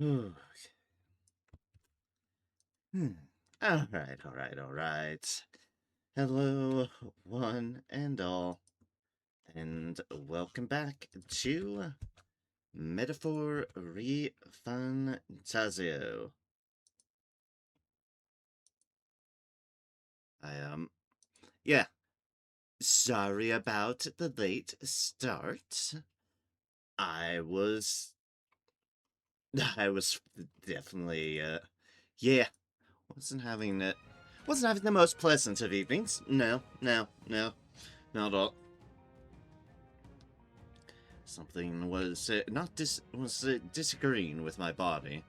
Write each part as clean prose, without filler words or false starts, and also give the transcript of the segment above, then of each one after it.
Ooh. All right. Hello, one and all, and welcome back to Metaphor ReFantazio. Yeah, sorry about the late start. I was, I was definitely, yeah, wasn't having it, wasn't having the most pleasant of evenings. No, not at all. Something was disagreeing with my body,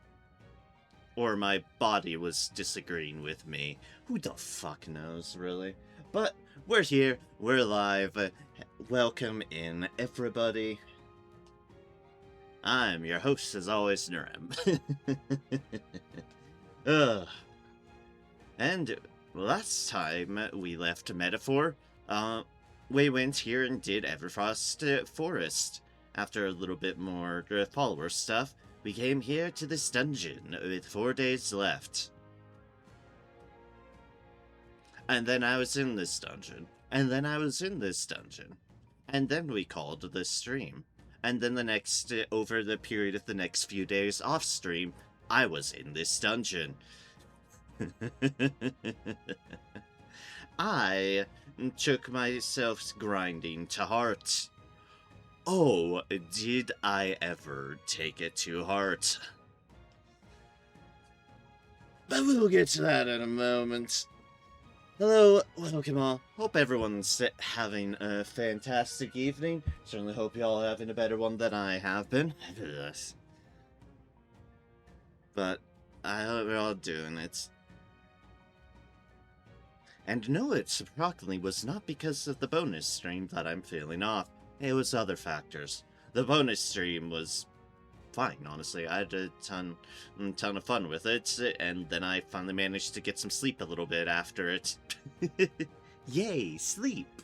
or my body was disagreeing with me. Who the fuck knows, really? But we're here, we're alive. Welcome in, everybody. I'm your host, as always, Nurem. Ugh. And last time we left Metaphor, we went here and did Everfrost Forest. After a little bit more follower stuff, we came here to this dungeon with 4 days left. And then I was in this dungeon. And then I was in this dungeon. And then we called the stream. And then the next, over the period of the next few days off stream, I was in this dungeon. I took myself grinding to heart. Oh, did I ever take it to heart? But we'll get to that in a moment. Hello, welcome all. Hope everyone's having a fantastic evening. Certainly hope y'all are having a better one than I have been. But I hope we're all doing it. And no, it surprisingly was not because of the bonus stream that I'm feeling off. It was other factors. The bonus stream was fine, honestly. I had a ton of fun with it, and then I finally managed to get some sleep a little bit after it. Yay, sleep!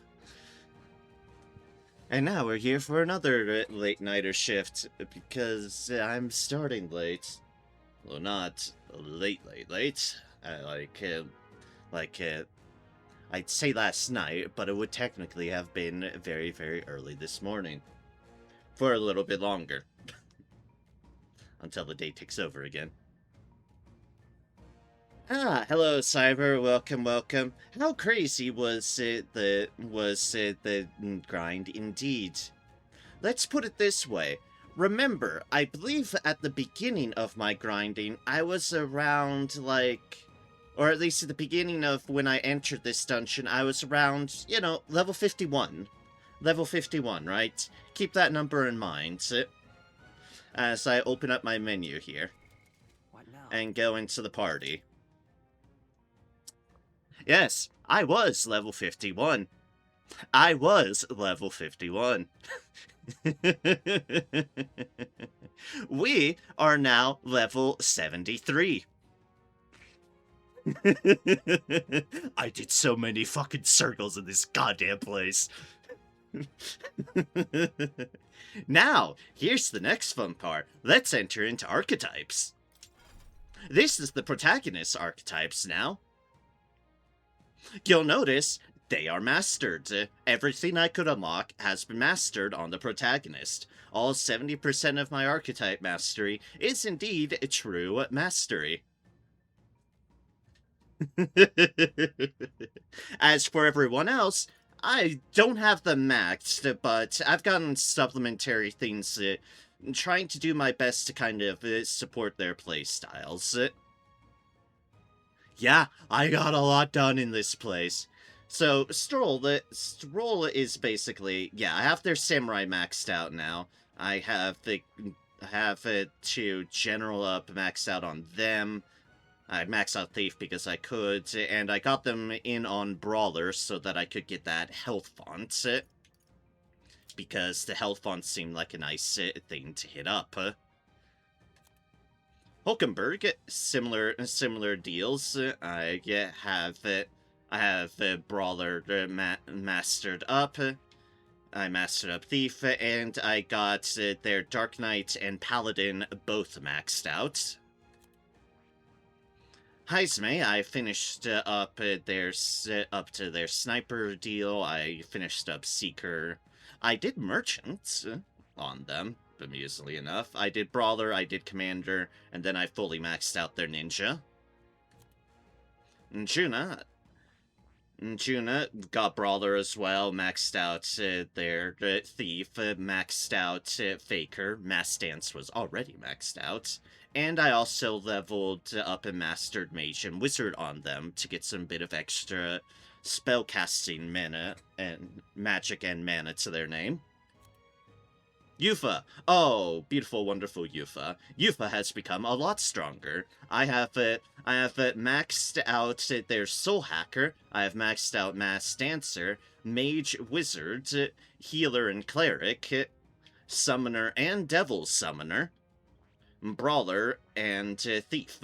And now we're here for another late-nighter shift, because I'm starting late. Well, not late. I'd say last night, but it would technically have been very, very early this morning. For a little bit longer. Until the day takes over again. Hello, Cyber. Welcome. How crazy was the grind indeed? Let's put it this way. Remember, I believe at the beginning of my grinding, I was around, or at least at the beginning of when I entered this dungeon, I was around, level 51. Level 51, right? Keep that number in mind as I open up my menu here. What now? And go into the party. Yes, I was level 51. I was level 51. We are now level 73. I did so many fucking circles in this goddamn place. Now, here's the next fun part. Let's enter into archetypes. This is the protagonist archetypes now. You'll notice they are mastered. Everything I could unlock has been mastered on the protagonist. All 70% of my archetype mastery is indeed a true mastery. As for everyone else, I don't have them maxed, but I've gotten supplementary things, trying to do my best to kind of support their playstyles. Yeah, I got a lot done in this place. So, Stroll is basically, yeah, I have their Samurai maxed out now. I have to General up maxed out on them. I maxed out Thief because I could, and I got them in on Brawler so that I could get that health font. Because the health font seemed like a nice thing to hit up. Hulkenberg, similar deals. I have Brawler mastered up. I mastered up Thief, and I got their Dark Knight and Paladin both maxed out. Heisme, I finished up up to their Sniper deal. I finished up Seeker. I did Merchant on them, amusingly enough. I did Brawler, I did Commander, and then I fully maxed out their Ninja. Juna got Brawler as well, maxed out their Thief, maxed out Faker, Mass Dance was already maxed out, and I also leveled up and mastered Mage and Wizard on them to get some bit of extra spellcasting mana and magic and mana to their name. Yufa! Oh, beautiful, wonderful Yufa. Yufa has become a lot stronger. I have maxed out their Soul Hacker. I have maxed out Mass Dancer, Mage, Wizard, Healer and Cleric, Summoner and Devil Summoner, Brawler, and Thief.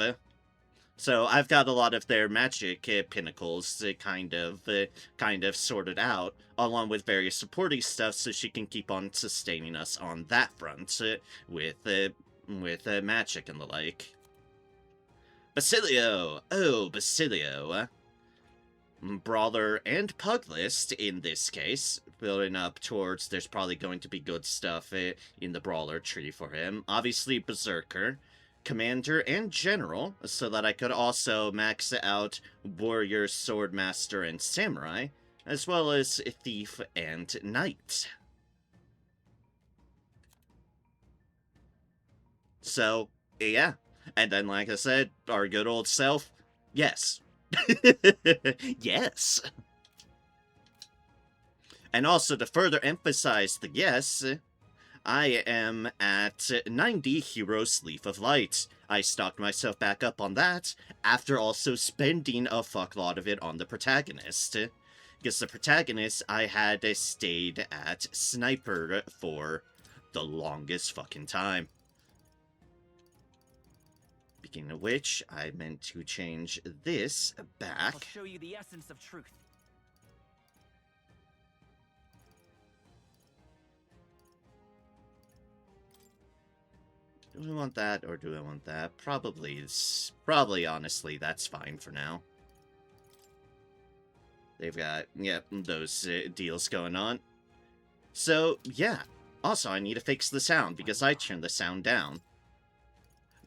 So I've got a lot of their magic pinnacles kind of sorted out, along with various supporting stuff, so she can keep on sustaining us on that front with magic and the like. Basilio! Oh, Basilio! Brawler and Puglist, in this case, building up towards there's probably going to be good stuff in the Brawler tree for him. Obviously, Berserker. Commander and General, so that I could also max out Warrior, Swordmaster, and Samurai, as well as Thief and Knight. So, yeah. And then, like I said, our good old self, yes. Yes. And also, to further emphasize the yes, I am at 90 Heroes Leaf of Light. I stocked myself back up on that, after also spending a fucklot of it on the protagonist. Because the protagonist, I had stayed at Sniper for the longest fucking time. Speaking of which, I meant to change this back. I'll show you the essence of truth. Do I want that, or do I want that? Probably, honestly, that's fine for now. They've got, yep, those deals going on. So, yeah. Also, I need to fix the sound, because I turned the sound down.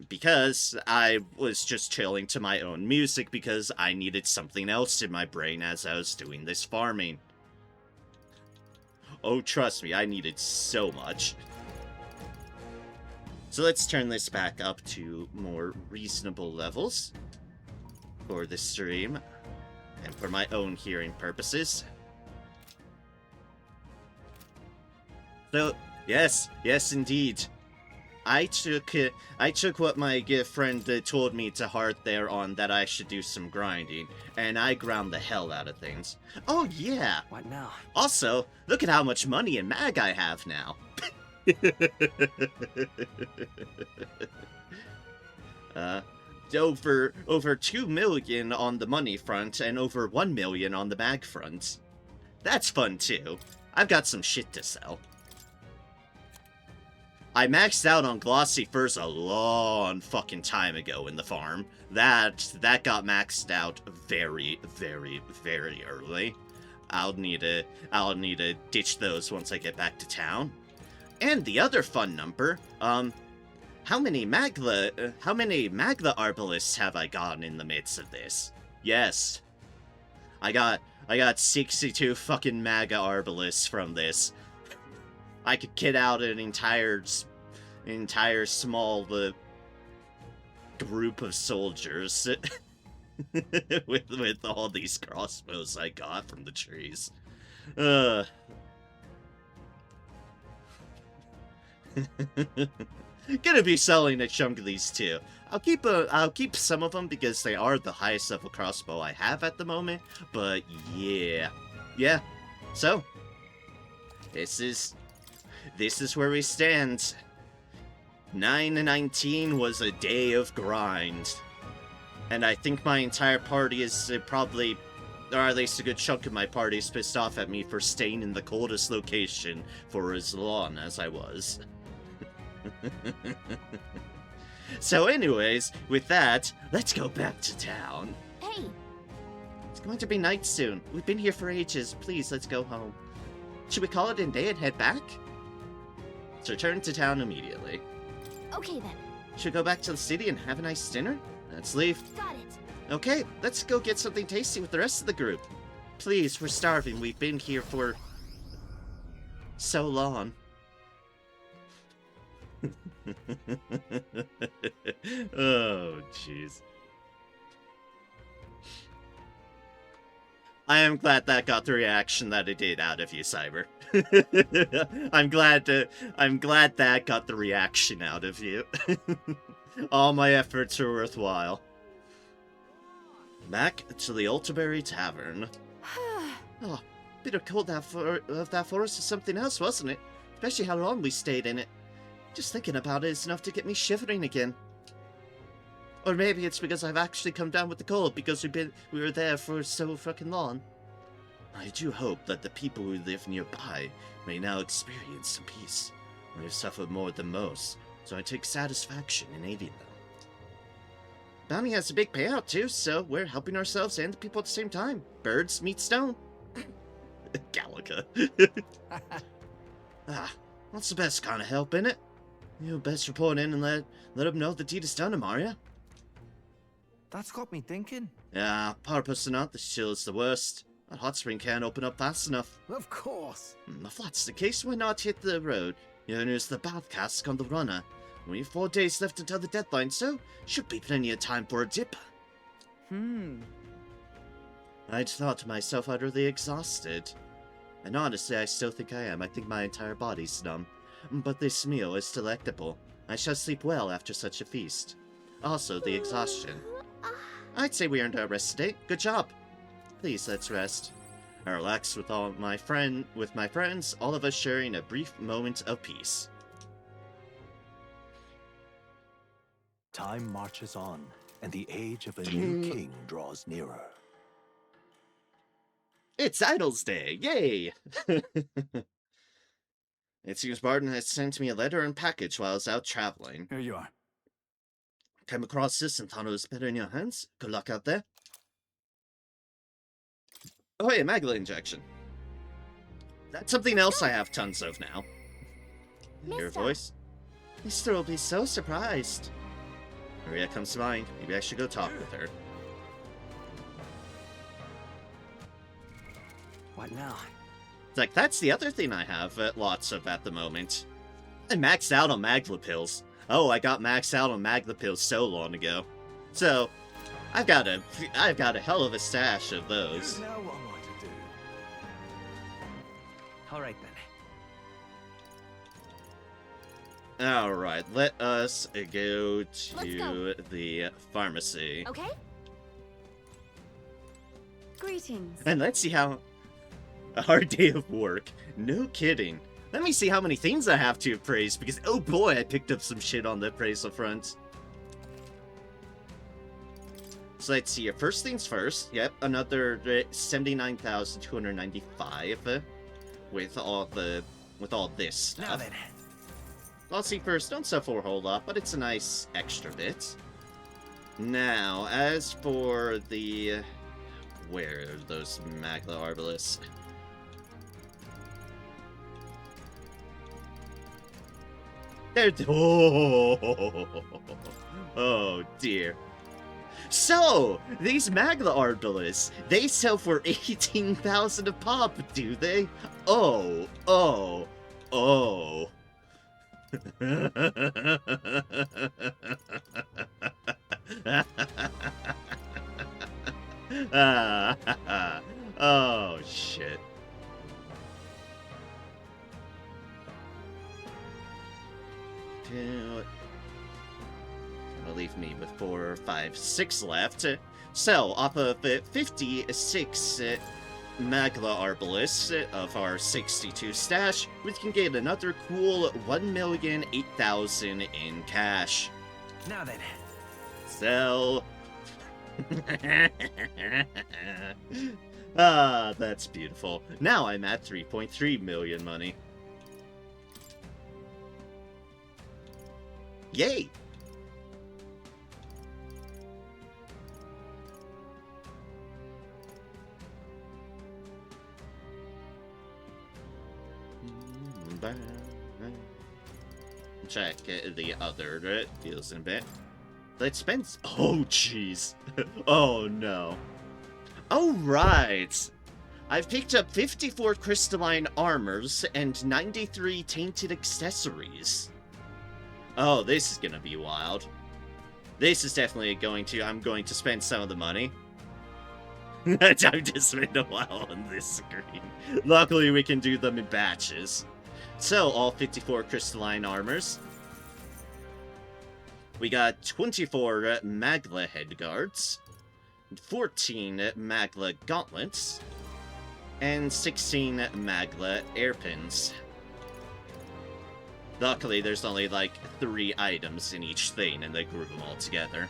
Because I was just chilling to my own music, because I needed something else in my brain as I was doing this farming. Oh, trust me, I needed so much. So let's turn this back up to more reasonable levels for the stream and for my own hearing purposes. So, yes, indeed. I took what my friend told me to heart there on that I should do some grinding, and I ground the hell out of things. Oh yeah! What now? Also, look at how much money and mag I have now. Over 2 million on the money front and over 1 million on the bag front. That's fun too. I've got some shit to sell. I maxed out on Glossy Furs a long fucking time ago in the farm. That got maxed out very, very, very early. I'll need to ditch those once I get back to town. And the other fun number, how many Magla Arbalists have I gotten in the midst of this? Yes. I got 62 fucking Maga Arbalists from this. I could kit out an entire small group of soldiers with all these crossbows I got from the trees. Gonna be selling a chunk of these too. I'll keep some of them because they are the highest level crossbow I have at the moment. But yeah. So this is where we stand. 9/19 was a day of grind, and I think my entire party is probably Or at least a good chunk of my party's pissed off at me for staying in the coldest location for as long as I was. So anyways, with that, let's go back to town. Hey, It's going to be night soon. We've been here for ages. Please, let's go home. Should we call it a day and head back? Let's return to town immediately. okay then. Should we go back to the city and have a nice dinner? Let's leave. Got it. Okay, let's go get something tasty with the rest of the group. Please, we're starving. We've been here for so long. Oh, jeez. I am glad that got the reaction that it did out of you, Cyber. I'm glad that got the reaction out of you. All my efforts are worthwhile. Back to the Altaberry Tavern. Oh, bitter cold of that forest is something else, wasn't it? Especially how long we stayed in it. Just thinking about it is enough to get me shivering again. Or maybe it's because I've actually come down with the cold because we were there for so fucking long. I do hope that the people who live nearby may now experience some peace. They've suffered more than most, so I take satisfaction in aiding them. Bounty has a big payout too, so we're helping ourselves and the people at the same time. Birds meet stone. Galaga. That's the best kind of help, innit? You best report in and let them know the deed is done, Amaria. That's got me thinking. Yeah, purpose or not, the chill is the worst. That hot spring can't open up fast enough. Of course. If that's the case, why not hit the road? You know, use the bath cask on the runner. We have 4 days left until the deadline, so should be plenty of time for a dip. I'd thought myself utterly exhausted. And honestly, I still think I am. I think my entire body's numb. But this meal is delectable. I shall sleep well after such a feast. Also, the exhaustion. I'd say we earned our rest today. Good job. Please, let's rest. I relax with my friends, all of us sharing a brief moment of peace. Time marches on, and the age of a new king draws nearer. It's Idol's Day! Yay! It seems Barton has sent me a letter and package while I was out traveling. Here you are. Came across this and thought it was better in your hands. Good luck out there. Oh, hey, Magla injection. That's something else I have tons of now. Your Mister. voice? Mister will be so surprised. Maria comes to mind. Maybe I should go talk with her. What now? It's like, that's the other thing I have lots of at the moment. I maxed out on Magla pills. Oh, I got maxed out on Magla pills so long ago. So, I've got a hell of a stash of those. You know what I want to do. All right then. Alright, let us go Let's go. to the pharmacy. Okay? Greetings. And let's see how... A hard day of work. No kidding. Let me see how many things I have to appraise, because oh boy, I picked up some shit on the appraisal front. So let's see here. First things first. Yep, another 79,295 with all this stuff. Now then. Let's see first, don't sell for a whole lot, but it's a nice extra bit. Now, as for the... Where are those Magla Arbalest? They're... Oh, dear. So, these Magla Arbalists, they sell for 18,000 a pop, do they? Oh, oh, oh. Oh, shit. Gonna leave me with 4, 5, 6 left. So, off of 56 Magla Arbalists of our 62 stash, we can get another cool 1,008,000 in cash. Now then. Sell. Ah, that's beautiful. Now I'm at 3.3 million money. Yay! Check the other deals in a bit. Let's spend. Oh, jeez. Oh, no. Oh, right. I've picked up 54 crystalline armors and 93 tainted accessories. Oh, this is gonna be wild. This is definitely I'm going to spend some of the money. I've just spent a while on this screen. Luckily, we can do them in batches. So, all 54 crystalline armors. We got 24 Magla headguards, 14 Magla gauntlets, and 16 Magla airpins. Luckily, there's only like 3 items in each thing, and they group them all together.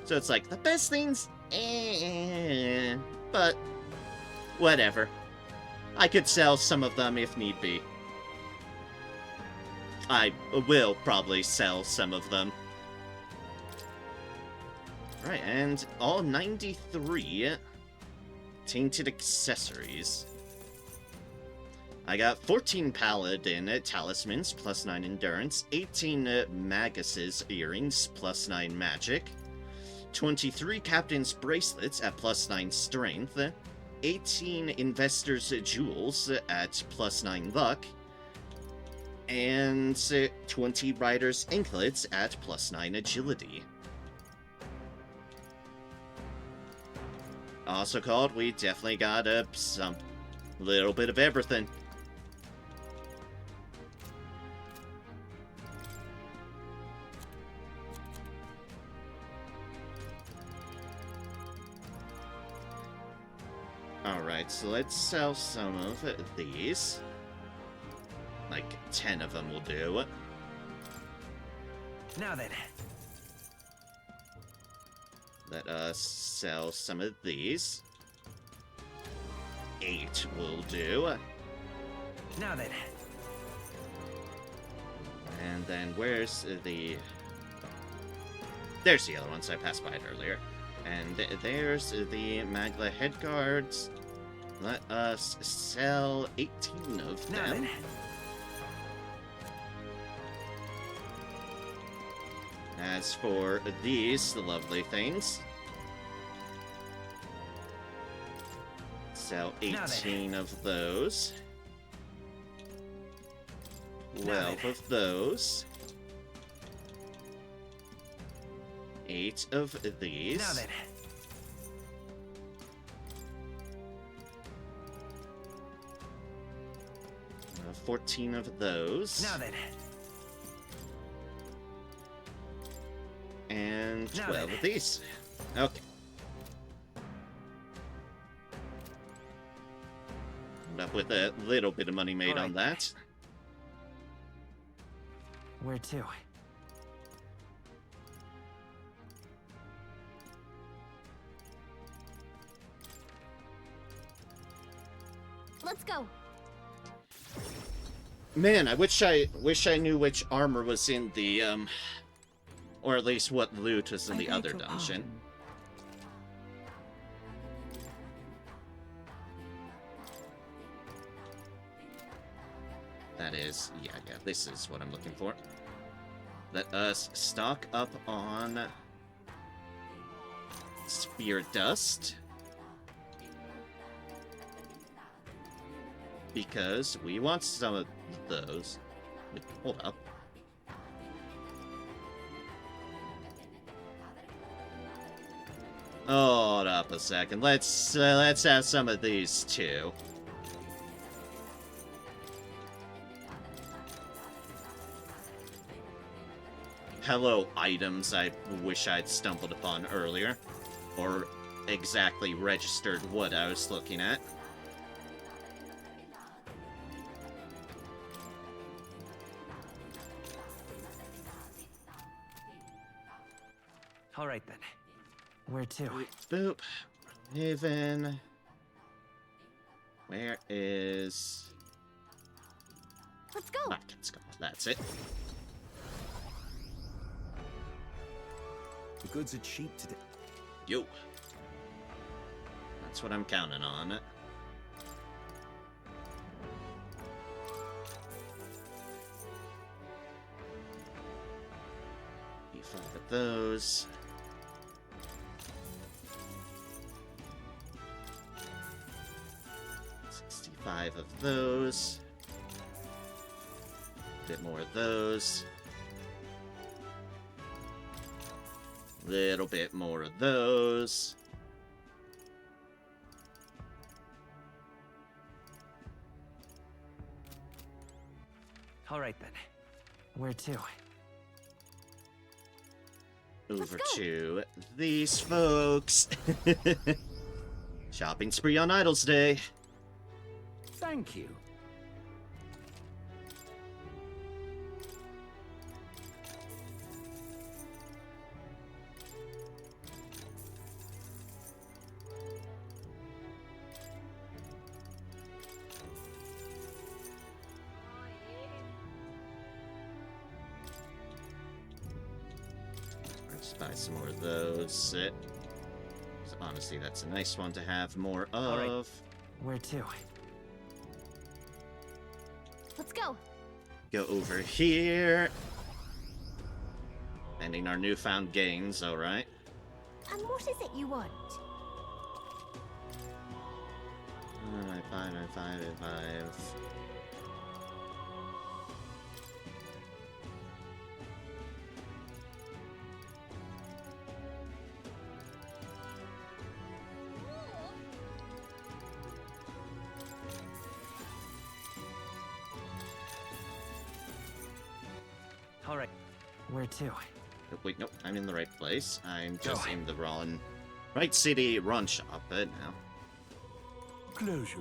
So it's like, the best things? But, whatever. I could sell some of them if need be. I will probably sell some of them. Right, and all 93 tainted accessories. I got 14 Paladin talismans, plus 9 endurance, 18 Magus' earrings, plus 9 magic, 23 Captain's bracelets at plus 9 strength, 18 Investor's jewels at plus 9 luck, and 20 Rider's anklets at plus 9 agility. Also called, we definitely got some little bit of everything. Alright, so let's sell some of these. Like, 10 of them will do. Now then. Let us sell some of these. 8 will do. Now then. And then where's the... There's the other ones, I passed by it earlier. And there's the Magla headguards. Let us sell 18 of Now them. then. As for these, the lovely things, sell 18 of those, 12 of those, 8 of these, Now then. 14 of those, Now then. and Now 12 then. of these. Okay. End up with a little bit of money made on that. Where to? Let's go. Man, I wish I knew which armor was in the or at least what loot was in the other dungeon. That is, yeah, this is what I'm looking for. Let us stock up on Spear Dust. Because we want some of those. Wait, hold up. Hold up a second. Let's have some of these too. Hello, items I wish I'd stumbled upon earlier. Or exactly registered what I was looking at. All right then. Where to? Boop, boop. Haven. Where is... Let's go. Let's go. That's it. The goods are cheap today. Yo. That's what I'm counting on. B5 of those. $65 of those. Bit more of those. Little bit more of those. All right then. Where to? Over go. to these folks. Shopping spree on Idol's Day. Thank you. Let's buy some more of those. So honestly, that's a nice one to have more of. right. Where to? Let's go. Go over here. Ending our newfound gains, alright. And what is it you want? 5. All right. Where to? Oh, wait, nope, I'm in the right place. I'm just Go. in the wrong... Right city, wrong shop, but now. Closure.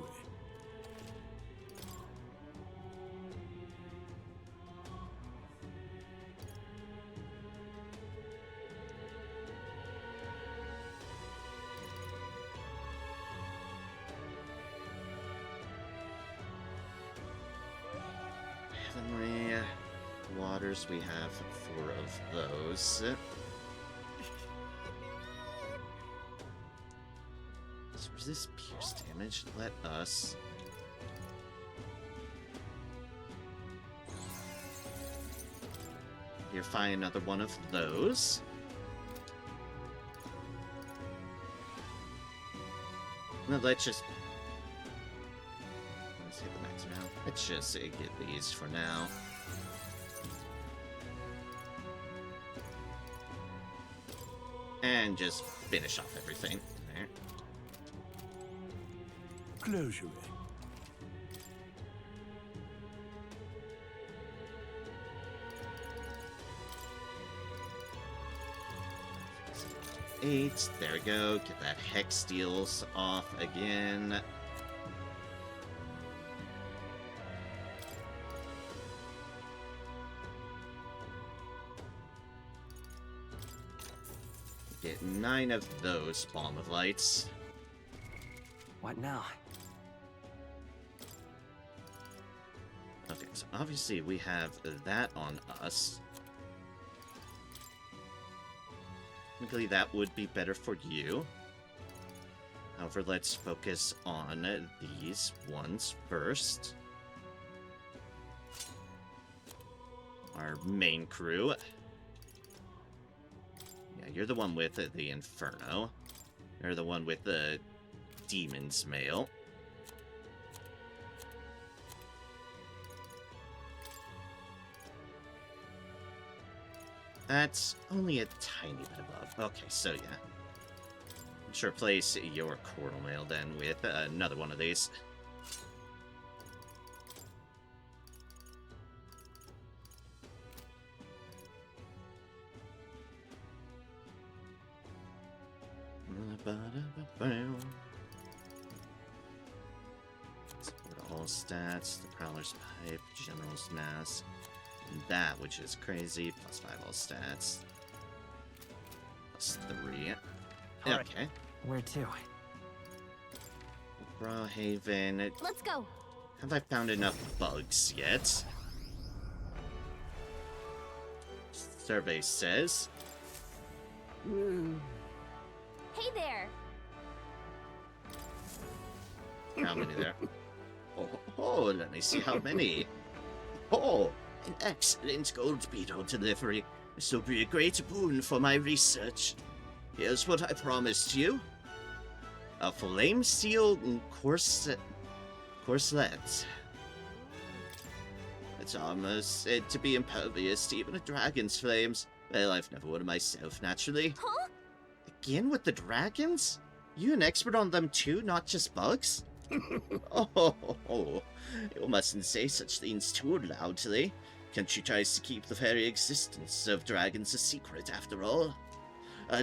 Heavenly Waters, we have 4 of those. So resist pierce damage. Let us... Here, find another one of those. No, let's just... Let's hit the max round. Let's just get these for now. And just finish off everything. There. Closure. 8. There we go. Get that Hex Deals off again. Get 9 of those Bomb of Lights. What now? Okay, so obviously we have that on us. Technically, that would be better for you. However, let's focus on these ones first. Our main crew. Yeah, you're the one with the Inferno. You're the one with the Demon's Mail. That's only a tiny bit above. Okay, so yeah. Sure, place your Coronal Mail then with another one of these. Support all stats, the Prowler's Pipe, General's Mask. That, which is crazy, plus 5 all stats. Plus 3. Alright. Okay. Where to? Brawlhaven. Let's go. Have I found enough bugs yet? Survey says. Hey there. How many there? Oh, let me see how many. Oh, an excellent gold beetle delivery. This will be a great boon for my research. Here's what I promised you. A flame seal corselet. Its armor is said to be impervious to even a dragon's flames. Well, I've never one myself, naturally. Huh? Again with the dragons? You an expert on them too, not just bugs? Oh, you mustn't say such things too loudly. Country tries to keep the very existence of dragons a secret, after all.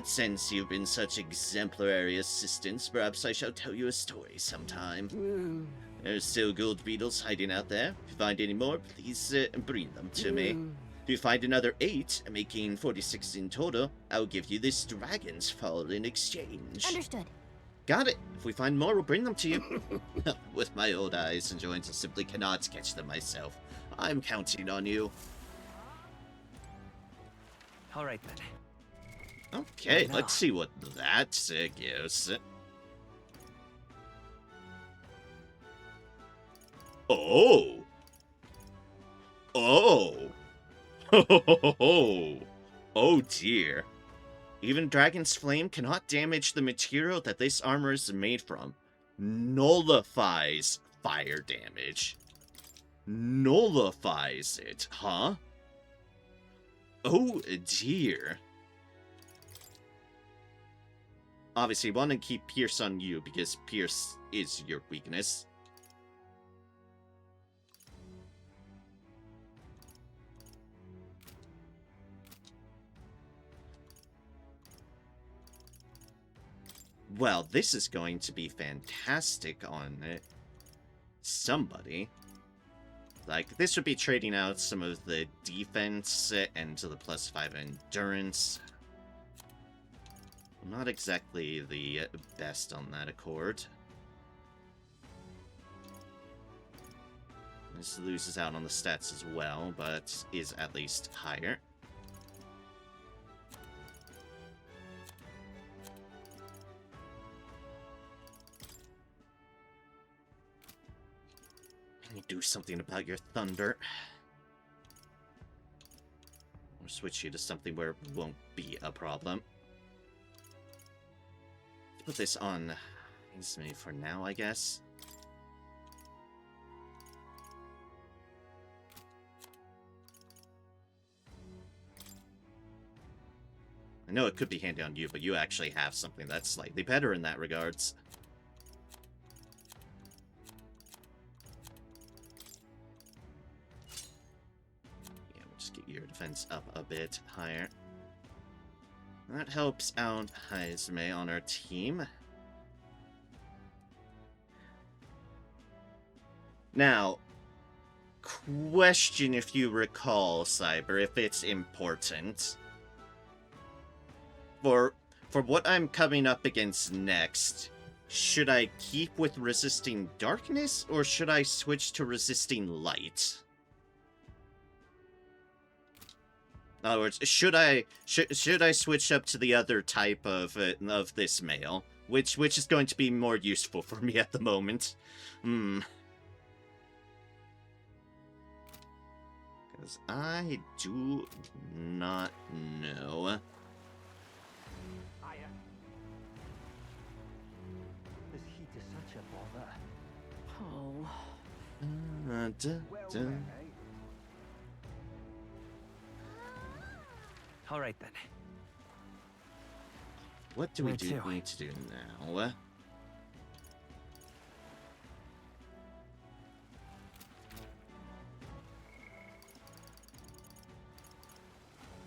Since you've been such exemplary assistants, perhaps I shall tell you a story sometime. There's still gold beetles hiding out there. If you find any more, please bring them to me. If you find another 8, making 46 in total, I'll give you this dragon's fall in exchange. Understood. Got it. If we find more, we'll bring them to you. With my old eyes and joints, I simply cannot catch them myself. I'm counting on you. Alright then. Okay, Now. let's see what that gives. Oh! Oh! Oh dear. Even Dragon's Flame cannot damage the material that this armor is made from. Nullifies fire damage. Nullifies it, huh? Oh dear. Obviously, want to keep Pierce on you because Pierce is your weakness. Well, this is going to be fantastic on somebody. Like, this would be trading out some of the defense and to the +5 endurance. Not exactly the best on that accord. This loses out on the stats as well, but is at least higher. Can you do something about your thunder? Or switch you to something where it won't be a problem. Put this on me for now, I guess. I know it could be handy on you, but you actually have something that's slightly better in that regards. Yeah, we'll just get your defense up a bit higher. That helps out Haizme on our team. Now, question if you recall, Cyber, if it's important. For what I'm coming up against next, should I keep with resisting darkness, or should I switch to resisting light? In other words, should I switch up to the other type of this mail, which is going to be more useful for me at the moment? Because I do not know. This heat is such a bother. Oh. Alright then. What do we Where to? need to do now?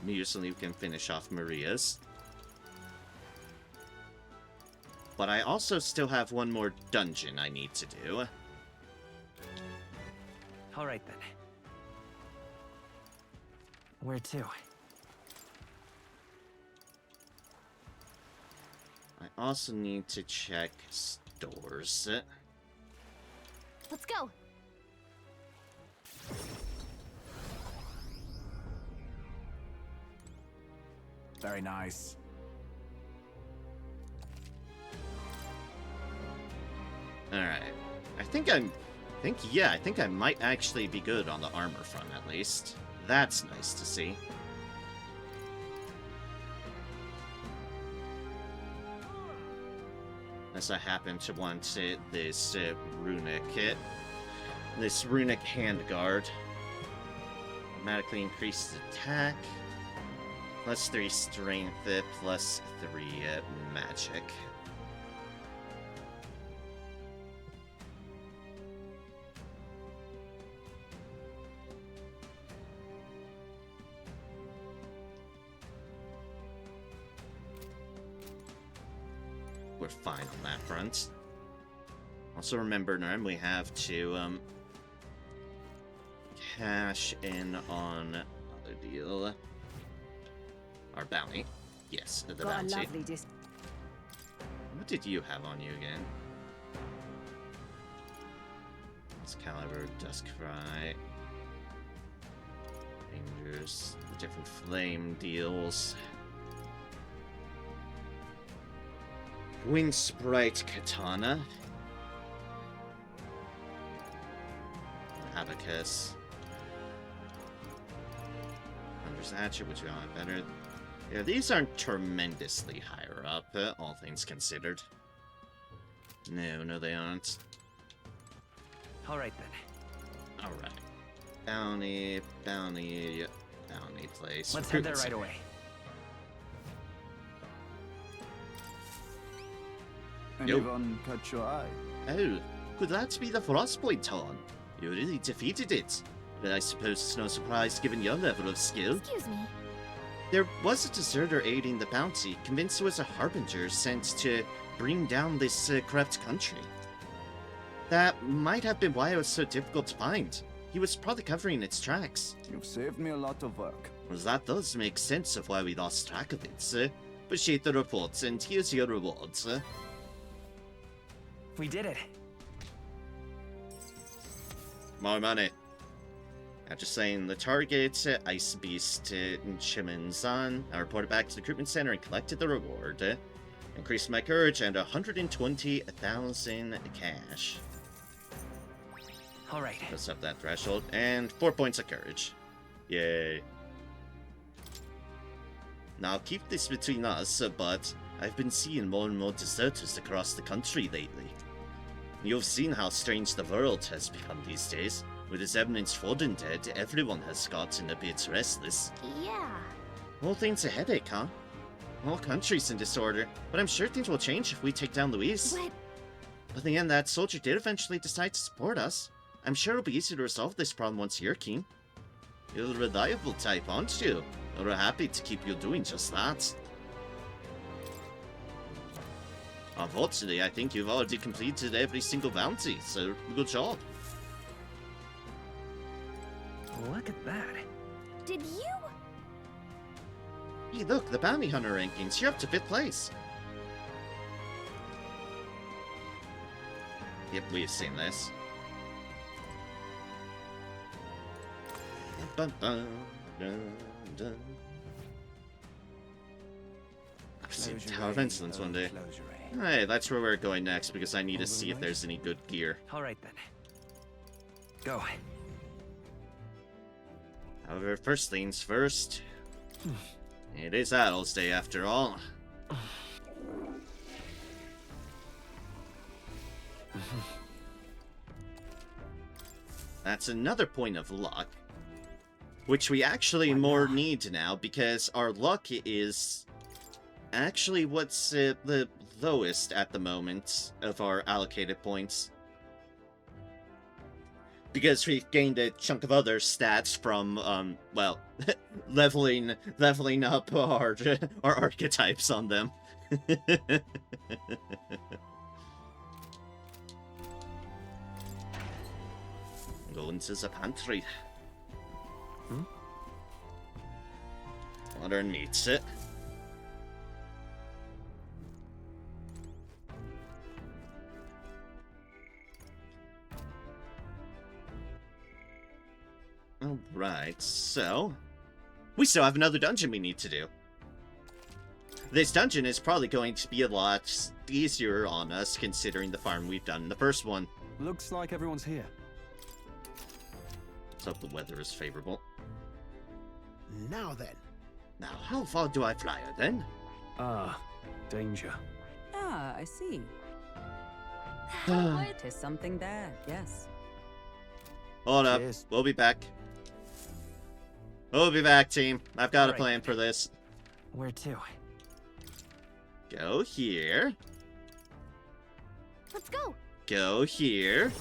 Usually we can finish off Maria's. But I also still have one more dungeon I need to do. Alright then. Where to? I also need to check stores. Let's go. Very nice. Alright. I think I might actually be good on the armor front, at least. That's nice to see. Unless I happen to want this runic kit. This runic handguard. Automatically increases attack. Plus 3 strength, plus 3 magic. We're fine on that front. Also remember, Norm, we have to cash in on another deal. Our bounty. Yes, the Got a bounty. lovely What did you have on you again? Excalibur, Duskfry. Rangers, the different flame deals. Wind Sprite Katana. Abacus. Thunder's Hatchet, which we all have better. Yeah, these aren't tremendously higher up, all things considered. No, they aren't. Alright then. Alright. Bounty place. Let's head there right away. Anyone catch your eye? Oh, could that be the Frostpoint Talon? You really defeated it. But I suppose it's no surprise given your level of skill. Excuse me. There was a deserter aiding the bounty, convinced it was a harbinger sent to bring down this corrupt country. That might have been why it was so difficult to find. He was probably covering its tracks. You've saved me a lot of work. Well, that does make sense of why we lost track of it, sir. Appreciate the reports, and here's your reward, sir. We did it. More money. After saying the target, Ice Beast Chimin-san, I reported back to the recruitment center and collected the reward. Increased my courage and 120,000 cash. Alright. Just up that threshold. And 4 points of courage. Yay. Now keep this between us, but I've been seeing more and more deserters across the country lately. You've seen how strange the world has become these days. With its eminence fallen dead, everyone has gotten a bit restless. Yeah. Whole thing's a headache, huh? Whole country's in disorder, but I'm sure things will change if we take down Luis. But But in the end, that soldier did eventually decide to support us. I'm sure it'll be easy to resolve this problem once you're keen. You're a reliable type, aren't you? We're happy to keep you doing just that. Unfortunately, I think you've already completed every single bounty, so good job. Look at that. did you? Hey, look, the bounty hunter rankings. You're up to 5th place. Yep, we've seen this. Dun, dun, dun, dun. I've seen Tower of Insolence one day. Hey, that's where we're going next because I need to see if there's any good gear. Alright then. Go. However, first things first. It is Adult's Day after all. That's another point of luck. Which we actually more need now because our luck is actually what's the lowest at the moment of our allocated points. Because we've gained a chunk of other stats from, well, leveling up our archetypes on them. Go into the pantry. Water and meats it. Alright, so... we still have another dungeon we need to do. This dungeon is probably going to be a lot easier on us, considering the farm we've done in the first one. Looks like everyone's here. Let's hope the weather is favorable. Now then. Now, how far do I fly her, then? Ah, danger. Ah, I see. Tis something there, yes. Hold up. Cheers. We'll be back. We'll be back, team. I've got a Alright. plan for this. Where to? Go here. Let's go. Go here.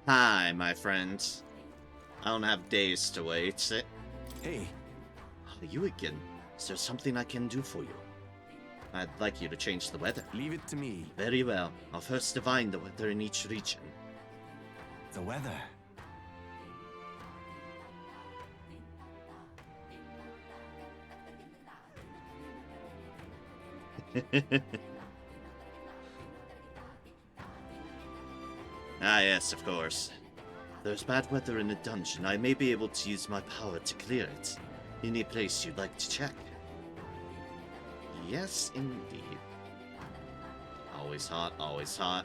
Hi, my friends. I don't have days to wait. Hey, Are you again? Is there something I can do for you? I'd like you to change the weather. leave it to me. Very well. I'll first divine the weather in each region. The weather. Ah, yes, of course. There's bad weather in the dungeon. I may be able to use my power to clear it. Any place you'd like to check? Yes, indeed. Always hot, always hot.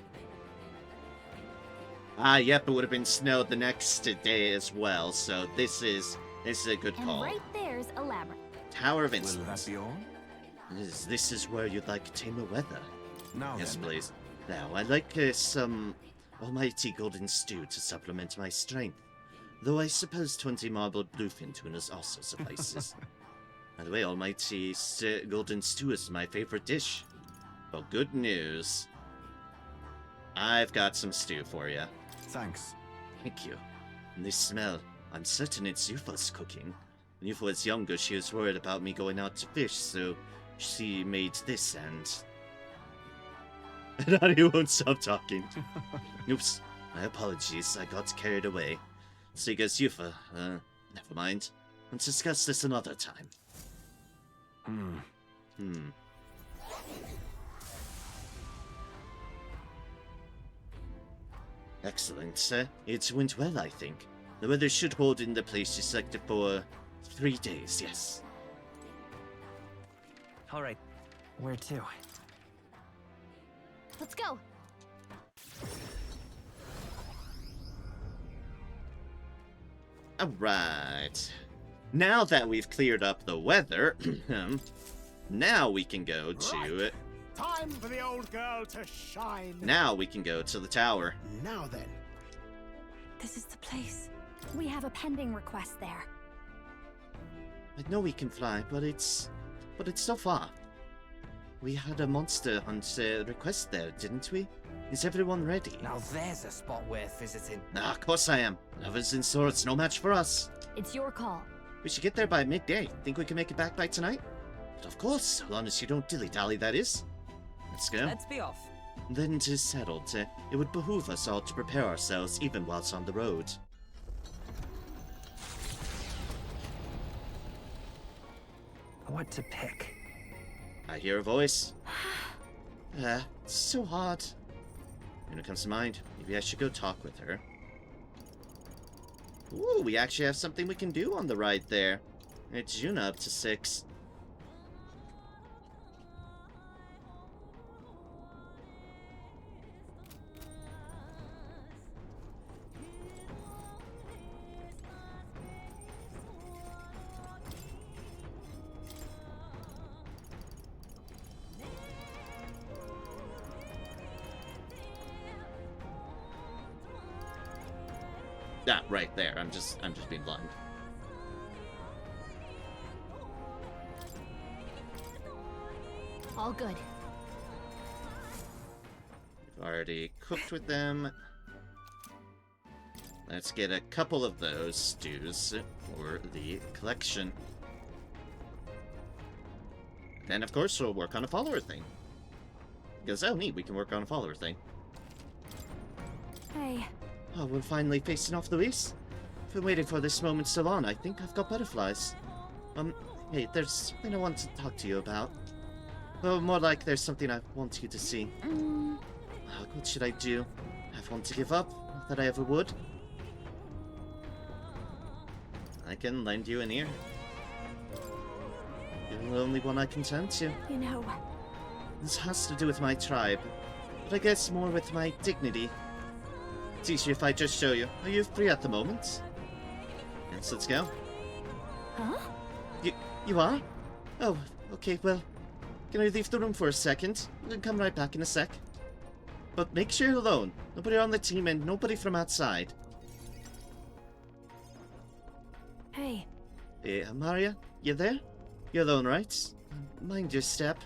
Ah, yep, it would have been snow the next day as well, so this is a good And call. right there's a labyrinth. Tower of Will that Insolence. be all? This is where you'd like tamer weather. Now Yes, then. please. Now, I'd like some almighty golden stew to supplement my strength. Though I suppose 20 marbled bluefin tunas also suffices. By the way, almighty golden stew is my favorite dish. Well, good news. I've got some stew for you. Thanks. Thank you. And this smell, I'm certain it's Yufa's cooking. When Yufa was younger, she was worried about me going out to fish, so she made this and... And he won't stop talking. Oops. My apologies, I got carried away. So goes Yufa. Never mind. Let's discuss this another time. Hmm. Excellent. It went well, I think. The weather should hold in the place you selected for 3 days, yes. Alright. Where to? Let's go. Alright. Now that we've cleared up the weather, now we can go to... Time for the old girl to shine. Now we can go to the tower. Now then. This is the place. We have a pending request there. I know we can fly, but it's so far. We had a monster hunt request there, didn't we? Is everyone ready? Now there's a spot worth visiting. Of course I am. Lovers and swords, no match for us. It's your call. We should get there by midday. Think we can make it back by tonight? But of course, so long as you don't dilly-dally, that is. Let's go. Let's be off. Then it is settled. It would behoove us all to prepare ourselves even whilst on the road. What to pick? I hear a voice. It's so hard. When it comes to mind, maybe I should go talk with her. Ooh, we actually have something we can do on the ride there. It's Juna up to 6. Ah, right there. I'm just being blind. All good. We've already cooked with them. Let's get a couple of those stews for the collection. Then, of course, we'll work on a follower thing. Because, oh, neat, we can work on a follower thing. Hey, Oh, we're finally facing off the race. I've been waiting for this moment so long, I think I've got butterflies. Hey, there's something I want to talk to you about. Well, more like there's something I want you to see. What should I do? Have one to give up? Not that I ever would. I can lend you an ear. You're the only one I can turn to. You know, This has to do with my tribe, but I guess more with my dignity. It's easier if I just show you. Are you free at the moment? Yes, let's go. huh? You are? Oh, okay, well, can I leave the room for a second? I can come right back in a sec. But make sure you're alone. Nobody on the team and nobody from outside. Hey, Hey, Maria, you there? You're alone, right? Mind your step.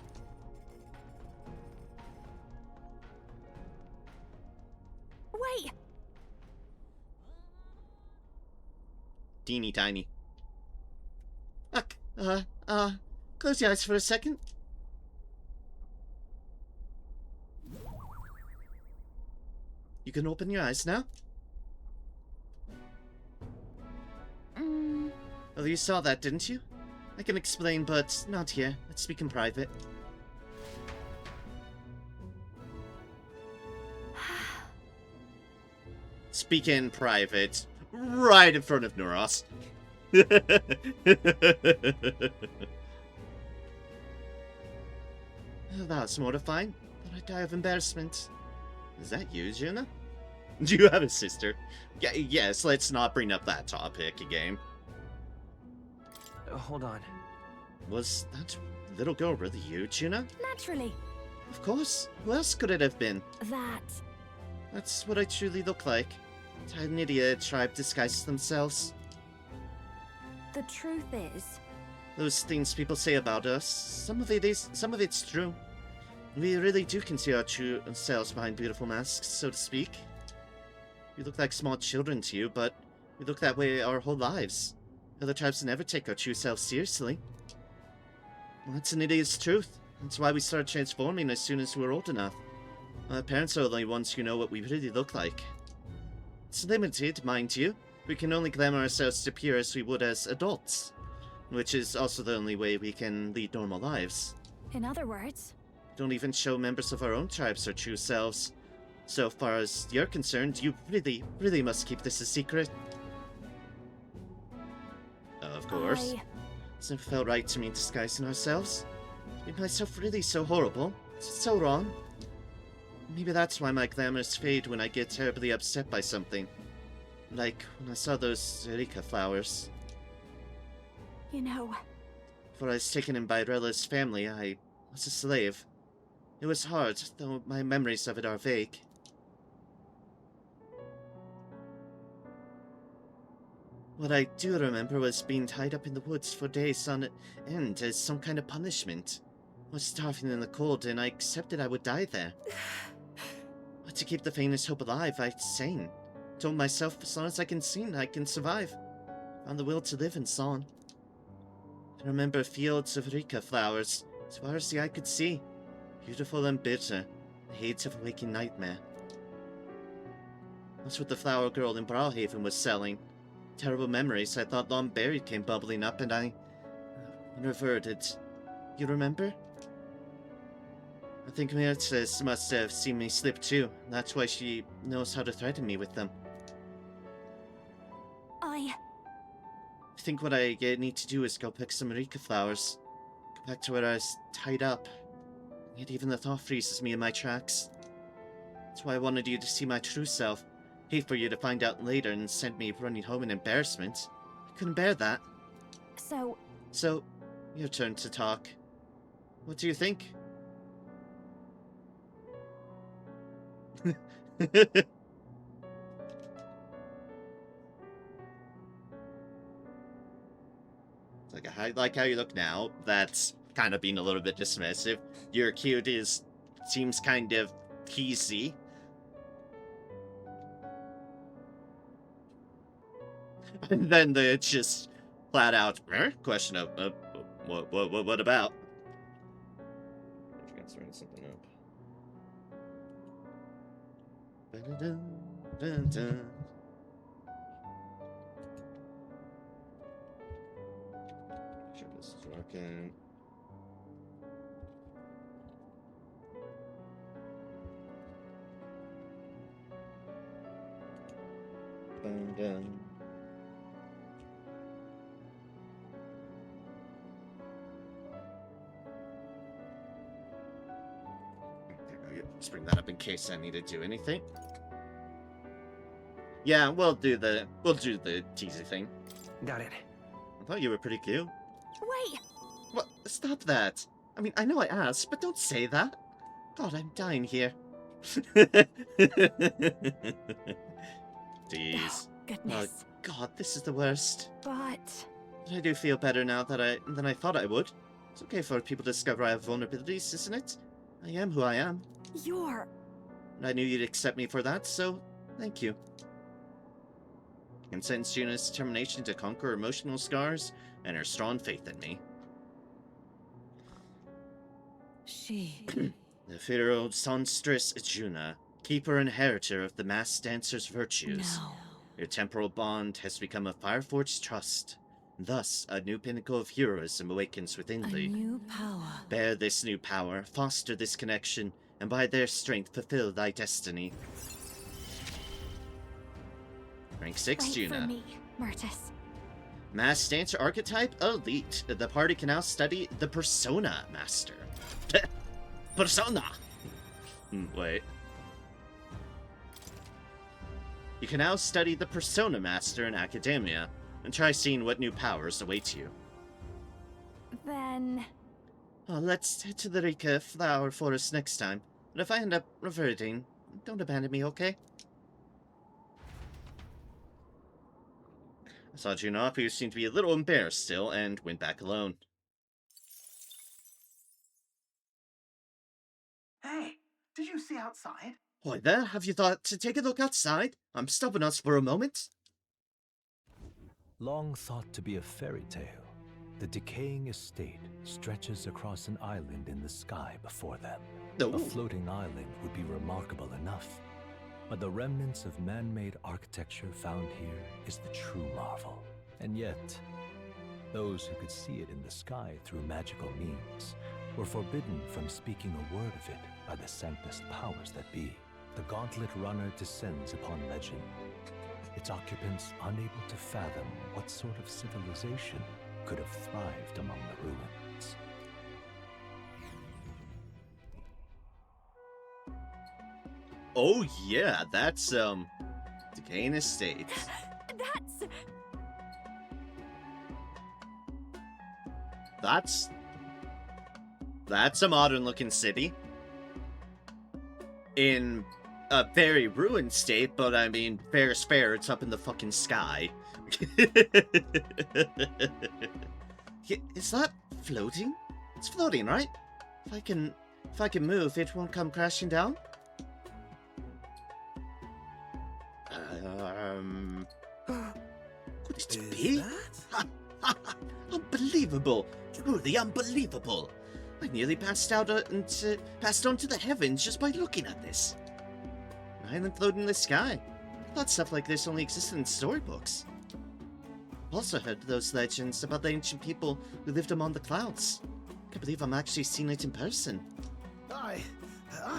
wait! Teeny tiny. Ugh, close your eyes for a second. You can open your eyes now. Oh, you saw that, didn't you? I can explain, but not here. Let's speak in private. Speak in private. Right in front of Nuros. That's mortifying. But I die of embarrassment. Is that you, Juna? Do you have a sister? Yeah, yes, let's not bring up that topic again. Hold on. Was that little girl really you, Juna? Naturally. Of course. Who else could it have been? That. That's what I truly look like. An idiot tribe disguises themselves. The truth is, Those things people say about us, some of it's true. We really do conceal our true selves behind beautiful masks, so to speak. We look like small children to you, but we look that way our whole lives. Other tribes never take our true selves seriously. Well, that's an idiot's truth. That's why we started transforming as soon as we were old enough. Our parents are the only ones who know what we really look like. It's limited, mind you. We can only glamour ourselves to appear as we would as adults. Which is also the only way we can lead normal lives. in other words, Don't even show members of our own tribes our true selves. So far as you're concerned, you really must keep this a secret. Of course. It's never felt right to me disguising ourselves. Make myself really so horrible. It's so wrong. Maybe that's why my glamours fade when I get terribly upset by something. Like when I saw those Erika flowers. You know, Before I was taken in by Rella's family, I was a slave. It was hard, though my memories of it are vague. What I do remember was being tied up in the woods for days on end as some kind of punishment. I was starving in the cold, and I accepted I would die there. But to keep the faintest hope alive, I sang. Told myself as long as I can sing, I can survive. Found the will to live in song. I remember fields of Rika flowers, as far as the eye could see. Beautiful and bitter, the haze of a waking nightmare. That's what the flower girl in Brawhaven was selling. Terrible memories I thought long buried came bubbling up, and I reverted. You remember? I think Mirces must have seen me slip too. That's why she knows how to threaten me with them. I think what I need to do is go pick some Rika flowers. Go back to where I was tied up. Yet even the thought freezes me in my tracks. That's why I wanted you to see my true self. Hate for you to find out later and send me running home in embarrassment. I couldn't bear that. So, your turn to talk. What do you think? I like how you look now. That's kind of being a little bit dismissive. Your cute seems kind of teasy. And then the just flat out question of what about? I got starting something up. Sure this is working. Let's bring that up in case I need to do anything. Yeah, we'll do the teasy thing. Got it. I thought you were pretty cute. Wait! What? Stop that. I mean, I know I asked, but don't say that. God, I'm dying here. Jeez. Goodness. God, this is the worst. But... But I do feel better now than I thought I would. It's okay for people to discover I have vulnerabilities, isn't it? I am who I am. you're... And I knew you'd accept me for that, so thank you. I can sense Juna's determination to conquer emotional scars and her strong faith in me. She. The feral songstress Juna, keeper and inheritor of the masked dancer's virtues. No. Your temporal bond has become a fire-forged trust. Thus, a new pinnacle of heroism awakens within A thee. new power. Bear this new power, foster this connection, and by their strength fulfill thy destiny. Rank 6, Right Juna. for me, Myrtis. Masked dancer archetype elite. The party can now study the Persona Master. Persona! Wait. You can now study the Persona Master in Academia, and try seeing what new powers await you. Then... Oh, let's head to the Rika Flower Forest next time. And if I end up reverting, don't abandon me, okay? I saw Juna off, who seemed to be a little embarrassed still, and went back alone. Hey, did you see outside? Why there, have you thought to take a look outside? I'm stopping us for a moment. Long thought to be a fairy tale, the decaying estate stretches across an island in the sky before them. No. A floating island would be remarkable enough, but the remnants of man-made architecture found here is the true marvel. And yet, those who could see it in the sky through magical means were forbidden from speaking a word of it by the sanctest powers that be. The Gauntlet Runner descends upon legend, its occupants unable to fathom what sort of civilization could have thrived among the ruins. Oh yeah, that's, decaying estates. That's a modern-looking city. In a very ruined state, but I mean, fair's fair, it's up in the fucking sky. Is that floating? It's floating, right? If I can move, it won't come crashing down? Could it be? Unbelievable! Truly unbelievable! I nearly passed out passed on to the heavens just by looking at this. An island floating in the sky. I thought stuff like this only existed in storybooks. I've also heard those legends about the ancient people who lived among the clouds. I can't believe I'm actually seeing it in person. I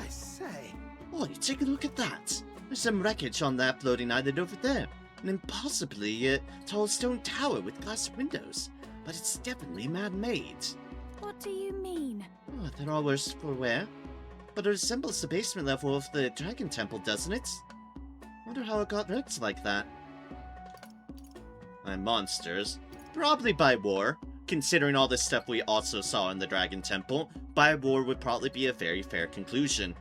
say. Oh, take a look at that. There's some wreckage on that floating island over there. An impossibly tall stone tower with glass windows. But it's definitely man-made. What do you mean? Oh, they're all worse for wear. But it resembles the basement level of the Dragon Temple, doesn't it? Wonder how it got wrecked like that. By monsters. Probably by war. Considering all the stuff we also saw in the Dragon Temple, by war would probably be a very fair conclusion.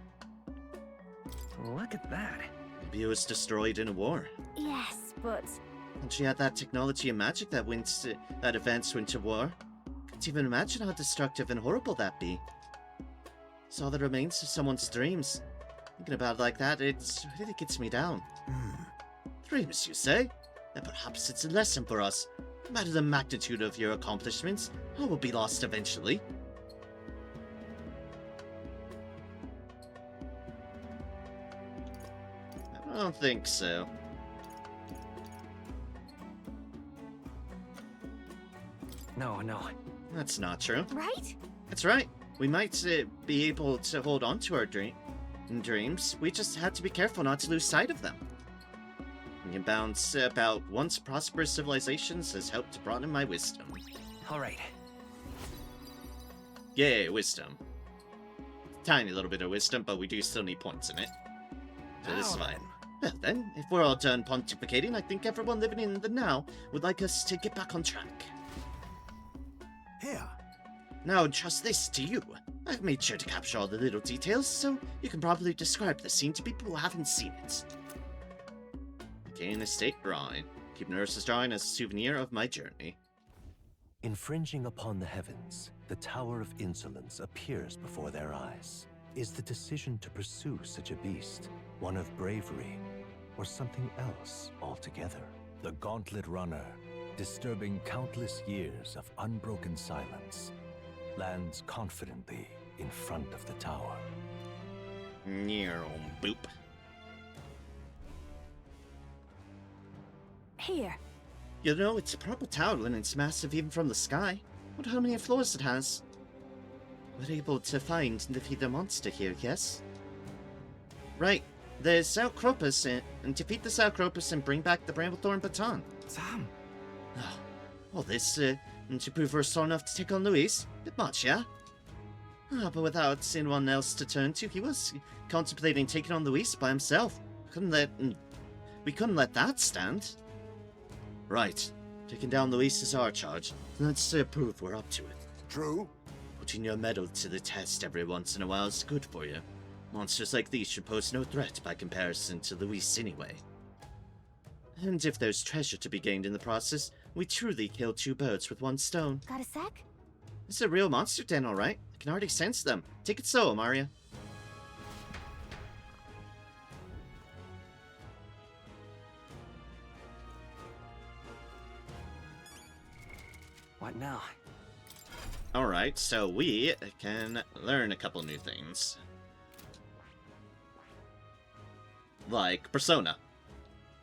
Look at that. Maybe it was destroyed in a war. Yes, but... And she had that technology and magic that advanced went to war. Can't even imagine how destructive and horrible that'd be. Saw the remains of someone's dreams. Thinking about it like that, it really gets me down. Dreams, you say? Then perhaps it's a lesson for us. No matter the magnitude of your accomplishments, all will be lost eventually. I don't think so. No. That's not true. Right? That's right. We might be able to hold on to our dreams. We just had to be careful not to lose sight of them. Bounce about once prosperous civilizations has helped to broaden my wisdom. All right. Yay, wisdom. Tiny little bit of wisdom, but we do still need points in it. So this is Now fine. Well then, if we're all done pontificating, I think everyone living in the now would like us to get back on track. Here. Now entrust this to you. I've made sure to capture all the little details, so you can properly describe the scene to people who haven't seen it. Gain estate drawing. Keep Nurse's drawing as a souvenir of my journey. Infringing upon the heavens, the Tower of Insolence appears before their eyes. Is the decision to pursue such a beast one of bravery, or something else altogether? The Gauntlet Runner, disturbing countless years of unbroken silence, lands confidently in front of the tower. Boop. Here. You know, it's a proper tower and it's massive even from the sky. Wonder how many floors it has. We're able to find and defeat the monster here, yes? Right. The Salcropus, and defeat the Salcropus and bring back the Bramblethorn baton. Sam. Oh, all this, to prove we're strong enough to take on Luis? Bit much, yeah? But without anyone else to turn to, he was contemplating taking on Luis by himself. We couldn't let that stand. Right. Taking down Luis is our charge. Let's prove we're up to it. True. Putting your mettle to the test every once in a while is good for you. Monsters like these should pose no threat by comparison to Luis anyway. And if there's treasure to be gained in the process, we truly kill two birds with one stone. Got a sec? It's a real monster den, alright. I can already sense them. Take it so, Maria. What now? Alright, so we can learn a couple new things. Like Persona.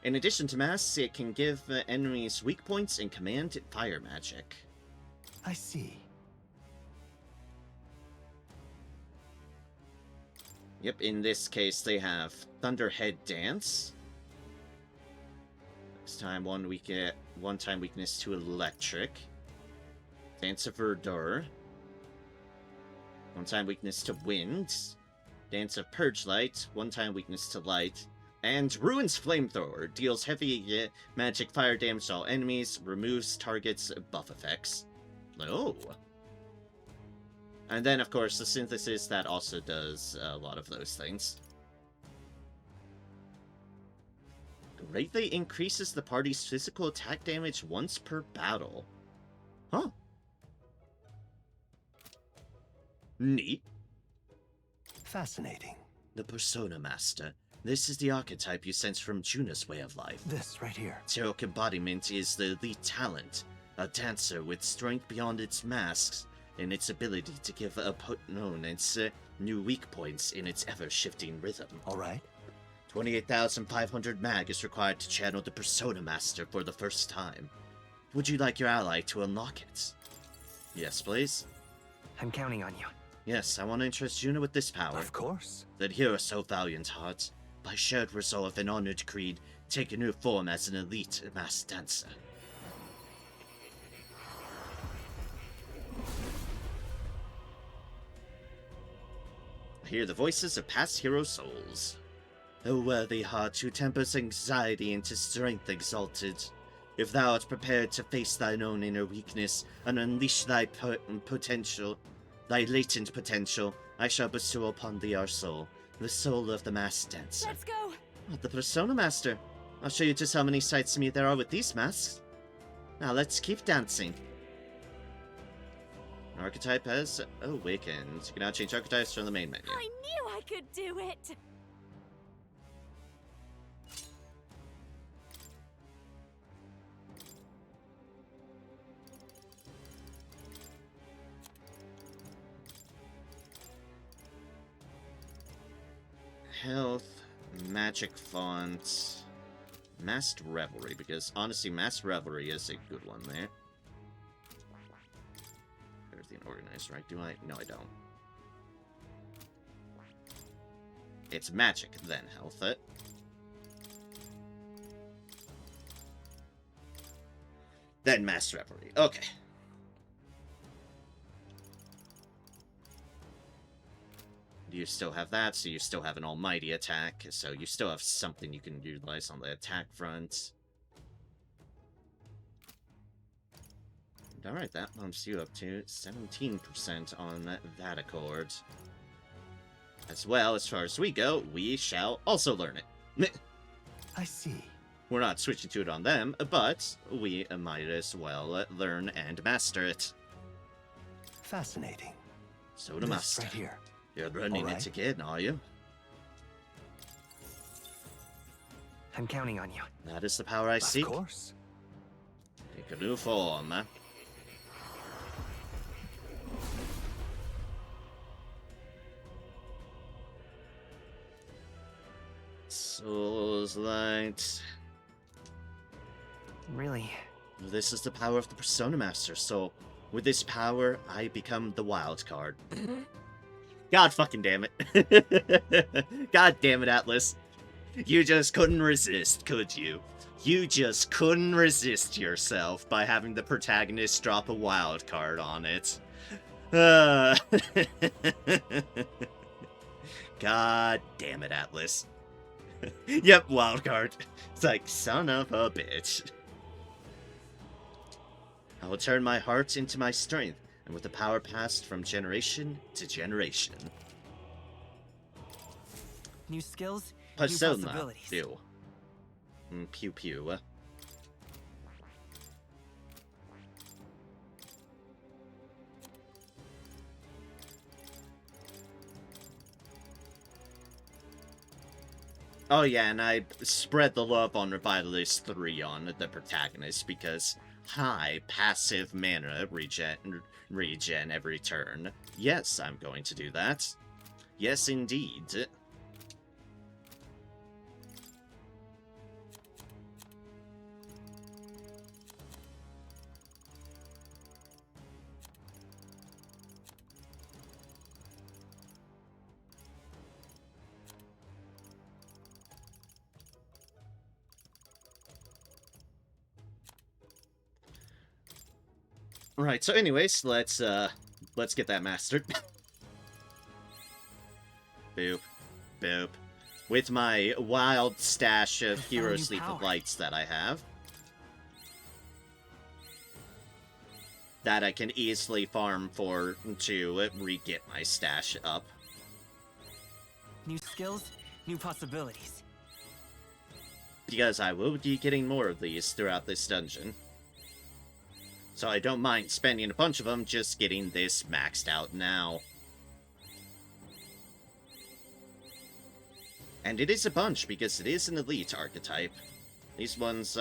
In addition to Mass, it can give enemies weak points and command fire magic. I see. Yep, in this case they have Thunderhead Dance. This time one time weakness to electric. Dance of Verdure. One time weakness to wind. Dance of Purge Light. One time weakness to light. And Ruin's Flamethrower. Deals heavy magic fire damage to all enemies. Removes targets' buff effects. Oh. And then, of course, the Synthesis that also does a lot of those things. Greatly increases the party's physical attack damage once per battle. Huh. Neat. Fascinating. The Persona Master. This is the archetype you sense from Juna's way of life. This right here. Tarok embodiment is the elite talent, a dancer with strength beyond its masks, and its ability to give opponents new weak points in its ever-shifting rhythm. All right. 28,500 mag is required to channel the Persona Master for the first time. Would you like your ally to unlock it? Yes, please. I'm counting on you. Yes, I want to entrust Juna with this power. Of course. That hero so valiant heart, by shared resolve and honored creed, take a new form as an elite masked dancer. I hear the voices of past hero souls. O worthy heart who tempers anxiety into strength exalted, if thou art prepared to face thine own inner weakness and unleash thy potential, thy latent potential, I shall bestow upon thee our soul, the soul of the masked dancer. Let's go! The Persona Master. I'll show you just how many sides to me there are with these masks. Now let's keep dancing. Archetype has awakened. You can now change archetypes from the main menu. I knew I could do it! Health, magic font, masked revelry, because honestly, masked revelry is a good one there. Everything organized, right? Do I? No, I don't. It's magic, then health it. Then Master Reverie. Okay. You still have that, so you still have an almighty attack, so you still have something you can utilize on the attack front. Alright, that bumps you up to 17% on that accord. As well, as far as we go, we shall also learn it. I see. We're not switching to it on them, but we might as well learn and master it. Fascinating. So to This master. right here. You're running All it right. again, are you? I'm counting on you. That is the power I seek. Of course. Take a new form. Soul's Light. Really? This is the power of the Persona Master, so with this power, I become the wild card. God fucking damn it. God damn it, Atlas. You just couldn't resist, could you? You just couldn't resist yourself by having the protagonist drop a wild card on it. God damn it, Atlas. Yep, wild card. It's like, son of a bitch. I will turn my heart into my strength, and with the power passed from generation to generation. New skills, new Persona. possibilities. Pew. Pew pew. Oh yeah, and I spread the love on Revitalize 3 on the protagonist because high passive mana regen every turn. Yes, I'm going to do that. Yes, indeed. Right, so anyways, let's get that mastered. Boop. Boop. With my wild stash of Hero new Sleep of power. Lights that I have. That I can easily farm for to re-get my stash up. New skills, new possibilities. Because I will be getting more of these throughout this dungeon. So I don't mind spending a bunch of them just getting this maxed out now. And it is a bunch because it is an elite archetype. These ones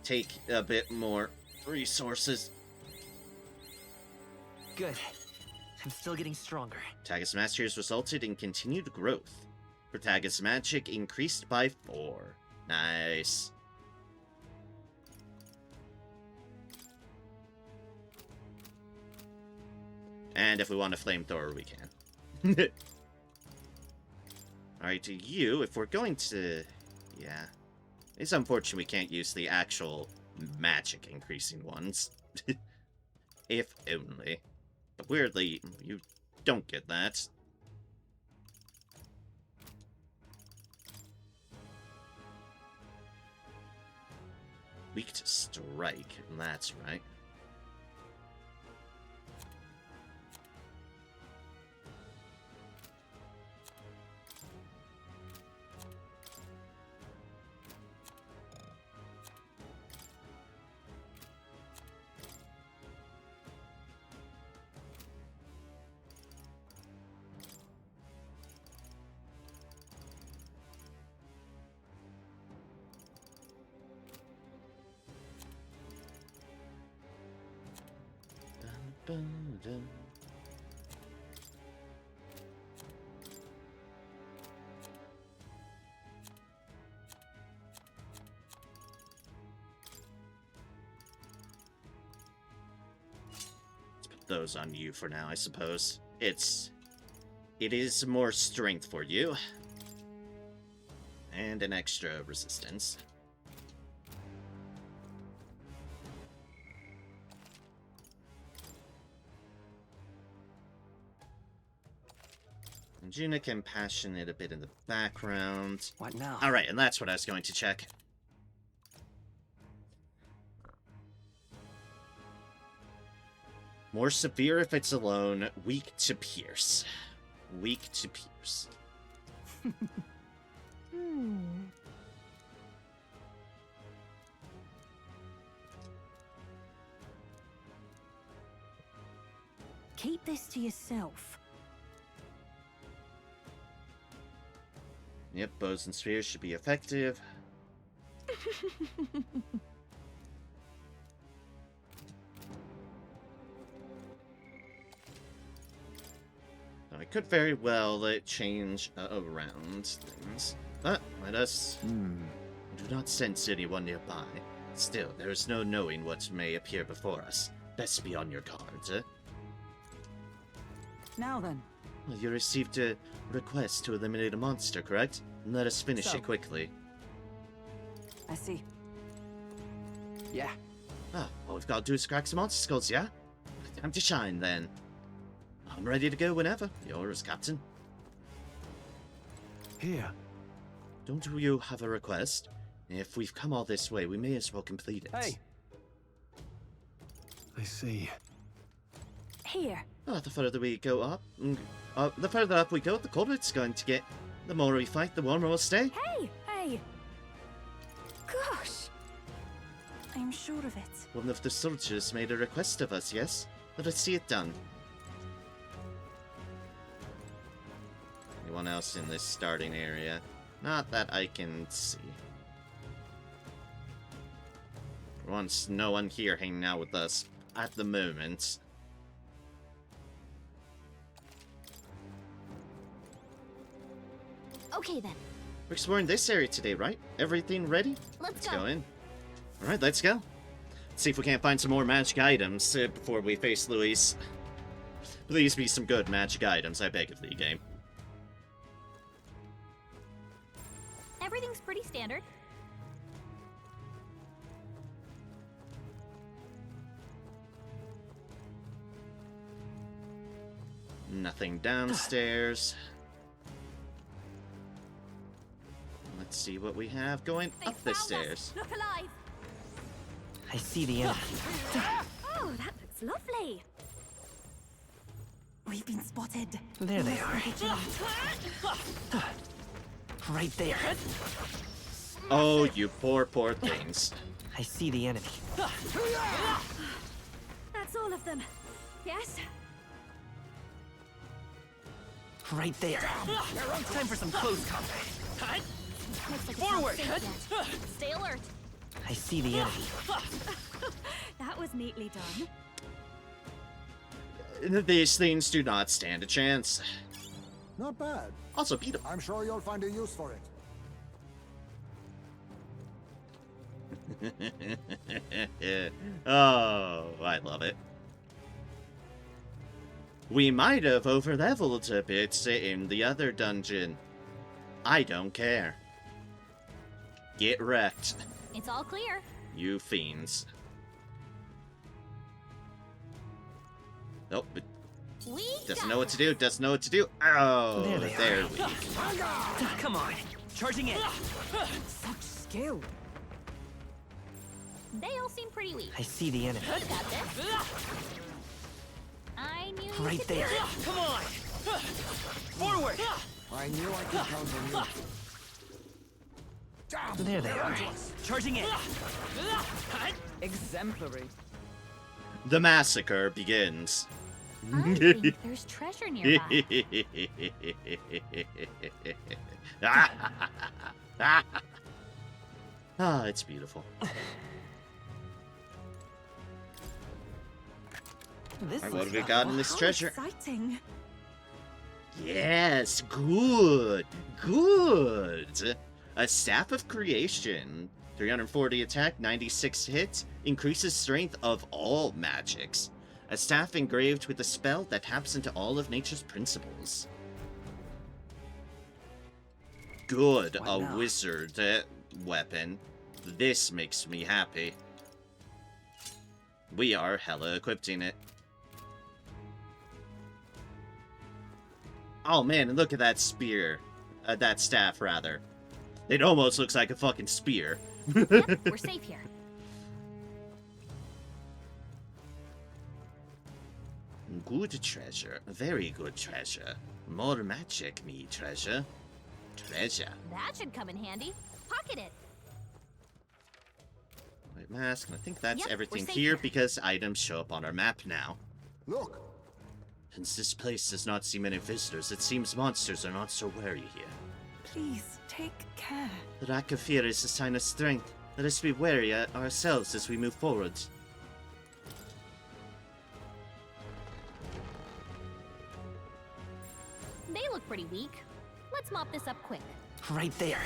take a bit more resources. Good. I'm still getting stronger. Protagonist Mastery has resulted in continued growth. Protagonist Magic increased by 4. Nice. And if we want a flamethrower, we can. Alright, you, if we're going to... Yeah. It's unfortunate we can't use the actual magic increasing ones. If only. But weirdly, you don't get that. Weak to strike, that's right. Let's put those on you for now, I suppose. It is more strength for you. And an extra resistance. Juna can passion it a bit in the background. What now? Alright, and that's what I was going to check. More severe if it's alone, weak to pierce. Weak to pierce. Keep this to yourself. Yep, bows and spheres should be effective. Now, I could very well change around things. But let us... do not sense anyone nearby. Still, there is no knowing what may appear before us. Best be on your guard, eh? Now then. Well, you received a request to eliminate a monster, correct? Let us finish So. it quickly. I see. Yeah. Ah, all we've got to do is crack some monster skulls, yeah? Time to shine, then. I'm ready to go whenever. Yours, Captain. Here. Don't you have a request? If we've come all this way, we may as well complete it. Hey. I see. Here. Oh, the further we go up, the further up we go, the colder it's going to get. The more we fight, the warmer we'll stay. Hey! Hey! Gosh! I'm sure of it. One of the soldiers made a request of us, yes? Let us see it done. Anyone else in this starting area? Not that I can see. For once, no one here hanging out with us at the moment. Okay then, We're exploring this area today, right? Everything ready? let's Go in. Alright, let's go. Let's see if we can't find some more magic items before we face Luis. Please be some good magic items, I beg of thee, game. Everything's pretty standard. Nothing downstairs. Let's see what we have going They up the found stairs. us. Look alive. I see the enemy. Oh, that looks lovely. We've been spotted. There they are. Right there. Oh, you poor, poor things. I see the enemy. That's all of them. Yes? Right there. Time for some close combat. Looks like Forward. it's not safe yet. Stay alert. I see the enemy. That was neatly done. These things do not stand a chance. Not bad. Also, beat them. I'm sure you'll find a use for it. Oh, I love it. We might have overleveled a bit in the other dungeon. I don't care. Get wrecked, It's all clear. you fiends. Oh, it We doesn't got know what this. to do, doesn't know what to do. Oh, There they they're are. weak. Come on. Charging in. Such skill. They all seem pretty weak. I see the enemy. You got this. I knew you Right could do there. it. Come on. Forward. I knew I could count on you. There they are. Charging in. Exemplary. The massacre begins. I think there's treasure nearby. Ah, it's beautiful. This Alright, what looks have we fun. got in this How treasure? exciting. Yes, good, good. A Staff of Creation, 340 attack, 96 hits, increases strength of all magics. A staff engraved with a spell that taps into all of nature's principles. Good, What a now? wizard weapon. This makes me happy. We are hella equipping it. Oh man, and look at that spear. That staff, rather. It almost looks like a fucking spear. Yep, we're safe here. Good treasure. Very good treasure. More magic, me treasure. Treasure. That should come in handy. Pocket it. White mask, and I think that's Yep, we're everything safe here here. because items show up on our map now. Look, Since this place does not see many visitors, it seems monsters are not so wary here. Please, take care. The lack of fear is a sign of strength. Let us be wary ourselves as we move forward. They look pretty weak. Let's mop this up quick. Right there.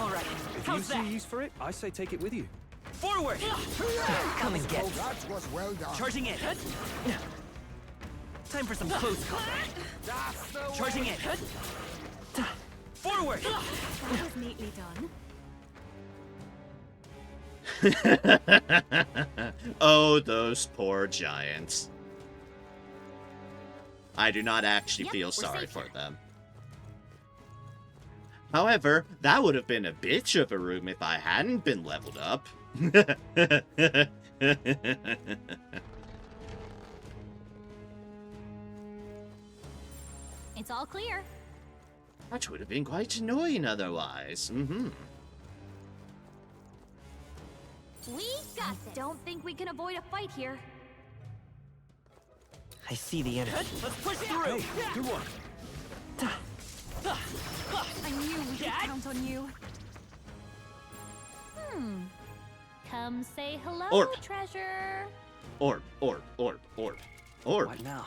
All right. If you How's see that? use for it, I say take it with you. Forward. Come and get. oh, that was well done. Charging in. Time for some close combat. That's the Charging way. in. Forward. That was neatly done. Oh, those poor giants. I do not actually Yep, feel we're sorry safe for here. them. However, that would have been a bitch of a room if I hadn't been leveled up. It's all clear. That would have been quite annoying otherwise. Mm-hmm. We got this. Don't think we can avoid a fight here. I see the enemy. Let's push through. Hey, good one. I knew we could count on you. Come say hello, Orb. treasure. Orb, orb, orb, orb, orb. What now?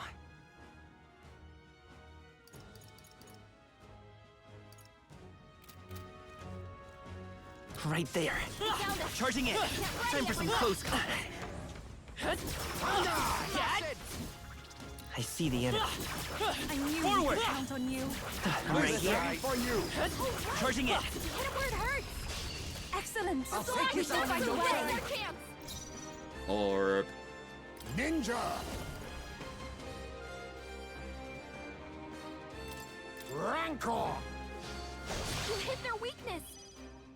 Right there. Found it. Charging in. Time for some close combat. I see the enemy. I knew we Forward. could count on you. Right here. For you. Charging in. Hit him where it hurts. Excellent. I'll So take we it should on find the a way. way. Our chance. Orb. Ninja. Rancor. You hit their weakness.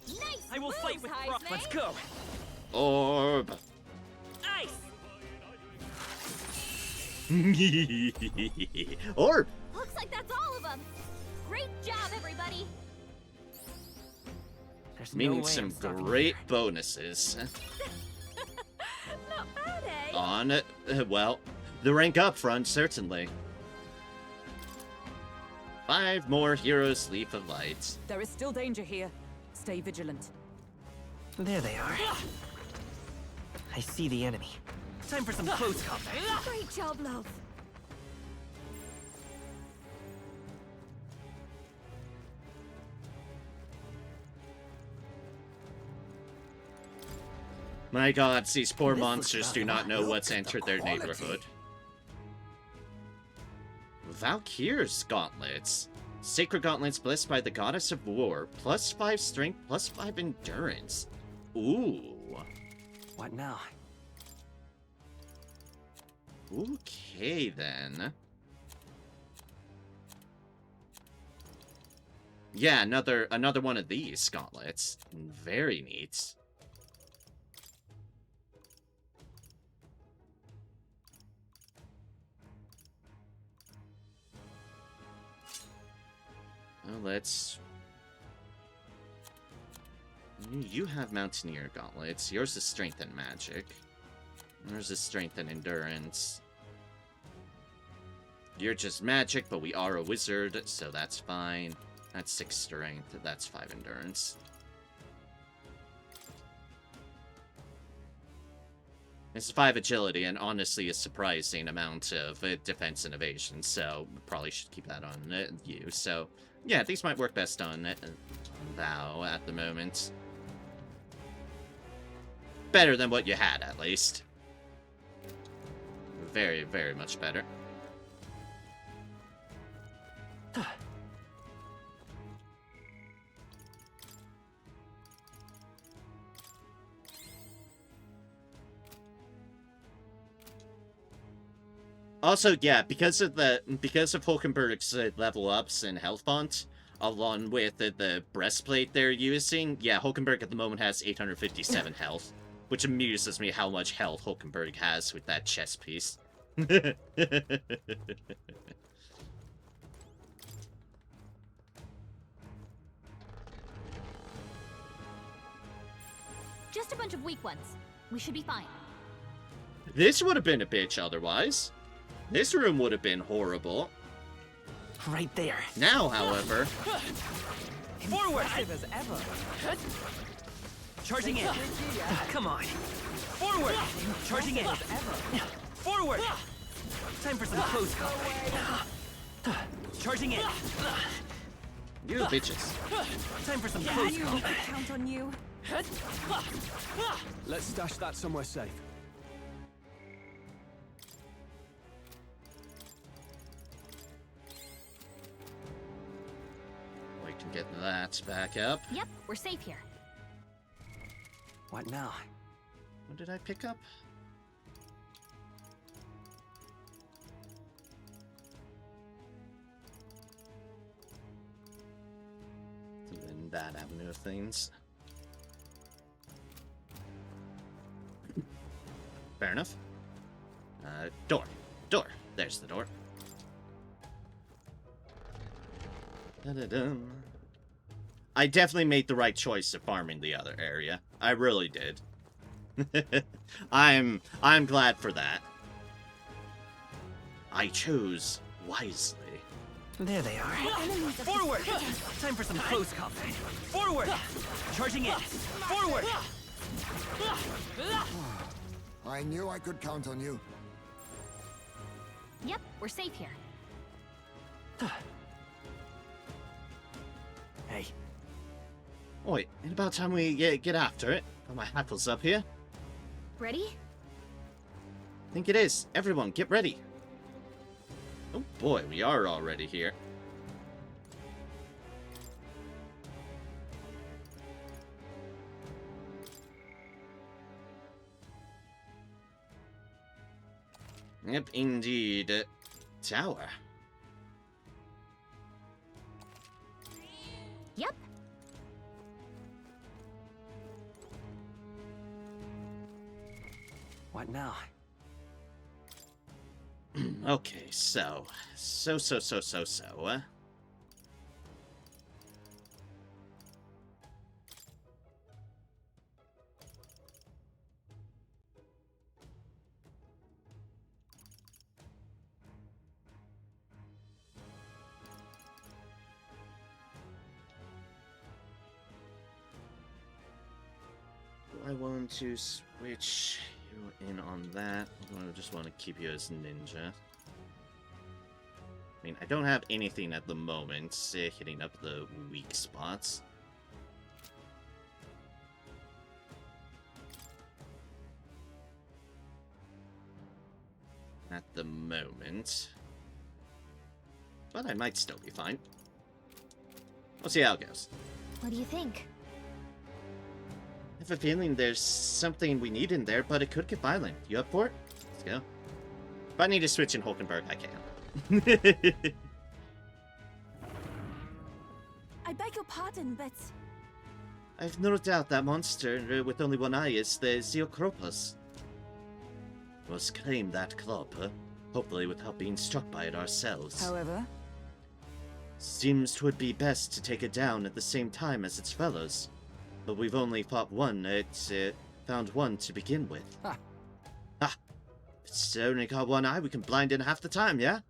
Nice. I will fight moves, with Heisman. rock. Let's go. Orb. Ice. Orb. Looks like that's all of them. Great job, everybody. There's no Meaning way some I'm stopping great here. bonuses Not bad, eh? on, well, the rank up front, certainly. 5 more Heroes Leaf of Light. There is still danger here. Stay vigilant. There they are. I see the enemy. Time for some close combat. Great job, love. My god, these poor This looks monsters do not know Look what's at the entered their quality. neighborhood. Valkyr's Gauntlets. Sacred Gauntlets blessed by the Goddess of War. +5 strength, +5 endurance. Ooh. What now? Okay, then. Yeah, another one of these gauntlets. Very neat. Well, let's... You have Mountaineer gauntlets. Yours is Strength and Magic. Yours is Strength and Endurance. You're just magic, but we are a wizard, so that's fine. That's 6 strength, that's 5 endurance. It's 5 agility, and honestly a surprising amount of defense and evasion, so probably should keep that on you. So, yeah, these might work best on Thou at the moment. Better than what you had, at least. Very, very much better. Also, yeah, because of Hulkenberg's level ups and health font, along with the breastplate they're using, yeah, Hulkenberg at the moment has 857 health, which amuses me how much health Hulkenberg has with that chest piece. Just a bunch of weak ones. We should be fine. This would have been a bitch otherwise. This room would have been horrible. Right there. Now, however... Forward! As ever. Charging in. Come on. Forward! Charging in. Forward! Time for some close combat. Charging in. You bitches. Time for some I close knew we combat. could count on you. Let's stash that somewhere safe. We can get that back up. Yep, we're safe here. What now? What did I pick up? In that avenue of things. Fair enough. Door. Door. There's the door. Da-da-dum. I definitely made the right choice of farming the other area. I really did. I'm glad for that. I chose wisely. There they are. Forward! Time for some close combat. Forward! Charging in. Forward! I knew I could count on you. Yep, we're safe here. Hey, Oi, it's about time we get after it. Got my hackles up here. Ready? I think it is. Everyone, get ready. Oh boy, we are already here. Yep, indeed. Tower. Yep. what now? Okay, so. I want to switch you in on that. I just want to keep you as ninja. I mean, I don't have anything at the moment hitting up the weak spots. At the moment. But I might still be fine. We'll see how it goes. What do you think? I have a feeling there's something we need in there, but it could get violent. You up for it? Let's go. If I need to switch in Hulkenberg, I can. I beg your pardon, but I've no doubt that monster with only one eye is the Zeocropus. Must claim that club, hopefully without being struck by it ourselves. however, Seems 'twould be best to take it down at the same time as its fellows. But we've only fought one, found one to begin with. Ha. Ha! If it's only got one eye, we can blind in half the time, yeah?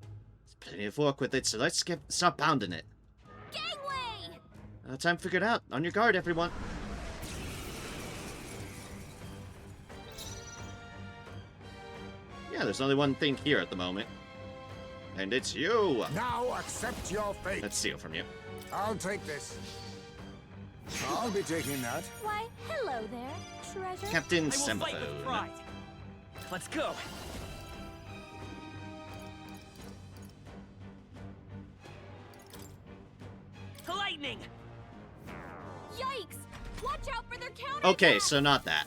There's plenty of work with it, so let's start pounding it. Gangway! Time figured out. On your guard, everyone. Yeah, there's only one thing here at the moment. And it's you! Now accept your fate. Let's steal from you. I'll take this. I'll be taking that. Why, hello there, treasure. Captain I will fight with Semaphone. pride. Let's go. Lightning! Yikes! Watch out for their counter. Okay, so not that.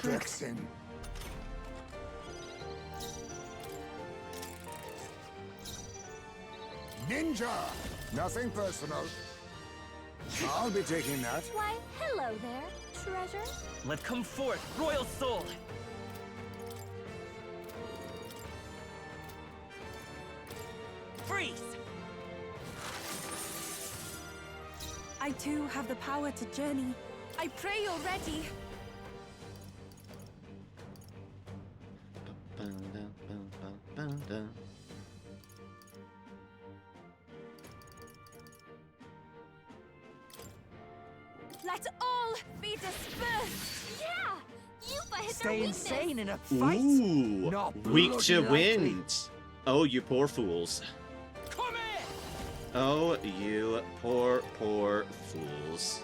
strength. Vexen. Ninja! Nothing personal. I'll be taking that. Why, hello there, treasure. Let come forth, royal soul! Freeze! I too have the power to journey. I pray you're ready. Let all be dispersed. Yeah, Yuffie hit their Stay weakness. insane in a fight? Ooh, Not weak to bloody wind. Oh, you poor fools. Come here! Oh, you poor, poor fools.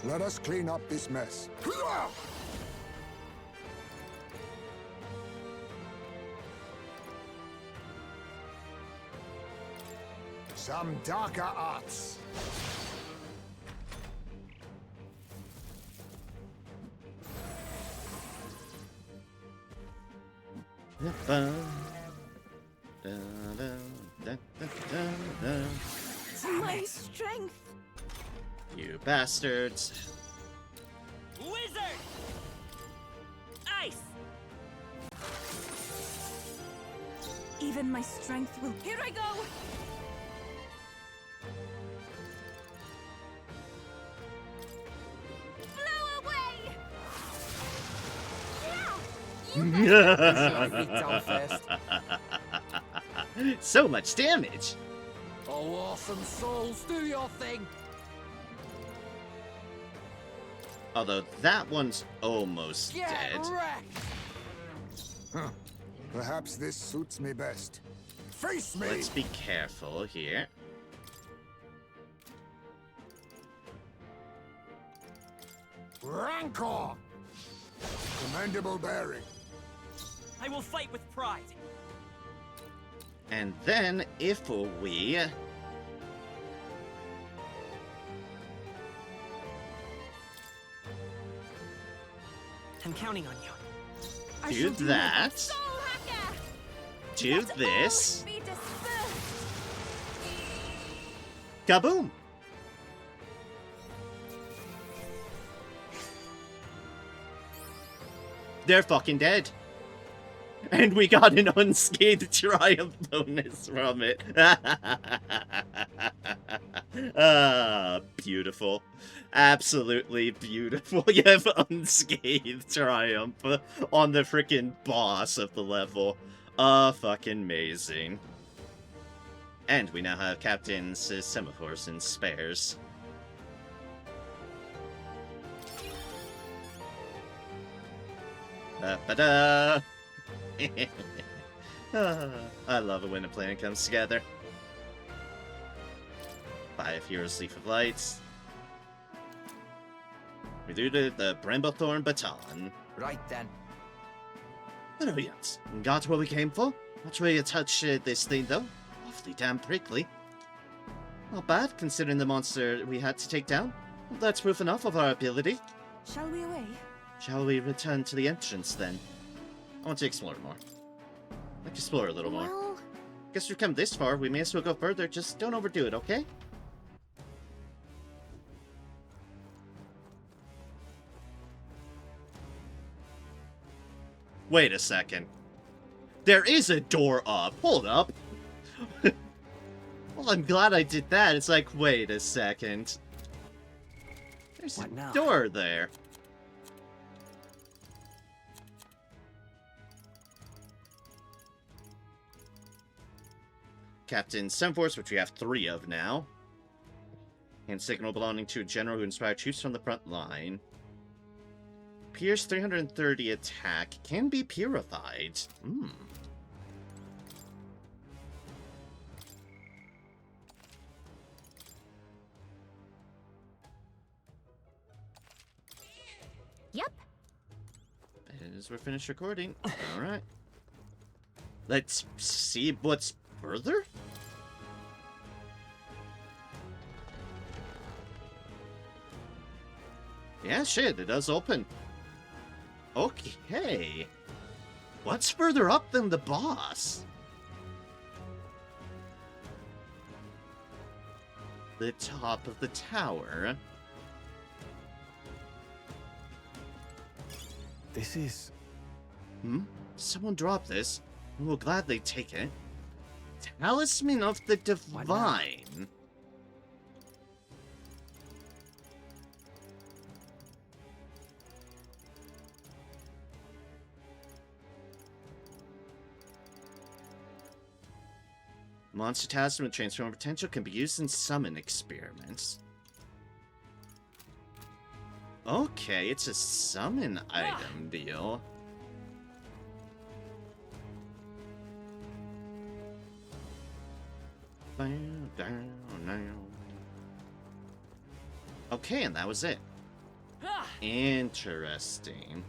Let us clean up this mess. Some darker arts. My strength. You bastards. Wizard! Ice! Even my strength will. Here I go. Blow away. Yeah, So much damage. Oh, awesome souls, do your thing! Although that one's almost dead. wrecked! Huh. Perhaps this suits me best. Face me! Let's be careful here. Rancor! Commendable bearing. I will fight with pride. And then, if we... I'm counting on you. I do shall do my that, best. soul hacker. do Let this, all be dispersed. kaboom! They're fucking dead. And we got an unscathed triumph bonus from it. Ah, beautiful. Absolutely beautiful. You have unscathed triumph on the freaking boss of the level. Fucking amazing. And we now have Captain's semaphores and spares. Da-ba-da! I love it when a plan comes together. 5 Heroes Leaf of Lights. We do the Bramblethorn Baton. Right then. Brilliant. Got what we came for. Watch where you touch this thing, though. Awfully damn prickly. Not bad, considering the monster we had to take down. That's proof enough of our ability. Shall we away? Shall we return to the entrance, then? I want to explore more. I'd like to explore a little more. Well, Guess we've come this far, we may as well go further, just don't overdo it, okay? Wait a second. There is a door up. Hold up. Well, I'm glad I did that. It's like, wait a second. There's What a now? door there. Captain Semforce, which we have 3 of now. And signal belonging to a general who inspired troops from the front line. Pierce 330 attack can be purified. yep. As we're finished recording. Alright. Let's see what's further? Yeah, shit, it does open. Okay. What's further up than the boss? The top of the tower. This is... Hmm? Someone dropped this. We will gladly take it. Talisman of the Divine. Monster Talisman with transform potential can be used in summon experiments. Okay, it's a summon item deal. Okay, and that was it. Interesting.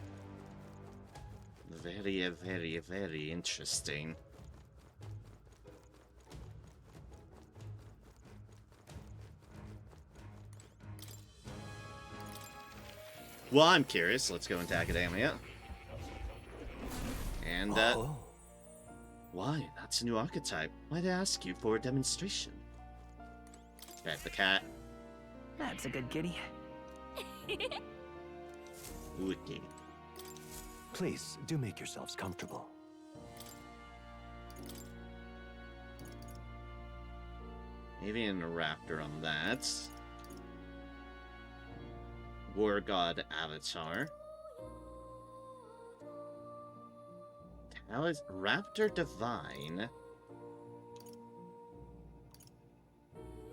Very, very, very interesting. Well, I'm curious. Let's go into Academia. And, Oh. why? That's a new archetype. Why'd I ask you for a demonstration? Pet the cat. That's a good kitty. Okay. Please, do make yourselves comfortable. Avian Raptor on that. War God Avatar. Raptor Divine.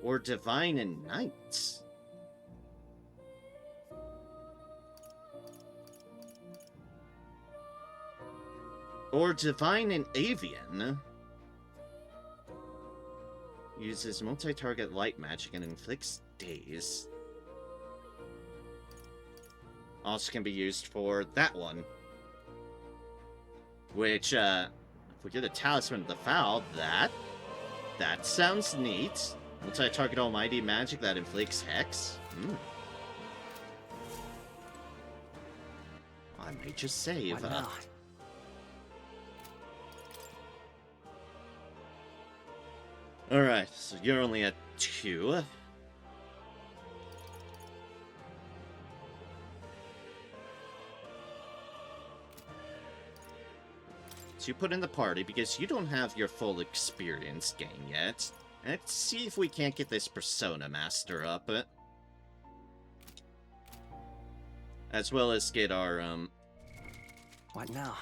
Or Divine and Knight. Or Divine and Avian. Uses multi-target light magic and inflicts daze. Also can be used for that one. Which, if we get a Talisman of the Foul, that sounds neat. Multi-target almighty magic that inflicts hex. I might just save. Why not? Alright, so you're only at 2. So you put in the party because you don't have your full experience gain yet. Let's see if we can't get this Persona Master up. As well as get our, What now?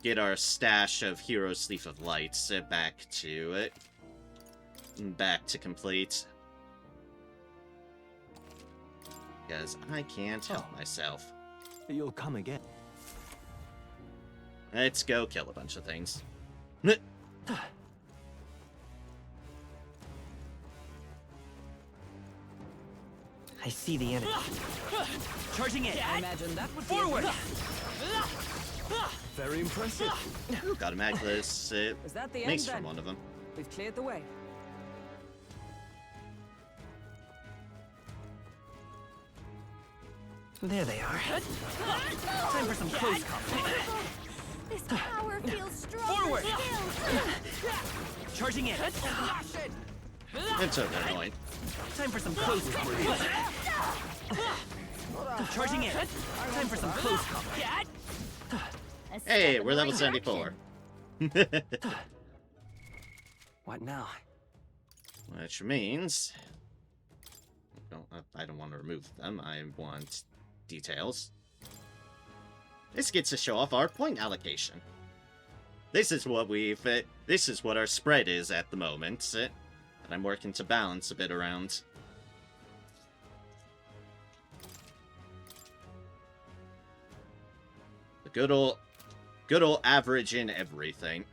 get our stash of Hero Sleeve of Lights back to complete. Because I can't help myself. You'll come again. Let's go kill a bunch of things. I see the enemy. Charging in. I imagine that would forward. Very impressive. Ooh, got a Magnus Is that the mace end from then? one of them. We've cleared the way. There they are. Time for some close combat. This power feels strong. Forward. Charging in. It's so annoying. Time for some close combat. Charging in. Time for some close combat. Hey, we're level 74. What now? Which means... I don't want to remove them. I want details. This gets to show off our point allocation. This is what this is what our spread is at the moment. And I'm working to balance a bit around. The good old average in everything.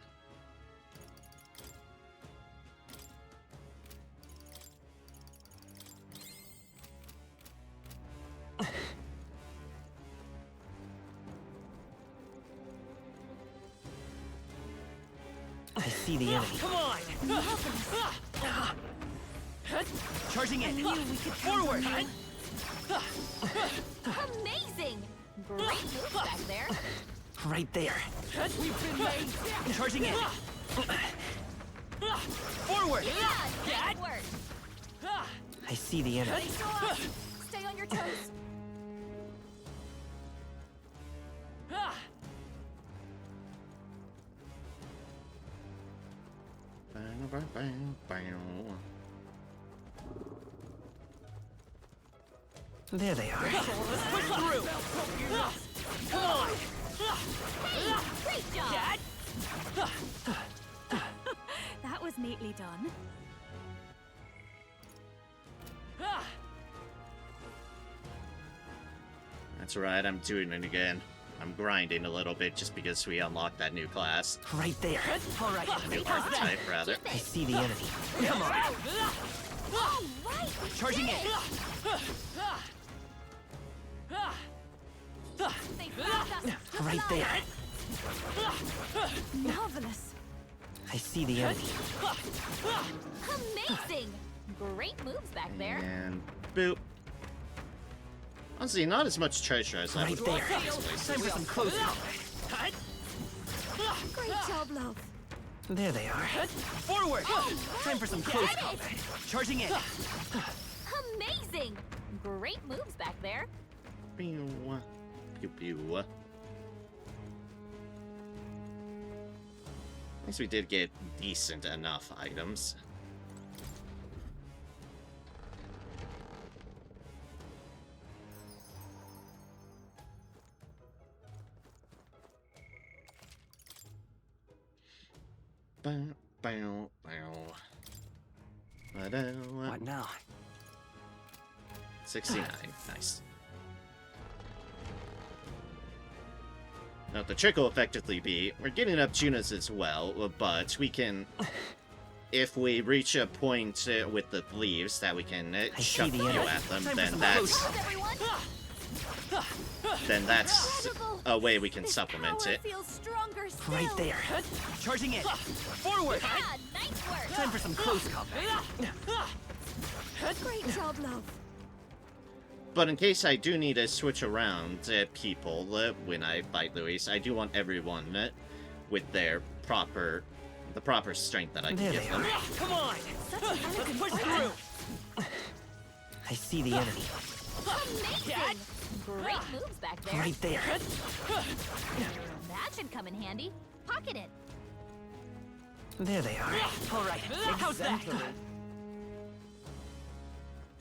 I see the enemy. Come on! Charging in. Forward! Amazing! Great move back there. Right there. Charging in. Forward! Yeah, nice work. I see the enemy. Still up. Stay on your toes. There they are. Let's push through! Come on! Hey, great job. That was neatly done. That's right, I'm doing it again. I'm grinding a little bit just because we unlocked that new class. Right there. All right. New archetype, rather. I see the enemy. Come on. All right. Charging in. They blocked us. Right there. Marvelous. I see the enemy. Amazing. Great moves back there. And boop. Honestly, not as much treasure as I Right would there. like in this Time place. for some close combat. Great job, love. There they are. Forward. Time for some close combat. Charging in. Amazing. Great moves back there. Pew, pew, pew. At least we did get decent enough items. What now? 69. Nice. Now, the trick will effectively be, we're getting up Junas as well, but we can, if we reach a point with the leaves that we can shove see you the enemy. at them, Time for then some that's, How's everyone? then that's Incredible. a way we can This supplement power it. feels stronger still. Right there. Charging in. Forward. Yeah, nice work. Time for some close combat. Great job, love. But in case I do need to switch around people when I fight Luis, I do want everyone with their the proper strength that I can There give they them. are. Come on. Let's push through. I see the enemy. Amazing. Great moves back there. Right there. That should come in handy. Pocket it. There they are. All right. How's that?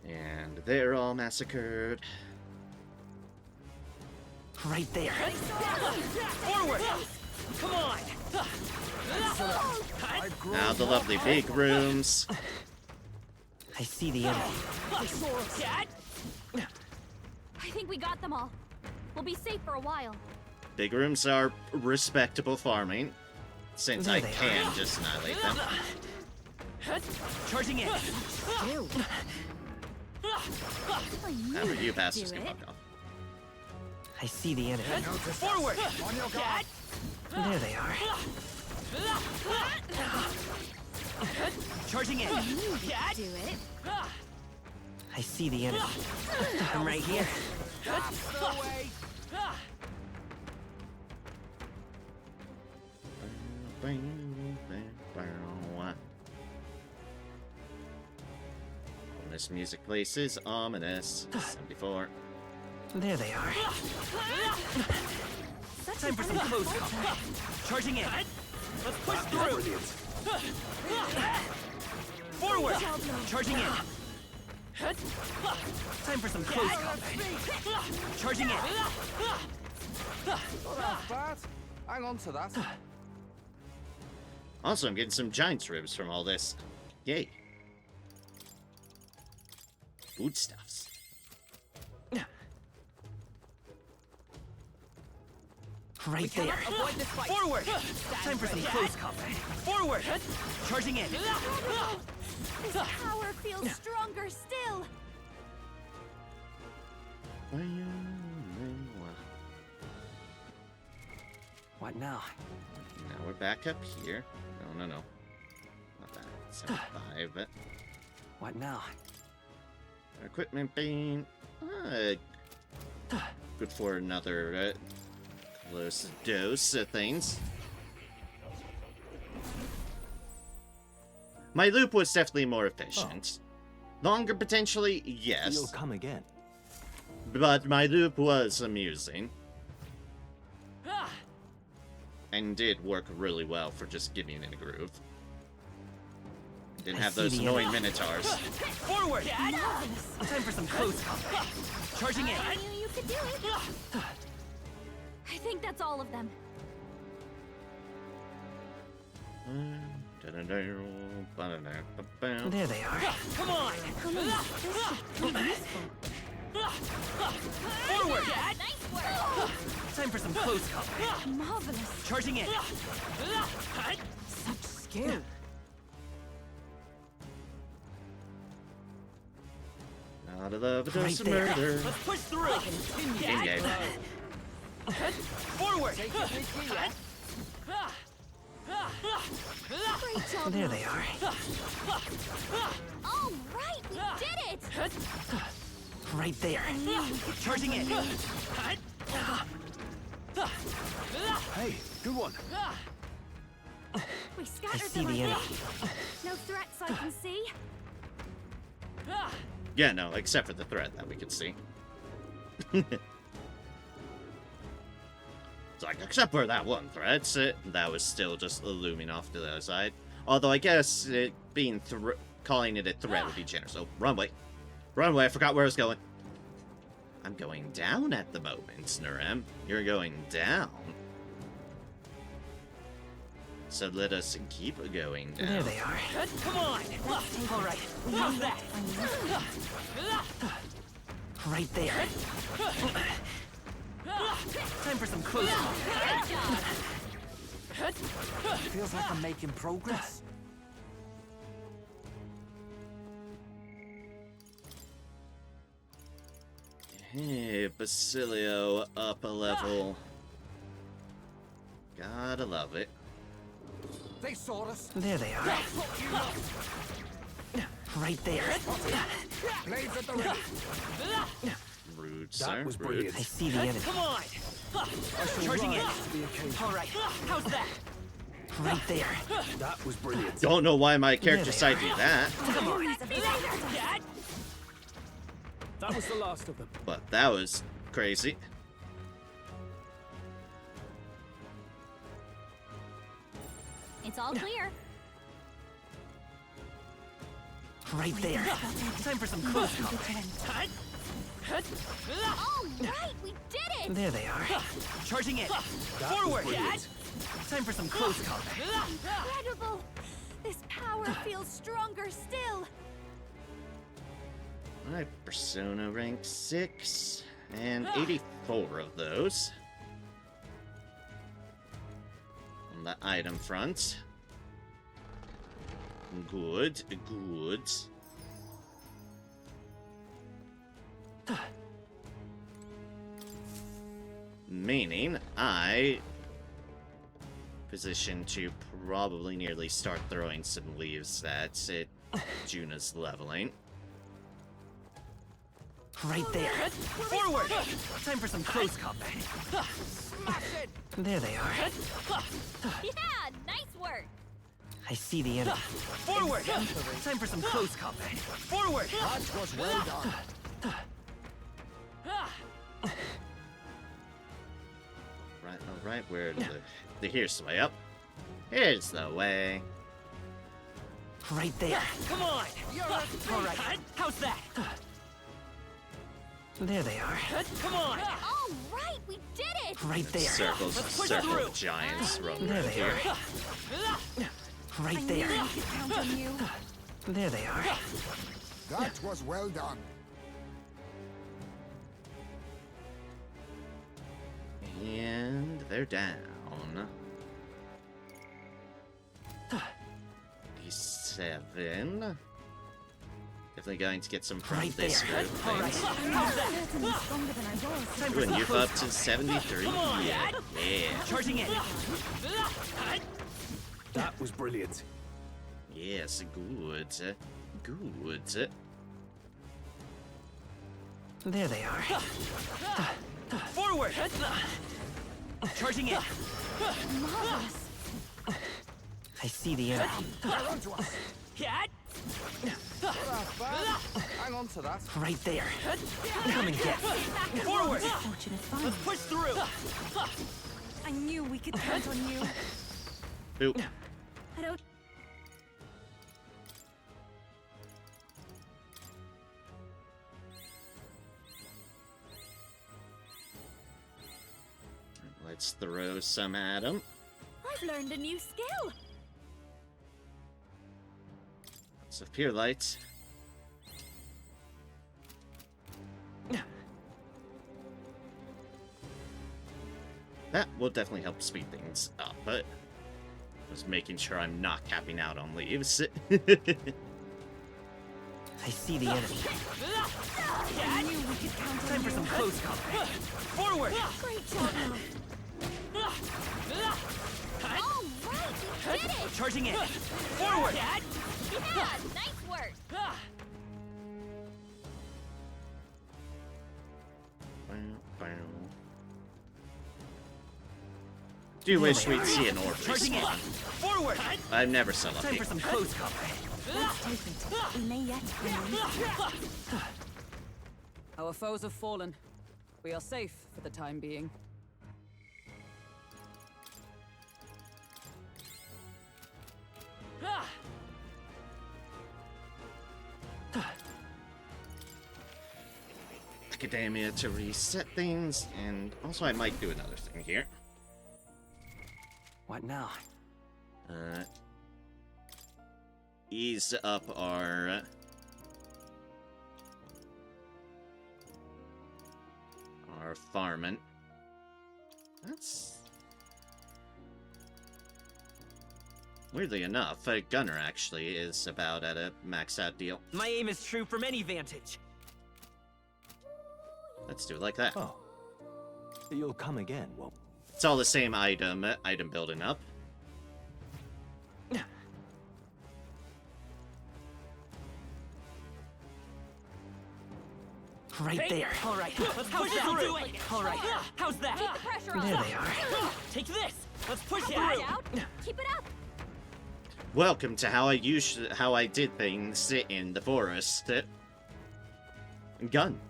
And they're all massacred. Right there. Forward. Come on. Now the lovely big rooms. I see the enemy. I think we got them all. We'll be safe for a while. Big rooms are respectable farming, since There I they can just annihilate them. Charging in. However, you bastards can fuck off. I see the enemy. Forward. On your guard. There they are. Charging in. Do it. I see the enemy. I'm right here. When this music plays is ominous. 74. There they are. Such Time for some close combat. Charging in. Let's push through. Forward. Charging in. Time for some close combat. Charging in. Bad. Hang on to that. Also, I'm getting some giant's ribs from all this. Yay. Foodstuffs. Right there. Forward. Time for some close combat. Forward. Charging in. This power feels stronger still. What now? Now we're back up here. No. Not that. 75. What now? Equipment beam. Good for another close dose of things. My loop was definitely more efficient. Longer, potentially, yes. You'll come again. But my loop was amusing. And did work really well for just getting in a groove. Didn't have those annoying minotaurs. Forward! Time for some close combat. Charging in. I knew you could do it. I think that's all of them. There they are. Come on! Forward! Nice work. Time for some close combat. Marvelous. Charging in. Such skill. Out of love, it Right does there. murder. Let's push through. In-game. Forward! Great job. There they are. All right, we did it. Right there. Charging in. Hey, good one. We scattered see them, the I enemy. think. No threats I can see. Yeah, no, except for the threat that we could see. It's like, except for that one threat, that was still just looming off to the other side. Although I guess it being calling it a threat would be generous. Oh, runway. Runway, I forgot where I was going. I'm going down at the moment, Nurem. You're going down. So let us keep going down. There they are. Come on! All right. How's that? Right there. Time for some close combat. Feels like I'm making progress. Hey, Basilio up a level. Gotta love it. They saw us. There they are. Right there. Blades at the ready. Rude, sir. That was Rude. brilliant. I see the enemy. Come on! Charging in. All right. How's that? Right there. That was brilliant. Don't know why my character they side do that, Come on. That was the last of them. but that was crazy. It's all clear. Right there. Time for some close combat. All right, we did it. There they are. Charging in. Forward! Time for some close combat. Incredible. This power feels stronger still. Alright, Persona rank 6, and 84 of those. On the item front. Good, good. Meaning, I position to probably nearly start throwing some leaves at Juna's leveling. Right there. Forward! Time for some close combat. There they are. Yeah, nice work. I see the enemy. Forward! Time for some close combat. Forward! That was well done. Right, alright, where here's the way up. Here's the way. Right there. Come on! All right. How's that? There they are. Come on! All right, we did it. Right there. Circles, Let's push circle through. of giants roaming There around they here. are. Right I knew there. we could count on you. There they are. That was well done. And they're down. 7. Definitely going to get some from Right this there. group. All right. How's that? Certainly stronger than I was. Time for Doing some you close up to 73. Yeah. Yeah. Charging in. That was brilliant. Yes, good. Good. There they are. Forward! Charging in. Marvelous. I see the enemy. They're onto us. Cat! Hang on to that. Right there. Come and get. Forward! Fortunate find. Let's push through. I knew we could count on you. Boop. I don't. Let's throw some at him. I've learned a new skill. So Pure Light. That will definitely help speed things up, but just making sure I'm not capping out on leaves. I see the enemy. I knew we could count on Time for you. some close combat. Forward! Great job, Mom. All right, you did it. Charging in. Forward! Yeah, nice work. Do wish we'd see an orb Charging in. respawn. Forward! I'm never so Time lucky. for some close combat. Let's take it. We may yet win. Our foes have fallen. We are safe for the time being. Academia to reset things, and also I might do another thing here. What now? Ease up our farming. That's weirdly enough, a gunner actually is about at a max out deal. My aim is true from any vantage. Let's do it like that. Oh. You'll come again, won't It's all the same item building up. Right there. All right. Let's push through. All right. How's that? Keep the pressure on. There they are. Take this. Let's push through. Out. Keep it up. Welcome to how I did things in the forest. Gun.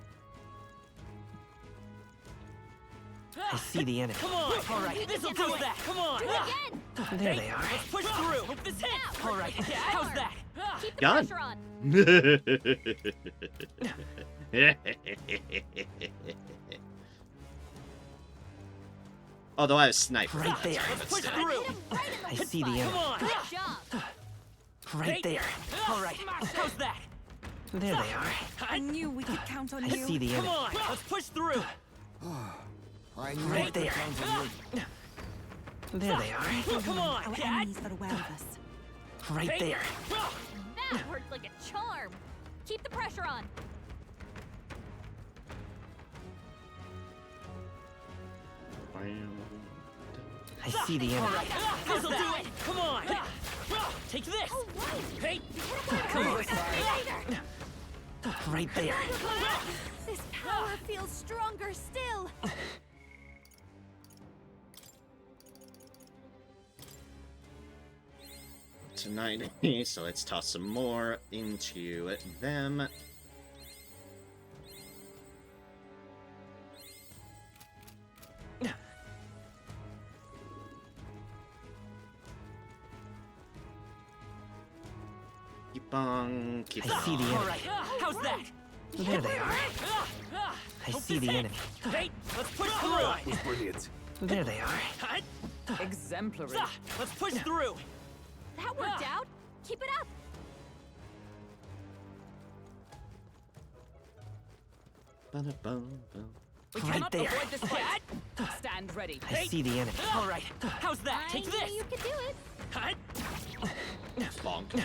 I see the enemy. Come on. All right. This'll do that. Come on. Do it again. There they are. Let's push through. Hope this hits. All right. How's that? Keep the Gun. pressure on. Although I was sniper. Right there. Let's push through. I see the enemy. Good job. Right there. All right. How's that? There they are. I knew we could count on I you. see the enemy. Come on. Let's push through. I knew Right I could there. count on you. There they are. Come on, our enemies are aware of us. Right there. That worked like a charm. Keep the pressure on. I see the enemy. This'll do it. Come on. Take this. Oh, right. Hey. Come on. Right there. This power feels stronger still. Tonight, so let's toss some more into them. Keep on, keep I on. see the enemy. How's that? There they are. I see the enemy. Hey, let's push through. That was brilliant. There they are. Exemplary. Let's push through. That worked out. Keep it up. Ba-da-bum-bum. We Right cannot there. avoid this fight. Stand ready. I see the enemy. All right. How's that? Take I this. knew you could do it. Bonk.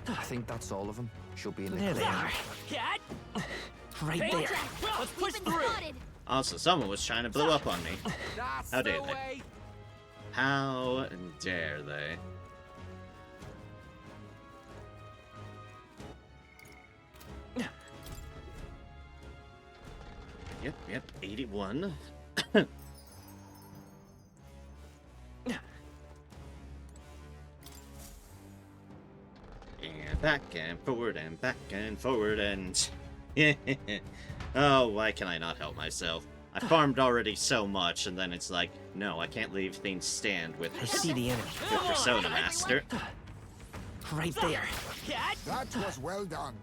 I think that's all of them. She'll be in the There they are. Cat. Right there. Let's push We've been through. spotted. Also, someone was trying to blow up on me. That's How dare the they? way. How dare they? Yep, 81. And back and forward and back and forward and... Oh, why can I not help myself? I farmed already so much, and then it's like, no, I can't leave things stand with I see the enemy. with Persona Master. Right there. That was well done.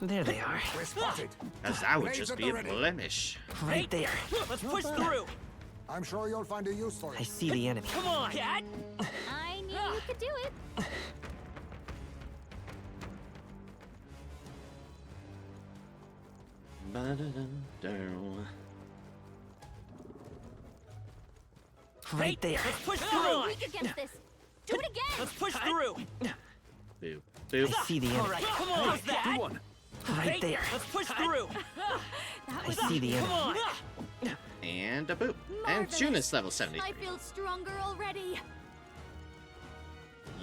There they are. We're spotted. As that would Blades just at be the a ready. blemish. Right there. Let's push through. I'm sure you'll find a use for I it. see the enemy. Come on, cat. I knew you could do it. Ba-da-dum-dum. Right there. Let's push We're through. weak against this. Do it again. Let's push through. Boop, boop. I see the All enemy. right, come on. How's that? Good one. Right there. Let's push through. I see the Come enemy. on. And a boop. And Marvelous. Junis level I 73. feel stronger already.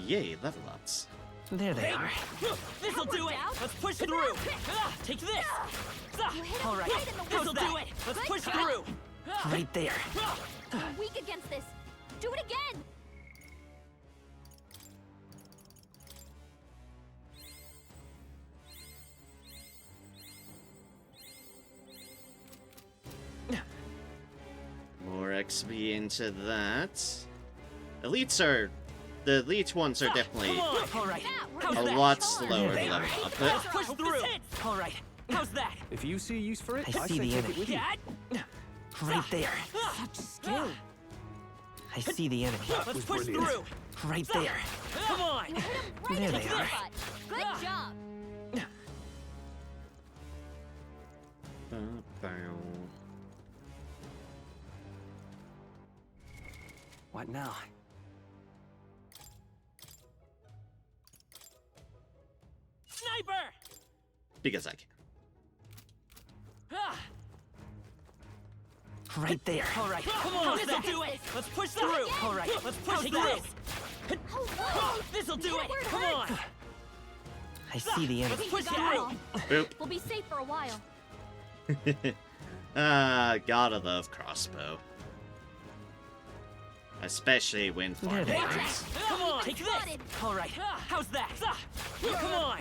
Yay, level ups. There they are. This'll do it. Let's push through. Take this. You hit him All right, right in the this'll weak do it. Let's Good push job. through. Right there. We're weak against this. Do it again. More XP into that. The elite ones are definitely All right. How's a that? lot slower to They level are. up. Let's push through. All right. How's that? If you see a use for it, I I see say the take enemy. it with you. Cat. Right there. Such skill. I see the enemy. Let's was push brilliant. through. Right there. Come on. You hit him right There in the they sweet are. spot. Good job. What now? Sniper. Because I can. Right there. All right. Come on. This'll do it. Let's push through. All right. Let's push through. Oh, whoa. This'll do That it. word Come hurts. on. I see the enemy. Let's push We got through. it. Boop. We'll be safe for a while. Gotta love crossbow. Especially when There they farming. are. Come on. Take Spotted. this. All right. How's that? Come on.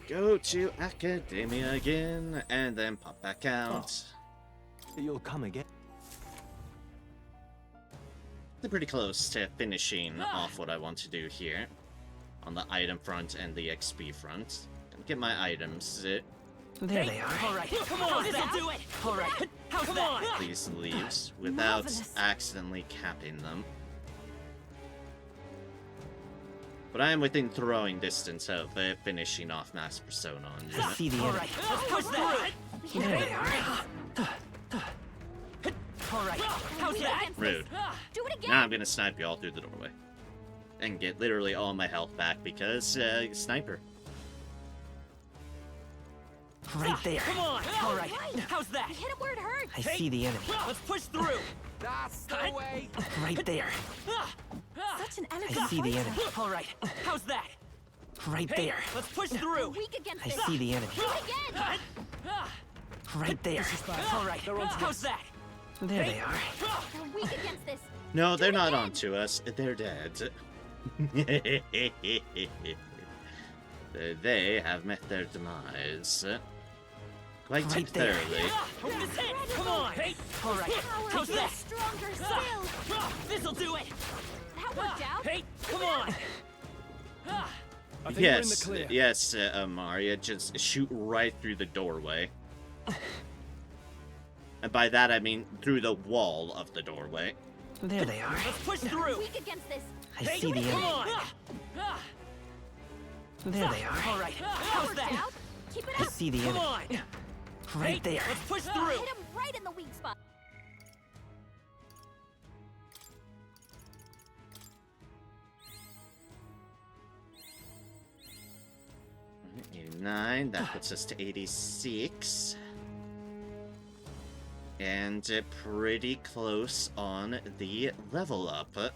Go to Academia again, and then pop back out. You'll come again. They're pretty close to finishing off what I want to do here. On the item front and the XP front. Gonna get my items. There they are. All right. Come on. This'll do it. All right. How's that? These leaves without Marvelous. accidentally capping them. But I am within throwing distance of finishing off Mass Persona on I Unit. see the All enemy. right. Let's push through. There they are. All right. How's Weak that? against this. Rude. Do it again. Now I'm gonna snipe you all through the doorway. And get literally all my health back because, sniper. Right there. Come on. All right. How's that? We hit him where it hurts. I see the enemy. Let's push through. That's the way. Right there. Such an I elegant see the fighter. enemy. All right. How's that? Right there. Let's push We're through. weak against I this. see the enemy. Do it again. Right there. All right. How's that? There they are. We're weak against this. No, they're it not again. onto us. They're dead. They have met their demise. Quite Right there. thoroughly. Hope this hits. Come on. All right. Power How's feels that? stronger still. This'll do it. That worked out. Hey, come on. I think we're in the Yes, clear. yes, Maria, just shoot right through the doorway. And by that I mean through the wall of the doorway. There they are. Let's push We're through. weak against this. I see the Come enemy. on. There they are. All right. That How's worked that? out. Keep it I up. see the Come enemy. on. Right there. Let's push Hit through. him right in the weak spot. 79. That puts us to 86. And pretty close on the level up. They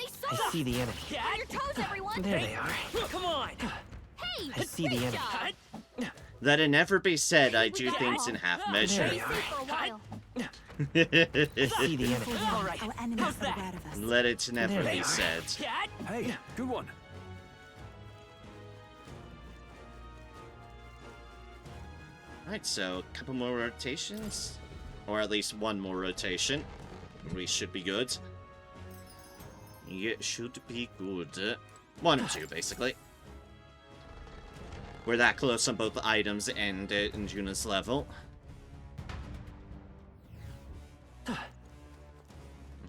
saw I us! see the enemy. On your toes, everyone! There they are. Come on. Hey! I see the great enemy. job. Let it never be said I do got things them in all. half There measure. they Be are. safe for a while. I see the enemy. All right. Our enemies How's are that? aware of us. Let it never There they be are. said. Cat. Hey, good one. Alright, so a couple more rotations. Or at least one more rotation. We should be good. It should be good. 1 and 2, basically. We're that close on both the items and Juna's level.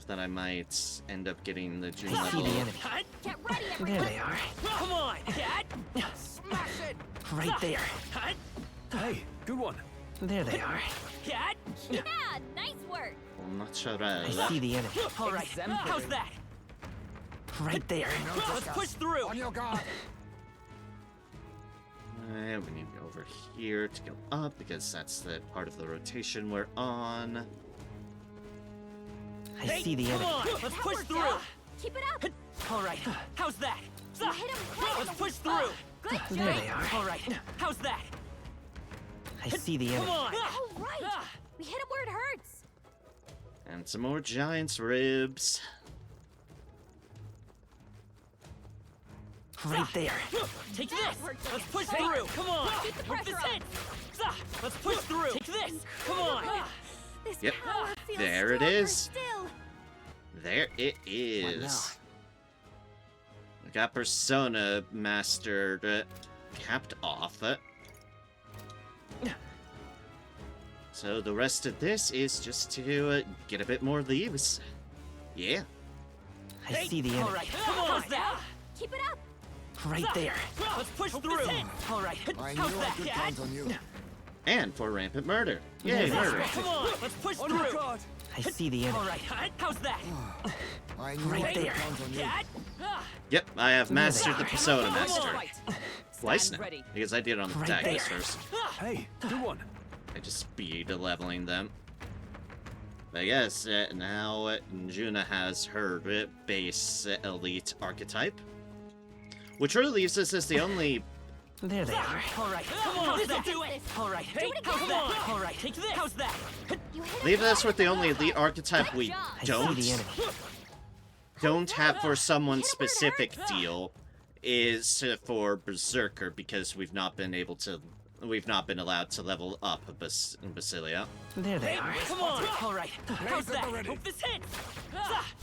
That I might end up getting the June I see level. the enemy. Get ready, There everyone! they are. Come on, Cat. Smash it. Right there. Hey, good one. There they are. Cat. Yeah, nice work! I'm not sure I see the enemy. All right. How's that? Right there. Let's push through. On your guard. we need to go over here to go up because that's the part of the rotation we're on. I see the Come enemy. on. Let's That push worked through. out. Keep it up! All right. How's that? You hit him right Let's in the push weak spot. through. Good There job! they are. All right. How's that? I see the Come enemy. on. All right! We hit him where it hurts! And some more giant's ribs. Right there. Take That this. worked Let's again. push through. Come on. Keep the Hope pressure this on. hits. Let's push through. Take this. Come on. This Yep. power feels There it stronger is. Still. There it is. We got Persona mastered, capped off. So the rest of this is just to get a bit more leaves. Yeah. I see the All enemy. right. Come on. How's that? Keep it up! Right there. Let's push through. All right. I knew How's I that, could Cat? count on you. And for rampant murder. Yay, There murder. Come on. Let's push On your through. guard. I see the All enemy. right. How's that? I knew Right I could there. count on you. Cat. Yep, I have mastered the Persona Come Master. on. Twice now. Because I did it on the Right protagonists there. first. Hey, good one. I just speed leveling them. But yes, now Juna has her base elite archetype. Which really leaves us as the only... There they are. All right. Come on. How's Let's that? do it. All right. Do it How's again. that? All right. Take this. How's that? You hit him Leave us right with the in only bullseye. elite archetype Good we job. I don't see the enemy. don't have for someone Hit him where it specific hurts. deal is for Berserker because we've not been allowed to level up Basilia. There they are. Come on. All right. How's at the that? ready. Hope this hits.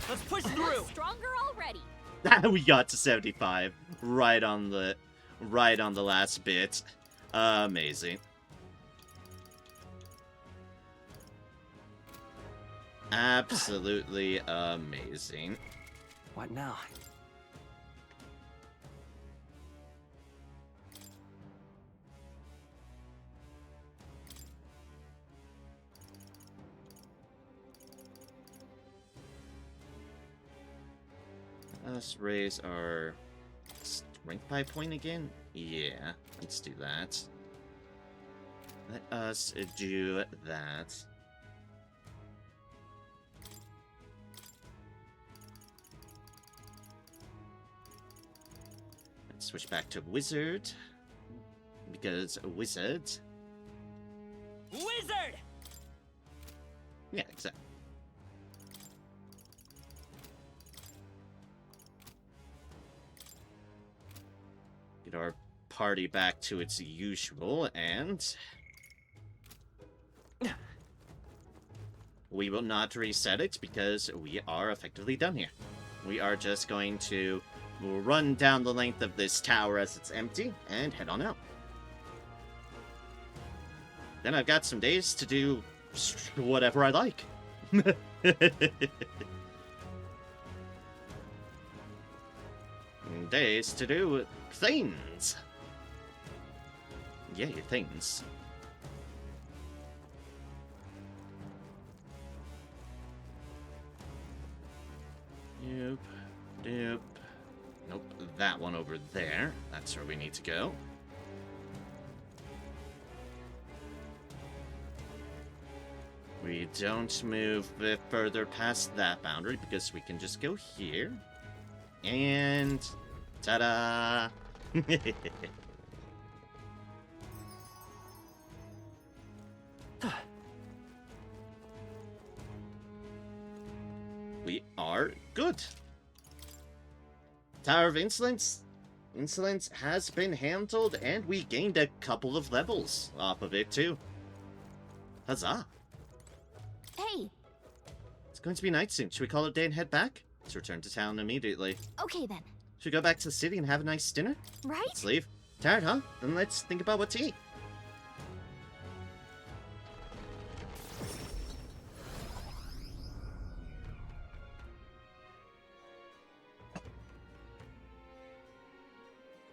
Let's push through. Stronger already. We got to 75 right on the last bit. Amazing. Absolutely amazing. What now? Let's raise our strength by point again? Yeah, let's do that. Let us do that. Let's switch back to wizard. Because a wizard... Wizard. Yeah, exactly. Get our party back to its usual, and... we will not reset it because we are effectively done here. We are just going to run down the length of this tower as it's empty and head on out. Then I've got some days to do whatever I like. Days to do things. Yay, things. Yep. Nope, that one over there. That's where we need to go. We don't move further past that boundary because we can just go here. And... ta-da! We are good. Tower of Insolence. Insolence has been handled, and we gained a couple of levels off of it, too. Huzzah! Hey, It's going to be night soon. Should we call it a day and head back? Let's return to town immediately. okay then. Should we go back to the city and have a nice dinner? Right? Let's leave. Tired, huh? Then let's think about what to eat.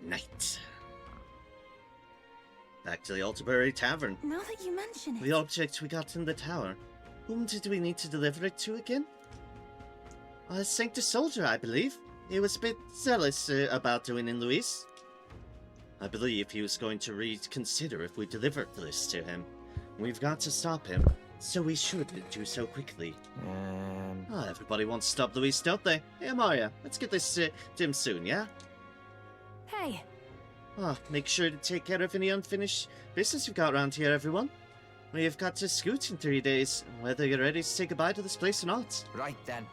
Night. Back to the Altabury Tavern. Now that you mention it. The object we got in the tower. Whom did we need to deliver it to again? A Sanctus soldier, I believe. He was a bit zealous about doing in Luis. I believe he was going to reconsider if we delivered this to him. We've got to stop him, so we should do so quickly. Everybody wants to stop Luis, don't they? Hey, Maria, let's get this dim soon, yeah? Hey, Make sure to take care of any unfinished business you've got around here, everyone. We've got to scoot in 3 days, whether you're ready to say goodbye to this place or not. Right then.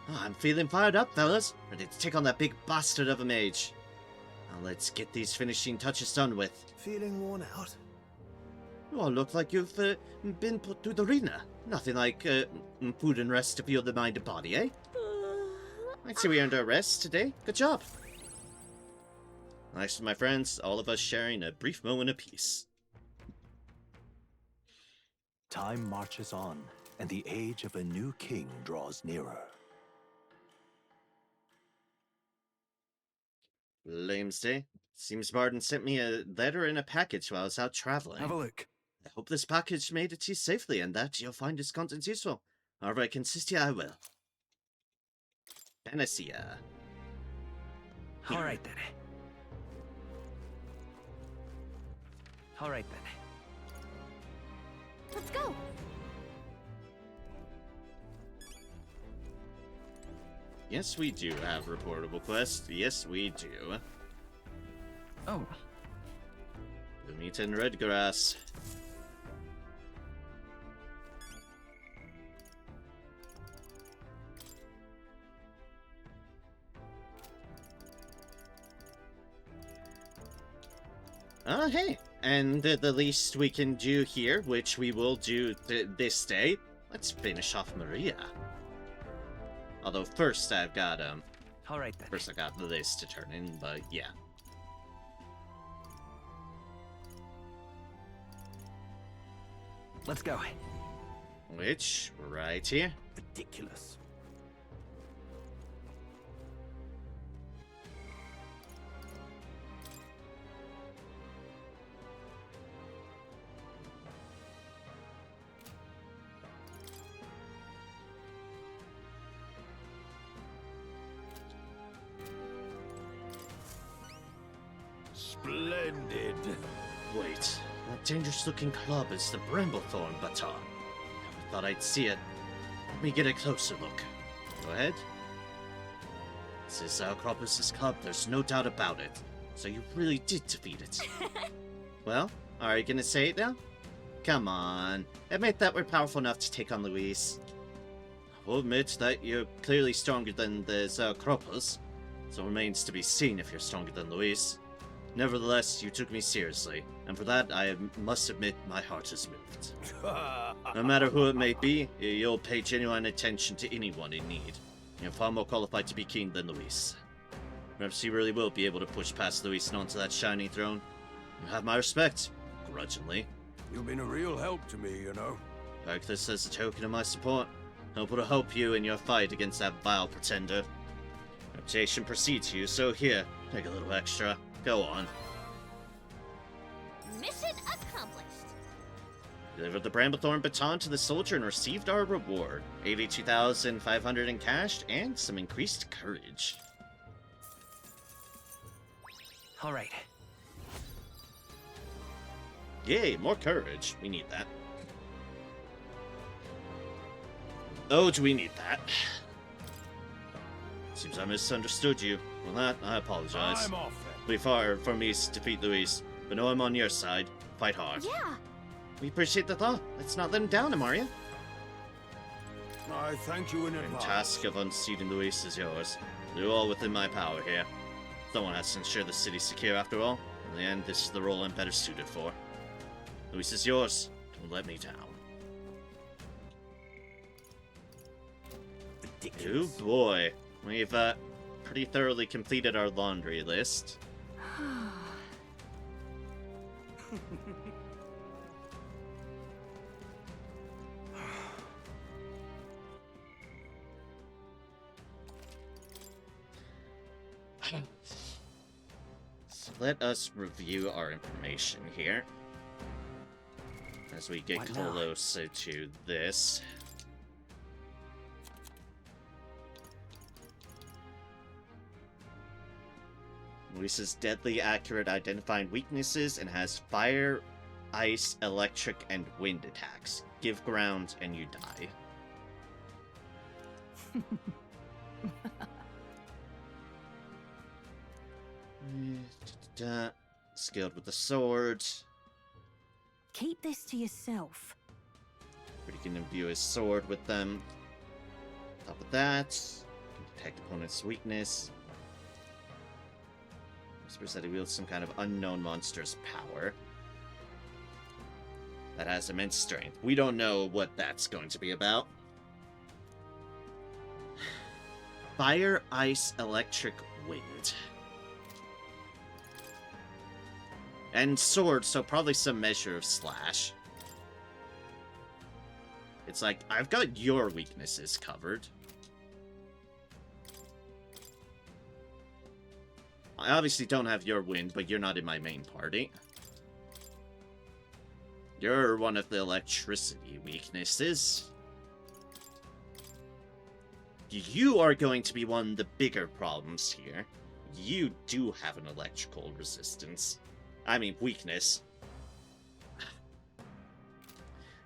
I'm feeling fired up, fellas. Ready to take on that big bastard of a mage. Now let's get these finishing touches done with. Feeling worn out? You all look like you've been put through the arena. Nothing like food and rest to fuel the mind and body, eh? I'd say we earned our rest today. Good job. Nice, my friends. All of us sharing a brief moment of peace. Time marches on, and the age of a new king draws nearer. Lamesday. Seems Barden sent me a letter and a package while I was out traveling. Have a look. I hope this package made it to you safely and that you'll find its contents useful. However I can assist you, I will. Panacea. Alright then. Alright then. Let's go. Yes, we do have reportable quests. Yes, we do. Oh, We meet in Redgrass. Hey. And the least we can do here, which we will do this day, let's finish off Maria. Although first I've got, alright then. first I got the list to turn in, but yeah. Let's go. Which, right here. Ridiculous. Splendid. Wait, that dangerous-looking club is the Bramblethorn baton. Never thought I'd see it. Let me get a closer look. Go ahead. This is Alcropus' club, there's no doubt about it. So you really did defeat it. Well, are you gonna say it now? Come on, admit that we're powerful enough to take on Luis. I'll admit that you're clearly stronger than the Alcropus, so it remains to be seen if you're stronger than Luis. Nevertheless, you took me seriously, and for that I must admit my heart is moved. No matter who it may be, you'll pay genuine attention to anyone in need. You're far more qualified to be king than Luis. Perhaps you really will be able to push past Luis and onto that shining throne. You have my respect, grudgingly. You've been a real help to me, you know. Take this as a token of my support. Able to help you in your fight against that vile pretender. Reputation precedes you, so here, take a little extra. Go on. Mission accomplished. Delivered the Bramblethorn baton to the soldier and received our reward. 82,500 in cash and some increased courage. All right. Yay, more courage. We need that. Oh, do we need that? Seems I misunderstood you. Well, that, I apologize. I'm off then. It'll be far from me to defeat Luis, but know I'm on your side. Fight hard. Yeah. We appreciate the thought. Let's not let him down, Amaria. I thank you in The advance. task of unseating Luis is yours. Do all within my power here. Someone has to ensure the city's secure after all. In the end, this is the role I'm better suited for. Luis is yours. Don't let me down. Oh boy. We've pretty thoroughly completed our laundry list. So let us review our information here as we get closer to this. Luis is deadly accurate at identifying weaknesses and has fire, ice, electric, and wind attacks. Give ground and you die. Skilled with the sword. Keep this to yourself. But you can imbue his sword with them. On top of that, you can detect opponent's weakness. Whispers that he wields some kind of unknown monster's power that has immense strength. We don't know what that's going to be about. Fire, ice, electric, wind. And sword, so probably some measure of slash. It's like, I've got your weaknesses covered. I obviously don't have your wind, but you're not in my main party. You're one of the electricity weaknesses. You are going to be one of the bigger problems here. You do have an electrical resistance. I mean, weakness.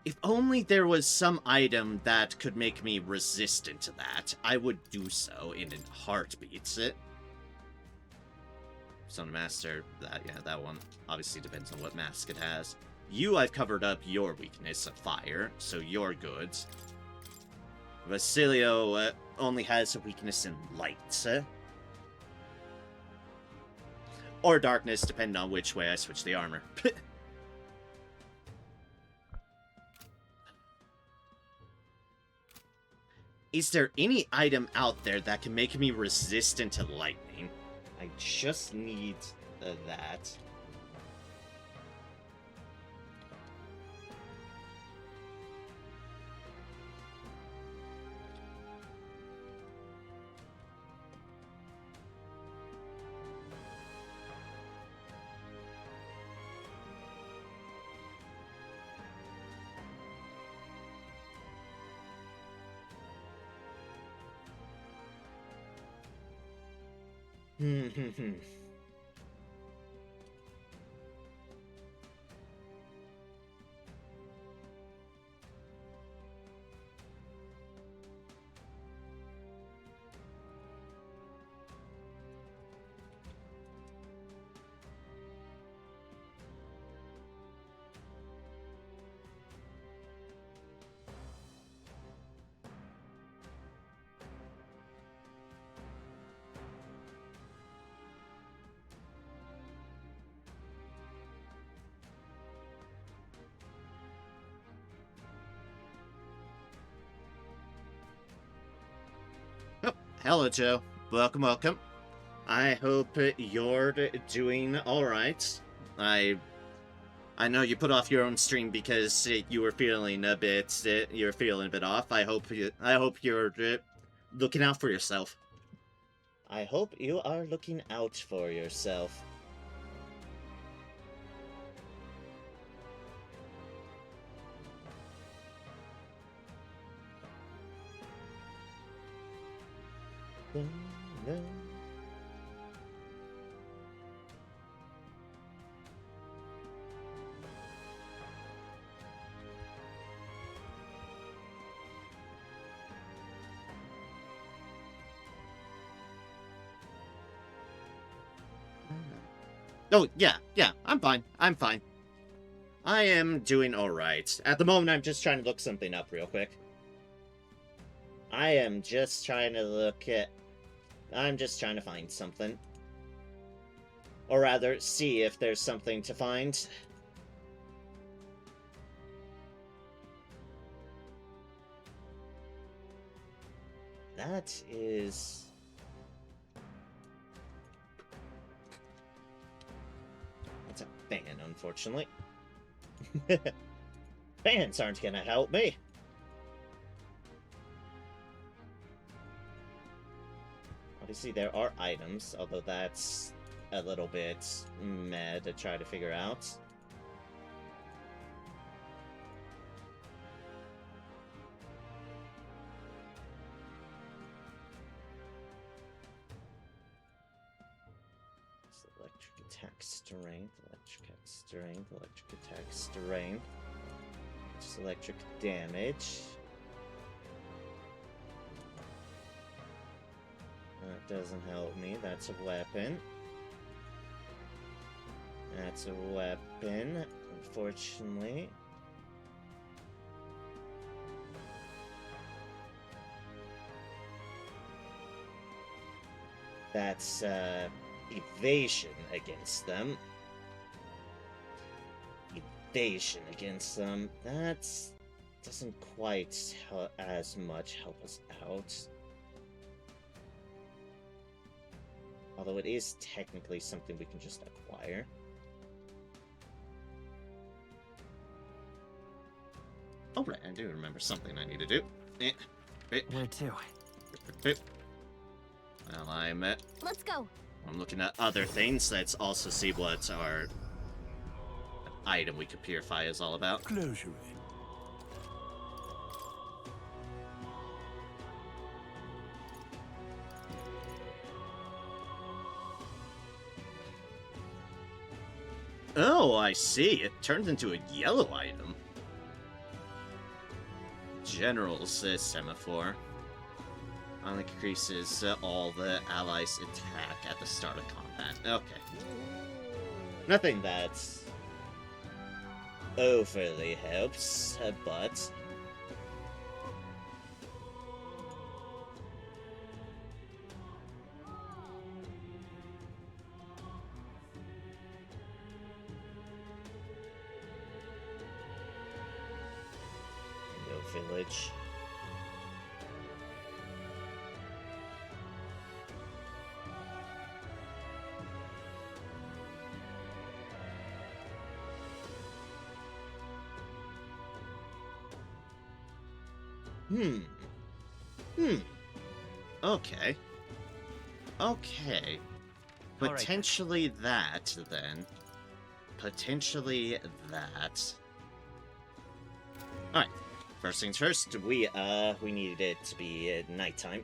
If only there was some item that could make me resistant to that, I would do so in a heartbeat. Summon Master, that one obviously depends on what mask it has. You, I've covered up your weakness of fire, so you're good. Basilio only has a weakness in light. Or darkness, depending on which way I switch the armor. Is there any item out there that can make me resistant to lightning? I just need that. Oh, hello, Joe. Welcome, welcome. I hope you're doing alright. I know you put off your own stream because you were feeling a bit off. I hope you're looking out for yourself. I hope you are looking out for yourself. Oh, yeah, I'm fine. I'm fine. I am doing alright. At the moment, I'm just trying to look something up real quick. I am just trying to look at... I'm just trying to find something. Or rather, see if there's something to find. That is... That's a fan, unfortunately. Fans aren't gonna help me. Obviously, there are items, although that's a little bit meh to try to figure out. Electric attack strength, electric attack strength. Just electric damage. That doesn't help me. That's a weapon. That's a weapon, unfortunately. That's, evasion against them. Evasion against them. That doesn't quite as much help us out. Although it is technically something we can just acquire. Oh, right, I do remember something I need to do. Where to? Well, Let's go. I'm looking at other things. Let's also see what our item we could purify is all about. Close your Oh, I see. It turns into a yellow item. General's semaphore. Increases all the allies' attack at the start of combat. Okay. Nothing that overly helps, but... No village. Okay. Okay. Potentially that, then. Potentially that. Alright. First things first, we needed it to be nighttime.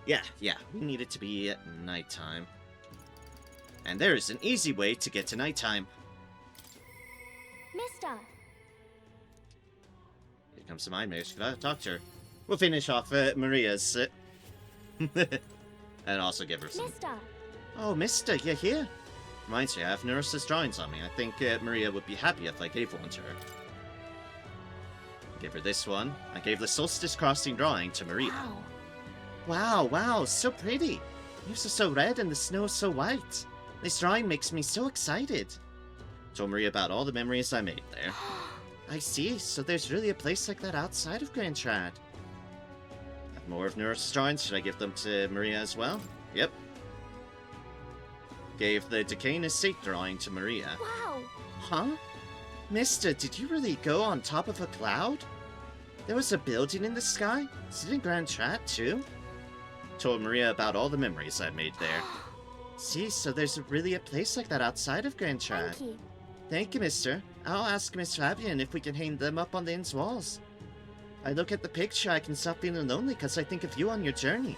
Yeah, we need it to be nighttime. And there is an easy way to get to nighttime. Mister. Here comes the mind maze. Gotta talk to her. We'll finish off Maria's. And also give her some. Mister. Oh, Mister, you're here. Reminds me, I have Nurse's drawings on me. I think Maria would be happy if I gave one to her. Give her this one. I gave the Solstice Crossing drawing to Maria. Wow, so pretty. Leaves are so red and the snow is so white. This drawing makes me so excited. Told Maria about all the memories I made there. I see, so there's really a place like that outside of Grand Trad. Have more of Nurse's drawings? Should I give them to Maria as well? Yep. Gave the Decaying Estate drawing to Maria. Wow. Huh? Mister, did you really go on top of a cloud? There was a building in the sky? Is it in Grand Trad too? Told Maria about all the memories I made there. See, so there's really a place like that outside of Grand Trad. Thank you. Thank you, mister. I'll ask Miss Fabian if we can hang them up on the inn's walls. I look at the picture, I can stop feeling lonely because I think of you on your journey.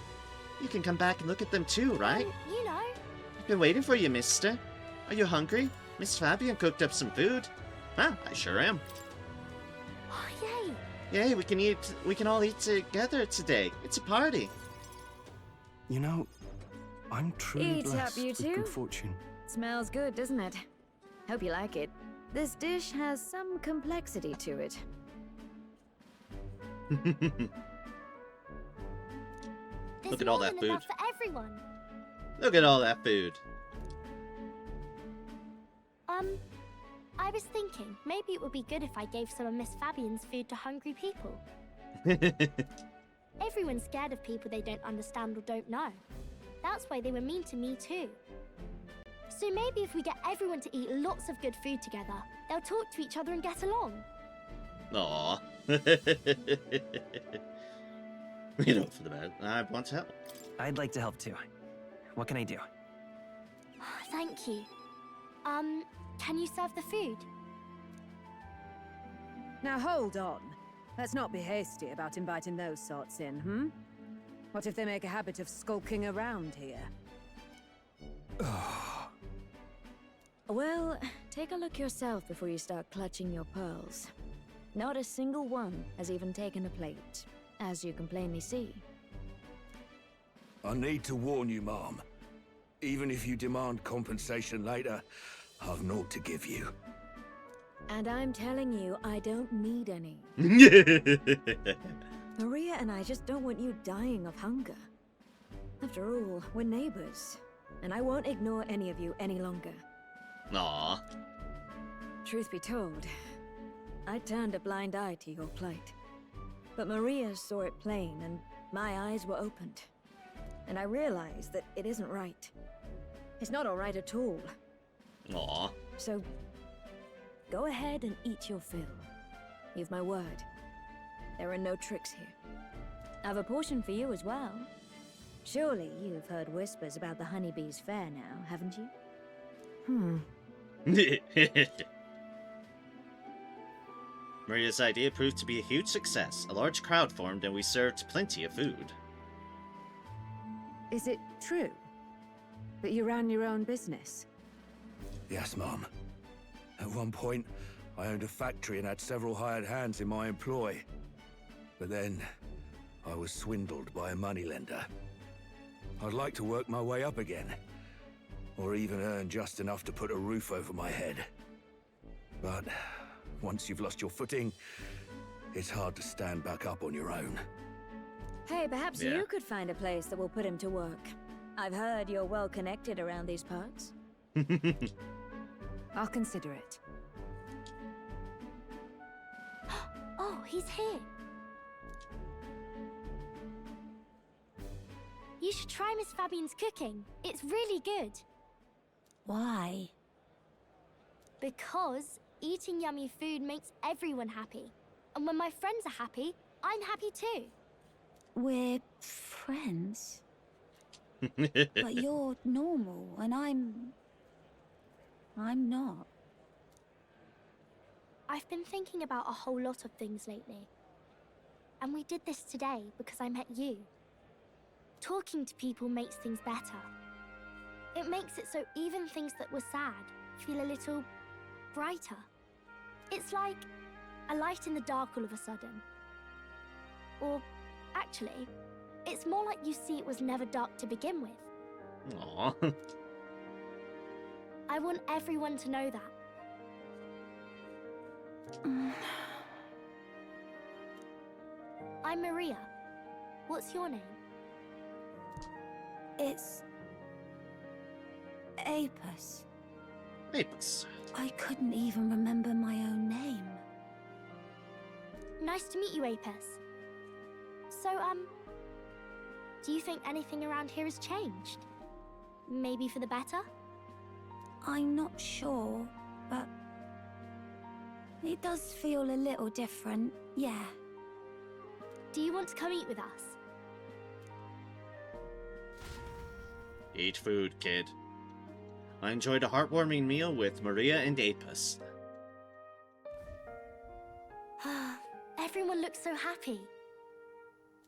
You can come back and look at them too, right? You know. I've been waiting for you, mister. Are you hungry? Miss Fabian cooked up some food. Ah, I sure am. Oh, yay. Yay, we can all eat together today. It's a party. You know, I'm truly Eat up, blessed you with two. good fortune. Smells good, doesn't it? Hope you like it. This dish has some complexity to it. Look at all that food. Enough for everyone. Look at all that food. I was thinking maybe it would be good if I gave some of Miss Fabian's food to hungry people. Everyone's scared of people they don't understand or don't know. That's why they were mean to me too. So maybe if we get everyone to eat lots of good food together, they'll talk to each other and get along. Aww. You know, for the bad. I want to help. I'd like to help too. What can I do? Thank you. Can you serve the food? Now hold on. Let's not be hasty about inviting those sorts in, hmm? What if they make a habit of skulking around here? Well, take a look yourself before you start clutching your pearls. Not a single one has even taken a plate, as you can plainly see. I need to warn you, Mom. Even if you demand compensation later, I've naught to give you. And I'm telling you, I don't need any. Maria and I just don't want you dying of hunger. After all, we're neighbors, and I won't ignore any of you any longer. Aww. Truth be told, I turned a blind eye to your plight. But Maria saw it plain, and my eyes were opened. And I realized that it isn't right. It's not all right at all. Aww. So, go ahead and eat your fill. You've my word. There are no tricks here. I have a portion for you as well. Surely you've heard whispers about the honeybees fair now, haven't you? Maria's idea proved to be a huge success. A large crowd formed and we served plenty of food. Is it true that you ran your own business? Yes, Mom. At one point, I owned a factory and had several hired hands in my employ. But then, I was swindled by a moneylender. I'd like to work my way up again. Or even earn just enough to put a roof over my head. But once you've lost your footing, it's hard to stand back up on your own. Hey, perhaps Yeah. you could find a place that will put him to work. I've heard you're well connected around these parts. I'll consider it. Oh, he's here. You should try Miss Fabian's cooking. It's really good. Why? Because eating yummy food makes everyone happy. And when my friends are happy, I'm happy too. We're friends. But you're normal, and I'm not. I've been thinking about a whole lot of things lately. And we did this today because I met you. Talking to people makes things better. It makes it so even things that were sad feel a little brighter. It's like a light in the dark all of a sudden. Or actually, it's more like you see it was never dark to begin with. Aww. I want everyone to know that. I'm Maria. What's your name? It's Apis. Apis. I couldn't even remember my own name. Nice to meet you, Apis. So, do you think anything around here has changed? Maybe for the better? I'm not sure, but it does feel a little different, yeah. Do you want to come eat with us? Eat food, kid. I enjoyed a heartwarming meal with Maria and Apis. Everyone looks so happy.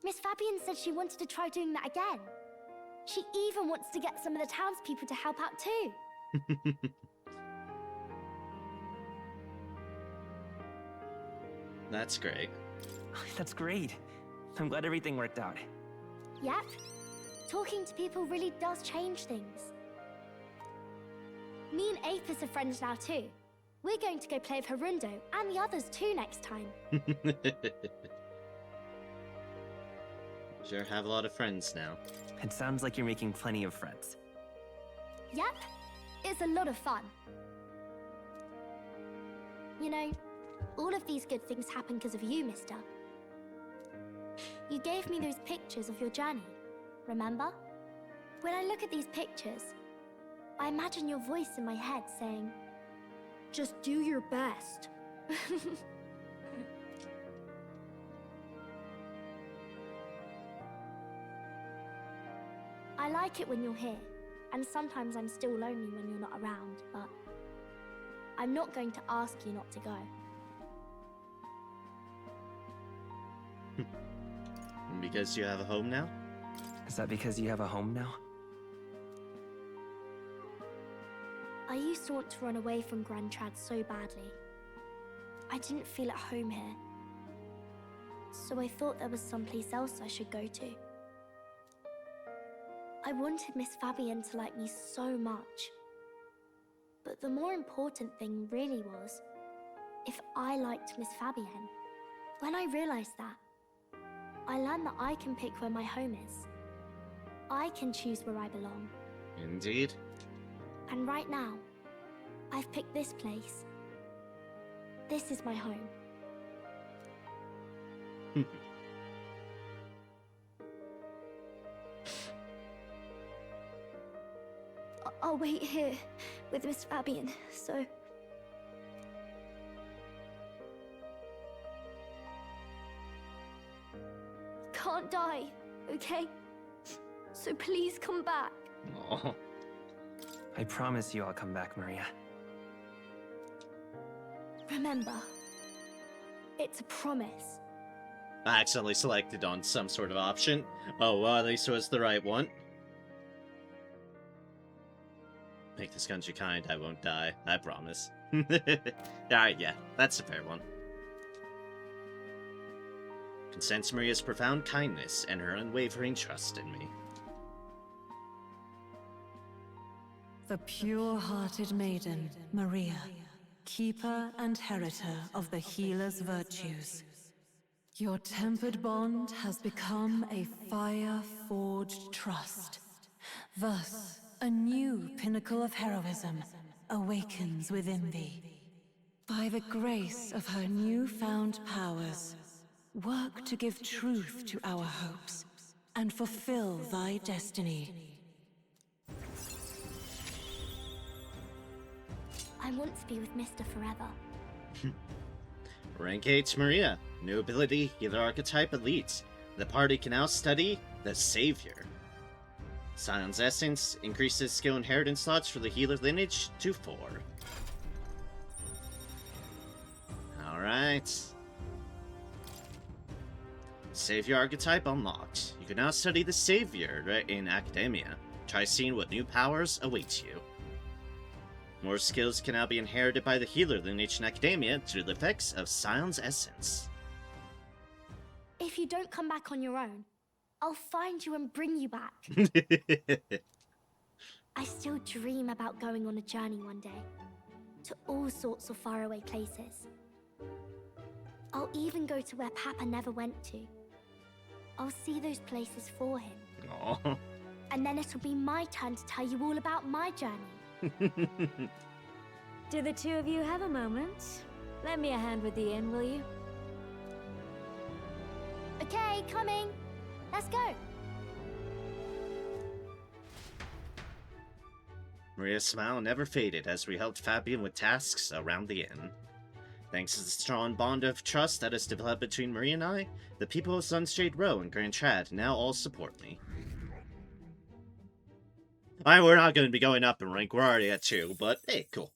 Miss Fabian said she wanted to try doing that again. She even wants to get some of the townspeople to help out too. That's great. That's great. I'm glad everything worked out. Yep. Talking to people really does change things. Me and Apis are friends now too. We're going to go play with Harundo and the others too next time. Sure have a lot of friends now. It sounds like you're making plenty of friends. Yep, it's a lot of fun. You know, all of these good things happen because of you, mister. You gave me those pictures of your journey, remember? When I look at these pictures, I imagine your voice in my head saying, "Just do your best." I like it when you're here, and sometimes I'm still lonely when you're not around, but I'm not going to ask you not to go. Because you have a home now? Is that because you have a home now? I used to want to run away from Grand Trad so badly. I didn't feel at home here. So I thought there was someplace else I should go to. I wanted Miss Fabian to like me so much. But the more important thing really was if I liked Miss Fabienne. When I realized that, I learned that I can pick where my home is. I can choose where I belong. Indeed. And right now, I've picked this place. This is my home. I'll wait here with Miss Fabian, so... Can't die, okay? So please come back. Aww. I promise you I'll come back, Maria. Remember, it's a promise. I accidentally selected on some sort of option. Oh, well, at least it was the right one. Make this country kind, I won't die. I promise. Alright, yeah, that's a fair one. Can sense Maria's profound kindness and her unwavering trust in me. The pure-hearted maiden, Maria, keeper and heritor of the healer's virtues. Your tempered bond has become a fire-forged trust. Thus, a new pinnacle of heroism awakens within thee. By the grace of her newfound powers, work to give truth to our hopes and fulfill thy destiny. I want to be with Mr. forever. Rank 8 Maria. New ability, Healer Archetype Elite. The party can now study the Savior. Scion's Essence increases skill inheritance slots for the healer lineage to 4. Alright. Savior Archetype unlocked. You can now study the Savior in Academia. Try seeing what new powers await you. More skills can now be inherited by the healer lineage in Academia through the effects of Scion's Essence. If you don't come back on your own, I'll find you and bring you back. I still dream about going on a journey one day, to all sorts of faraway places. I'll even go to where Papa never went to. I'll see those places for him. Aww. And then it'll be my turn to tell you all about my journey. Do the two of you have a moment? Lend me a hand with the inn, will you? Okay, coming. Let's go. Maria's smile never faded as we helped Fabian with tasks around the inn. Thanks to the strong bond of trust that has developed between Maria and I, the people of Sunshade Row and Grand Trad now all support me. We're not going to be going up in rank, we're already at 2, but hey, cool.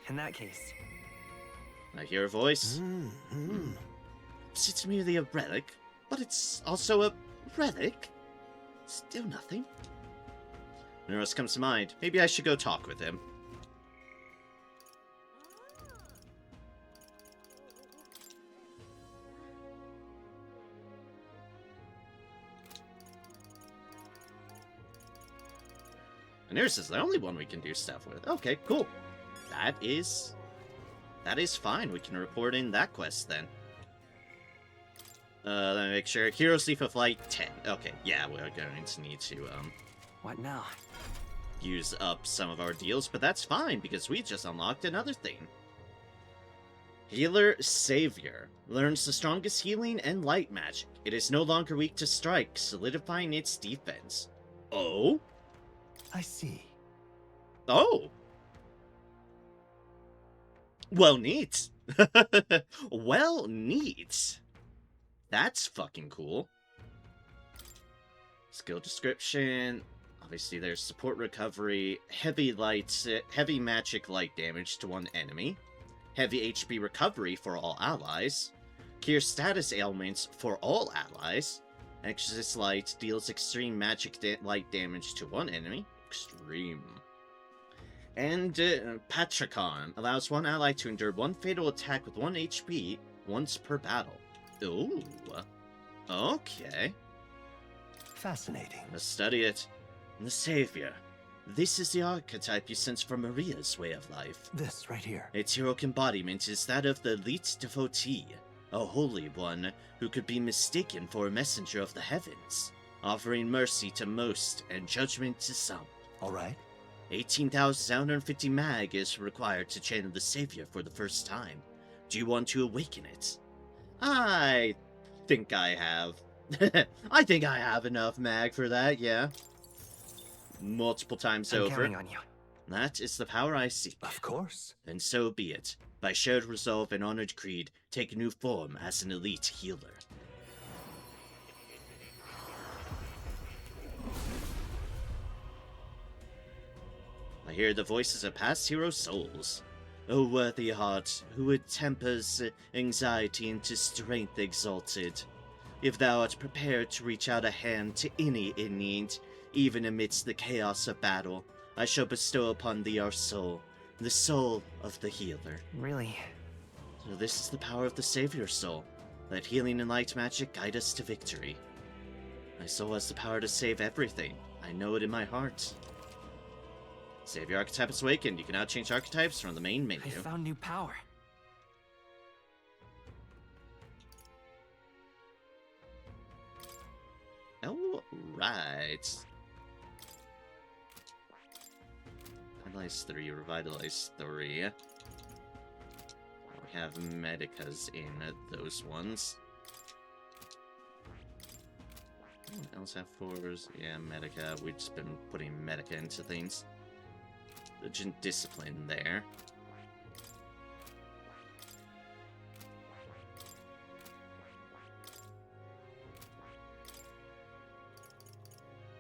In that case... I hear a voice. It's merely a relic, but it's also a relic. Still nothing. Neros comes to mind. Maybe I should go talk with him. And yours is the only one we can do stuff with. Okay, cool. That is fine. We can report in that quest then. Let me make sure. Hero Sleep of Light 10. Okay, yeah, we're going to need to, What now? use up some of our deals, but that's fine because we just unlocked another thing. Healer Savior learns the strongest healing and light magic. It is no longer weak to strike, solidifying its defense. Oh? I see. Oh. Well, neat. Well, neat. That's fucking cool. Skill description. Obviously, there's support recovery, heavy magic light damage to one enemy, heavy HP recovery for all allies, cure status ailments for all allies, Exorcist Light deals extreme magic light damage to one enemy, extreme. And Patricon allows one ally to endure one fatal attack with 1 HP once per battle. Ooh. Okay. Fascinating. Let's study it. The Savior. This is the archetype you sense from Maria's way of life. This right here. Its heroic embodiment is that of the elite devotee, a holy one who could be mistaken for a messenger of the heavens, offering mercy to most and judgment to some. All right. 18,750 mag is required to channel the Savior for the first time. Do you want to awaken it? I think I have. I think I have enough mag for that, yeah. Multiple times I'm over. counting on you. That is the power I seek. Of course. Then so be it. By shared resolve and honored creed, take a new form as an elite healer. I hear the voices of past hero souls. O worthy heart, who would tempers anxiety into strength exalted. If thou art prepared to reach out a hand to any in need, even amidst the chaos of battle, I shall bestow upon thee our soul, the soul of the healer. Really? So this is the power of the Savior soul. Let healing and light magic guide us to victory. My soul has the power to save everything. I know it in my heart. Savior archetype is awakened. You can now change archetypes from the main menu. I found new power. Oh, right. Revitalize 3, Revitalize 3. We have Medicas in those ones. What else have 4s? Yeah, Medica. We've just been putting Medica into things. Legend Discipline there.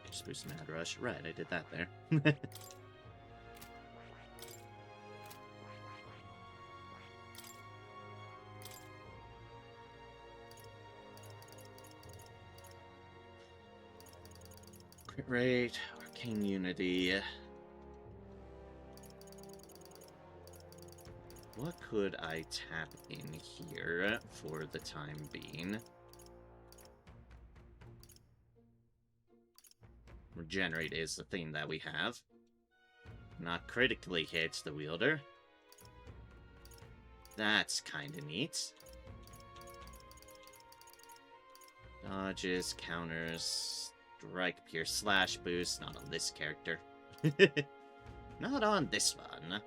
Just boost Mad Rush. Right, I did that there. Crit rate, Arcane Unity. What could I tap in here for the time being? Regenerate is the thing that we have. Not critically hits the wielder. That's kinda neat. Dodges, counters, strike, pierce, slash boost. Not on this character. Not on this one.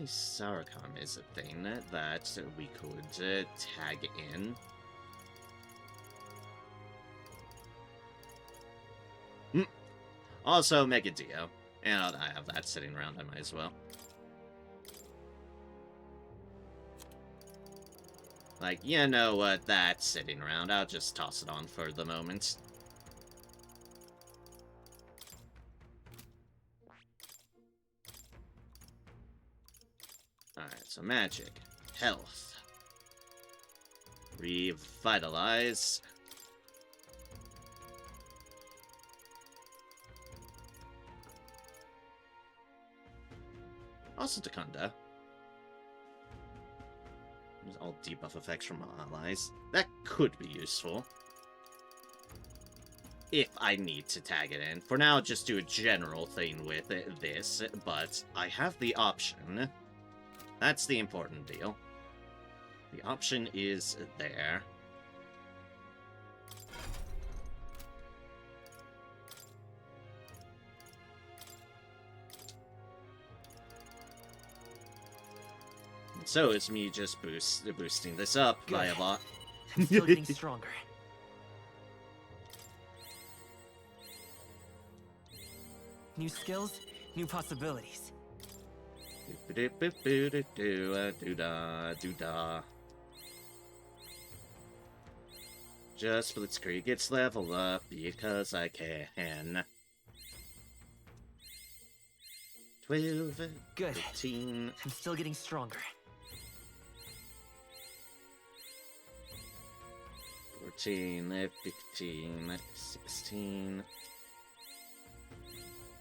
Saracom is a thing that we could tag in. Also, Mega Dio. And I have that sitting around, I might as well. Like, you know what, that's sitting around. I'll just toss it on for the moment. Alright, so magic, health, Revitalize. Also Takunda. There's all debuff effects from allies. That could be useful. If I need to tag it in. For now, just do a general thing with this, but I have the option. That's the important deal. The option is there. And so it's me just boosting this up by a lot. I'm still getting stronger. New skills, new possibilities. Just Blitzkrieg gets leveled up because I can. 12, Good. 15. I'm still getting stronger. 14, 15, 16,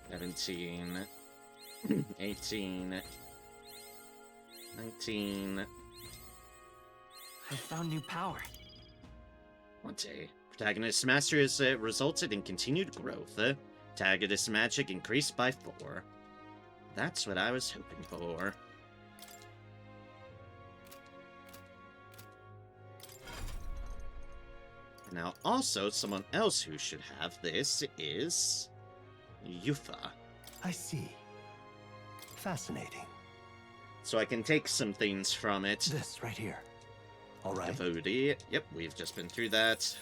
17, 18, 19. I found new power. 20. Protagonist's mastery has resulted in continued growth. Protagonist's magic increased by 4. That's what I was hoping for. Now, also, someone else who should have this is Yufa. I see. Fascinating. So I can take some things from it. This right here. All right. Devotee. Yep, we've just been through that.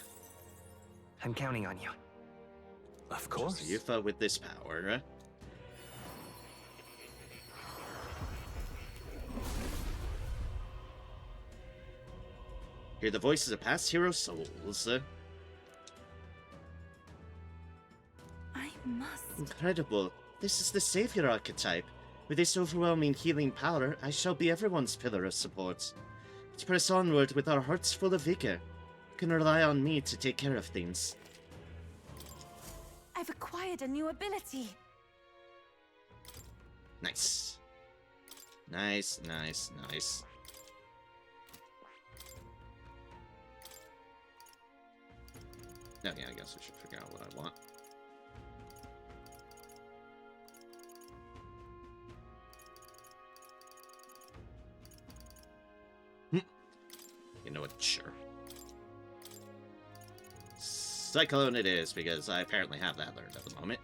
I'm counting on you. Of course. Just Yufa with this power. Hear the voices of past hero souls. I must. Incredible. This is the savior archetype. With this overwhelming healing power, I shall be everyone's pillar of support. To press onward with our hearts full of vigor. You can rely on me to take care of things. I've acquired a new ability. Nice. Nice, nice, nice. Oh yeah, I guess I should figure out what I want. You know what? Sure. Cyclone it is, because I apparently have that learned at the moment.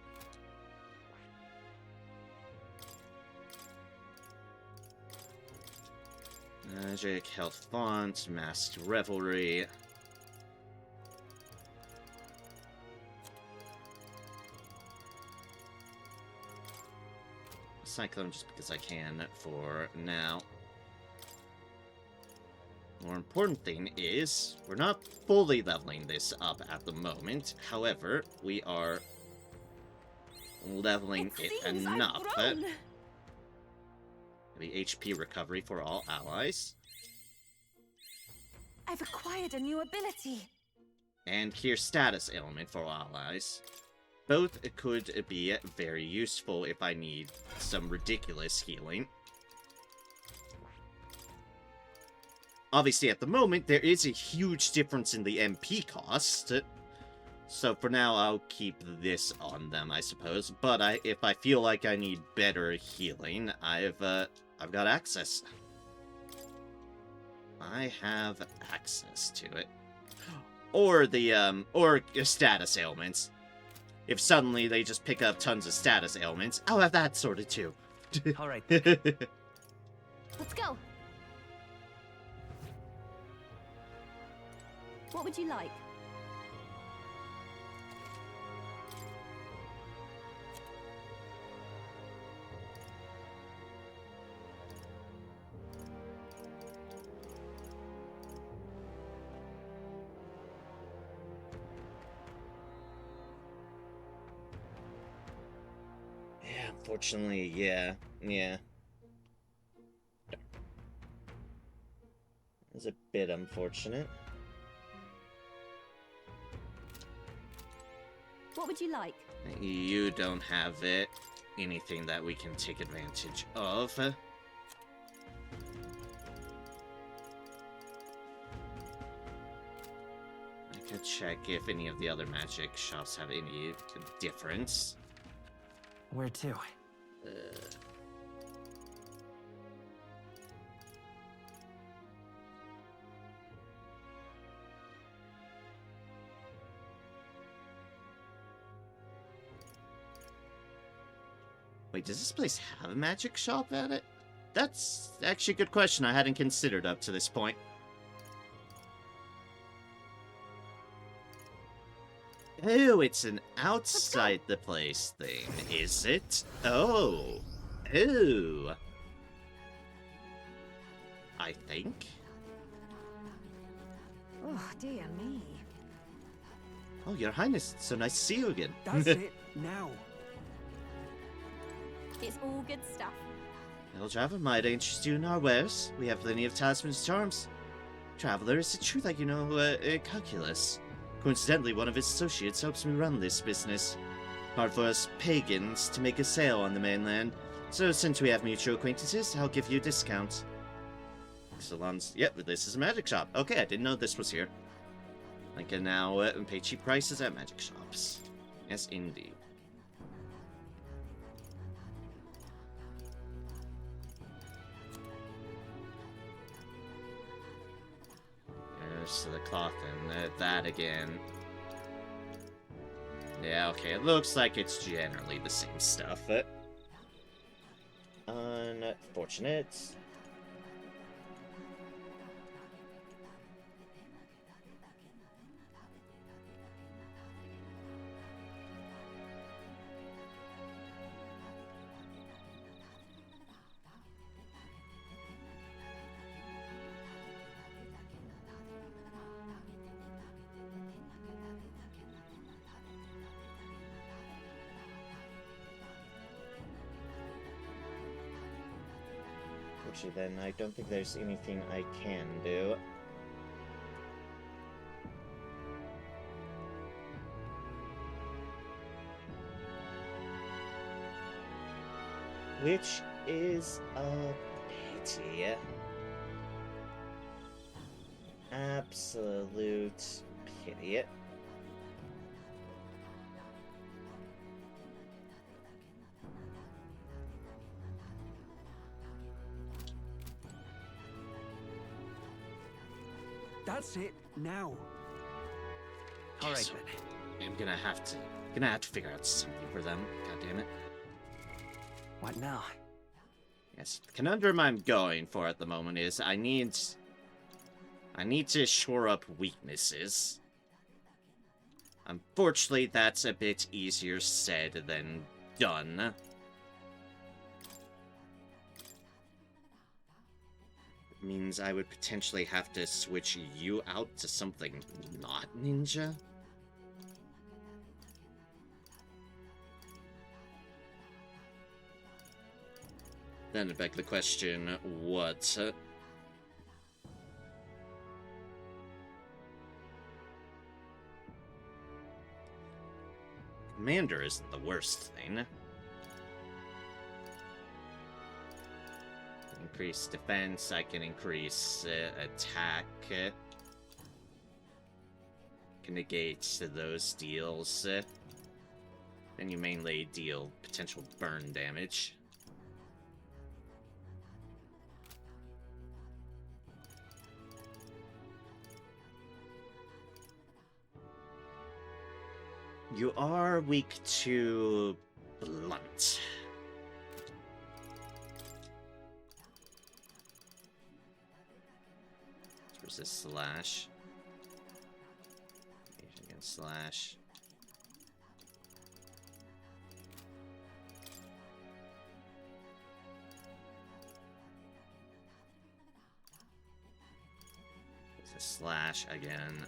Magic, Health Font, Masked Revelry. Cyclone just because I can for now. More important thing is, we're not fully leveling this up at the moment. However, we are leveling it enough. The HP recovery for all allies. I've acquired a new ability. And Cure status ailment for all allies. Both could be very useful if I need some ridiculous healing. Obviously, at the moment, there is a huge difference in the MP cost. So for now, I'll keep this on them, I suppose. But if I feel like I need better healing, I've got access. I have access to it. Or the, or status ailments. If suddenly they just pick up tons of status ailments, I'll have that sorted too. Alright. Let's go. What would you like? Yeah, unfortunately, yeah. It's a bit unfortunate. What would you like? You don't have anything that we can take advantage of. I could check if any of the other magic shops have any difference. Where to? Wait, does this place have a magic shop at it? That's actually a good question I hadn't considered up to this point. Oh, it's an outside the place thing, is it? Oh. Oh. I think. Oh, dear me. Oh, Your Highness, it's so nice to see you again. That's it, now. It's all good stuff. Well, Traveler, might I interest you in our wares? We have plenty of talismans and charms. Traveler, is it true that you know calculus? Coincidentally, one of his associates helps me run this business. Hard for us pagans to make a sale on the mainland, so since we have mutual acquaintances, I'll give you a discount. Salons. Yep, this is a magic shop. Okay, I didn't know this was here. I can now pay cheap prices at magic shops. Yes, indeed. There's the cloth and that again. Yeah, okay, it looks like it's generally the same stuff. Unfortunate. Then I don't think there's anything I can do. Which is a pity. Absolute pity. That's it, now. All right, then. I'm gonna have to figure out something for them. God damn it. What now? Yes, the conundrum I'm going for at the moment is I need to shore up weaknesses. Unfortunately, that's a bit easier said than done. Means I would potentially have to switch you out to something not ninja. Then it begs the question, what? Commander isn't the worst thing. Increase defense, I can increase attack. Can negate those deals. Then you mainly deal potential burn damage. You are weak to blunt. Resist slash. Against slash. It's a slash again.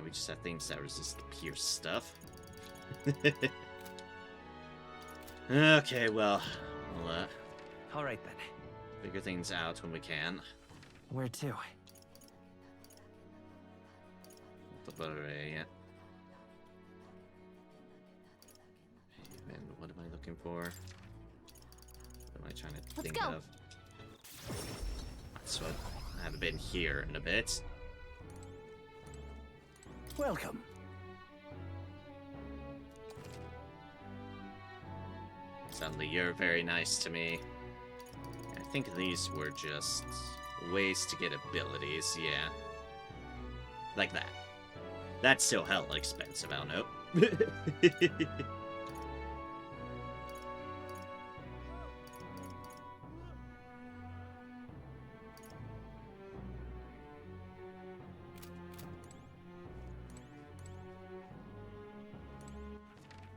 we just have things that resist pierce stuff. Okay, well, we'll Alright then. figure things out when we can. Where to? Yeah. And what am I looking for? What am I trying to think of? So I haven't been here in a bit. Welcome. Suddenly, you're very nice to me. I think these were just ways to get abilities, yeah. Like that. That's still hella expensive, I'll note.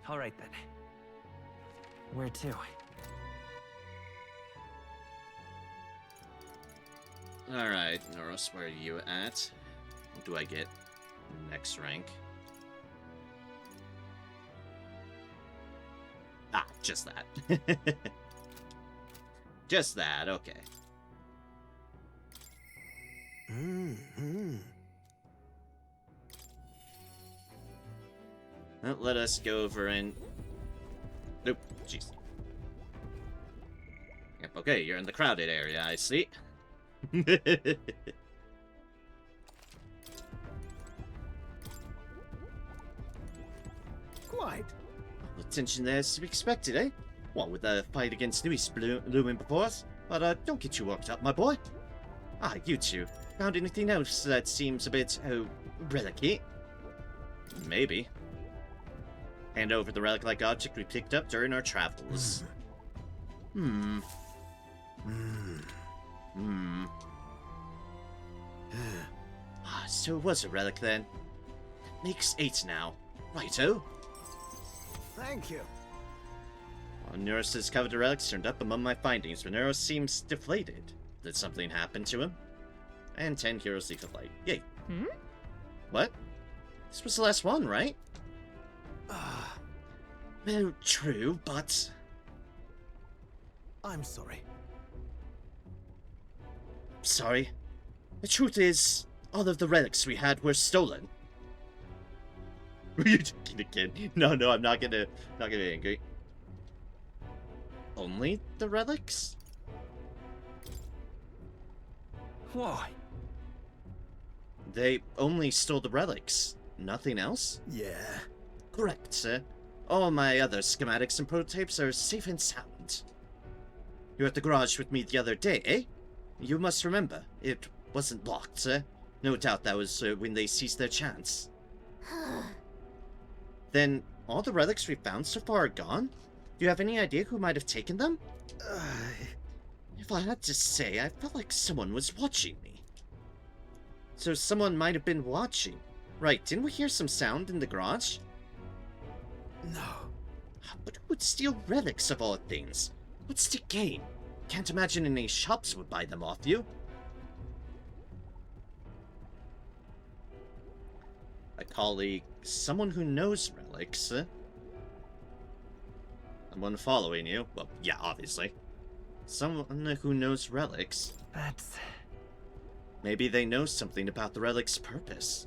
Alright then. Where to? Alright, Noros, where are you at? What do I get next rank? Ah, just that. Just that, okay. Well, let us go over and... Nope, jeez. Yep, okay, you're in the crowded area, I see. Quite. The tension there is to be expected, eh? What with the fight against Luis looming before us? But don't get you worked up, my boy. Ah, you two. Found anything else that seems a bit, relic-y? Maybe. Hand over the relic-like object we picked up during our travels. Ah, so it was a relic then. Makes 8 now. Righto. Thank you. While Neuros discovered the relics turned up among my findings, but Neuros seems deflated. Did something happen to him? And 10 heroes leave the light. Yay. What? This was the last one, right? Well, true, but... I'm sorry. Sorry. The truth is, all of the relics we had were stolen. Were you joking again? No, I'm not gonna be angry. Only the relics? Whoa. They only stole the relics. Nothing else? Yeah. Correct, sir. All my other schematics and prototypes are safe and sound. You were at the garage with me the other day, eh? You must remember, it wasn't locked, sir. No doubt that was when they seized their chance. Then, all the relics we found so far are gone? Do you have any idea who might have taken them? If I had to say, I felt like someone was watching me. So someone might have been watching. Right, didn't we hear some sound in the garage? No. But who would steal relics of all things? What's the gain? Can't imagine any shops would buy them off you. A colleague, someone who knows relics. Someone following you. Well, yeah, obviously. Someone who knows relics. That's... Maybe they know something about the relic's purpose.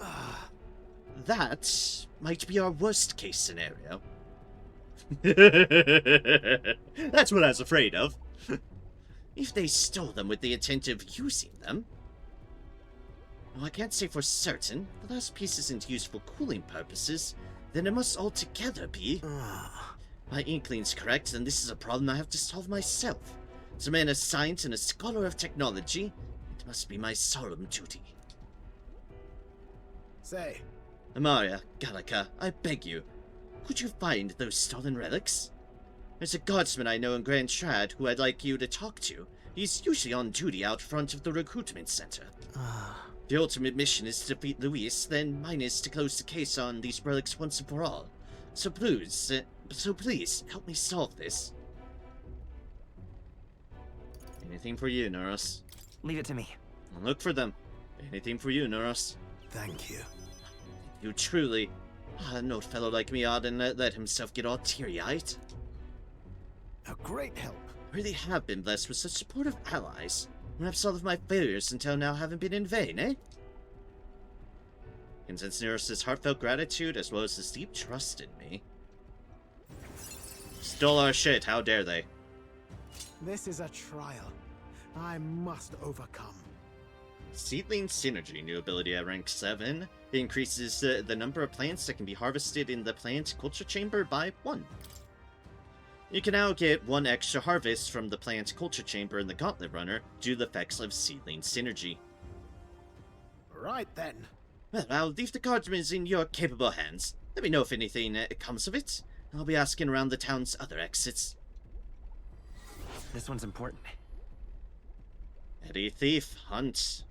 That might be our worst case scenario. That's what I was afraid of. If they stole them with the intent of using them... Well, I can't say for certain. The last piece isn't used for cooling purposes. Then it must altogether be... My inkling's correct, and this is a problem I have to solve myself. As a man of science and a scholar of technology, it must be my solemn duty. Say. Amaria, Gallica, I beg you, could you find those stolen relics? There's a guardsman I know in Grand Strahd who I'd like you to talk to. He's usually on duty out front of the recruitment center. If the ultimate mission is to defeat Luis, then mine is to close the case on these relics once and for all. So please, help me solve this. Anything for you, Neuros. Leave it to me. Look for them. Anything for you, Neuros. Thank you. You truly... no fellow like me oughtn't let himself get all teary-eyed. A great help. I really have been blessed with such supportive allies. Perhaps all of my failures until now haven't been in vain, eh? Can sense Neros' heartfelt gratitude as well as his deep trust in me. Stole our shit, how dare they? This is a trial. I must overcome. Seedling Synergy, new ability at rank 7. It increases the number of plants that can be harvested in the plant culture chamber by 1. You can now get 1 extra harvest from the plant culture chamber in the Gauntlet Runner due to the effects of Seedling Synergy. Right then. Well, I'll leave the cards in your capable hands. Let me know if anything comes of it. I'll be asking around the town's other exits. This one's important. Eddie Thief, hunt.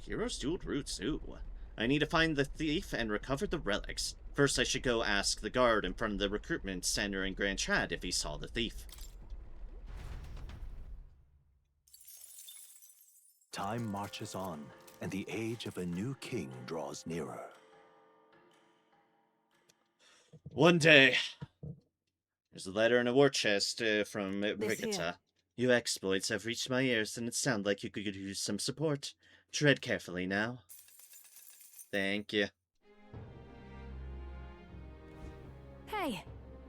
Heroes dueled routes, ooh. I need to find the thief and recover the relics. First I should go ask the guard in front of the recruitment center in Grand Chad if he saw the thief. Time marches on, and the age of a new king draws nearer. One day. There's a letter in a war chest from here. Brigata. Your exploits have reached my ears, and it sounds like you could use some support. Tread carefully now. Thank you. Hey!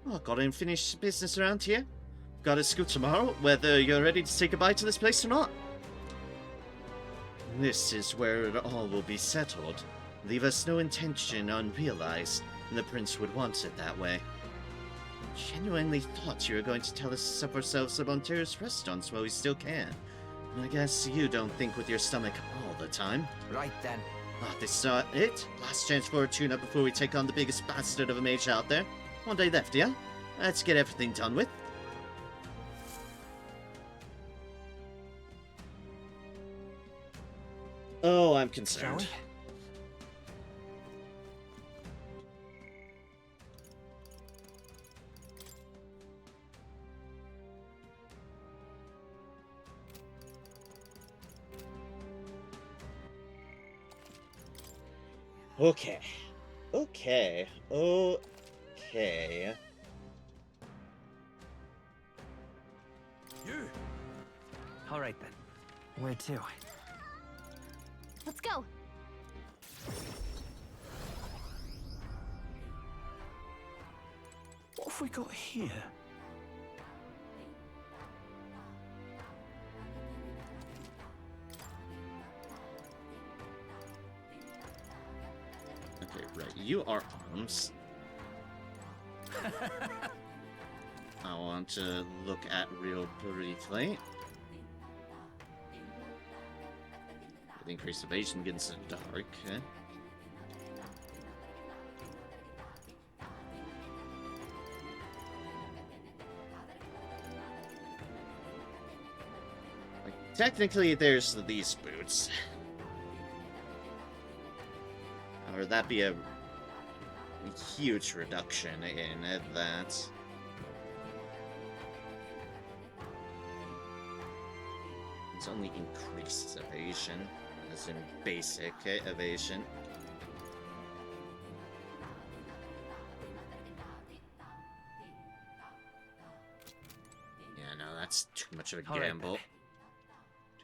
Oh, got unfinished business around here? Got to school tomorrow, whether you're ready to say goodbye to this place or not. This is where it all will be settled. Leave us no intention unrealized, and the prince would want it that way. Genuinely thought you were going to tell us to suffer ourselves up on terrorist restaurants while we still can. And I guess you don't think with your stomach all the time. Right then. Ah, this is it? Last chance for a tune-up before we take on the biggest bastard of a mage out there. One day left, yeah? Let's get everything done with. Oh, I'm concerned. Shall we? Okay. Okay. Okay. You! Alright then. Where to? Let's go. What have we got here? Okay, right. You are arms. I want to look at real briefly. With increased evasion against the dark. Okay. Like, technically, there's these boots. Or that'd be a huge reduction in that. It's only increased evasion, as in basic evasion. Yeah, no, that's too much of a gamble. Right.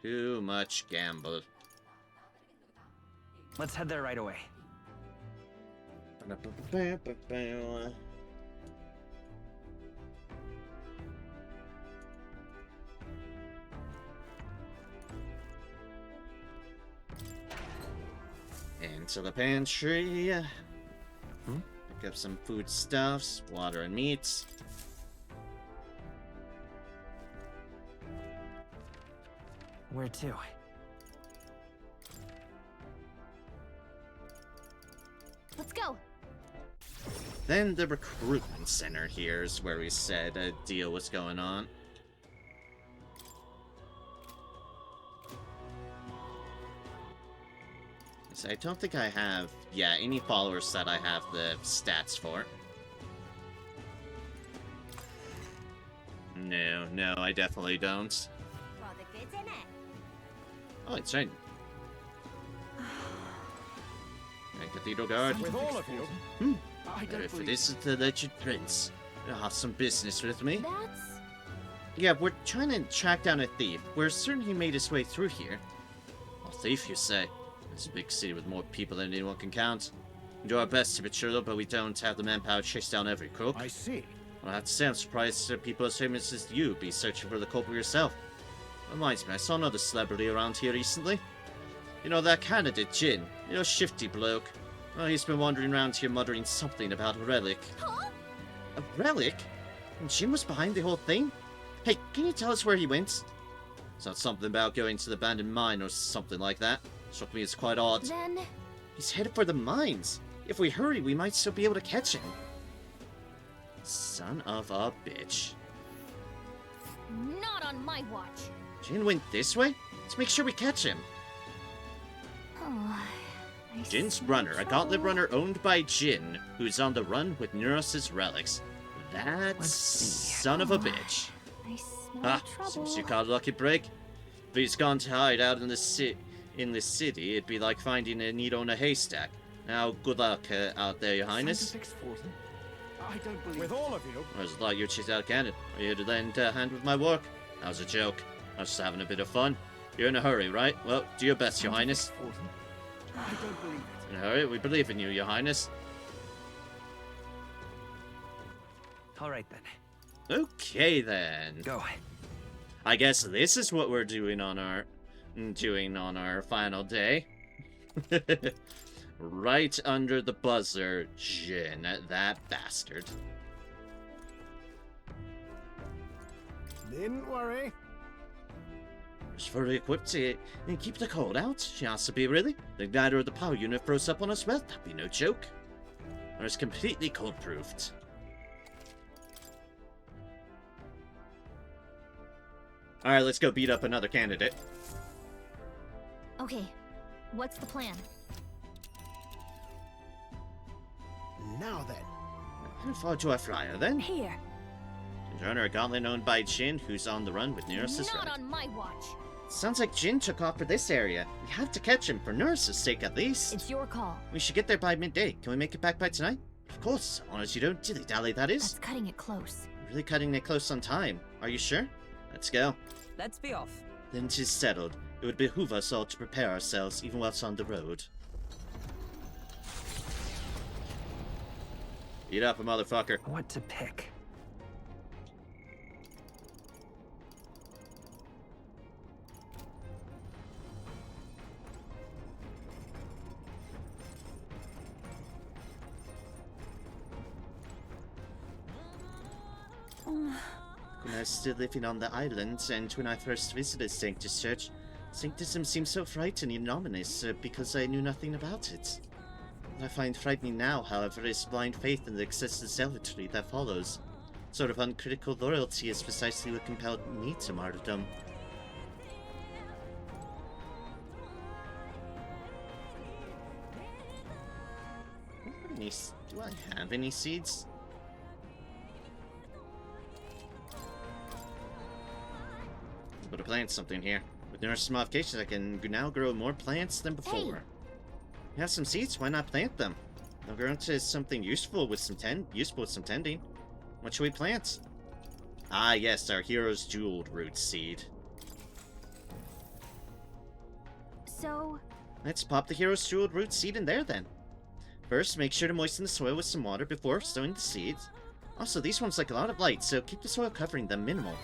Too much gamble. Let's head there right away. Into the pantry. Pick up some foodstuffs, water and meats. Where to? Let's go. Then the recruitment center here is where we said a deal was going on. So I don't think I have, any followers that I have the stats for. No, I definitely don't. Rather good, isn't it? Oh, it's right. And Cathedral Guard. With all of you? I don't If it believe isn't the alleged prince, you'll have some business with me. That's... Yeah, we're trying to track down a thief. We're certain he made his way through here. A thief, you say? It's a big city with more people than anyone can count. We do our best to patrol, but we don't have the manpower to chase down every crook. I see. Well, I have to say, I'm surprised people as famous as you be searching for the culprit yourself. Reminds me, I saw another celebrity around here recently. You know, that candidate, Jin. You know, shifty bloke. Well, he's been wandering around here muttering something about a relic. Huh? A relic? And Jin was behind the whole thing? Hey, can you tell us where he went? It's not something about going to the abandoned mine or something like that. Struck me as quite odd. Then... He's headed for the mines. If we hurry, we might still be able to catch him. Son of a bitch. Not on my watch. Jin went this way? Let's make sure we catch him. Oh, I Jin's smell runner, a gauntlet trouble. runner owned by Jin, who's on the run with Neuros's relics. That son of a bitch. I smell Ah, trouble. seems you caught a lucky break. If he's gone to hide out in the city, it'd be like finding a needle in a haystack. Now, good luck out there, Your Highness. I don't believe. With all of you? I was like you chased out a cannon. Are you here to lend a hand with my work? That was a joke. I was just having a bit of fun. You're in a hurry, right? Well, do your best, Your Highness. I don't believe it. In a hurry? We believe in you, Your Highness. All right then. Okay then. Go. I guess this is what we're doing on our final day. Right under the buzzer, Jin, that bastard. Needn't worry. She's fully equipped to keep the cold out. She has to be, really. The igniter of the power unit froze up on us, well, that'd be no joke. Or it's completely cold-proofed. Alright, let's go beat up another candidate. Okay, what's the plan? Now then. How far do I fly her, then? Here. Runner, a gauntlet owned by Jin, who's on the run with Neuros's Not relic. on my watch. Sounds like Jin took off for this area. We have to catch him, for Neuros's sake at least. It's your call. We should get there by midday. Can we make it back by tonight? Of course, as long as you don't dilly-dally, that is. That's cutting it close. Really cutting it close on time. Are you sure? Let's go. Let's be off. Then 'tis settled. It would behoove us all to prepare ourselves, even whilst on the road. Eat up, a motherfucker. What to pick? When I was still living on the island, and when I first visited Sanctus Church, Sanctism seemed so frightening and ominous because I knew nothing about it. What I find frightening now, however, is blind faith in the excessive zealotry that follows. Sort of uncritical loyalty is precisely what compelled me to martyrdom. Do I have any seeds? I'm going to plant something here. With numerous modifications, I can now grow more plants than before. Hey. You have some seeds, why not plant them? They'll grow into something useful with some tending. What should we plant? Ah, yes, our hero's jeweled root seed. So... Let's pop the hero's jeweled root seed in there then. First, make sure to moisten the soil with some water before sowing the seeds. Also, these ones like a lot of light, so keep the soil covering them minimal.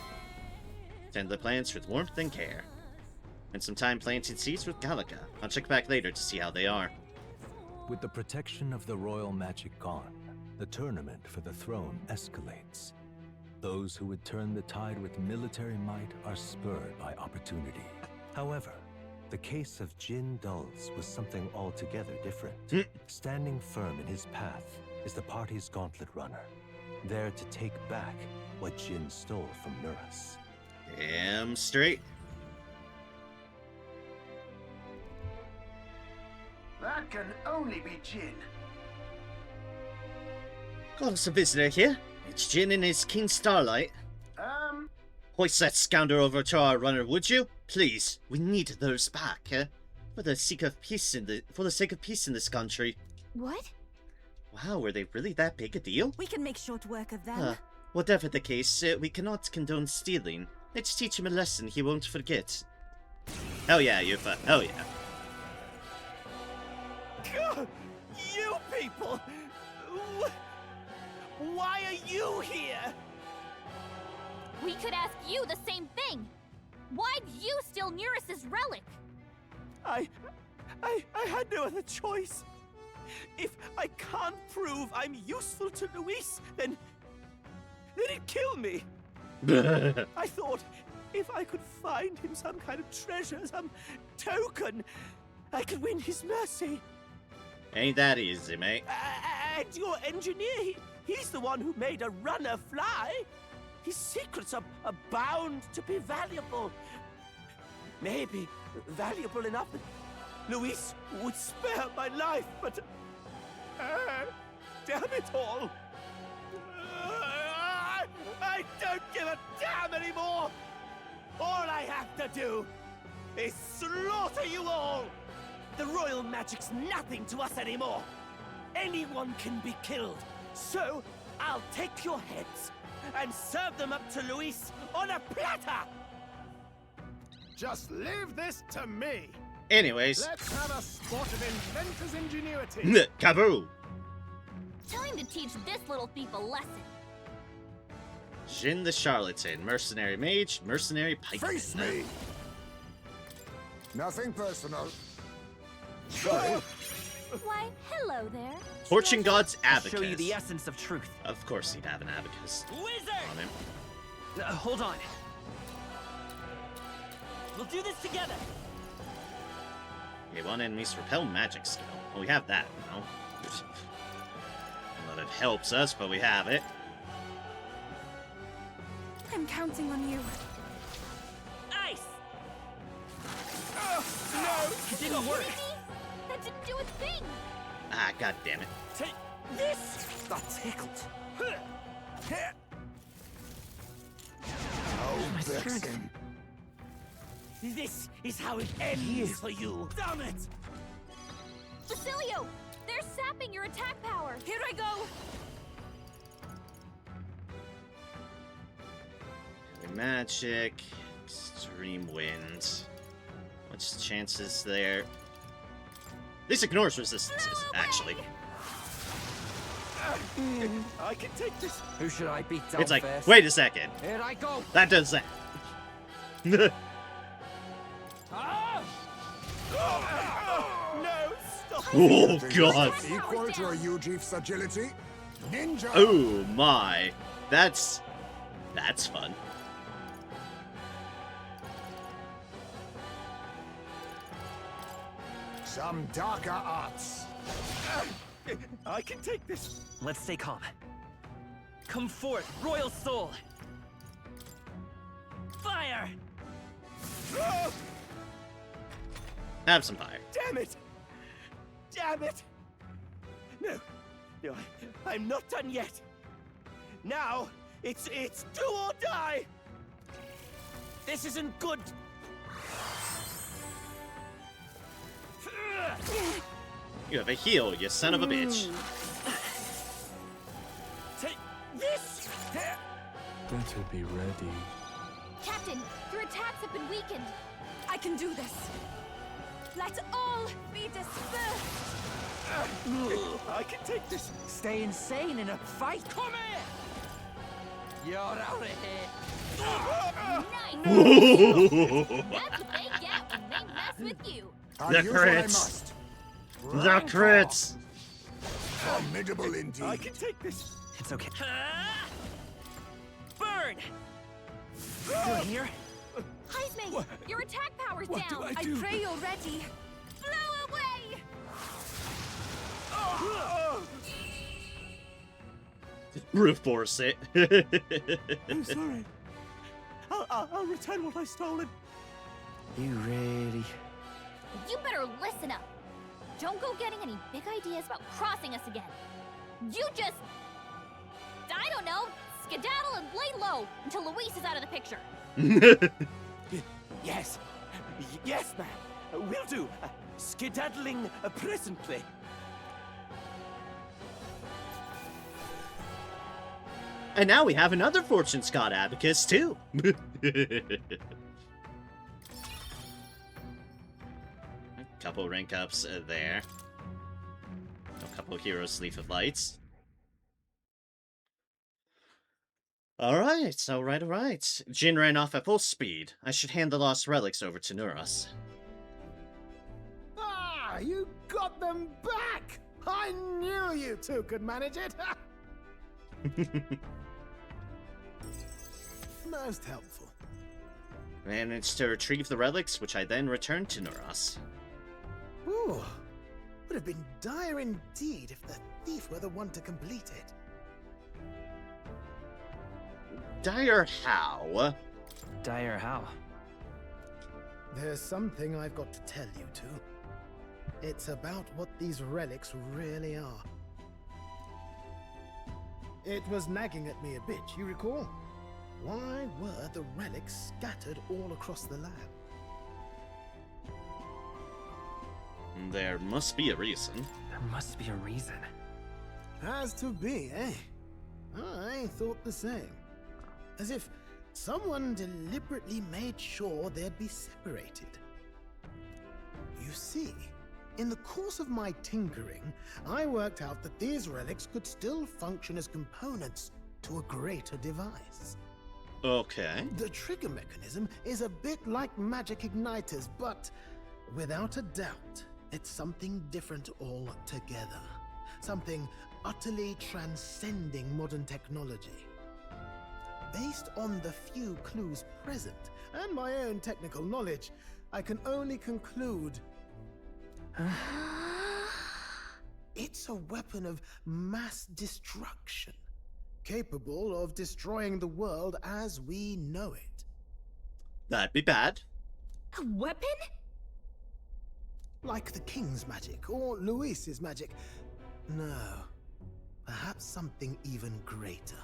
Tend the plants with warmth and care. And some time planting seeds with Gallica. I'll check back later to see how they are. With the protection of the royal magic gone, the tournament for the throne escalates. Those who would turn the tide with military might are spurred by opportunity. However, the case of Jin Dulz was something altogether different. Standing firm in his path is the party's gauntlet runner, there to take back what Jin stole from Neuros. Damn straight. That can only be Jin. Got us a visitor here. It's Jin and his King Starlight. Hoist that scoundrel over to our runner, would you? Please, we need those back, for the sake of peace in this country. What? Wow, were they really that big a deal? We can make short work of them. Whatever the case, we cannot condone stealing. Let's teach him a lesson he won't forget. Hell yeah, Yufa. Hell yeah. You people! Why are you here? We could ask you the same thing. Why'd you steal Nereus's relic? I had no other choice. If I can't prove I'm useful to Luis, then he'd kill me. I thought if I could find him some kind of treasure, some token, I could win his mercy. Ain't that easy, mate. And your engineer, he's the one who made a runner fly. His secrets are bound to be valuable. Maybe valuable enough that Luis would spare my life, but... damn it all! I don't give a damn anymore! All I have to do is slaughter you all! The royal magic's nothing to us anymore! Anyone can be killed, so I'll take your heads and serve them up to Luis on a platter! Just leave this to me. Anyways. Let's have a spot of inventor's ingenuity. Kaboo! Time to teach this little thief a lesson. Jin the Charlatan, Mercenary Mage, Mercenary Pikeman. Face me! Nothing personal. Why, hello there. Fortune God's I'll Abacus. show you the essence of truth. Of course he'd have an abacus. Wizard! On him. Hold on. We'll do this together. Okay, one enemy's repel magic skill. Well, we have that now. Not that it helps us, but we have it. I'm counting on you. Ice! No! It didn't work. That didn't do a thing. Ah, god damn it. Take this! Got tickled. Oh, vexing. This is how it ends for you. Damn it! Basilio, they're sapping your attack power. Here I go. Magic. Extreme wind. What's the chances there? This ignores resistances, actually. I can take this. Who should I beat down It's like, first? wait a second. Here I go. That does that. No, stop! Oh god. Equal to a Yuji's agility? Ninja! Oh my. That's fun. Some darker arts. I can take this. Let's stay calm. Come forth, royal soul. Fire! Have some fire. Damn it! Damn it! No, I'm not done yet. Now it's do or die. This isn't good. You have a heal, you son of a bitch. Take this. Better be ready. Captain, your attacks have been weakened. I can do this. Let all be dispersed. I can take this. Stay insane in a fight. Come here. You're out of here. Nice. That's what they get when they mess with you. I The use what I crits. must. The crits. Formidable indeed. I can take this. It's okay. Burn. Still here? Heisman, your attack power's What down. do I do? pray you're ready. Blow away. Roof force it. I'm sorry. I'll return what I've stolen. You ready? You better listen up. Don't go getting any big ideas about crossing us again. You just... I don't know. Skedaddle and lay low until Luis is out of the picture. Yes. Yes, ma'am. Will do. Skedaddling presently. And now we have another Fortune Scott Abacus, too. A couple rank ups there. A couple Heroes Leaf of Lights. Alright, alright. Jin ran off at full speed. I should hand the lost relics over to Nuros. Ah, you got them back! I knew you two could manage it! Most helpful. Managed to retrieve the relics, which I then returned to Nuros. Ooh, would have been dire indeed if the thief were the one to complete it. Dire how? Dire how? There's something I've got to tell you two. It's about what these relics really are. It was nagging at me a bit, you recall? Why were the relics scattered all across the lab? There must be a reason. There must be a reason. Has to be, eh? I thought the same. As if someone deliberately made sure they'd be separated. You see, in the course of my tinkering, I worked out that these relics could still function as components to a greater device. Okay. The trigger mechanism is a bit like magic igniters, but without a doubt, it's something different altogether. Something utterly transcending modern technology. Based on the few clues present, and my own technical knowledge, I can only conclude... it's a weapon of mass destruction, capable of destroying the world as we know it. That'd be bad. A weapon? Like the King's magic, or Luis's magic. No, perhaps something even greater.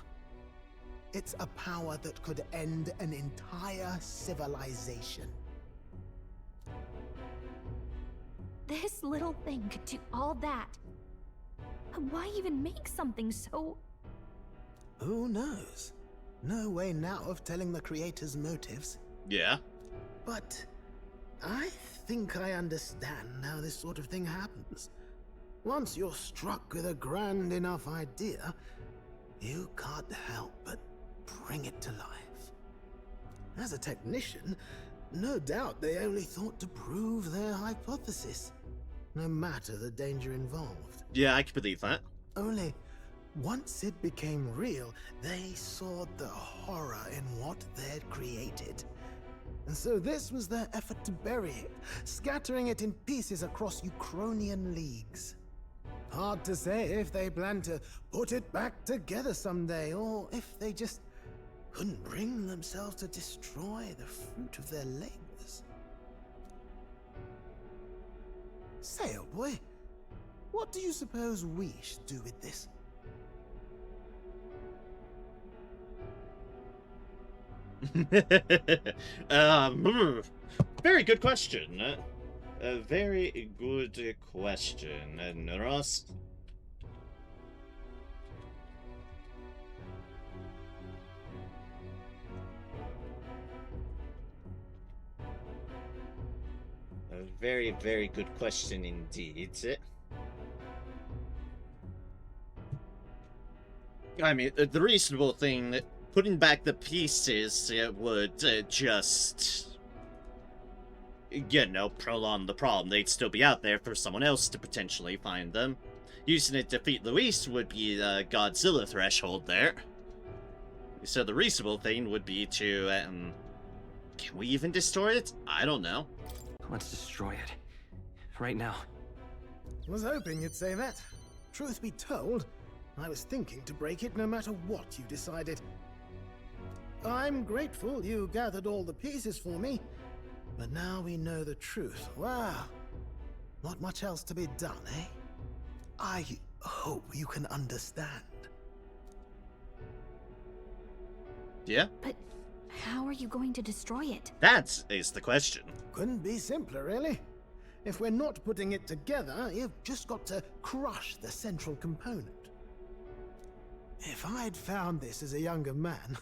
It's a power that could end an entire civilization. This little thing could do all that. Why even make something so... Who knows? No way now of telling the creator's motives. Yeah. But I think I understand how this sort of thing happens. Once you're struck with a grand enough idea, you can't help but bring it to life. As a technician, no doubt they only thought to prove their hypothesis, no matter the danger involved. Yeah, I can believe that. Only, once it became real, they saw the horror in what they'd created. And so this was their effort to bury it, scattering it in pieces across Ukrainian leagues. Hard to say if they plan to put it back together someday, or if they just couldn't bring themselves to destroy the fruit of their labors. Say, old boy, what do you suppose we should do with this? Very good question. A very good question, Ross. A very, very good question indeed. I mean, the reasonable thing, putting back the pieces, it would just, you know, prolong the problem. They'd still be out there for someone else to potentially find them. Using it to defeat Luis would be the Godzilla threshold there. So the reasonable thing would be to, can we even destroy it? I don't know. Let's destroy it. Right now. Was hoping you'd say that. Truth be told, I was thinking to break it no matter what you decided. I'm grateful you gathered all the pieces for me, but now we know the truth. Wow. Not much else to be done, eh? I hope you can understand. Yeah? But how are you going to destroy it? That is the question. Couldn't be simpler, really. If we're not putting it together, you've just got to crush the central component. If I'd found this as a younger man,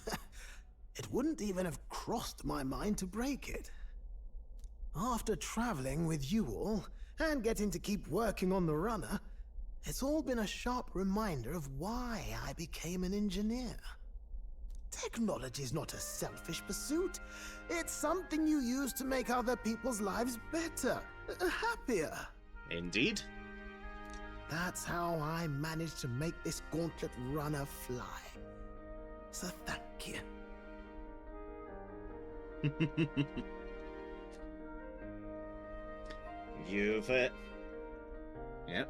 it wouldn't even have crossed my mind to break it. After traveling with you all, and getting to keep working on the runner, it's all been a sharp reminder of why I became an engineer. Technology's not a selfish pursuit. It's something you use to make other people's lives better, happier. Indeed. That's how I managed to make this gauntlet runner fly. So thank you. You've, yep.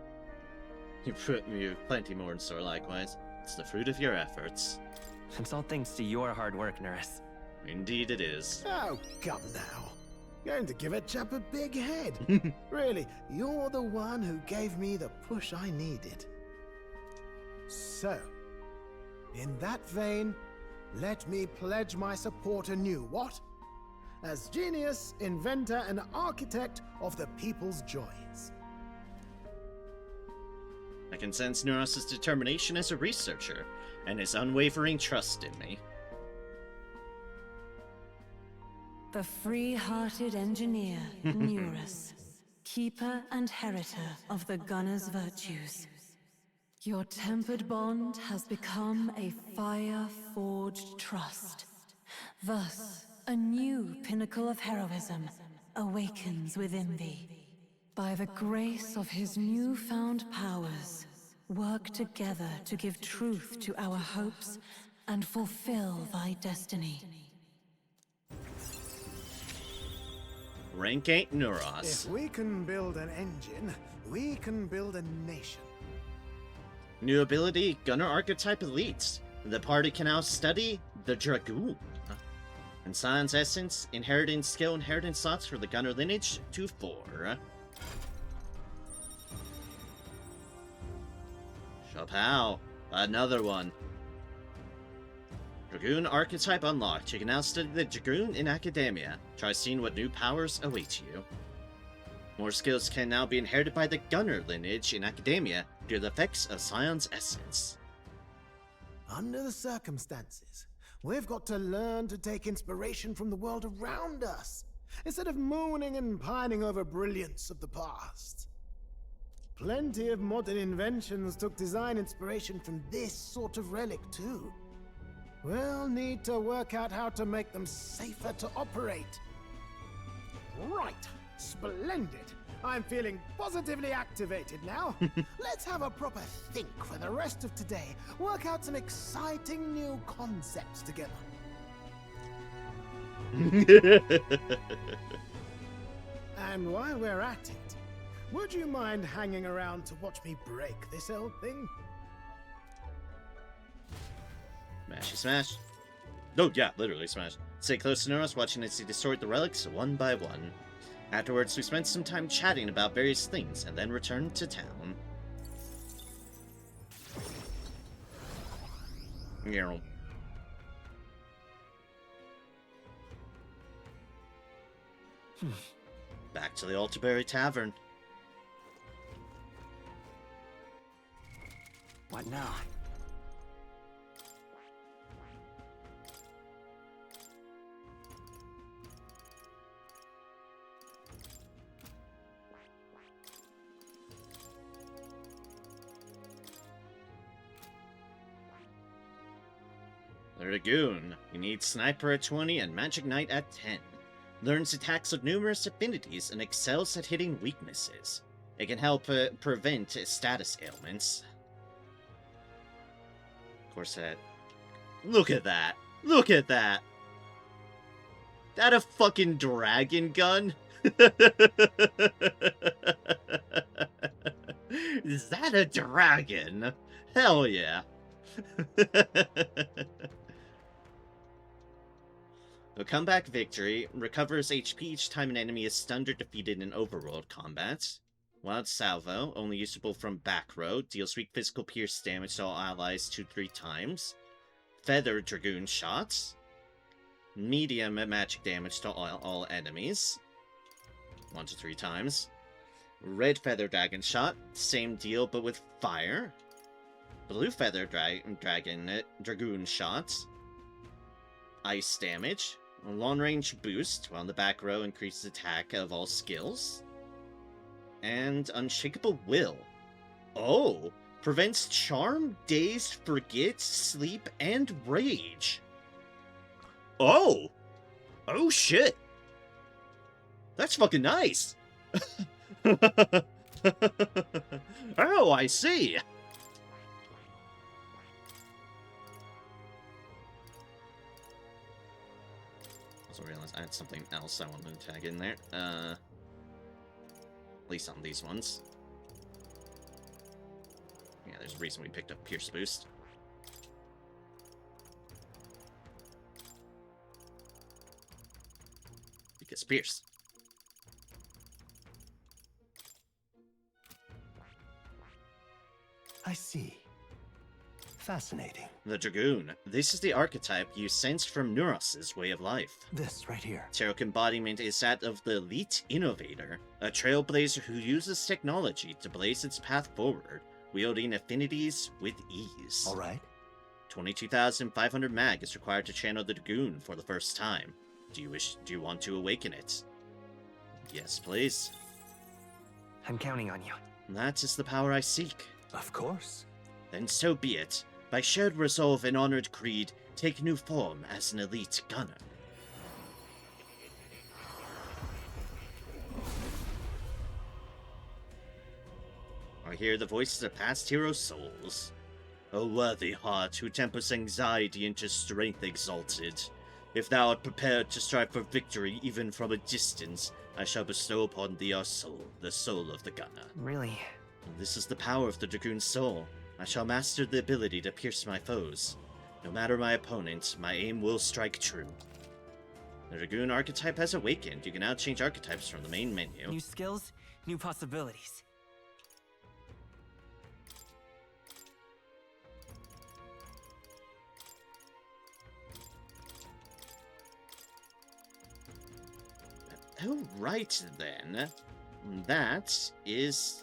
You've plenty more in store likewise. It's the fruit of your efforts. It's all thanks to your hard work, nurse. Indeed it is. Oh, come now. Going to give a chap a big head. Really, you're the one who gave me the push I needed. So, in that vein, let me pledge my support anew, what? As genius, inventor, and architect of the people's joys. I can sense Neuros' determination as a researcher, and his unwavering trust in me. The free-hearted engineer, Neuros, keeper and heritor of the gunner's virtues. Your tempered bond has become a fire-forged trust. Thus, a new pinnacle of heroism awakens within thee. By the grace of his newfound powers, work together to give truth to our hopes and fulfill thy destiny. Rank 8 Neuros. If we can build an engine, we can build a nation. New ability, Gunner Archetype Elites. The party can now study the Dragoon. And Science Essence, Inheritance Skill, Inheritance slots for the Gunner lineage to 4. Chapow. Another one. Dragoon Archetype unlocked. You can now study the Dragoon in Academia. Try seeing what new powers await you. More skills can now be inherited by the Gunner lineage in Academia due to the effects of Scion's Essence. Under the circumstances, we've got to learn to take inspiration from the world around us, instead of mooning and pining over brilliance of the past. Plenty of modern inventions took design inspiration from this sort of relic too. We'll need to work out how to make them safer to operate. Right, splendid. I'm feeling positively activated now. Let's have a proper think for the rest of today. Work out some exciting new concepts together. And while we're at it, would you mind hanging around to watch me break this old thing? Smashy smash. Oh yeah, literally smash. Stay close to Neuros, watching as he destroyed the relics one by one. Afterwards, we spent some time chatting about various things, and then returned to town. Yeah. Back to the Altaberry Tavern. What now? Dragoon. You need Sniper at 20 and Magic Knight at 10. Learns attacks of numerous affinities and excels at hitting weaknesses. It can help prevent status ailments. Of course, look at that! Look at that! That a fucking dragon gun? Is that a dragon? Hell yeah! A comeback victory recovers HP each time an enemy is stunned or defeated in overworld combat. Wild Salvo, only usable from back row, deals weak physical pierce damage to all allies 2-3 times. Feather Dragoon Shots, medium magic damage to all enemies, 1-3 times. Red Feather Dragon Shot, same deal but with fire. Blue Feather Dragoon Shot. Ice damage. A long-range boost, while in the back row increases attack of all skills. And Unshakable Will. Oh! Prevents Charm, Daze, Forget, Sleep, and Rage. Oh! Oh shit! That's fucking nice! Oh, I see! Also realized I had something else I wanted to tag in there. At least on these ones. Yeah, there's a reason we picked up Pierce Boost. Because Pierce. I see. Fascinating. The Dragoon. This is the archetype you sensed from Neuros' way of life. This right here. Tarok embodiment is that of the elite innovator, a trailblazer who uses technology to blaze its path forward, wielding affinities with ease. All right. 22,500 mag is required to channel the Dragoon for the first time. Do you want to awaken it? Yes, please. I'm counting on you. That is the power I seek. Of course. Then so be it. By shared resolve and honored creed, take new form as an elite gunner. I hear the voices of past hero souls. O worthy heart, who tempers anxiety into strength exalted. If thou art prepared to strive for victory even from a distance, I shall bestow upon thee our soul, the soul of the gunner. Really? This is the power of the Dragoon's soul. I shall master the ability to pierce my foes. No matter my opponent, my aim will strike true. The Dragoon archetype has awakened. You can now change archetypes from the main menu. New skills, new possibilities. Oh, right then. That is...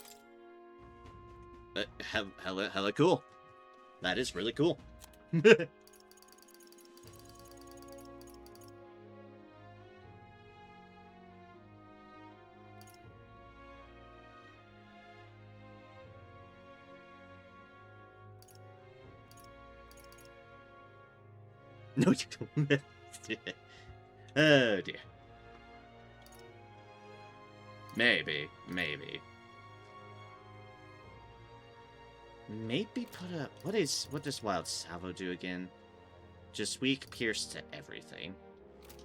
hella cool. That is really cool. No, you don't. Oh, dear. Maybe. Maybe put a... What does Wild Salvo do again? Just weak pierce to everything.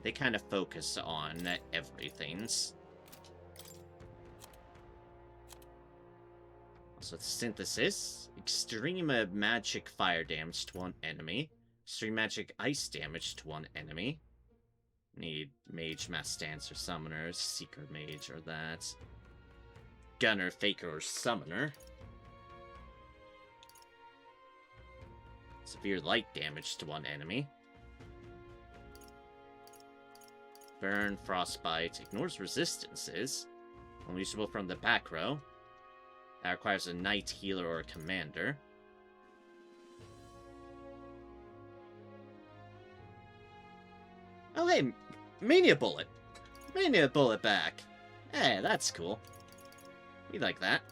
They kind of focus on everything's. So synthesis. Extreme magic fire damage to one enemy. Extreme magic ice damage to one enemy. Need mage, mass dancer, summoner, seeker mage, or that. Gunner, faker, or summoner. Severe light damage to one enemy. Burn, frostbite, ignores resistances. Only usable from the back row. That requires a knight, healer, or a commander. Oh hey, Mania Bullet! Mania Bullet back! Hey, that's cool. We like that.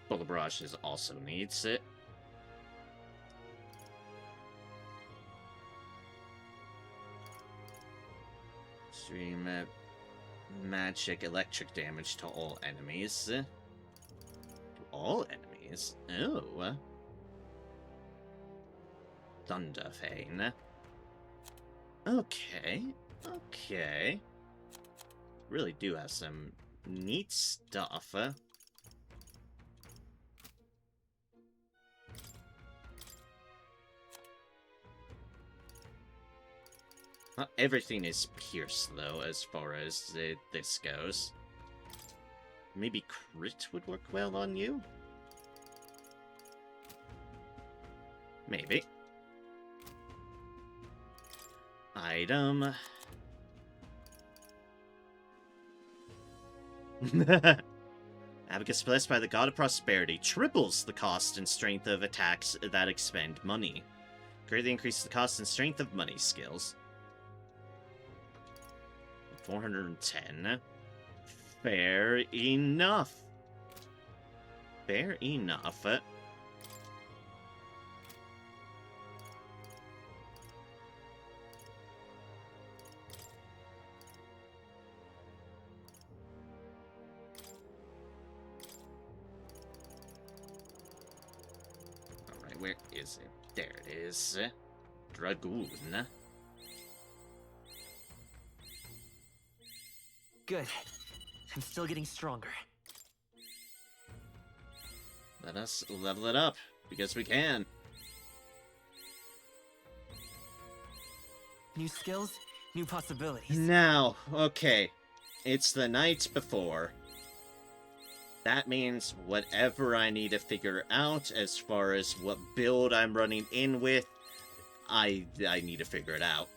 Bullet Barrage also needs it. Stream magic electric damage to all enemies. To all enemies? Oh. Thunderfane. Okay. Really do have some neat stuff. Not everything is pierce, though, as far as this goes. Maybe crit would work well on you? Maybe. Item. Abacus blessed by the god of prosperity triples the cost and strength of attacks that expend money. Greatly increases the cost and strength of money skills. 410. Fair enough. Fair enough. Alright, where is it? There it is. Dragoon. Good. I'm still getting stronger. Let us level it up, because we can. New skills, new possibilities. Now, okay. It's the night before. That means whatever I need to figure out as far as what build I'm running in with, I need to figure it out.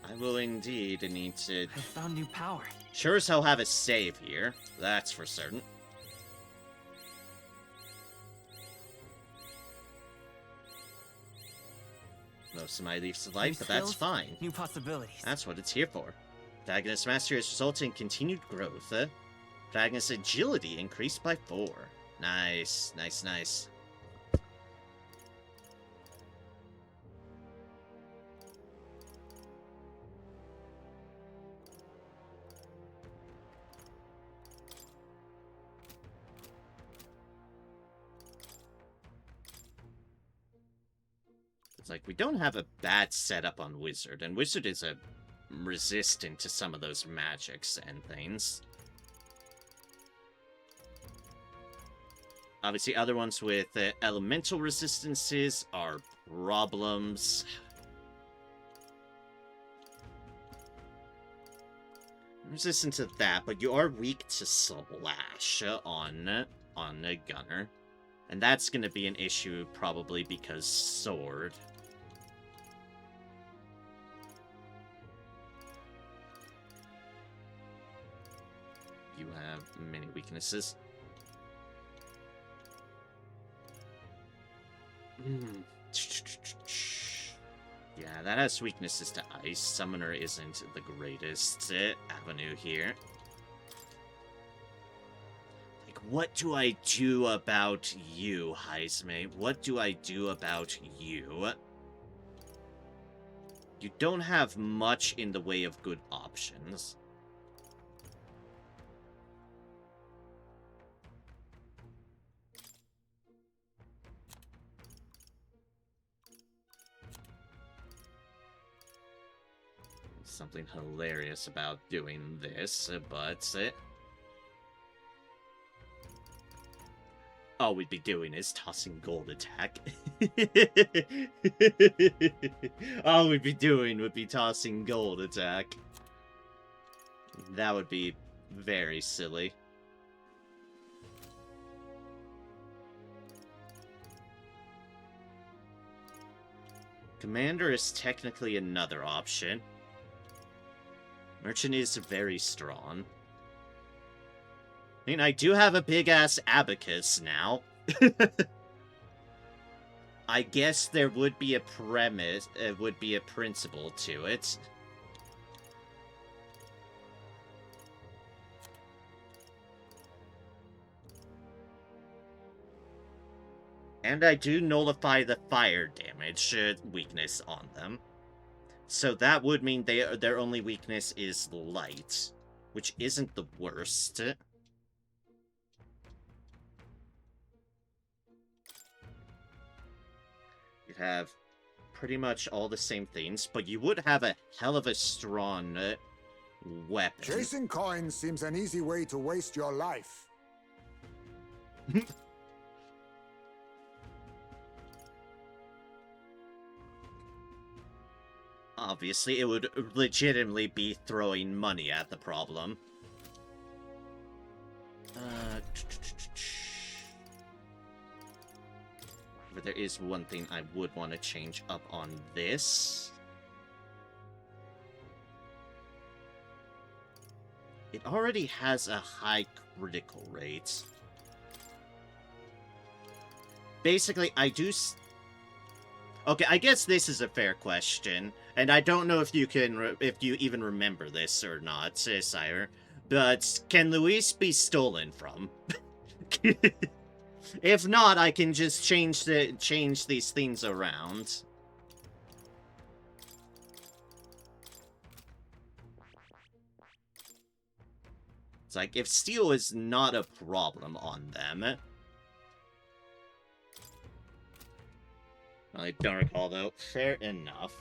I will indeed need to... I found new power. Sure as hell have a save here. That's for certain. Most of my leaves of life, but that's fine. New possibilities. That's what it's here for. Protagonist's mastery has resulted in continued growth. Protagonist's agility increased by 4. Nice, nice, nice. It's like, we don't have a bad setup on Wizard, and Wizard is a resistant to some of those magics and things. Obviously, other ones with elemental resistances are problems. Resistant to that, but you are weak to Slash on a Gunner. And that's going to be an issue, probably, because Sword. You have many weaknesses. Yeah, that has weaknesses to Ice. Summoner isn't the greatest avenue here. Like, what do I do about you, Heisme? What do I do about you? You don't have much in the way of good options. Something hilarious about doing this, but all we'd be doing is tossing gold attack. All we'd be doing would be tossing gold attack. That would be very silly. Commander is technically another option. Merchant is very strong. I mean, I do have a big-ass abacus now. I guess there would be a premise, would be a principle to it. And I do nullify the fire damage weakness on them. So that would mean their only weakness is light, which isn't the worst. You'd have pretty much all the same things, but you would have a hell of a strong weapon. Chasing coins seems an easy way to waste your life. Obviously, it would legitimately be throwing money at the problem. But there is one thing I would want to change up on this. It already has a high critical rate. Basically, I do... Okay, I guess this is a fair question, and I don't know if you even remember this or not, Sire, but can Luis be stolen from? If not, I can just change these things around. It's like, if steal is not a problem on them... I don't recall, though. Fair enough.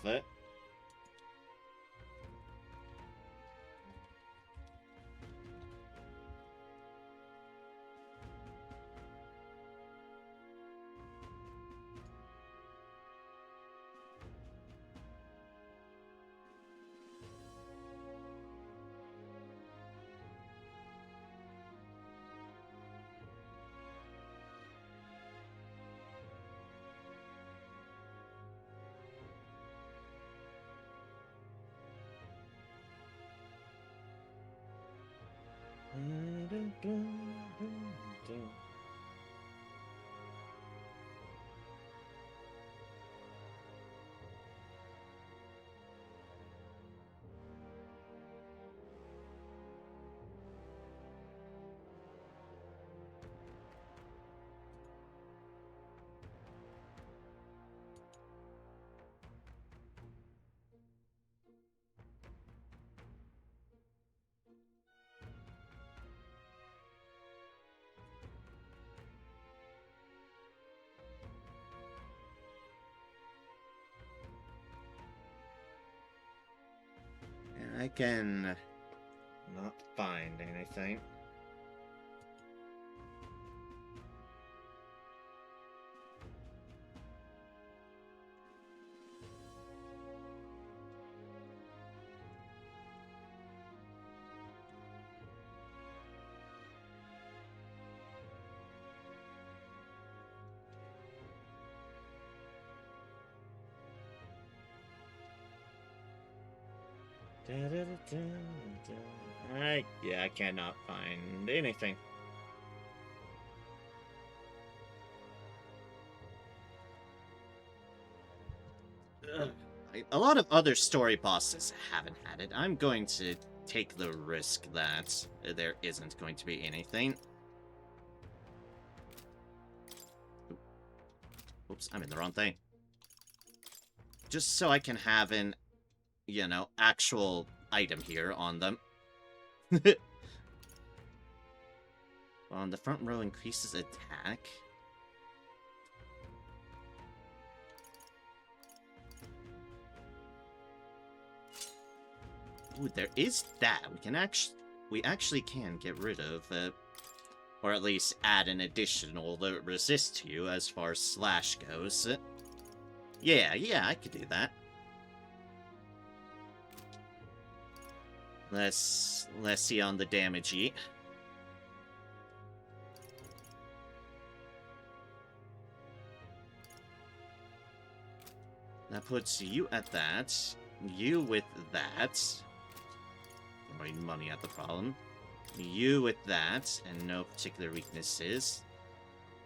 I can not find anything. I cannot find anything. A lot of other story bosses haven't had it. I'm going to take the risk that there isn't going to be anything. Oops, I'm in the wrong thing. Just so I can have an, you know, actual item here on them. On the front row increases attack. Ooh, there is that. We actually can get rid of, or at least add an additional resist to you as far as slash goes. Yeah, I could do that. Let's see on the damage eat. That puts you at that. You with that. Throwing money at the problem. You with that, and no particular weaknesses.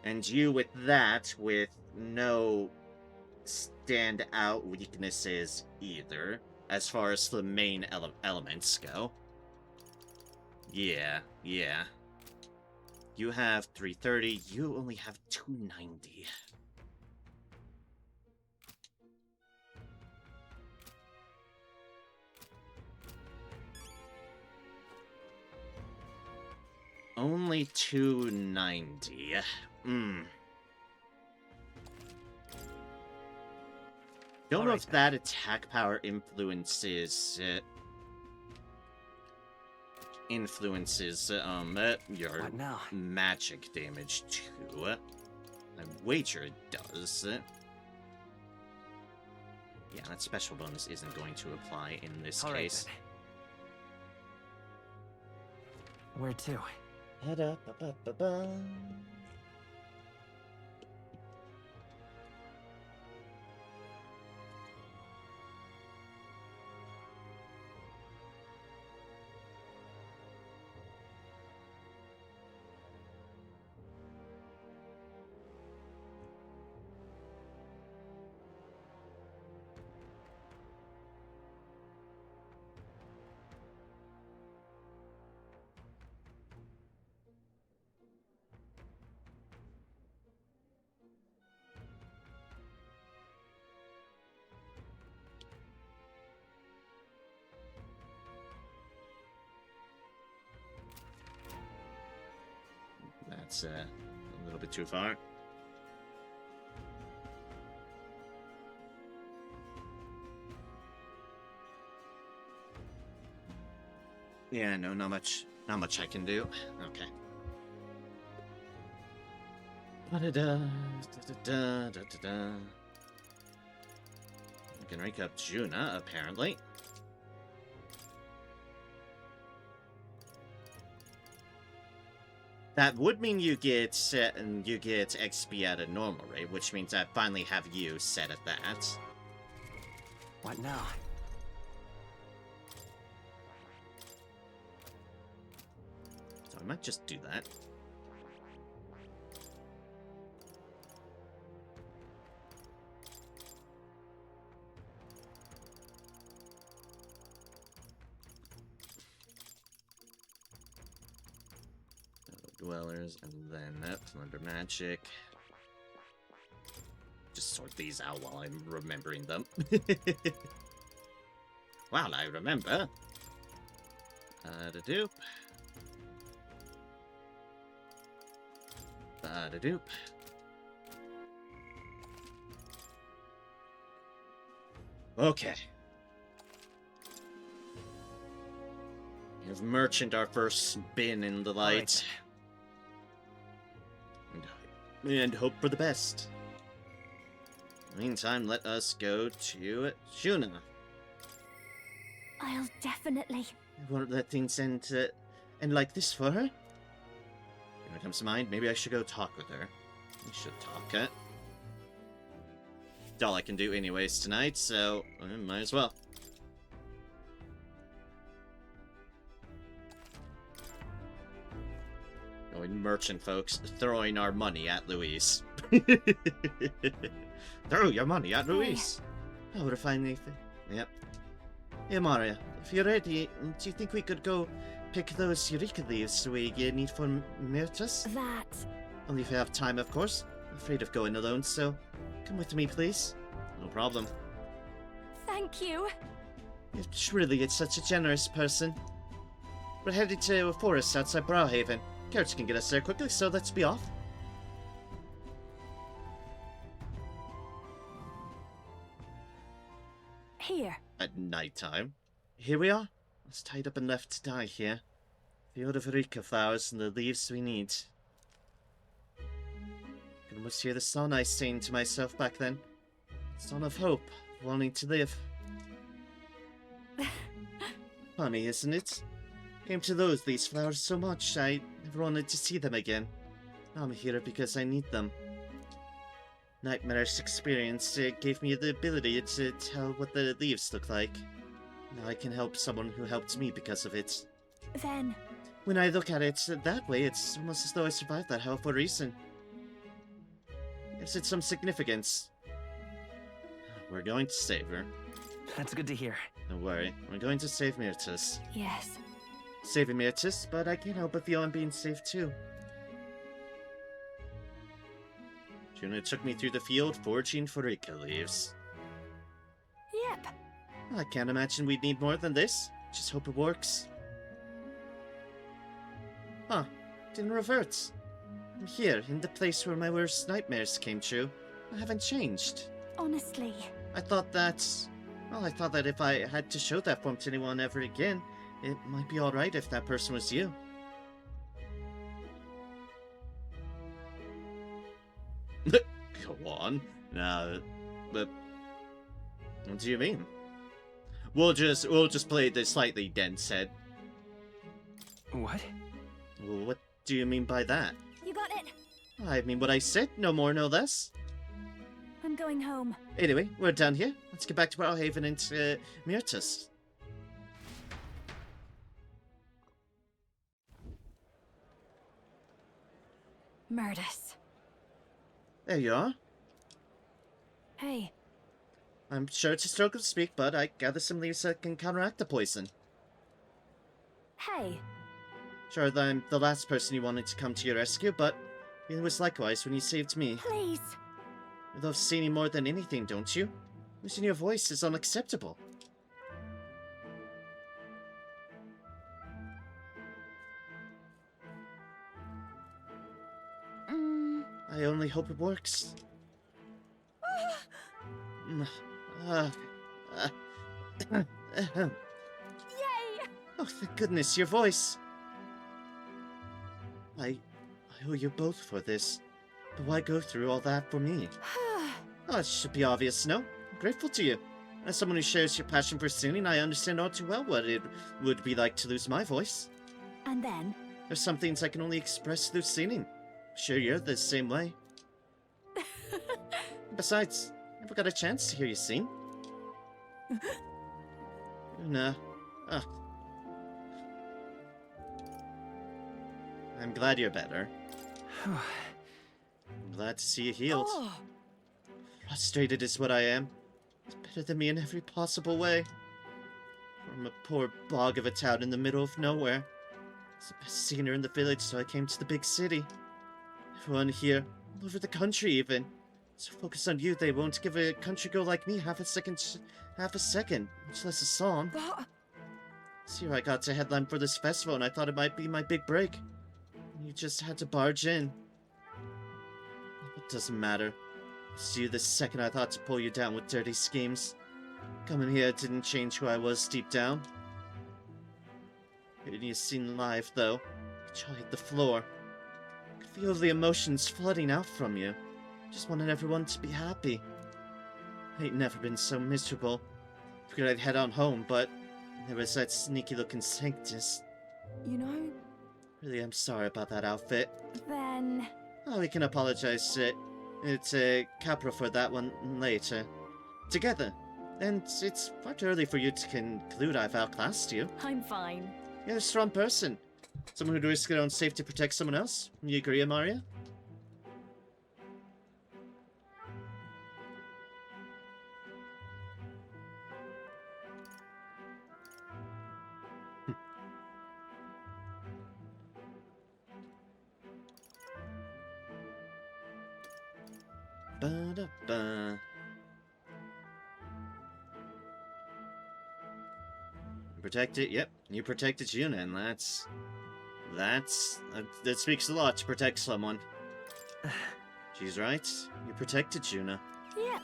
And you with that, with no standout weaknesses either, as far as the main elements go. Yeah. You have 330, you only have 290. Only 290. Don't know if that attack power influences your magic damage too. I wager it does. Yeah, that special bonus isn't going to apply in this case. Where to? That's a little bit too far. Yeah, no, not much I can do. Okay. Da-da-da-da-da-da-da-da. We can rank up Juna, apparently. That would mean you get XP at a normal rate, which means I finally have you set at that. What now? So I might just do that. Dwellers, and then Plunder Magic. Just sort these out while I'm remembering them. While I remember. Da-doop. Da-doop. Okay. We've merchant our first spin in the light. And hope for the best. Meantime, let us go to Juna. I'll definitely. I won't let things end like this for her. When it comes to mind, maybe I should go talk with her. We should talk, It's all I can do anyways tonight, so might as well. Going merchant, folks. Throwing our money at Luis. Throw your money at Luis. Oh, we're fine, Nathan. Yep. Hey, Maria. If you're ready, do you think we could go pick those Eureka leaves we need for Myrtus? That. Only if you have time, of course. I'm afraid of going alone, so come with me, please. No problem. Thank you. You're such a generous person. We're headed to a forest outside Browhaven. Carrots can get us there quickly, so let's be off. Here. At nighttime. Here we are. I was tied up and left to die here. Field of Eureka flowers and the leaves we need. I could almost hear the song I sang to myself back then. Song of hope, wanting to live. Funny, isn't it? Came to loathe these flowers so much, I never wanted to see them again. Now I'm here because I need them. Nightmare's experience gave me the ability to tell what the leaves look like. Now I can help someone who helped me because of it. Then... When I look at it that way, it's almost as though I survived that hell for a reason. Gives it some significance. We're going to save her. That's good to hear. Don't worry, we're going to save Myrtus. Yes. Saving Myrtus, but I can't help but feel I'm being saved too. Juna took me through the field foraging for Eureka leaves. Yep. I can't imagine we'd need more than this. Just hope it works. Huh. Didn't revert. I'm here, in the place where my worst nightmares came true. I haven't changed. Honestly. I thought that if I had to show that form to anyone ever again, it might be alright if that person was you. Go on. No, but what do you mean? We'll just play the slightly dense head. What? Well, what do you mean by that? You got it. I mean what I said, no more, no less. I'm going home. Anyway, we're done here. Let's get back to Browhaven and Myrtus. Myrtus. There you are. Hey. I'm sure it's a struggle to speak, but I gather some leaves that can counteract the poison. Hey. Sure, I'm the last person you wanted to come to your rescue, but it was likewise when you saved me. Please. You love singing more than anything, don't you? Losing your voice is unacceptable. I only hope it works. Yay! Oh, thank goodness, your voice. I owe you both for this. But why go through all that for me? Oh, it should be obvious, no? I'm grateful to you. As someone who shares your passion for singing, I understand all too well what it would be like to lose my voice. And then? There's some things I can only express through singing. Sure, you're the same way. Besides, I never got a chance to hear you sing. Nah. I'm glad you're better. I'm glad to see you healed. Frustrated is what I am. It's better than me in every possible way. From a poor bog of a town in the middle of nowhere. I was the best singer in the village, so I came to the big city. Everyone here, all over the country even, so focused on you they won't give a country girl like me half a second, much less a song. So here I got to headline for this festival, and I thought it might be my big break. You just had to barge in. It doesn't matter. See you the second I thought to pull you down with dirty schemes. Coming here didn't change who I was deep down. Hearing you sing live, though, your jaw hit the floor. I could feel the emotions flooding out from you. Just wanted everyone to be happy. I ain't never been so miserable. Figured I'd head on home, but there was that sneaky-looking sanctus. You know... Really, I'm sorry about that outfit. Then... Oh, we can apologize to Capra for that one later. Together. And it's far too early for you to conclude I've outclassed you. I'm fine. You're a strong person. Someone who'd risk their own safety to protect someone else. You agree, Amaria? Ba-da-ba. Protected, yep, you protected Juna, and that speaks a lot to protect someone. She's right, you protected Juna. Yep.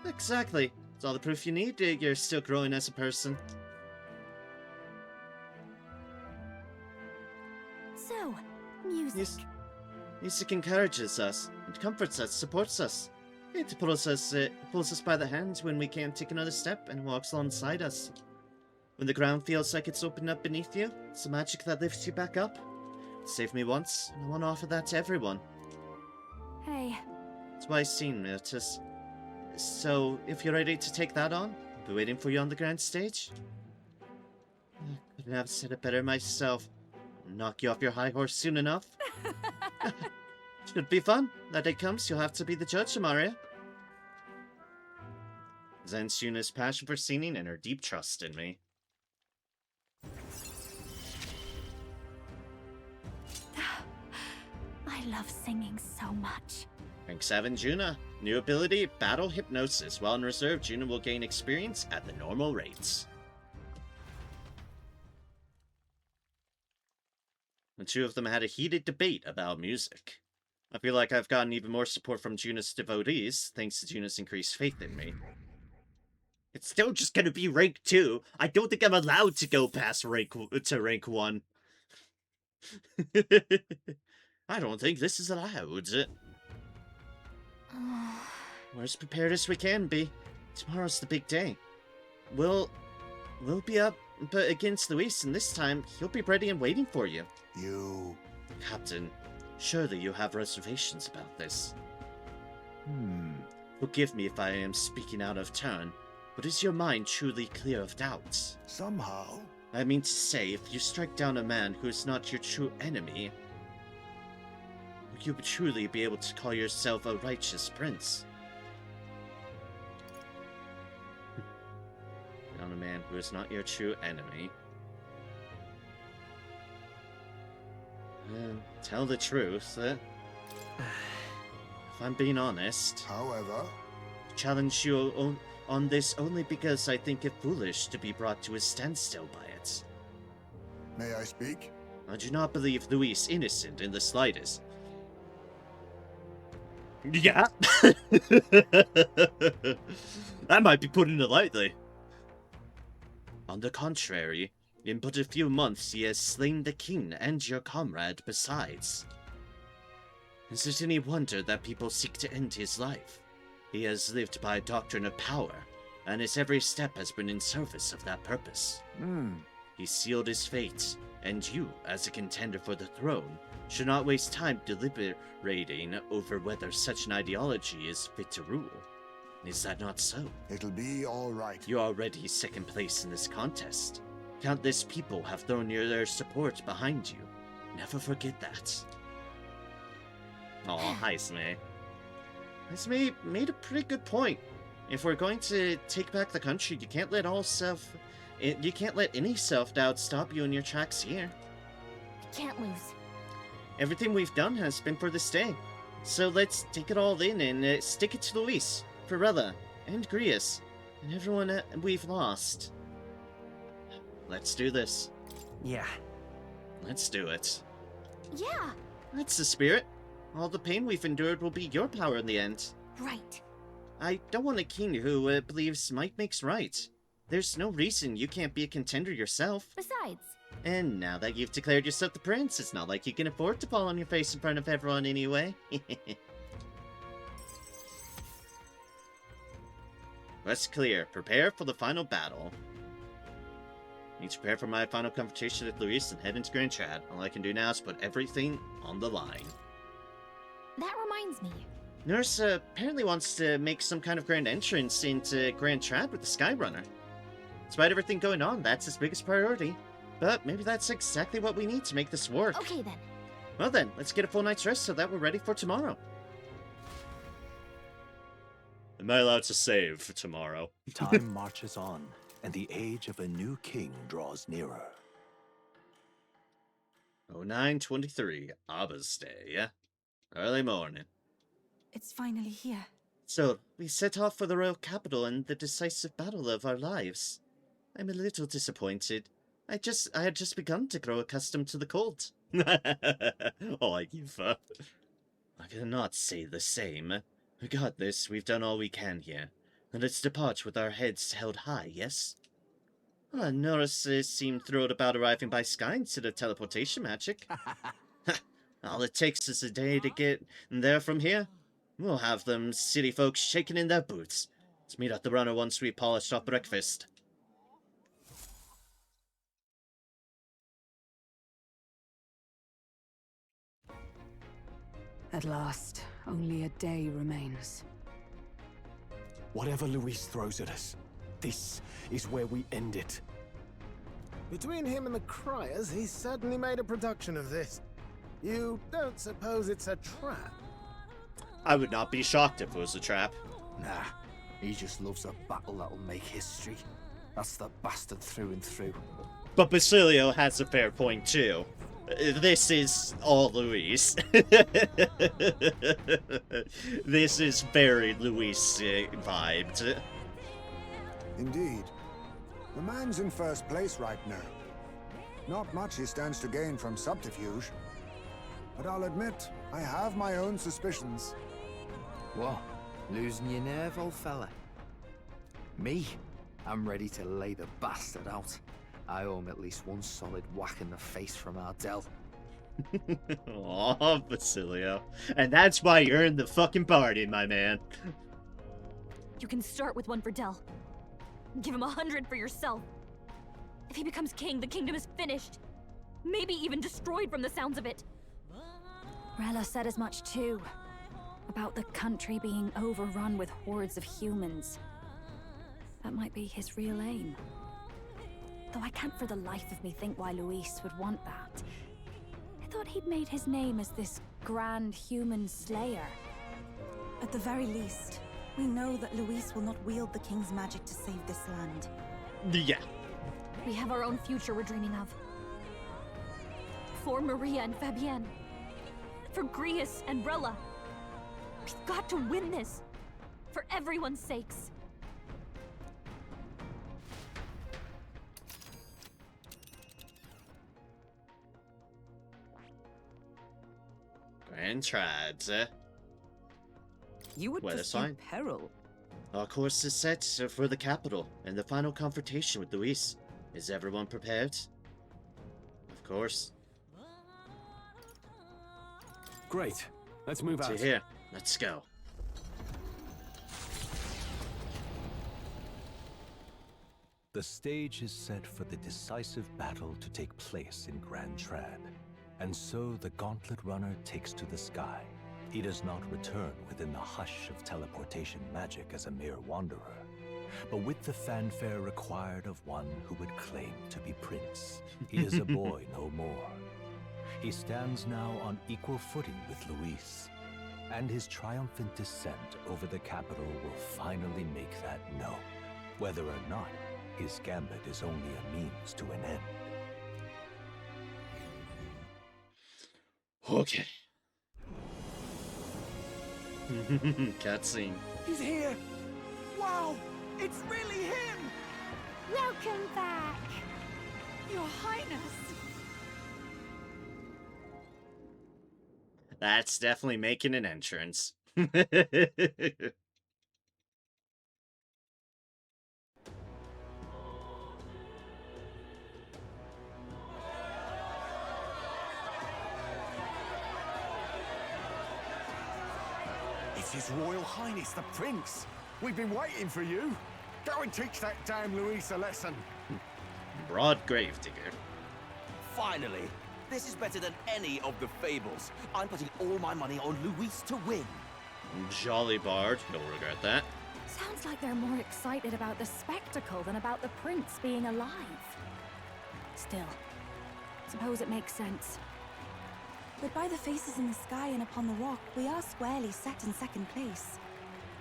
Exactly. It's all the proof you need. You're still growing as a person. So, music. Music encourages us, it comforts us, supports us. It pulls us by the hand when we can't take another step, and walks alongside us. When the ground feels like it's opened up beneath you, it's the magic that lifts you back up. It saved me once, and I want to offer that to everyone. Hey. That's why I sing, Mirtus. So, if you're ready to take that on, I'll be waiting for you on the grand stage. I couldn't have said it better myself. I'll knock you off your high horse soon enough. Should be fun. That day comes, you'll have to be the judge, Amaria. Zen's Yuna's passion for singing and her deep trust in me. I love singing so much. Rank 7 Juna. New ability, Battle Hypnosis. While in reserve, Juna will gain experience at the normal rates. The two of them had a heated debate about music. I feel like I've gotten even more support from Juna's devotees, thanks to Juna's increased faith in me. It's still just gonna be rank 2. I don't think I'm allowed to go past rank 1. I don't think this is allowed. We're as prepared as we can be. Tomorrow's the big day. We'll be up but against Luis, and this time he'll be ready and waiting for you. Captain, surely you have reservations about this. Forgive me if I am speaking out of turn, but is your mind truly clear of doubts? Somehow. I mean to say, if you strike down a man who is not your true enemy, will you truly be able to call yourself a righteous prince? Down a man who is not your true enemy. Tell the truth, if I'm being honest. However, I challenge you on this only because I think it foolish to be brought to a standstill by it. May I speak? I do not believe Luis innocent in the slightest. Yeah. That might be putting it lightly. On the contrary, in but a few months he has slain the king and your comrade besides. Is it any wonder that people seek to end his life? He has lived by a doctrine of power, and his every step has been in service of that purpose. He sealed his fate, and you, as a contender for the throne, should not waste time deliberating over whether such an ideology is fit to rule. Is that not so? It'll be all right. You are already second place in this contest. Countless people have thrown their support behind you. Never forget that. Aw, Haisme. Haisme made a pretty good point. If we're going to take back the country, you can't let any self-doubt stop you in your tracks here. We can't lose. Everything we've done has been for this day. So let's take it all in and stick it to Luis, Pirella, and Grius, and everyone we've lost. Let's do this. Yeah. Let's do it. Yeah. That's the spirit. All the pain we've endured will be your power in the end. Right. I don't want a king who believes might makes right. There's no reason you can't be a contender yourself. Besides. And now that you've declared yourself the prince, it's not like you can afford to fall on your face in front of everyone anyway. West clear. Prepare for the final battle. Need to prepare for my final confrontation with Luis and head into Grand Trad. All I can do now is put everything on the line. That reminds me. Nurse apparently wants to make some kind of grand entrance into Grand Trad with the Skyrunner. Despite everything going on, that's his biggest priority. But maybe that's exactly what we need to make this work. Okay then. Well then, let's get a full night's rest so that we're ready for tomorrow. Am I allowed to save for tomorrow? Time marches on, and the age of a new king draws nearer. 0923, Abba's Day. Early morning. It's finally here. So, we set off for the royal capital and the decisive battle of our lives. I'm a little disappointed. I had just begun to grow accustomed to the cold. Oh, Eva. I cannot say the same. Regardless, we've done all we can here. And let's depart with our heads held high, yes? Norris seemed thrilled about arriving by sky instead of teleportation magic. All it takes is a day to get there from here. We'll have them city folks shaking in their boots. Let's meet at the runner once we polished off breakfast. At last, only a day remains. Whatever Luis throws at us, this is where we end it. Between him and the Criers, he's certainly made a production of this. You don't suppose it's a trap? I would not be shocked if it was a trap. Nah, he just loves a battle that'll make history. That's the bastard through and through. But Basilio has a fair point too. This is all Luis. This is very Luis vibed. Indeed. The man's in first place right now. Not much he stands to gain from subterfuge. But I'll admit, I have my own suspicions. What? Losing your nerve, old fella? Me? I'm ready to lay the bastard out. I owe him at least one solid whack in the face from Ardell. Aw, Basilio. And that's why you're in the fucking party, my man. You can start with one for Dell. Give him 100 for yourself. If he becomes king, the kingdom is finished. Maybe even destroyed from the sounds of it. Rella said as much too. About the country being overrun with hordes of humans. That might be his real aim. Though I can't for the life of me think why Luis would want that. I thought he'd made his name as this grand human slayer. At the very least, we know that Luis will not wield the king's magic to save this land. Yeah. We have our own future we're dreaming of. For Maria and Fabienne. For Grius and Rella. We've got to win this. For everyone's sakes. Grand Trads. You would Weather's pursue fine. peril. Our course is set for the capital and the final confrontation with Luis. Is everyone prepared? Of course. Great. Let's move out. To here. Let's go. The stage is set for the decisive battle to take place in Grand Trad. And so the Gauntlet Runner takes to the sky. He does not return within the hush of teleportation magic as a mere wanderer, but with the fanfare required of one who would claim to be Prince. He is a boy no more. He stands now on equal footing with Luis, and his triumphant descent over the capital will finally make that known, whether or not his gambit is only a means to an end. Okay. Cutscene. He's here! Wow! It's really him! Welcome back! Your Highness! That's definitely making an entrance. It's His Royal Highness the Prince! We've been waiting for you! Go and teach that damn Luis a lesson! Broad Gravedigger. Finally! This is better than any of the fables. I'm putting all my money on Luis to win. Jolly Bard, you'll regret that. Sounds like they're more excited about the spectacle than about the prince being alive. Still, suppose it makes sense. But by the faces in the sky and upon the rock, we are squarely set in second place.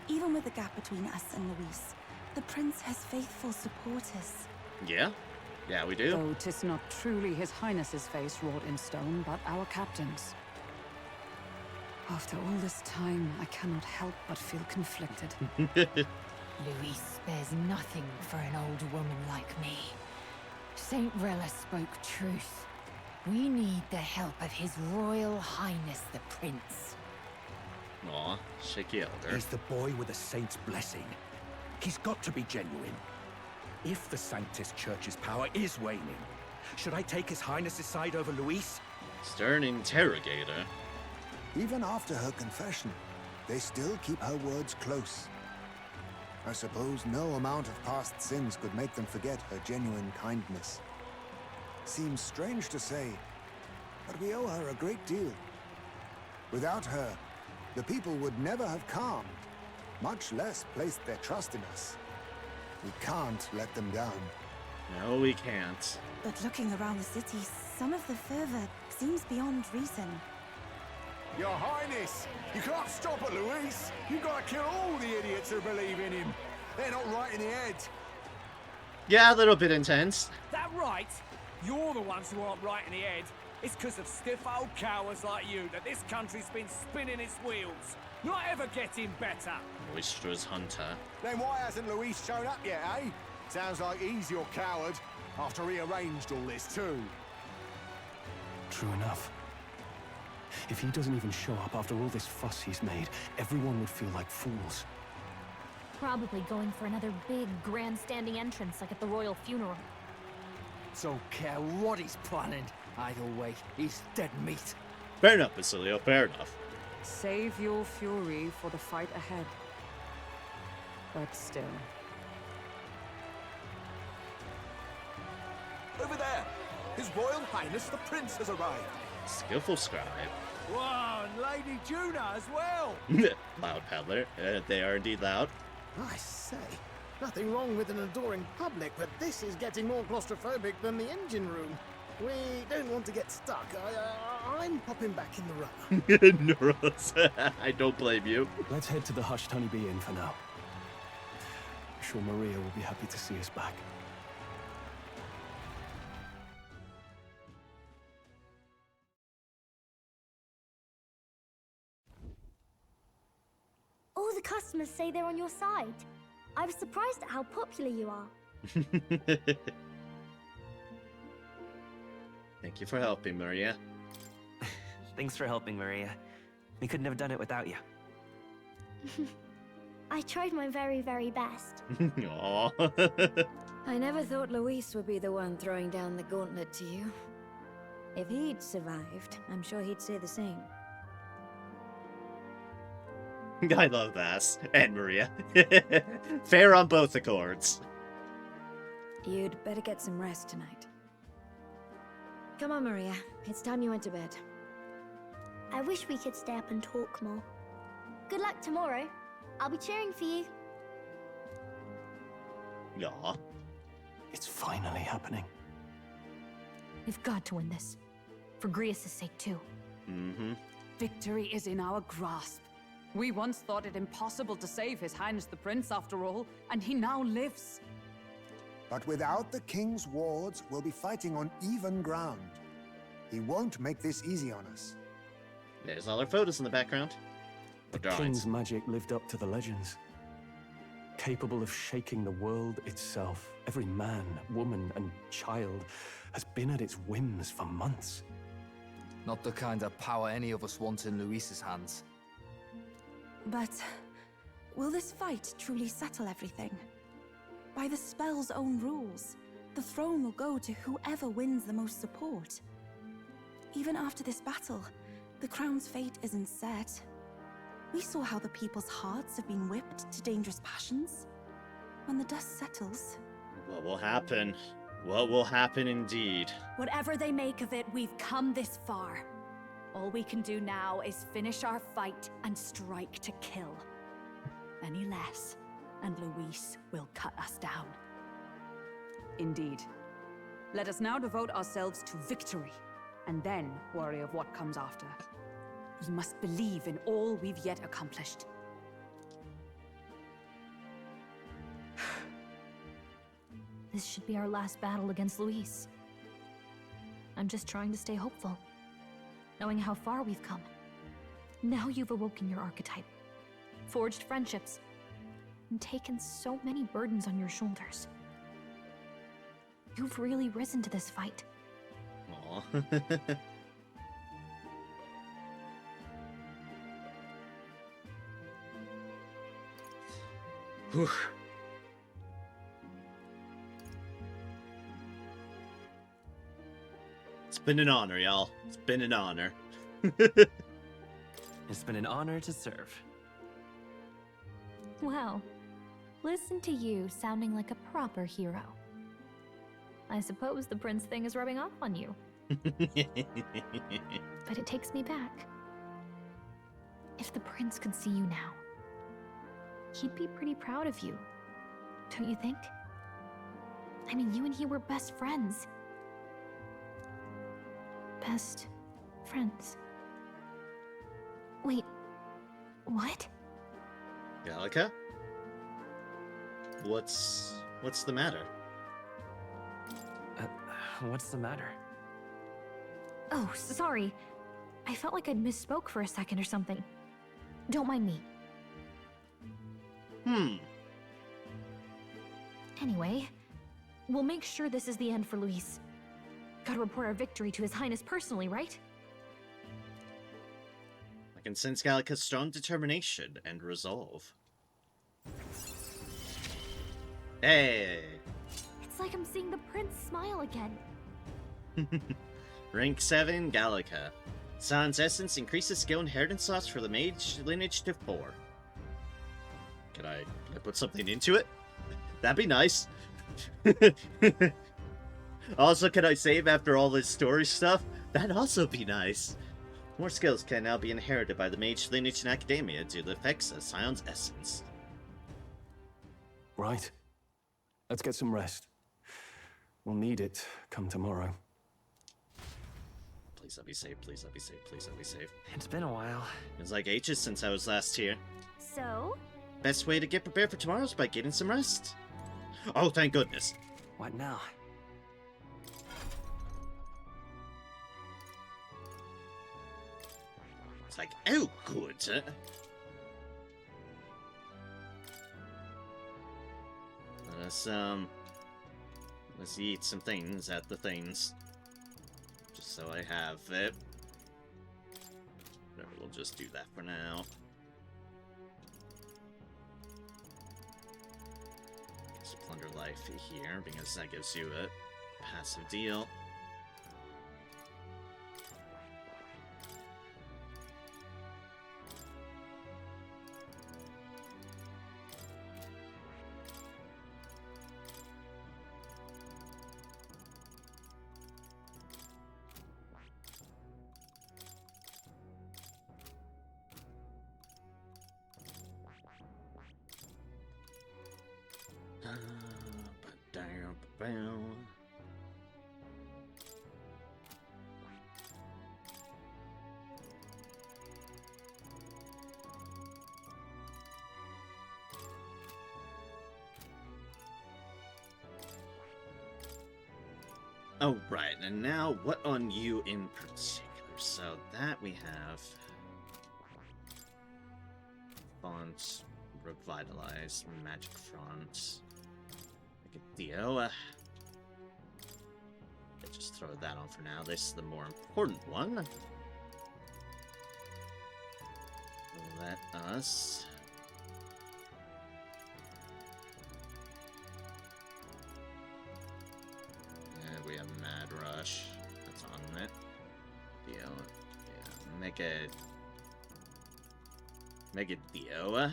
Even with the gap between us and Luis, the prince has faithful supporters. Yeah? Yeah, we do. Though 'tis not truly His Highness's face wrought in stone, but our captain's. After all this time, I cannot help but feel conflicted. Luis spares nothing for an old woman like me. Saint Rella spoke truth. We need the help of His Royal Highness the Prince. Aw, shaky elder. He's the boy with the saint's blessing. He's got to be genuine. If the Sanctus Church's power is waning, should I take His Highness's side over Luis? Stern interrogator. Even after her confession, they still keep her words close. I suppose no amount of past sins could make them forget her genuine kindness. Seems strange to say, but we owe her a great deal. Without her, the people would never have calmed, much less placed their trust in us. We can't let them down. No, we can't. But looking around the city, some of the fervor seems beyond reason. Your Highness! You can't stop at Luis! You've got to kill all the idiots who believe in him! They're not right in the head! Yeah, a little bit intense. That right? You're the ones who aren't right in the head. It's because of stiff old cowards like you that this country's been spinning its wheels. Not ever getting better. Boisterous hunter. Then why hasn't Luis shown up yet, eh? Sounds like he's your coward, after he arranged all this too. True enough. If he doesn't even show up after all this fuss he's made, everyone would feel like fools. Probably going for another big grandstanding entrance like at the royal funeral. Don't care what he's planning. Either way, he's dead meat. Fair enough, Basilio, fair enough. Save your fury for the fight ahead. But still. Over there! His Royal Highness the Prince has arrived! Skillful scribe. Wow, and Lady Juna as well! Loud peddler. They are indeed loud. I say, nothing wrong with an adoring public, but this is getting more claustrophobic than the engine room. We don't want to get stuck. I'm popping back in the runner. Neuros. I don't blame you. Let's head to the Hushed Honeybee Inn for now. I'm sure Maria will be happy to see us back. All the customers say they're on your side. I was surprised at how popular you are. Thank you for helping, Maria. Thanks for helping, Maria. We couldn't have done it without you. I tried my very, very best. Aww. I never thought Luis would be the one throwing down the gauntlet to you. If he'd survived, I'm sure he'd say the same. I love that. And Maria. Fair on both accords. You'd better get some rest tonight. Come on, Maria. It's time you went to bed. I wish we could stay up and talk more. Good luck tomorrow. I'll be cheering for you. Aw. It's finally happening. We've got to win this. For Grius' sake, too. Mm-hmm. Victory is in our grasp. We once thought it impossible to save His Highness the Prince, after all, and he now lives. But without the king's wards, we'll be fighting on even ground. He won't make this easy on us. There's all our photos in the background. The king's magic lived up to the legends. Capable of shaking the world itself. Every man, woman, and child has been at its whims for months. Not the kind of power any of us want in Luis's hands. But will this fight truly settle everything? By the spell's own rules, the throne will go to whoever wins the most support. Even after this battle, the crown's fate isn't set. We saw how the people's hearts have been whipped to dangerous passions. When the dust settles... What will happen? What will happen indeed? Whatever they make of it, we've come this far. All we can do now is finish our fight and strike to kill. Any less, and Luis will cut us down. Indeed. Let us now devote ourselves to victory, and then worry of what comes after. We must believe in all we've yet accomplished. This should be our last battle against Luis. I'm just trying to stay hopeful, knowing how far we've come. Now you've awoken your archetype, forged friendships, and taken so many burdens on your shoulders. You've really risen to this fight. Aw. Whew. It's been an honor, y'all. It's been an honor. It's been an honor to serve. Wow. Listen to you sounding like a proper hero. I suppose the prince thing is rubbing off on you. But it takes me back. If the prince could see you now, he'd be pretty proud of you, don't you think? I mean, you and he were best friends. Best friends. Wait, what? Gallica? What's the matter? What's the matter? Oh, sorry. I felt like I'd misspoke for a second or something. Don't mind me. Anyway, we'll make sure this is the end for Luis. Gotta report our victory to His Highness personally, right? I can sense Gallica's strong determination and resolve. Hey! It's like I'm seeing the prince smile again. Rank 7, Gallica. Sans Essence increases skill inheritance slots for the mage lineage to 4. Can I put something into it? That'd be nice. Also, can I save after all this story stuff? That'd also be nice. More skills can now be inherited by the mage lineage in academia due to the effects of Scion's essence. Right. Let's get some rest. We'll need it come tomorrow. Please let me save, please let me save, please let me save. It's been a while. It's like ages since I was last here. So? Best way to get prepared for tomorrow is by getting some rest. Oh, thank goodness. What now? It's like, oh, good. Let's eat some things at the things. Just so I have it. Whatever, we'll just do that for now. afterlife here, because that gives you a passive deal. Oh, right, and now what on you in particular? So that we have font, revitalize, magic front, make a Dio. Just throw that on for now. This is the more important one. Let us we have Mad Rush. That's on it. Dio. Yeah. Make it Dio.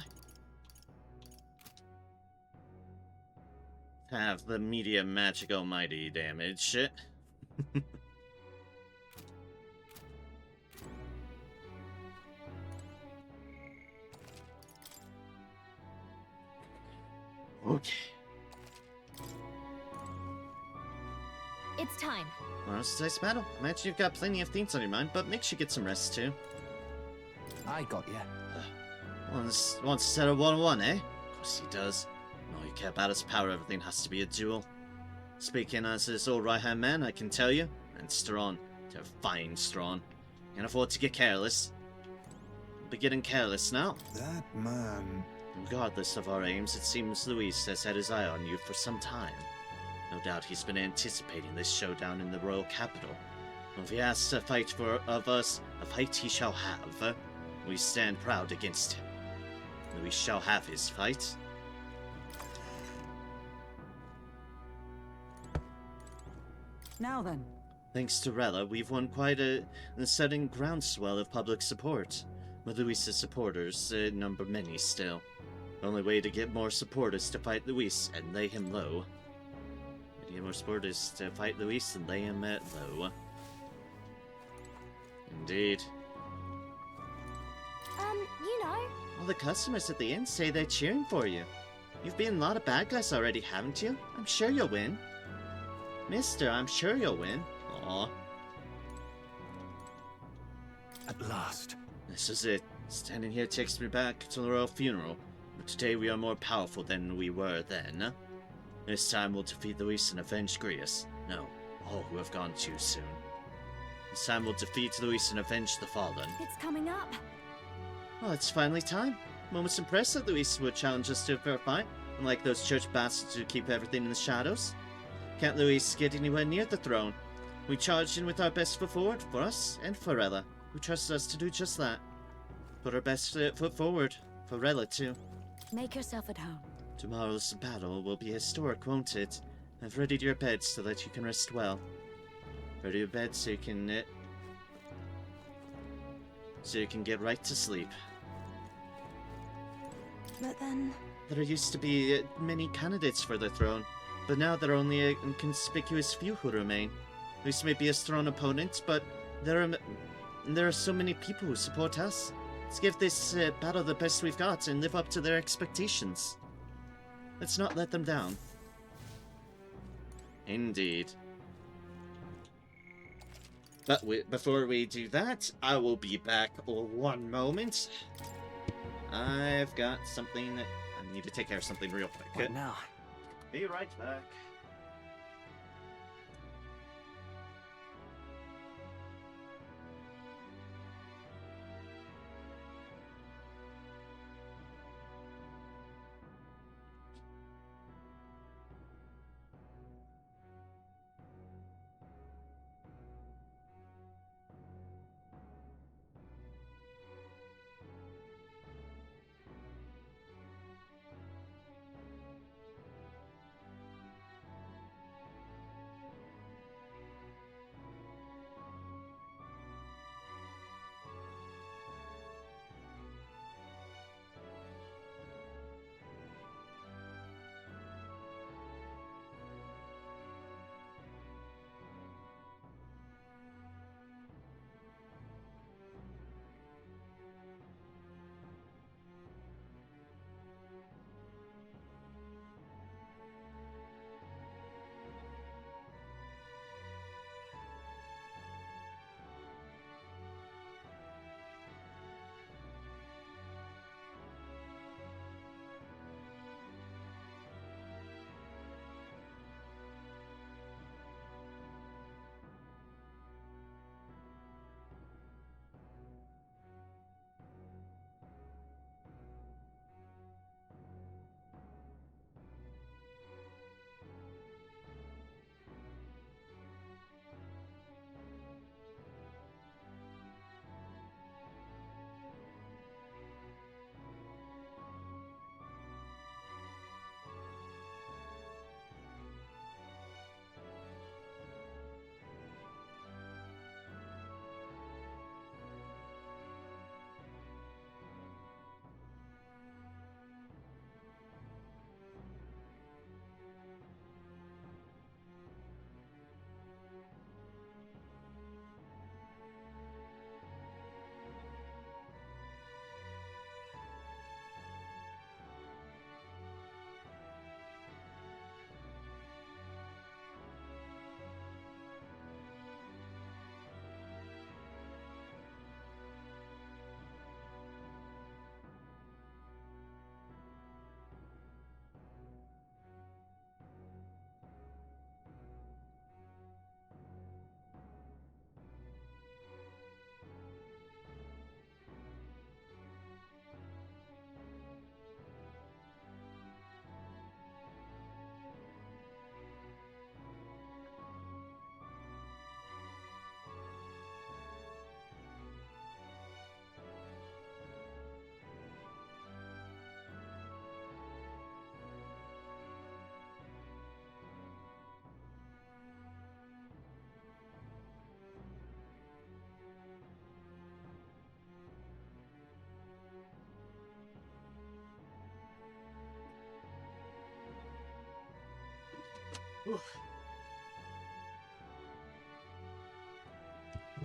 Have the medium magic almighty damage. Okay. It's time. Well, it's a nice battle. Imagine you've got plenty of things on your mind, but make sure you get some rest too. I got ya. Wants to set a 1-1, eh? Of course he does. All you care about is power. Everything has to be a duel. Speaking as his old right-hand man, I can tell you, and Strawn, terrifying Strawn, can't afford to get careless. We'll be getting careless now. That man. Regardless of our aims, it seems Luis has had his eye on you for some time. No doubt he's been anticipating this showdown in the royal capital. If he asks a fight of us, a fight he shall have. We stand proud against him. Luis shall have his fight. Now then. Thanks to Rella, we've won quite a sudden groundswell of public support. But Luis's supporters number many still. The only way to get more support is to fight Luis and lay him low. To get more support is to fight Luis and lay him at low. Indeed. You know. All the customers at the inn say they're cheering for you. You've beaten a lot of bad guys already, haven't you? I'm sure you'll win. Mister, I'm sure you'll win. Aw. At last. This is it. Standing here takes me back to the royal funeral. But today we are more powerful than we were then. This time we'll defeat Luis and avenge Grius. No, all who have gone too soon. This time we'll defeat Luis and avenge the fallen. It's coming up. Well, it's finally time. I'm almost impressed that Luis would challenge us to a fair fight, unlike those church bastards who keep everything in the shadows. Can't Luis get anywhere near the throne? We charged in with our best foot forward for us and for Rella, who trusted us to do just that. Put our best foot forward for Rella, too. Make yourself at home. Tomorrow's battle will be historic, won't it? I've readied your bed so that you can rest well. Ready your bed so you can get right to sleep. But then... There used to be many candidates for the throne, but now there are only a conspicuous few who remain. Luis may be a strong opponent, but there are so many people who support us. Let's give this battle the best we've got and live up to their expectations. Let's not let them down. Indeed. But before we do that, I will be back one moment. I've got something that I need to take care of something real quick. What now? Be right back.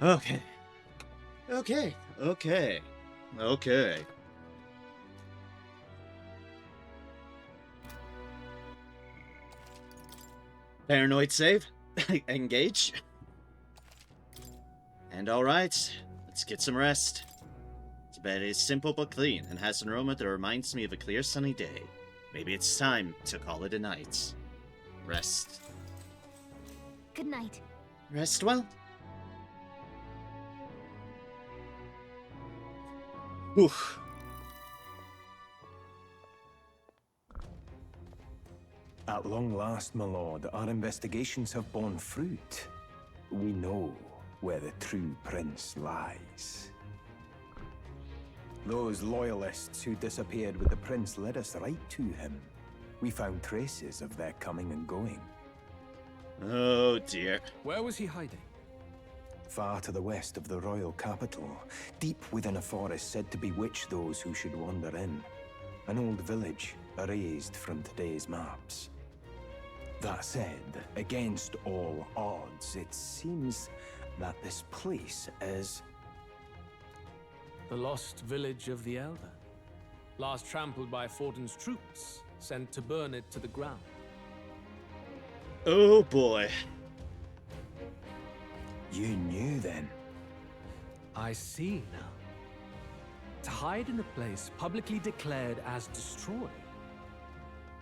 Okay. Okay. Okay. Okay. Paranoid save. Engage. And alright, let's get some rest. This bed is simple but clean and has an aroma that reminds me of a clear sunny day. Maybe it's time to call it a night. Rest. Good night. Rest well. Oof. At long last, my lord, our investigations have borne fruit. We know where the true prince lies. Those loyalists who disappeared with the prince led us right to him. We found traces of their coming and going. Oh dear. Where was he hiding? Far to the west of the royal capital, deep within a forest said to bewitch those who should wander in. An old village, erased from today's maps. That said, against all odds, it seems that this place is... The lost village of the Elder. Last trampled by Fortin's troops, sent to burn it to the ground. Oh boy. You knew then? I see now. To hide in a place publicly declared as destroyed.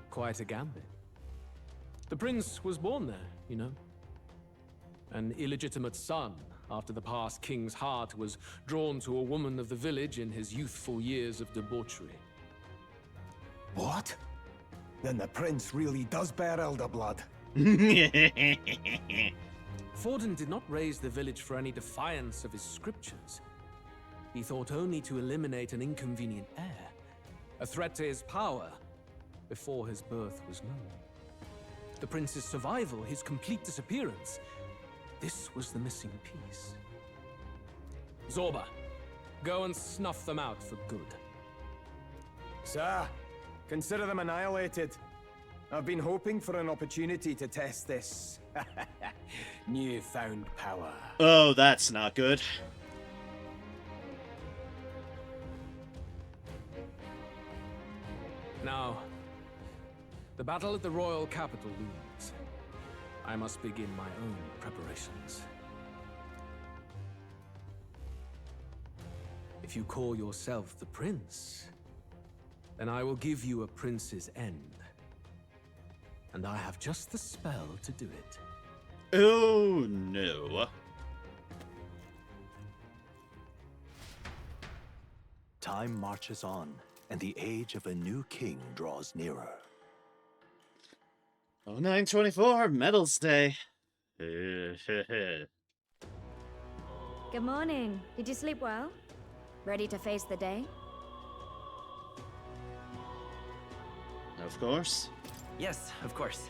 Quite a gambit. The prince was born there, you know. An illegitimate son, after the past king's heart was drawn to a woman of the village in his youthful years of debauchery. What? Then the prince really does bear elder blood. Fortin did not raise the village for any defiance of his scriptures. He thought only to eliminate an inconvenient heir, a threat to his power, before his birth was known. The prince's survival, his complete disappearance, this was the missing piece. Zorba, go and snuff them out for good. Sir, consider them annihilated. I've been hoping for an opportunity to test this newfound power. Oh, that's not good. Now, the battle at the royal capital looms. I must begin my own preparations. If you call yourself the prince, then I will give you a prince's end. And I have just the spell to do it. Oh no. Time marches on, and the age of a new king draws nearer. Oh, 9/24, Medals Day. Good morning. Did you sleep well? Ready to face the day? Of course. Yes, of course.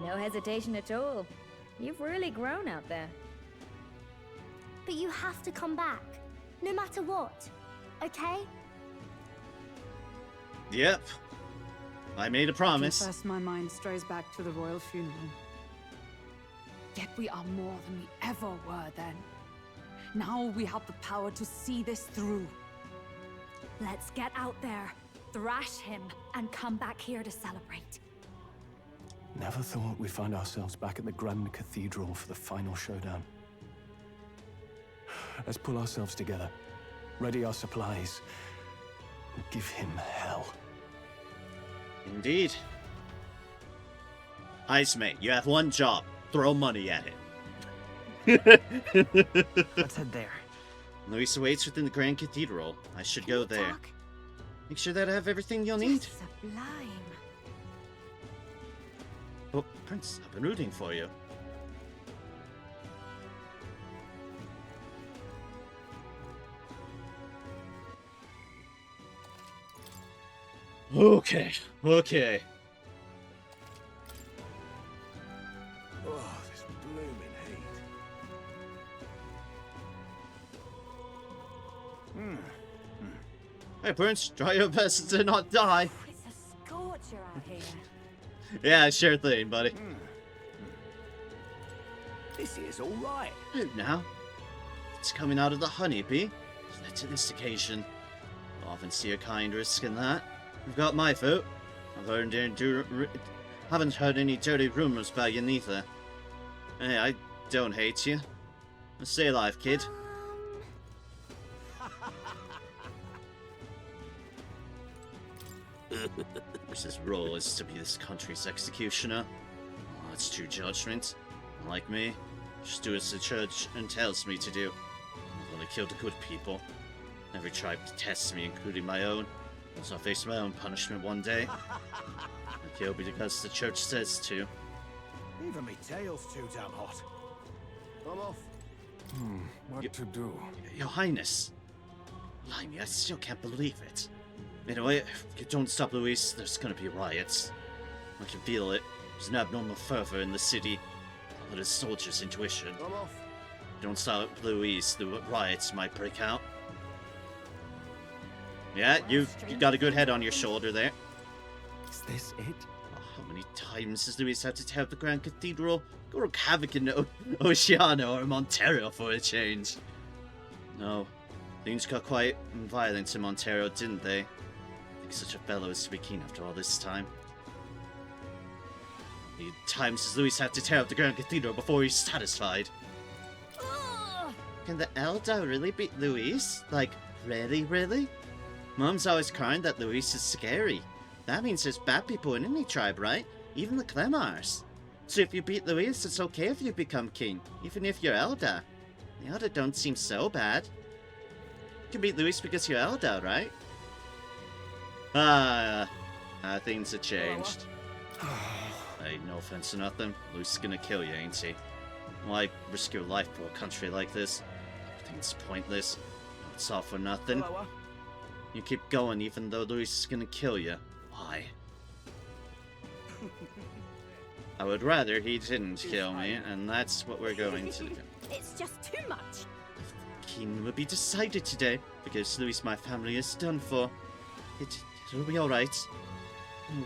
No hesitation at all. You've really grown out there. But you have to come back, no matter what, okay? Yep. I made a promise. Confess my mind strays back to the royal funeral. Yet we are more than we ever were then. Now we have the power to see this through. Let's get out there, thrash him, and come back here to celebrate. Never thought we'd find ourselves back at the Grand Cathedral for the final showdown. Let's pull ourselves together, ready our supplies, and give him hell. Indeed. Ice Mate, you have one job. Throw money at it. Let's head there. Luis awaits within the Grand Cathedral. I should go there. Make sure that I have everything you'll need. Sublime. Oh, Prince, I've been rooting for you. Okay, okay. Oh, this blooming heat. Hey, Prince, try your best to not die. It's a scorcher out here. Yeah, sure thing, buddy. This is all right. Now, it's coming out of the honeybee. To this occasion, I often see a kind risk in that. You've got my vote. Haven't heard any dirty rumors about you neither. Hey, I don't hate you. Stay alive, kid. His role is to be this country's executioner. Oh, that's true judgment. Unlike me, just do as the church and tells me to do. I've only killed the good people. Every tribe detests me, including my own. So I'll face my own punishment one day. I kill because the church says to. Even me tail's too damn hot. I'm off. What to do? Your Highness. Blimey, I still can't believe it. Anyway, if you don't stop Luis, there's gonna be riots. I can feel it. There's an abnormal fervor in the city. But it's soldiers' intuition. I'm off. If you don't stop Luis, the riots might break out. Yeah, you got a good head on your shoulder there. Is this it? Oh, how many times has Luis had to tear up the Grand Cathedral? Go wreak havoc in Oceano or Montero for a change. No, things got quite violent in Montero, didn't they? I think such a fellow is to be keen after all this time. How many times has Luis had to tear up the Grand Cathedral before he's satisfied? Can the Eldar really beat Luis? Like, really? Mom's always crying that Luis is scary. That means there's bad people in any tribe, right? Even the Clemars. So if you beat Luis, it's okay if you become king, even if you're Eldar. The Eldar don't seem so bad. You can beat Luis because you're Eldar, right? Things have changed. Hey, no offense or nothing. Luis is gonna kill you, ain't he? Why risk your life for a country like this? Everything's pointless. It's all for nothing. You keep going even though Luis is gonna kill you. Why? I would rather he didn't kill me, and that's what we're going to do. It's just too much. King will be decided today, because Luis, my family, is done for. It'll be alright.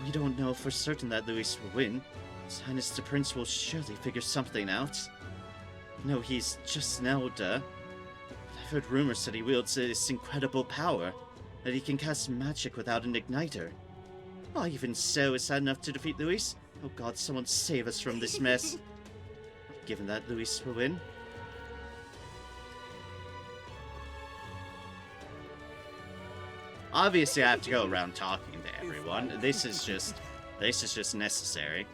We don't know for certain that Luis will win. His Highness the Prince will surely figure something out. No, he's just an elder. I've heard rumors that he wields this incredible power, that he can cast magic without an igniter. Oh, even so, is that enough to defeat Luis? Oh god, someone save us from this mess. Given that Luis will win. Obviously, I have to go around talking to everyone. This is just necessary.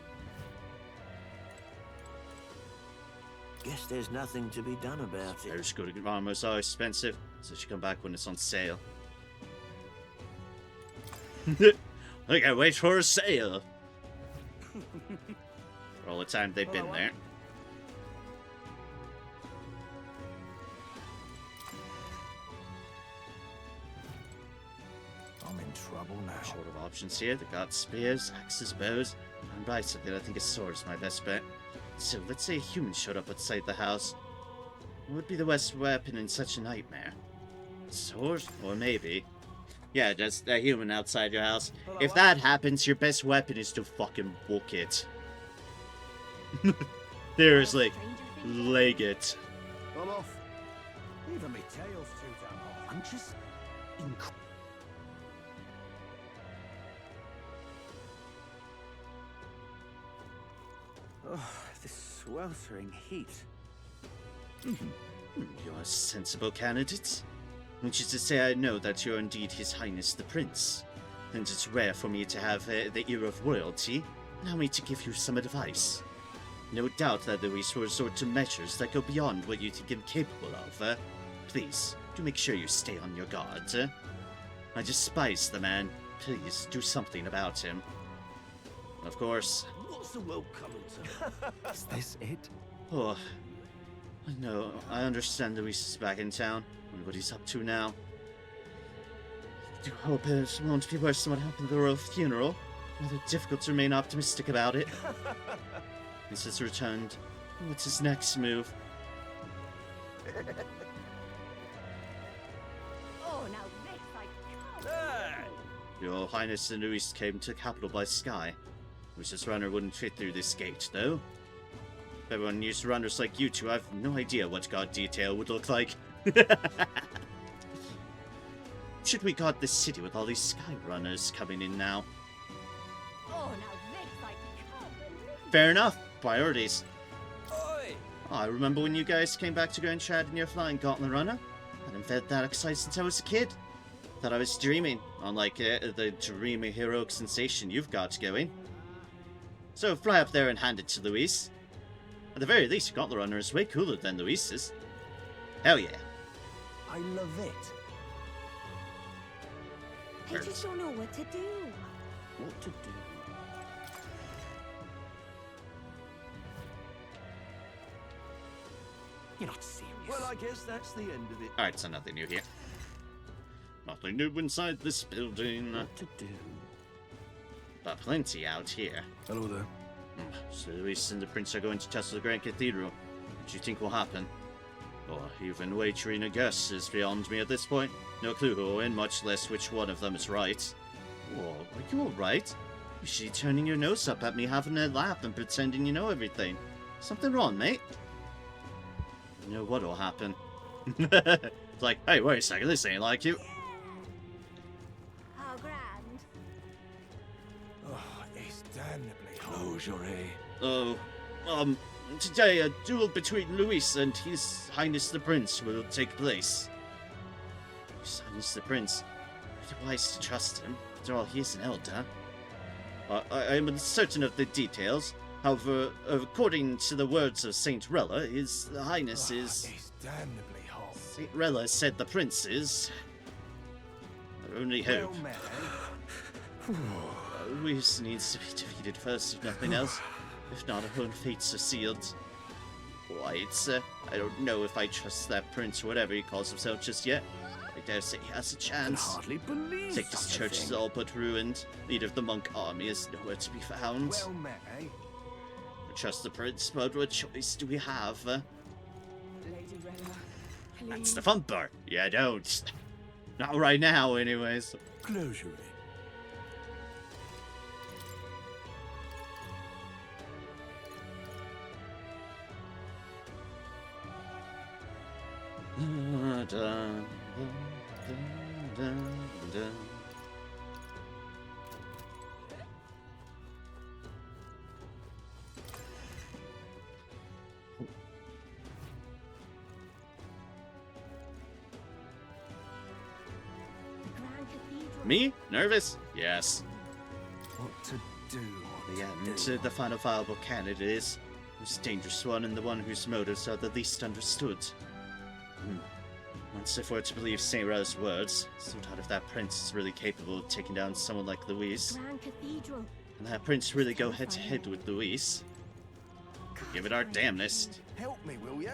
Guess there's nothing to be done about it. Irish good armor is always expensive, so you should come back when it's on sale. I can't wait for a sale. For all the time they've been there. I'm in trouble now. Short of options here. They got spears, axes, bows, and right something. I think a sword is my best bet. So let's say a human showed up outside the house. What would be the best weapon in such a nightmare? A sword? Or maybe. Yeah, just a human outside your house. If that happens, your best weapon is to fucking book it. Seriously, leg it. I'm off. Even me tail's too damn hot. I'm just Oh, this sweltering heat. You're a sensible candidate. Which is to say, I know that you're indeed His Highness the Prince. And it's rare for me to have the ear of royalty. Allow me to give you some advice. No doubt that Luis will resort to measures that go beyond what you think him capable of. Please, do make sure you stay on your guard. I despise the man. Please, do something about him. Of course. What's the world coming to? Is this it? Oh, no, I understand Luis is back in town. Wonder what he's up to now. I do hope it won't be worse than what happened at the royal funeral. Rather difficult to remain optimistic about it. He's just returned. What's his next move? Oh, now this I can't. Your Highness and Luis came to the capital by sky. Wish this runner wouldn't fit through this gate, though. If everyone used runners like you two, I've no idea what God detail would look like. Should we guard this city with all these sky runners coming in now? Oh, now this I can't. Fair enough. Priorities. Oh, I remember when you guys came back to Grand Shad in your flying gauntlet runner. I haven't felt that excited since I was a kid. Thought I was dreaming, unlike the dreamy heroic sensation you've got going. So fly up there and hand it to Luis. At the very least, your gauntlet runner is way cooler than Luis's. Hell yeah. I love it. I just don't know what to do. What to do? You're not serious. Well, I guess that's the end of it. Alright, so nothing new here. Nothing new inside this building. What to do? But plenty out here. Hello there. So Luis and the Prince are going to tussle the Grand Cathedral. What do you think will happen? Or even wagering a guess is beyond me at this point. No clue who will win, much less which one of them is right. Whoa, are you alright? You should be turning your nose up at me having a laugh and pretending you know everything. Something wrong, mate? You know what'll happen. It's like, hey, wait a second, this ain't like you. How grand. Oh, it's damnably closure. Oh, today a duel between Luis and His Highness the Prince will take place. His Highness the Prince. Pretty wise to trust him. After all, he is an elder. I am uncertain of the details. However, according to the words of Saint Rella, His Highness is... It's damnably hot. Saint Rella said the Prince is... Our only hope. Luis needs to be defeated first, if nothing else. If not, our own fates are sealed. Why, I don't know if I trust that prince or whatever he calls himself just yet. I dare say he has a chance. I can hardly believe This church is all but ruined. Leader of the monk army is nowhere to be found. Well met, eh? I trust the prince, but what choice do we have? Lady Rella, That's the fun part. Yeah, don't. Not right now, anyways. Closure. Me? Nervous? Yes. What to do? The end, the final viable candidate is the most dangerous one and the one whose motives are the least understood. Once if we're to believe Saint Rella's words, so doubt if that prince is really capable of taking down someone like Luis. Grand Cathedral. And that prince really go head to head with Luis. Give it our damnedest. Help me, will ya?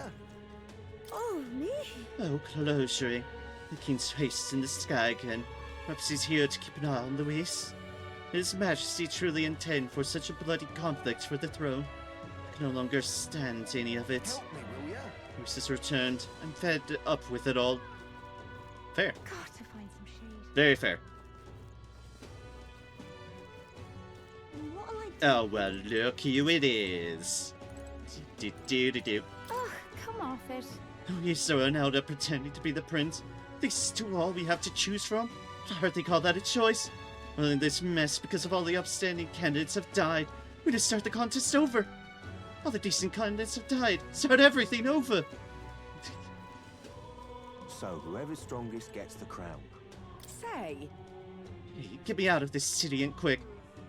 Oh, me? Oh, closure. The king's face in the sky again. Perhaps he's here to keep an eye on Luis. His Majesty truly intend for such a bloody conflict for the throne. I can no longer stand any of it. Help me, will ya? Luis has returned. I'm fed up with it all. Fair. Got to find some shade. Very fair. What'll I do? Oh, well, look you it is. Do. Ugh, come off it. Luis so an elder pretending to be the prince. This is to all we have to choose from? I hardly call that a choice. Well, in this mess, because of all the upstanding candidates have died, we just start the contest over. All the decent candidates have died. Start everything over. So, whoever's strongest gets the crown. Say, Hey, get me out of this city and quick.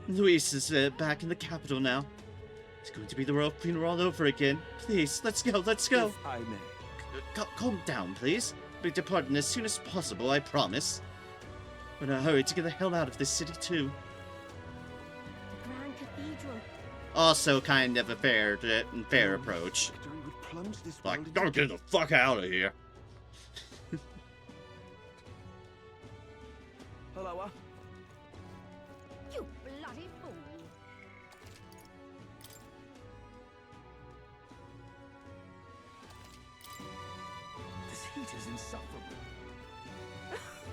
Luis is back in the capital now. It's going to be the royal funeral all over again. Please, let's go. If I may. Calm down, please. Be departing as soon as possible, I promise. But in a hurry to get the hell out of this city, too. The Grand Cathedral. Also kind of a fair approach. Like, don't get the fuck out of here. Hello, You bloody fool. This heat is insufferable.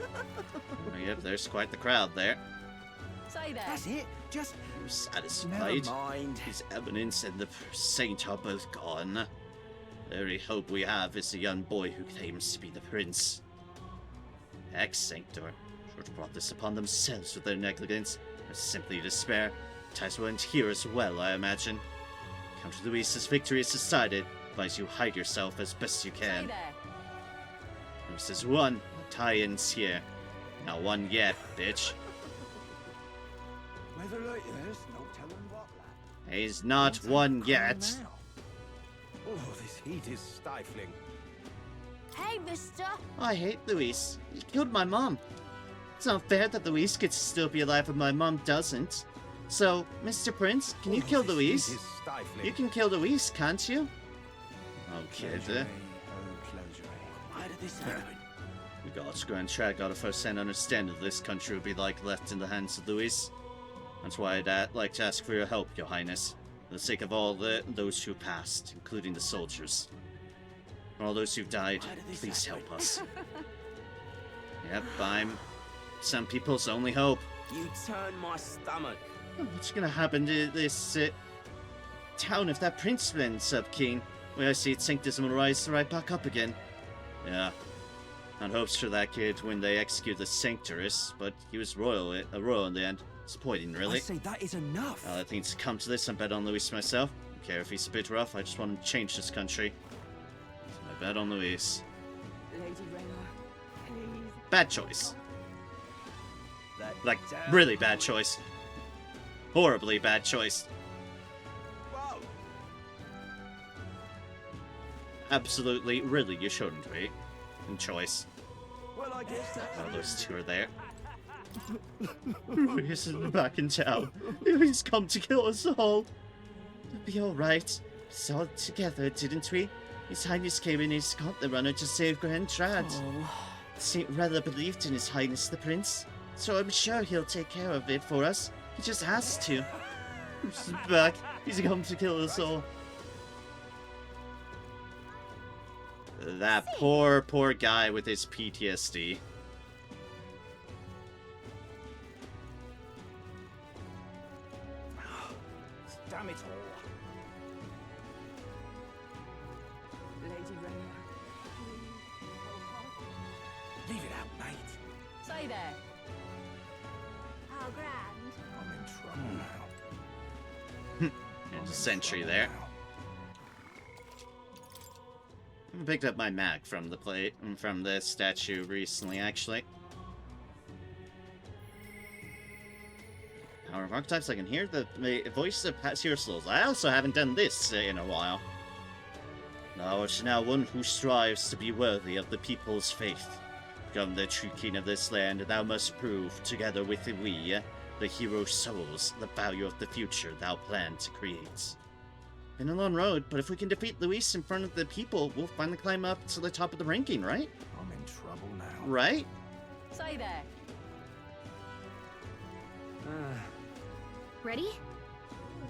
Oh, yep, there's quite the crowd there. Say there. That's it. Just I'm satisfied. never mind. His Eminence and the Saint are both gone. The only hope we have is the young boy who claims to be the prince. Ex-Sanctor sure to brought this upon themselves with their negligence, or simply despair. Ties went here as well, I imagine. Count Luis's victory is decided. Advise you hide yourself as best you can. This is one. Tie-ins here. Not one yet, bitch. Weather like this, no telling what, lad. He's not one yet. Oh, this heat is stifling. Hey, mister! I hate Luis. He killed my mom. It's not fair that Luis gets to still be alive and my mom doesn't. So, Mr. Prince, can you kill Luis? You can kill Luis, can't you? Okay, there. Why did this happen? The gods Grand Trad got a first-hand understanding of this country would be like left in the hands of Luis. That's why I'd like to ask for your help, Your Highness, for the sake of all those who passed, including the soldiers. For all those who died, please help us. Yep, I'm some people's only hope. You turn my stomach. What's gonna happen to this town if that prince ends up king? Well, I see its sanctism will rise right back up again. Yeah. Not hopes for that kid when they execute the Sanctorus, but he was a royal in the end. Disappointing, really. I say that is enough. I think to come to this, I bet on Luis myself. Don't care if he's a bit rough, I just want to change this country. So I bet on Luis. Lady Reyna, please. Bad choice. Like, really bad choice. Horribly bad choice. Whoa. Absolutely, really, you shouldn't be. In choice. Well, I guess that's... Oh, those two are there. Luis is back in town. He's come to kill us all. It'll be alright. We saw it together, didn't we? His Highness came in his gauntlet runner to save Grand Trad. Saint Rella believed in His Highness the Prince, so I'm sure he'll take care of it for us. He just has to. He's back. He's come to kill us all. That poor guy with his PTSD. Damn it all. Lady Reyna, Leave it out, mate. Say there. How grand. I'm in trouble now. There's a sentry there. I picked up my mag from the statue recently, actually. Power of Archetypes, I can hear the voice of Seer Souls. I also haven't done this in a while. Thou art now one who strives to be worthy of the people's faith. Become the true king of this land, and thou must prove, together with we, the hero souls, the value of the future thou plan to create. Been a long road, but if we can defeat Luis in front of the people, we'll finally climb up to the top of the ranking, right? I'm in trouble now. Right? Say there. Ready?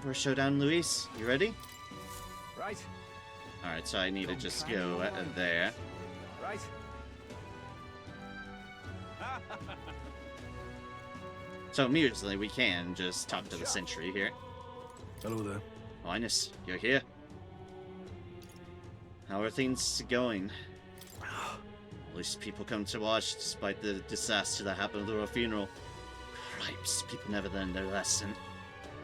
For a showdown, Luis. You ready? Right. Alright, so I need to just go there. Right. So immediately we can just talk to the sentry here. Hello there. Highness, you're here. How are things going? At least people come to watch despite the disaster that happened at the royal funeral. Cripes, people never learned their lesson.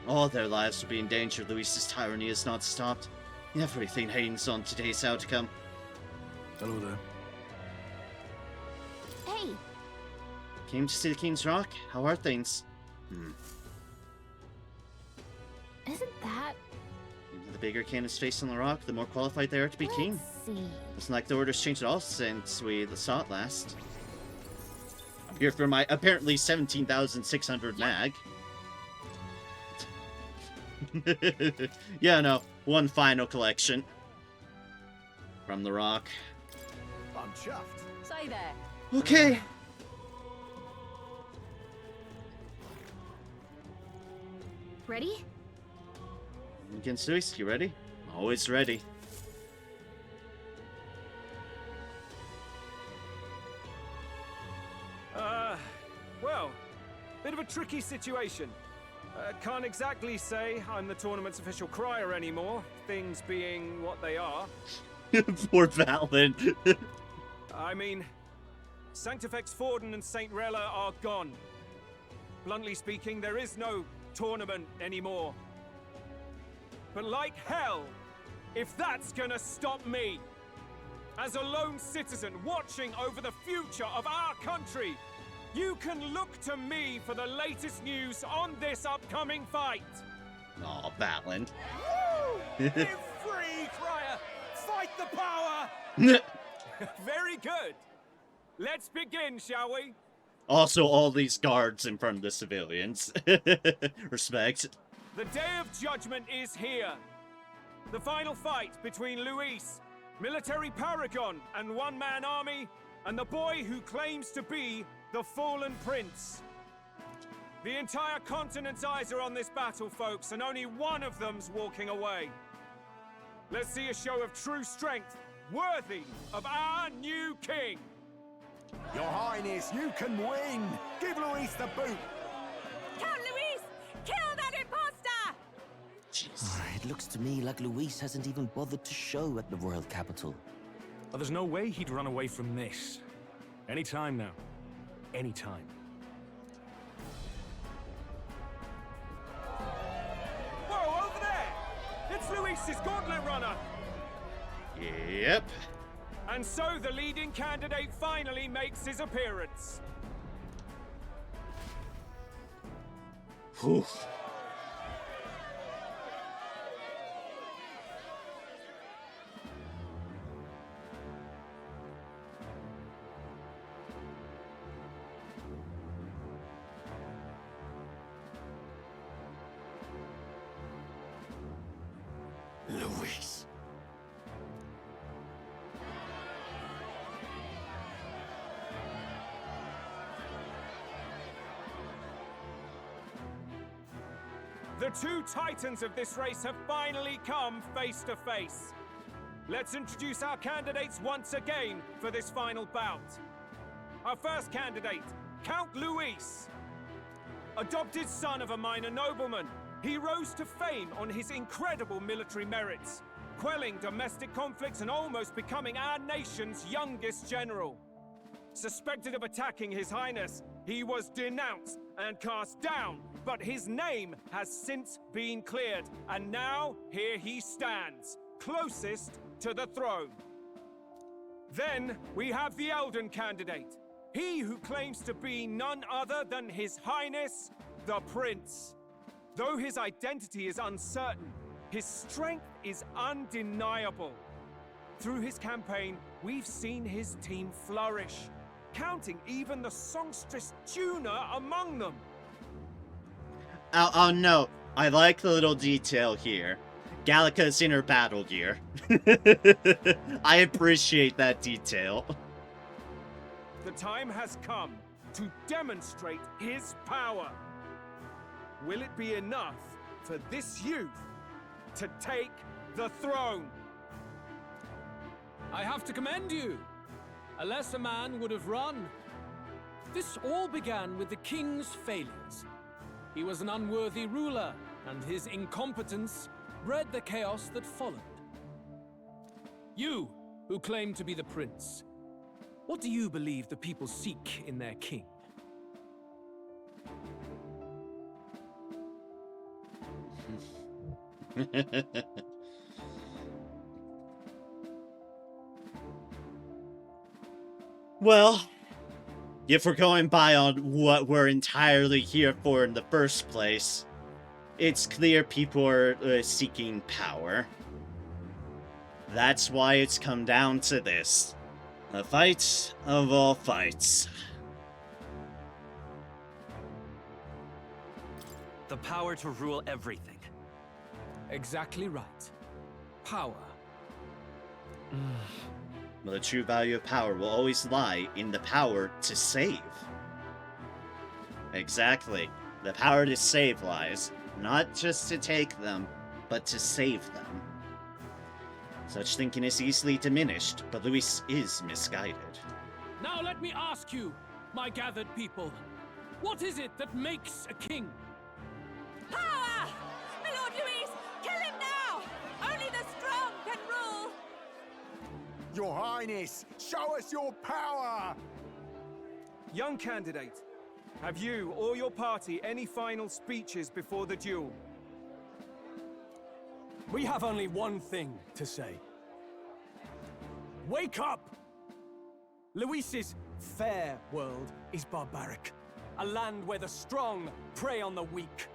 All their lives will be in danger if Luis's tyranny is not stopped. Everything hangs on today's outcome. Hello there. Hey! Came to see the King's Rock? How are things? Isn't that... The bigger cannons face on the rock, the more qualified they are to be king. see. Doesn't like the order's changed at all since we saw it last. I'm here for my apparently 17,600 mag. Yeah, no. One final collection. From the rock. I'm chuffed. Say there. Okay. Ready? Against Luis, you ready? Always ready. Well, bit of a tricky situation. Can't exactly say I'm the tournament's official crier anymore, things being what they are. Poor Valen. I mean, Sanctifex Forden and St. Rella are gone. Bluntly speaking, there is no tournament anymore. But like hell, if that's gonna stop me, as a lone citizen watching over the future of our country, you can look to me for the latest news on this upcoming fight. Aw, Valen. Woo! You free, crier! Fight the power! Very good. Let's begin, shall we? Also, all these guards in front of the civilians. Respect. The Day of Judgment is here. The final fight between Luis, military paragon and one-man army, and the boy who claims to be the fallen prince. The entire continent's eyes are on this battle, folks, and only one of them's walking away. Let's see a show of true strength, worthy of our new king. Your Highness, you can win! Give Luis the boot! Count Luis! Kill that imposter! It looks to me like Luis hasn't even bothered to show at the royal capital. Well, there's no way he'd run away from this. Any time now. Any time. Whoa, over there! It's Luis's gauntlet runner! Yep. And so the leading candidate finally makes his appearance. Whew. Luis. The two titans of this race have finally come face to face. Let's introduce our candidates once again for this final bout. Our first candidate, Count Luis. Adopted son of a minor nobleman, he rose to fame on his incredible military merits, quelling domestic conflicts and almost becoming our nation's youngest general. Suspected of attacking His Highness, he was denounced and cast down, but his name has since been cleared, and now here he stands, closest to the throne. Then we have the Elden candidate, he who claims to be none other than His Highness, the Prince. Though his identity is uncertain, his strength is undeniable. Through his campaign, we've seen his team flourish, counting even the songstress Juna among them. Oh no, I like the little detail here. Gallica's in her battle gear. I appreciate that detail. The time has come to demonstrate his power. Will it be enough for this youth to take the throne? I have to commend you. A lesser man would have run. This all began with the king's failures. He was an unworthy ruler, and his incompetence bred the chaos that followed. You, who claim to be the prince, what do you believe the people seek in their king? Well, if we're going by on what we're entirely here for in the first place, it's clear people are seeking power. That's why it's come down to this. A fight of all fights. The power to rule everything. Exactly right. Power. Well, the true value of power will always lie in the power to save. Exactly. The power to save lies, not just to take them, but to save them. Such thinking is easily diminished, but Luis is misguided. Now let me ask you, my gathered people, what is it that makes a king? Your Highness, show us your power! Young candidate, have you or your party any final speeches before the duel? We have only one thing to say. Wake up! Luis's fair world is barbaric. A land where the strong prey on the weak.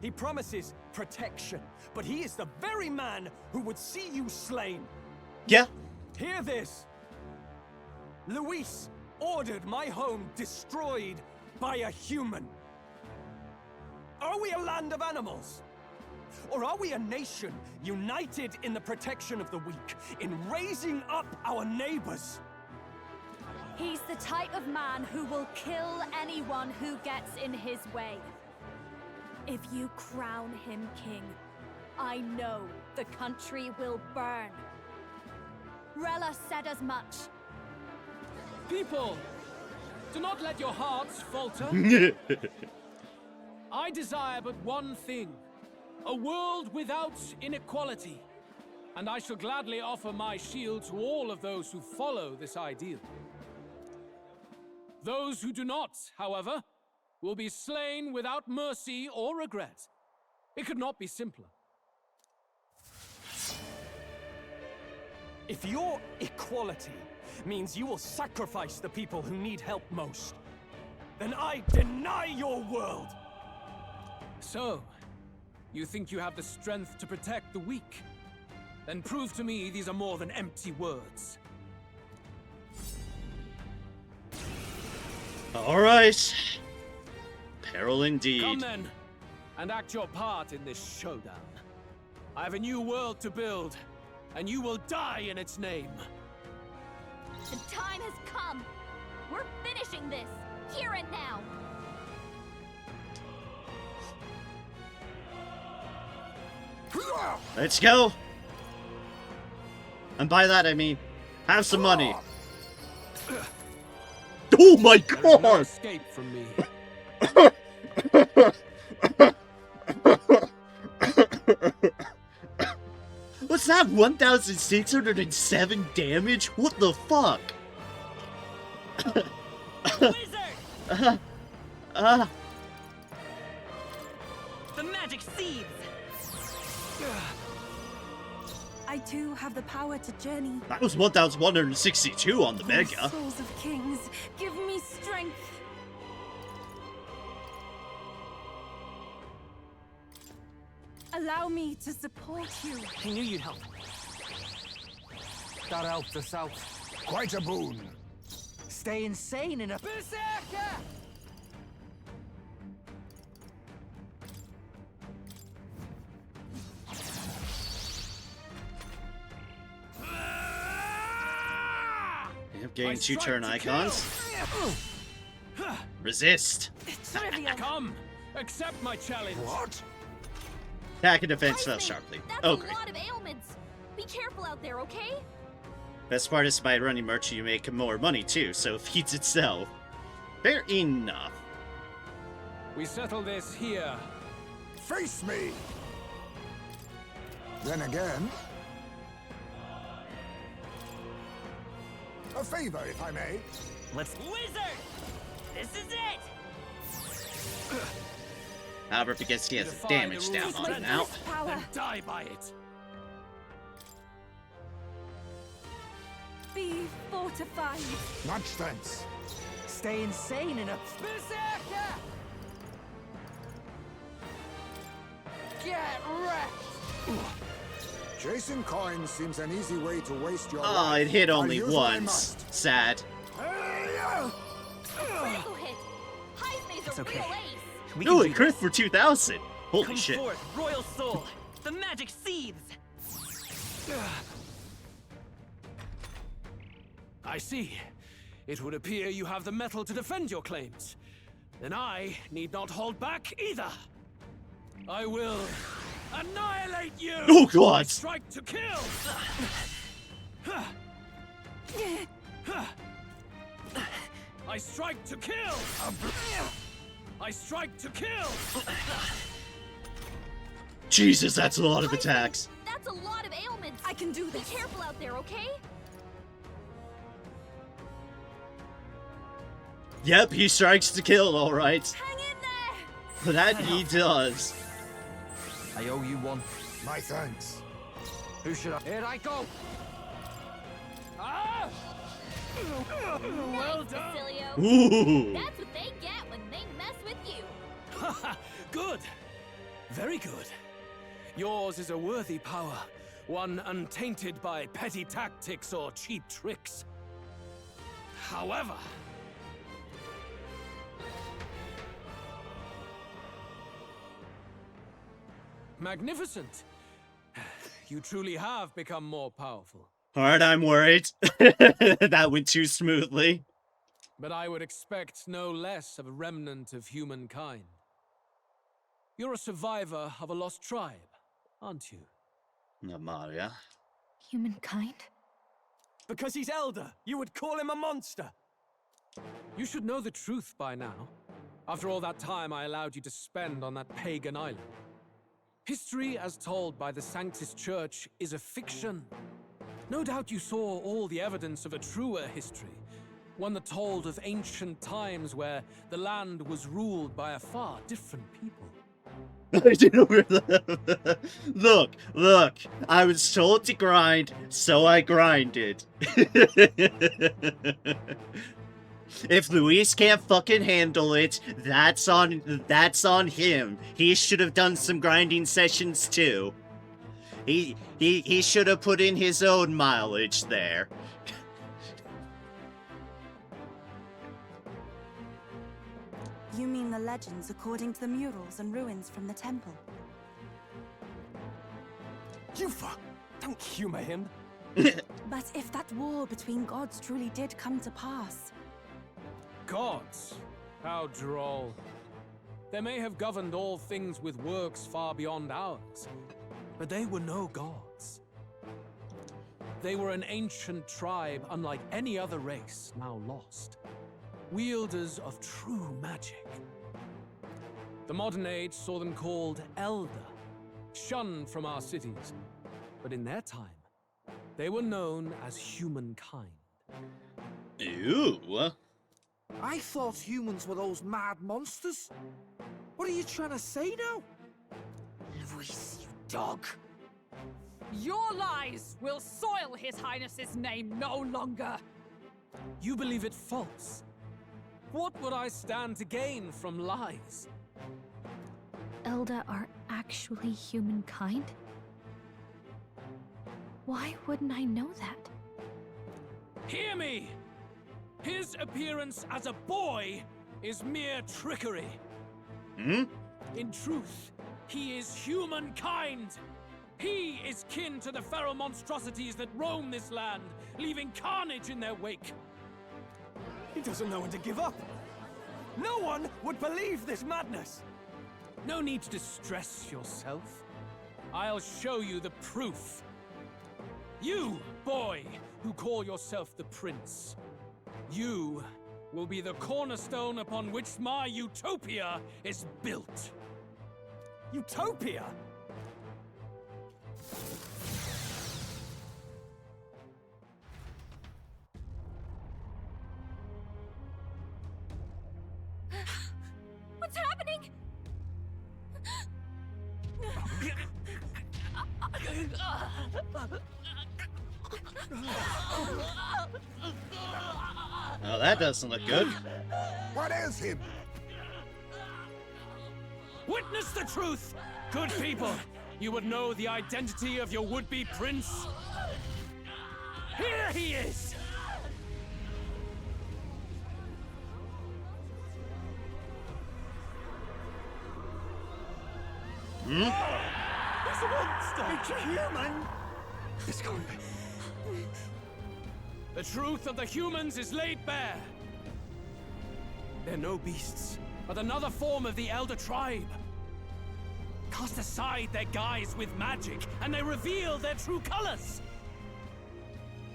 He promises protection, but he is the very man who would see you slain. Yeah. Hear this. Luis ordered my home destroyed by a human. Are we a land of animals? Or are we a nation united in the protection of the weak, in raising up our neighbors? He's the type of man who will kill anyone who gets in his way. If you crown him king, I know the country will burn. Rella said as much. People, do not let your hearts falter. I desire but one thing, a world without inequality. And I shall gladly offer my shield to all of those who follow this ideal. Those who do not, however, will be slain without mercy or regret. It could not be simpler. If your equality means you will sacrifice the people who need help most, then I deny your world! So, you think you have the strength to protect the weak? Then prove to me these are more than empty words. All right. Peril indeed. Come then, and act your part in this showdown. I have a new world to build, and you will die in its name. The time has come. We're finishing this, here and now. Let's go. And by that I mean, have some money. Oh my god! No escape from me. What's that? 1,607 damage? What the fuck? The magic seeds! I too have the power to journey. That was 1,162 on the Mega. Souls of kings, give me strength. Allow me to support you. I knew you'd help. That helped us out. Quite a boon. Stay insane in a berserker! Yep, getting 2 turn icons. Resist. Come, accept my challenge. What? Attack and defense fell sharply. That's Oh, a great. lot of ailments. Be careful out there, okay? Best part is by running merch you make more money too, so it feeds itself. Fair enough. We settle this here. Face me! Then again... A favor, if I may. Let's... Wizard! This is it! However, if it gets he has Defy damage the down rules on of it now. Power. Then die by it. Be fortified. Much thanks. Stay insane in a berserker! Get wrecked! Chasing coins seems an easy way to waste your Oh, life. it hit I'll only use what I once. must. Sad. Critical hit. Hype's It's a okay. real ace. We Ooh, can it do crit this. for 2,000. Holy Come shit. forth, royal soul! The magic seeds! I see. It would appear you have the metal to defend your claims. Then I need not hold back either. I will annihilate you! Oh, God. I strike to kill! I strike to kill! I strike to kill! Jesus, that's a lot of attacks. That's a lot of ailments. I can do Be this. careful out there, okay? Yep, he strikes to kill, alright. Hang in there! That he does. I owe you one. My thanks. Who should I? Here I go! Ah! Well done! Ooh. That's what they get when they mess with you. Good. Very good. Yours is a worthy power, one untainted by petty tactics or cheap tricks. However, magnificent. You truly have become more powerful. Alright, I'm worried. That went too smoothly. But I would expect no less of a remnant of humankind. You're a survivor of a lost tribe, aren't you? Amalia. Humankind? Because he's elder, you would call him a monster. You should know the truth by now. After all that time I allowed you to spend on that pagan island. History as told by the Sanctus Church is a fiction. No doubt you saw all the evidence of a truer history. One that told of ancient times where the land was ruled by a far different people. Look, I was told to grind, so I grinded. If Luis can't fucking handle it, that's on him. He should have done some grinding sessions too. He should have put in his own mileage there. You mean the legends according to the murals and ruins from the temple? Yufa! Don't humor him. But if that war between gods truly did come to pass... Gods? How droll. They may have governed all things with works far beyond ours, but they were no gods. They were an ancient tribe unlike any other race, now lost. Wielders of true magic. The modern age saw them called Elder, shunned from our cities, but in their time, they were known as humankind. Ew. I thought humans were those mad monsters. What are you trying to say now? Luis, you dog. Your lies will soil His Highness's name no longer. You believe it false? What would I stand to gain from lies? Elda are actually humankind? Why wouldn't I know that? Hear me! His appearance as a boy is mere trickery. Hmm? In truth, he is humankind. He is kin to the feral monstrosities that roam this land, leaving carnage in their wake. He doesn't know when to give up. No one would believe this madness. No need to distress yourself. I'll show you the proof. You, boy, who call yourself the prince. You will be the cornerstone upon which my utopia is built. Utopia? What's happening? Oh, that doesn't look good. What ails him? Witness the truth! Good people, you would know the identity of your would-be prince. Here he is! He's a monster! It's a human! It's going. The truth of the humans is laid bare. They're no beasts, but another form of the Elder Tribe. Cast aside their guise with magic, and they reveal their true colors.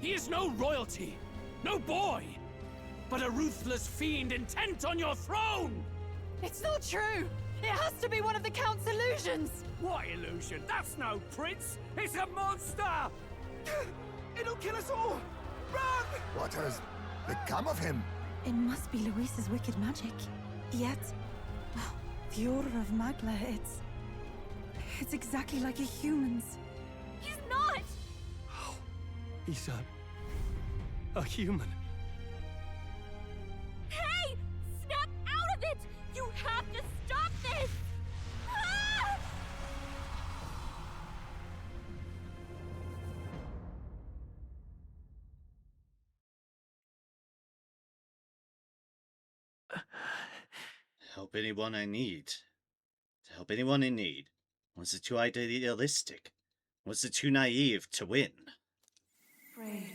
He is no royalty, no boy, but a ruthless fiend intent on your throne! It's not true! It has to be one of the Count's illusions! What illusion? That's no prince! It's a monster! It'll kill us all! Run! What has become of him? It must be Luis's wicked magic. Yet, the aura of Magla, it's exactly like a human's. He's not! He's a human. Hey! Snap out of it! You have to stop this! Ah! Help anyone I need. To help anyone in need. Was it too idealistic? Was it too naive to win? Afraid.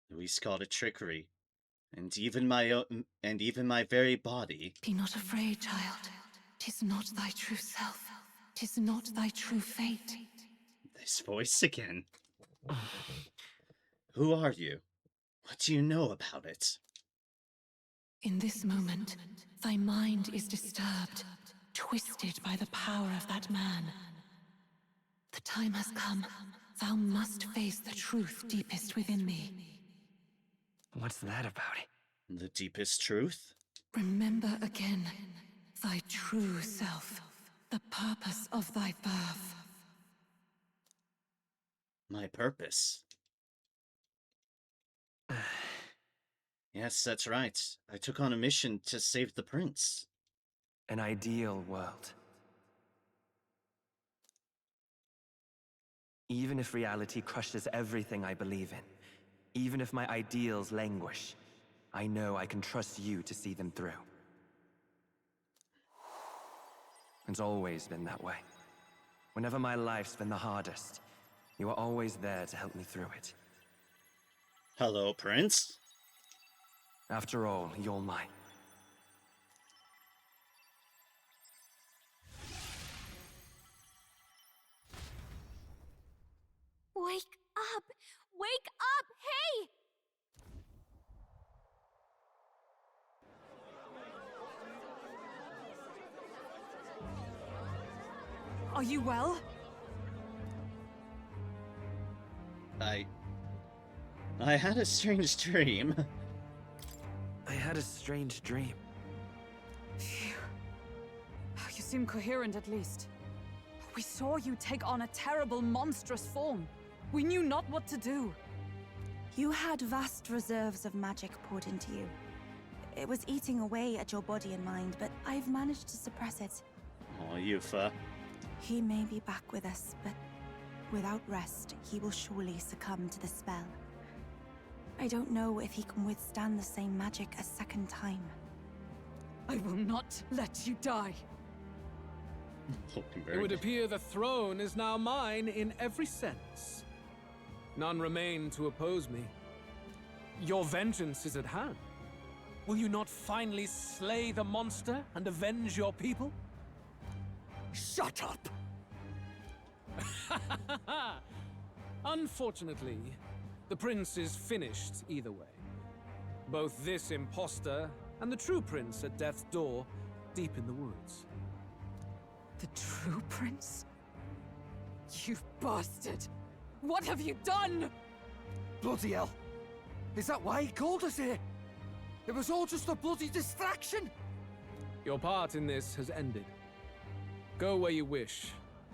Luis called it trickery. And even my very body. Be not afraid, child. 'Tis not thy true self. 'Tis not thy true fate. This voice again. Who are you? What do you know about it? In this moment, thy mind is disturbed, twisted by the power of that man. The time has come. Thou must face the truth deepest within thee. What's that about? The deepest truth? Remember again thy true self, the purpose of thy birth. My purpose? Yes, that's right. I took on a mission to save the prince. An ideal world. Even if reality crushes everything I believe in, even if my ideals languish, I know I can trust you to see them through. It's always been that way. Whenever my life's been the hardest, you are always there to help me through it. Hello, Prince? After all, you're mine. Wake up! Wake up! Hey! Are you well? I had a strange dream. I had a strange dream. Phew. You seem coherent at least. We saw you take on a terrible, monstrous form. We knew not what to do. You had vast reserves of magic poured into you. It was eating away at your body and mind, but I've managed to suppress it. Oh, Yufa. He may be back with us, but without rest, he will surely succumb to the spell. I don't know if he can withstand the same magic a second time. I will not let you die. It would appear the throne is now mine in every sense. None remain to oppose me. Your vengeance is at hand. Will you not finally slay the monster and avenge your people? Shut up! Unfortunately, the prince is finished either way. Both this imposter and the true prince at death's door, deep in the woods. The true prince? You bastard! What have you done? Bloody hell! Is that why he called us here? It was all just a bloody distraction! Your part in this has ended. Go where you wish,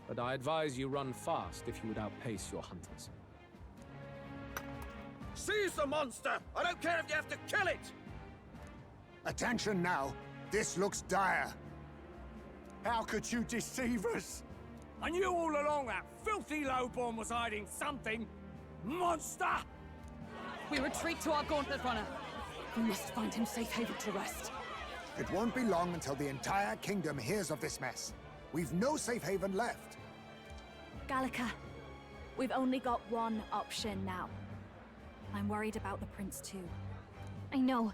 but I advise you run fast if you would outpace your hunters. Seize the monster! I don't care if you have to kill it! Attention now. This looks dire. How could you deceive us? I knew all along that filthy lowborn was hiding something! Monster! We retreat to our gauntlet runner. We must find him safe haven to rest. It won't be long until the entire kingdom hears of this mess. We've no safe haven left. Gallica, we've only got one option now. I'm worried about the prince too. I know.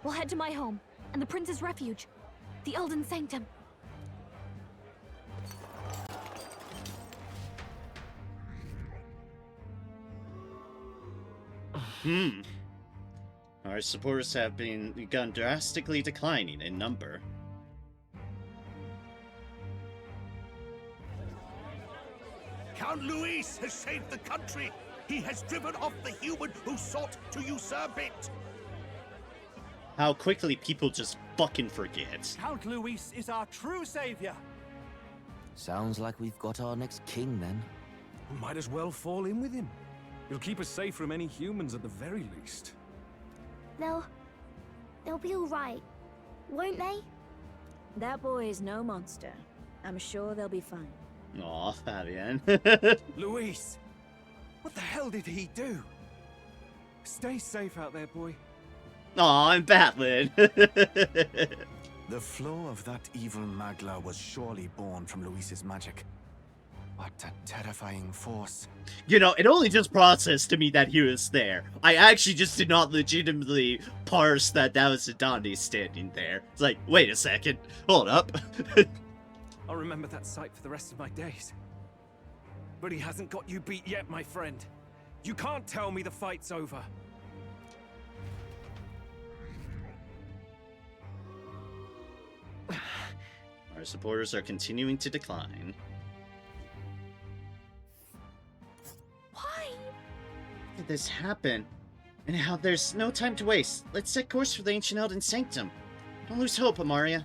We'll head to my home, and the prince's refuge, the Elden Sanctum. Our supporters have begun drastically declining in number. Count Luis has saved the country! He has driven off the human who sought to usurp it. How quickly people just fucking forget. Count Luis is our true savior. Sounds like we've got our next king, then. We might as well fall in with him. He'll keep us safe from any humans at the very least. They'll be all right, won't they? That boy is no monster. I'm sure they'll be fine. Aw, Fabian. Luis! What the hell did he do? Stay safe out there, boy. Aw, I'm Batman. The flow of that evil Magla was surely born from Luis's magic. What a terrifying force. You know, it only just processed to me that he was there. I actually just did not legitimately parse that was Adani standing there. It's like, wait a second. Hold up. I'll remember that sight for the rest of my days. But he hasn't got you beat yet, my friend. You can't tell me the fight's over. Our supporters are continuing to decline. Why? How did this happen? And how there's no time to waste. Let's set course for the Ancient Elden Sanctum. Don't lose hope, Amaria.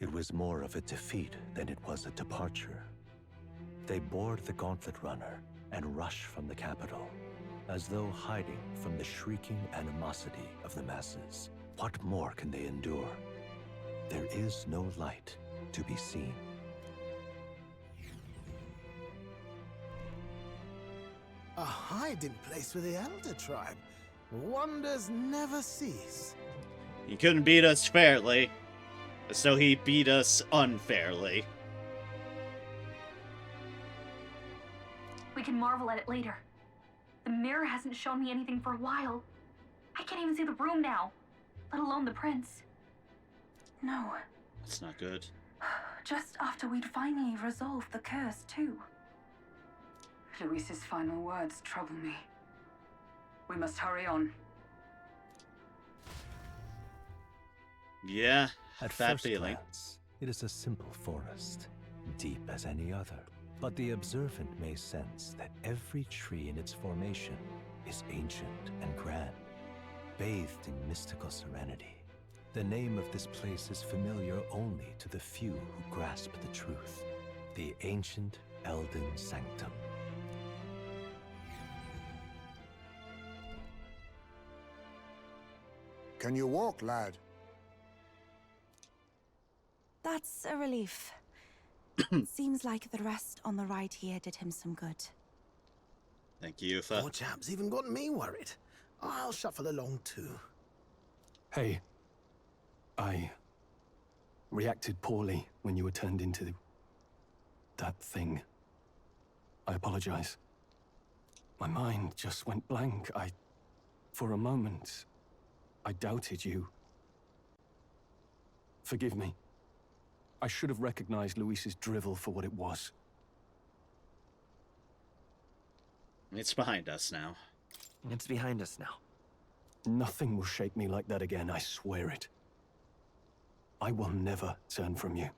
It was more of a defeat than it was a departure. They board the Gauntlet Runner and rush from the capital, as though hiding from the shrieking animosity of the masses. What more can they endure? There is no light to be seen. A hiding place for the Elder Tribe. Wonders never cease. He couldn't beat us fairly, so he beat us unfairly. We can marvel at it later. The mirror hasn't shown me anything for a while. I can't even see the room now, let alone the prince. No, That's not good. just after we'd finally resolved the curse, too. Luis's final words trouble me. We must hurry on. Yeah, At that first feeling. glance, it is a simple forest, deep as any other. But the observant may sense that every tree in its formation is ancient and grand, bathed in mystical serenity. The name of this place is familiar only to the few who grasp the truth. The Ancient Elden Sanctum. Can you walk, lad? That's a relief. Seems like the rest on the ride here did him some good. Thank you, Yufa. Poor chap's even got me worried. I'll shuffle along too. Hey, I reacted poorly when you were turned into that thing. I apologize. My mind just went blank. For a moment, I doubted you. Forgive me. I should have recognized Luis's drivel for what it was. It's behind us now. It's behind us now. Nothing will shake me like that again, I swear it. I will never turn from you.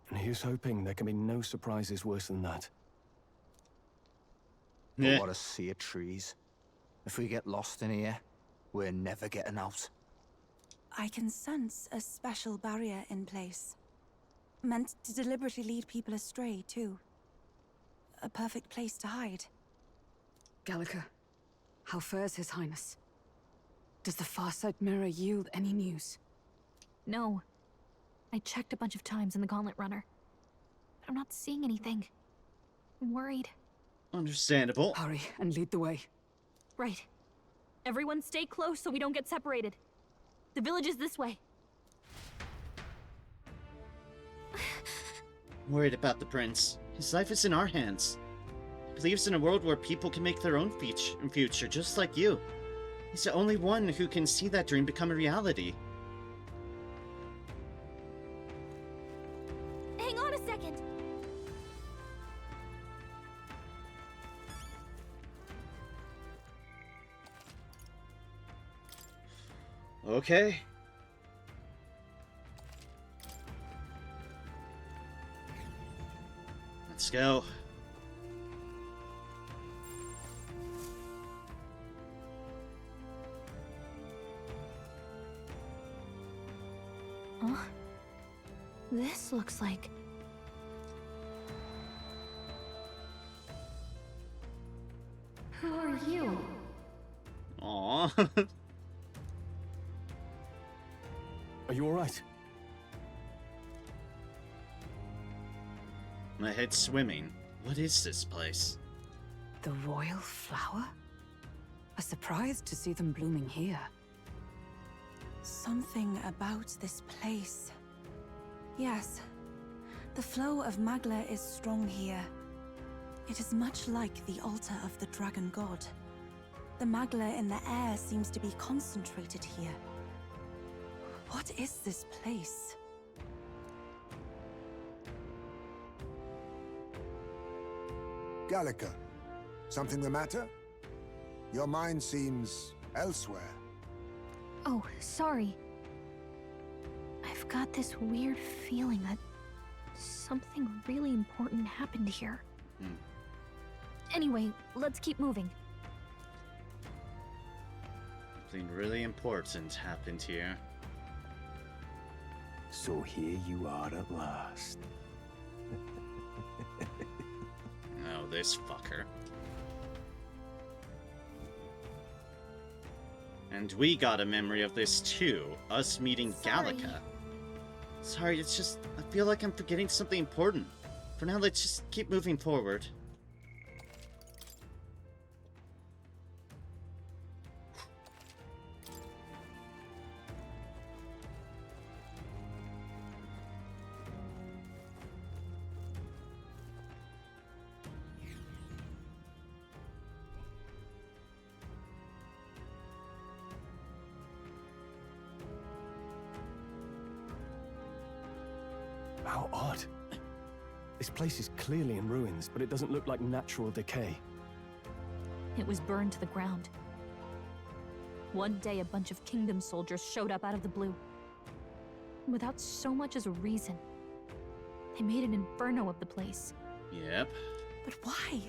And here's hoping there can be no surprises worse than that. But what a sea of trees. If we get lost in here, we're never getting out. I can sense a special barrier in place. Meant to deliberately lead people astray, too. A perfect place to hide. Gallica, how fares His Highness? Does the Farsight Mirror yield any news? No. I checked a bunch of times in the Gauntlet Runner. But I'm not seeing anything. I'm worried. Understandable. Hurry and lead the way. Right. Everyone stay close so we don't get separated. The village is this way. Worried about the prince. His life is in our hands. He believes in a world where people can make their own future, just like you. He's the only one who can see that dream become a reality. Hang on a second. Okay. Let's go. Huh? This looks like... Who are you? Aww. Are you alright? My head's swimming. What is this place? The royal flower? A surprise to see them blooming here. Something about this place. Yes, the flow of Magla is strong here. It is much like the altar of the dragon god. The Magla in the air seems to be concentrated here. What is this place? Gallica, something the matter? Your mind seems elsewhere. Oh, sorry. I've got this weird feeling that something really important happened here. Anyway, let's keep moving. Something really important happened here. So here you are at last. Oh, this fucker. And we got a memory of this too, us meeting Gallica. Sorry, it's just, I feel like I'm forgetting something important. For now, let's just keep moving forward. How odd. This place is clearly in ruins, but it doesn't look like natural decay. It was burned to the ground. One day, a bunch of kingdom soldiers showed up out of the blue. Without so much as a reason. They made an inferno of the place. Yep. But why?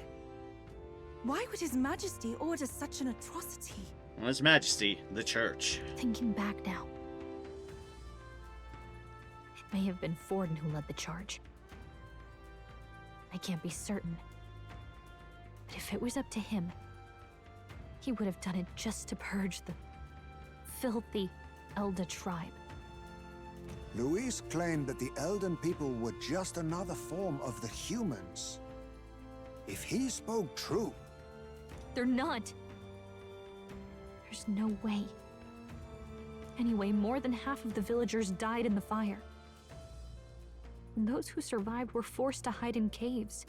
Why would His Majesty order such an atrocity? Well, His Majesty, the Church. Thinking back now, it may have been Forden who led the charge. I can't be certain. But if it was up to him, he would have done it just to purge the filthy Elda tribe. Luis claimed that the Elden people were just another form of the humans. If he spoke true... They're not. There's no way. Anyway, more than half of the villagers died in the fire. And those who survived were forced to hide in caves.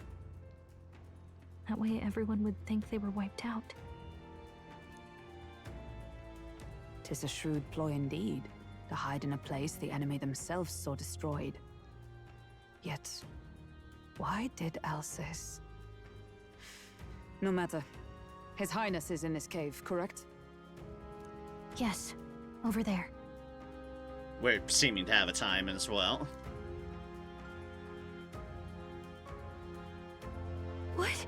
That way everyone would think they were wiped out. 'Tis a shrewd ploy indeed, to hide in a place the enemy themselves saw destroyed. Yet, why did Alcis? No matter. His Highness is in this cave, correct? Yes, over there. We're seeming to have a time as well. What?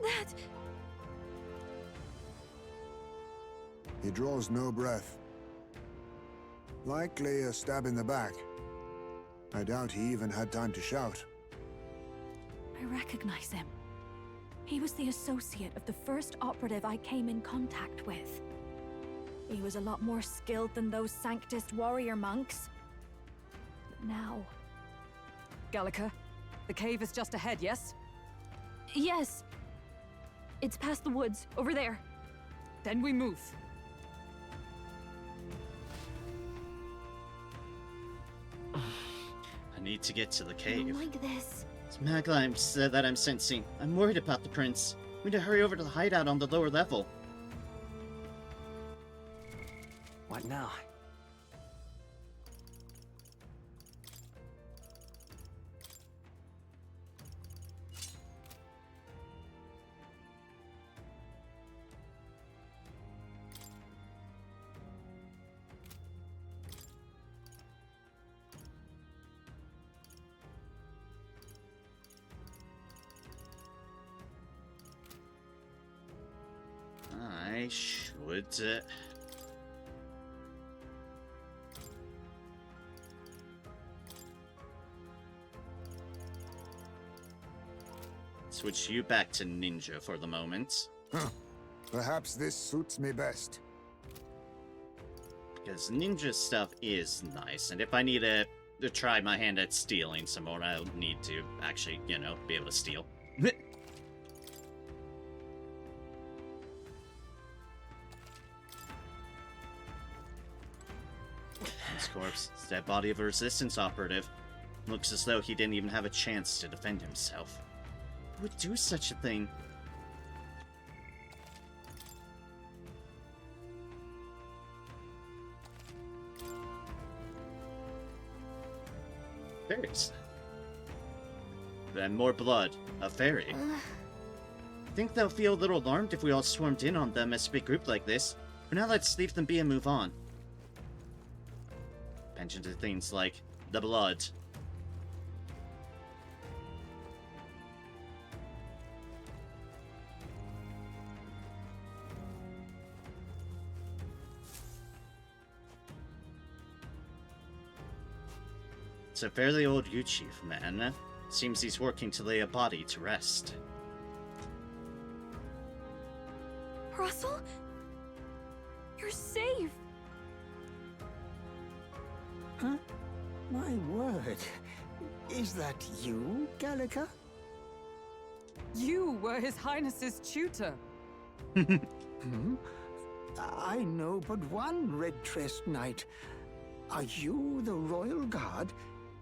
That... He draws no breath. Likely a stab in the back. I doubt he even had time to shout. I recognize him. He was the associate of the first operative I came in contact with. He was a lot more skilled than those Sanctist warrior monks. But now... Gallica, the cave is just ahead, yes? Yes! It's past the woods, over there. Then we move. I need to get to the I cave. don't like this. It's Magla that I'm sensing. I'm worried about the prince. We need to hurry over to the hideout on the lower level. What now? I should... switch you back to ninja for the moment. Huh. Perhaps this suits me best. Because ninja stuff is nice, and if I need to try my hand at stealing some more, I'll need to actually, you know, be able to steal. His corpse. It's dead body of a resistance operative. Looks as though he didn't even have a chance to defend himself. Who would do such a thing? Fairies. Then more blood. A fairy. Think they'll feel a little alarmed if we all swarmed in on them as a big group like this. For now, let's leave them be and move on. Pension to things like the blood. It's a fairly old U-Chief man. Seems he's working to lay a body to rest. Russell? You're safe! Huh? My word. Is that you, Gallica? You were His Highness's tutor. Hmm? I know but one red-tressed knight. Are you the royal guard?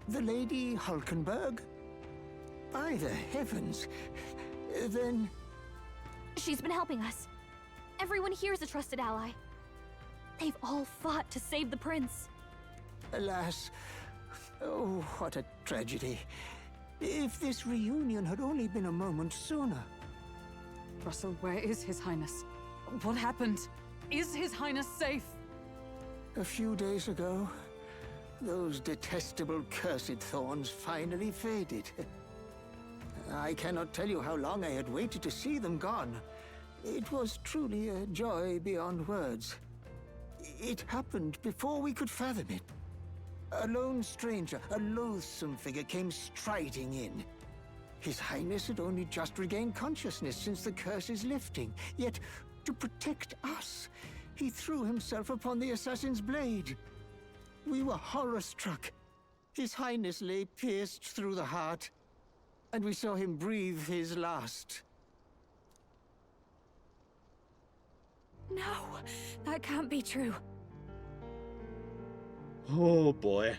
The Lady Hulkenberg? By the heavens, then... She's been helping us. Everyone here is a trusted ally. They've all fought to save the prince. Alas, oh, what a tragedy. If this reunion had only been a moment sooner. Russell, where is His Highness? What happened? Is His Highness safe? A few days ago, those detestable cursed thorns finally faded. I cannot tell you how long I had waited to see them gone. It was truly a joy beyond words. It happened before we could fathom it. A lone stranger, a loathsome figure, came striding in. His Highness had only just regained consciousness since the curse's lifting. Yet, to protect us, he threw himself upon the assassin's blade. We were horror-struck. His Highness lay pierced through the heart, and we saw him breathe his last. No, that can't be true. Oh boy.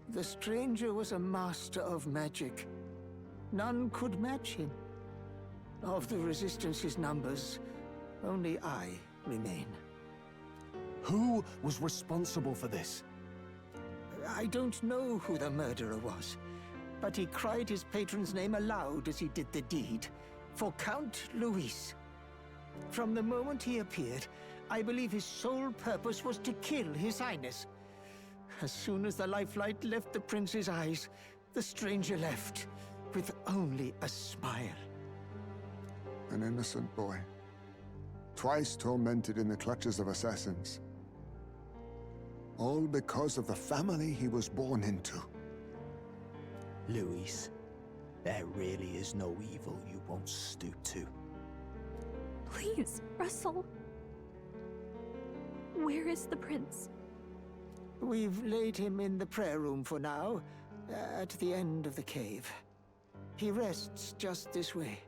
The stranger was a master of magic. None could match him. Of the Resistance's numbers, only I remain. Who was responsible for this? I don't know who the murderer was, but he cried his patron's name aloud as he did the deed. For Count Luis. From the moment he appeared, I believe his sole purpose was to kill His Highness. As soon as the lifelight left the prince's eyes, the stranger left, with only a smile. An innocent boy. Twice tormented in the clutches of assassins. All because of the family he was born into. Luis, there really is no evil you won't stoop to. Please, Russell. Where is the prince? We've laid him in the prayer room for now, at the end of the cave. He rests just this way.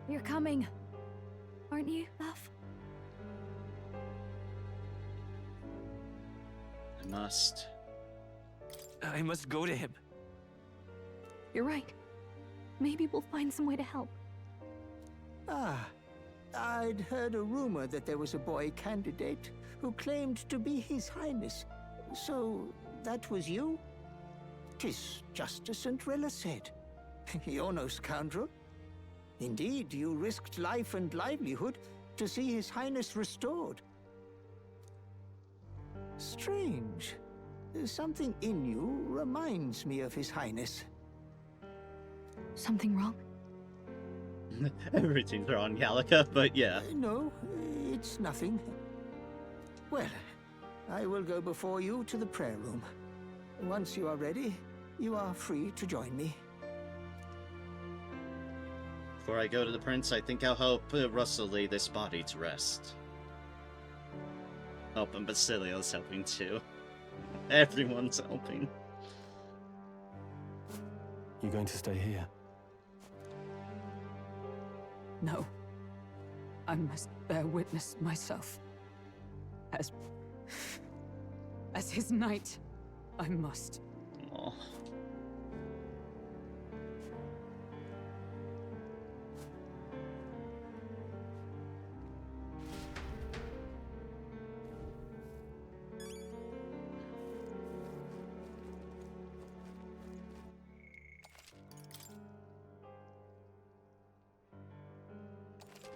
You're coming, aren't you, love? I must go to him. You're right. Maybe we'll find some way to help. Ah, I'd heard a rumor that there was a boy candidate who claimed to be His Highness. So, that was you? 'Tis just as St. Rilla said. You're no scoundrel. Indeed, you risked life and livelihood to see His Highness restored. Strange. Something in you reminds me of His Highness. Something wrong? Everything's wrong, Gallica, but yeah. No, It's nothing. Well, I will go before you to the prayer room. Once you are ready, you are free to join me. Before I go to the prince, I think I'll help Russell lay this body to rest. Oh, and Basilio's helping too. Everyone's helping. You going to stay here? No. I must bear witness myself. As his knight, I must. Oh.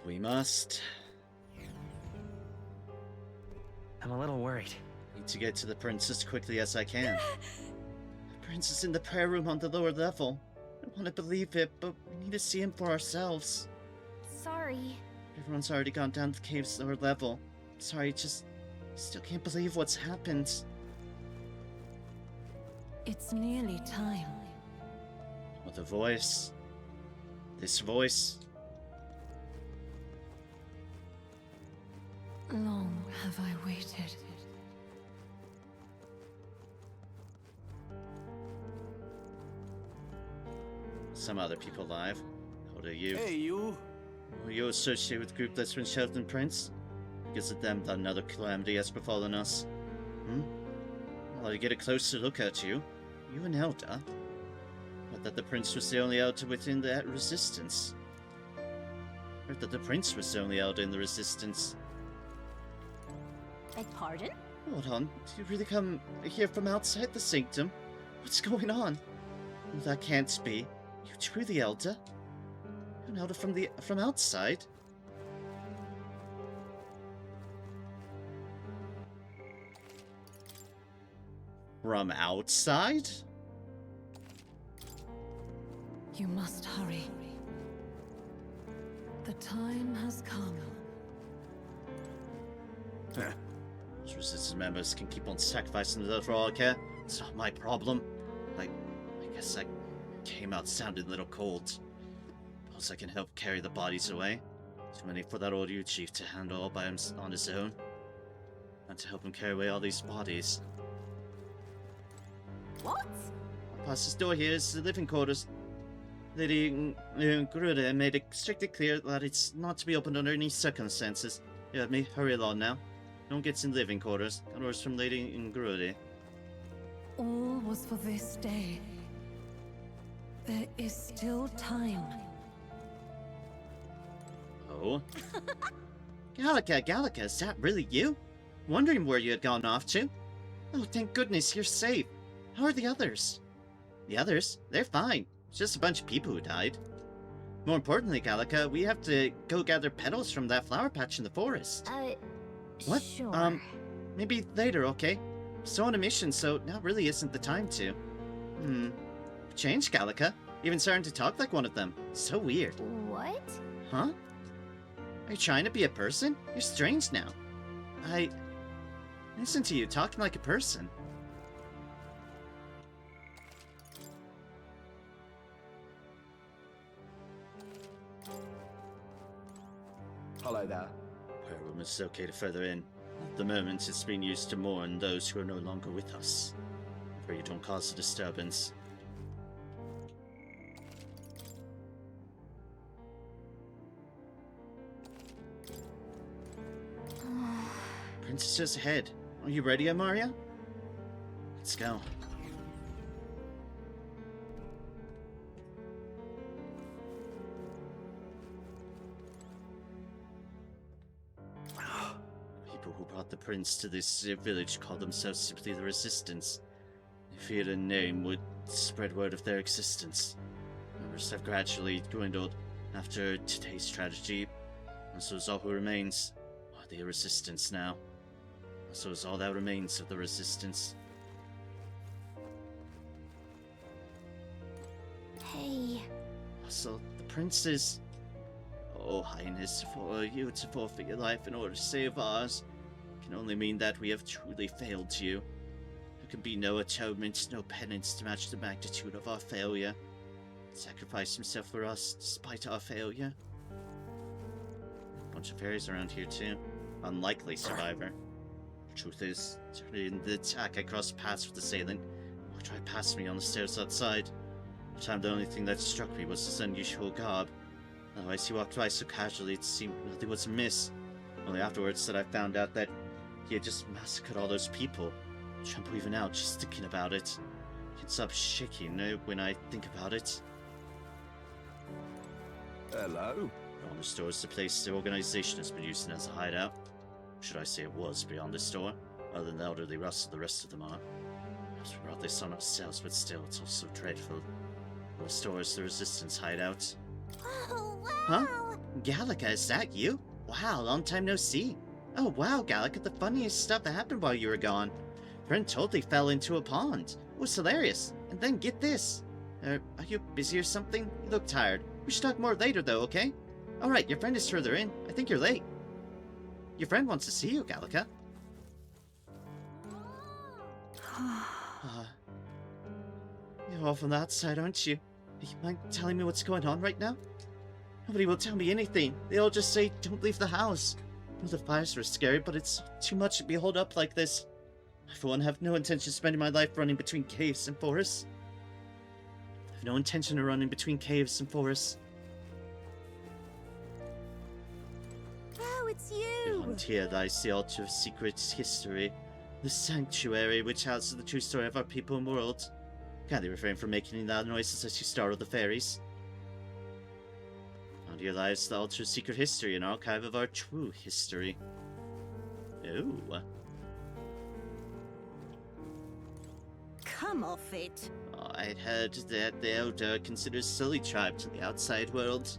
We must. I'm a little worried. Need to get to the prince as quickly as I can. The prince is in the prayer room on the lower level. I want to believe it, but we need to see him for ourselves. Sorry. Everyone's already gone down to the cave's lower level. Sorry, just still can't believe what's happened. It's nearly time. With a voice. This voice. Long have I waited. Some other people alive. How do you? Hey, you! Are you associated with the group that's been sheltering Prince? Because of them that another calamity has befallen us. Well, I get a closer look at you. You an elder? But that the Prince was the only elder within that resistance. Or that the Prince was the only elder in the resistance. Beg pardon? Hold on, do you really come here from outside the sanctum? What's going on? Well, that can't be. You truly elder? You're an elder from outside? From outside? You must hurry. The time has come. Those resistance members can keep on sacrificing themselves for all I care. It's not my problem. I guess I came out sounding a little cold. Suppose I can help carry the bodies away. Too many for that old chief to handle all on his own. And to help him carry away all these bodies. What? Past this door here is the living quarters. Lady Gruda made it strictly clear that it's not to be opened under any circumstances. You heard me. Hurry along now. No one gets in living quarters. Got orders from Lady Gruda. All was for this day. There is still time. Oh? Gallica, is that really you? Wondering where you had gone off to? Oh, thank goodness you're safe. How are the others? The others? They're fine. It's just a bunch of people who died. More importantly, Gallica, we have to go gather petals from that flower patch in the forest. What? Sure. Maybe later, okay? So on a mission, so now really isn't the time to. Change, Gallica. Even starting to talk like one of them. So weird. What? Huh? Are you trying to be a person? You're strange now. Listen to you talking like a person. Hello there. Prayer room is located further in. At the moment, it's being used to mourn those who are no longer with us. Pray you don't cause a disturbance. Prince is just ahead. Are you ready, Amaria? Let's go. People who brought the prince to this village call themselves simply the Resistance. They feared a name would spread word of their existence. Numbers have gradually dwindled after today's tragedy, and so is all who remains. Are the Resistance now? So is all that remains of the Resistance. Hey. So the prince is... Oh, Highness, for you to forfeit your life in order to save ours can only mean that we have truly failed you. There can be no atonement, no penance to match the magnitude of our failure. Sacrifice himself for us, despite our failure. Bunch of fairies around here too. Unlikely survivor. Truth is, during the attack I crossed paths with the assailant, who tried past me on the stairs outside. At the time, the only thing that struck me was his unusual garb. Otherwise, he walked by so casually it seemed nothing was amiss. Only afterwards that I found out that he had just massacred all those people. I tremble even now just thinking about it. I can't stop shaking when I think about it. Hello? Beyond the store is the place the organization has been using as a hideout. Should I say it was beyond the store? Other than the elderly rustle, the rest of them are. Perhaps we brought this on ourselves, but still, it's also dreadful. The store is the resistance hideout. Oh, wow! Huh? Gallica, is that you? Wow, long time no see. Oh wow, Gallica, the funniest stuff that happened while you were gone. Friend totally fell into a pond. It was hilarious. And then get this. Are you busy or something? You look tired. We should talk more later though, okay? Alright, your friend is further in. I think you're late. Your friend wants to see you, Gallica. You're off on the outside, aren't you? Do you mind telling me what's going on right now? Nobody will tell me anything. They all just say, don't leave the house. I know the fires were scary, but it's too much to be holed up like this. I, for one, have no intention of spending my life running between caves and forests. I have no intention of running between caves and forests. Oh, it's you! Beyond here lies the altar of secret history. The sanctuary which houses the true story of our people and world. Kindly refrain from making any loud noises as you startle the fairies. Beyond here lies the altar of secret history, an archive of our true history. Ooh. Come off it. I'd heard that the Elder considers silly tribe to the outside world.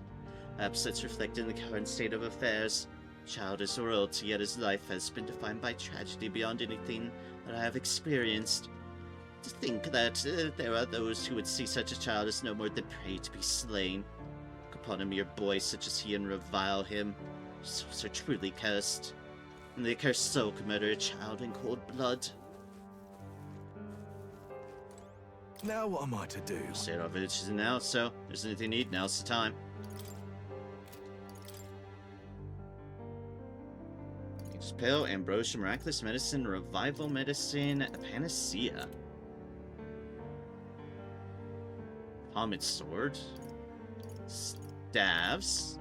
Perhaps that's reflected in the current state of affairs. Child is royalty, yet his life has been defined by tragedy beyond anything that I have experienced. To think that there are those who would see such a child as no more than prey to be slain. Look upon a mere boy such as he and revile him. Souls are truly cursed. And the accursed soul can murder a child in cold blood. Now what am I to do? Say our village is now, so if there's anything you need, now's the time. Pill, ambrosia, miraculous medicine, revival medicine, panacea. Pomade sword. Staves.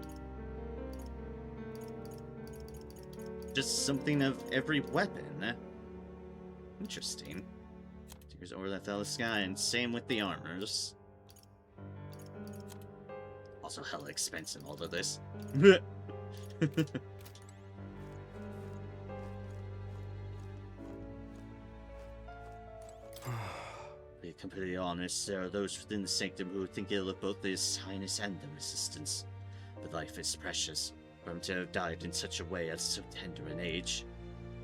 Just something of every weapon. Interesting. Here's over that fell sky, and same with the armors. Also hella expensive, all of this. To be completely honest, there are those within the sanctum who think ill of both His Highness and the Resistance. But life is precious, for him to have died in such a way at so tender an age.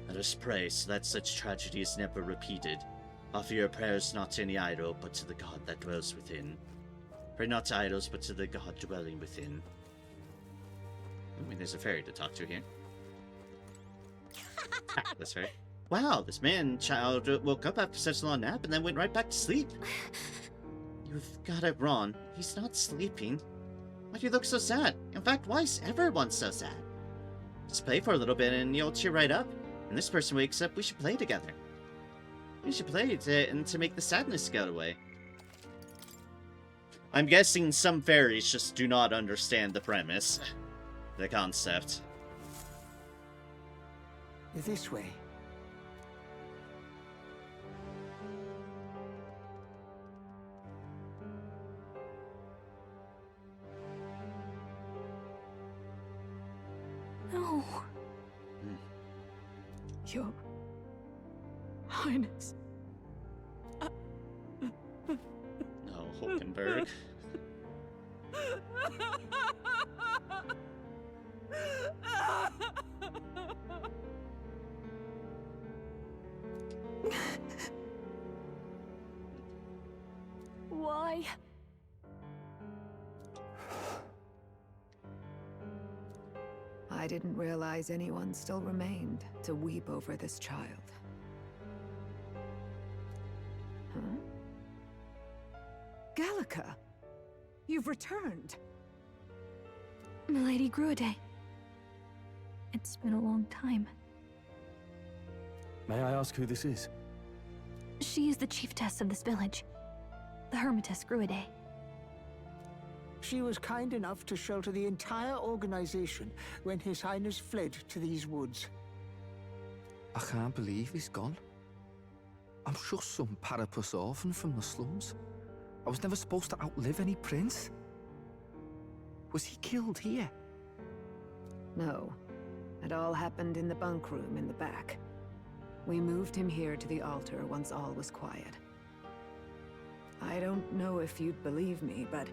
Let us pray so that such tragedy is never repeated. Offer your prayers not to any idol, but to the God that dwells within. Pray not to idols, but to the God dwelling within. I mean, there's a fairy to talk to here. This fairy. Wow, this man-child woke up after such a long nap and then went right back to sleep. You've got it wrong. He's not sleeping. Why do you look so sad? In fact, why is everyone so sad? Just play for a little bit and you'll cheer right up. When this person wakes up, we should play together. We should play to make the sadness go away. I'm guessing some fairies just do not understand the premise. The concept. This way. No. Your Highness. No, Hulkenberg. Why? I didn't realize anyone still remained to weep over this child. Huh? Gallica! You've returned! Milady Gruade. It's been a long time. May I ask who this is? She is the chiefess of this village. The Hermitess Gruade. She was kind enough to shelter the entire organization when His Highness fled to these woods. I can't believe he's gone. I'm just some parapus orphan from the slums. I was never supposed to outlive any prince. Was he killed here? No. It all happened in the bunk room in the back. We moved him here to the altar once all was quiet. I don't know if you'd believe me, but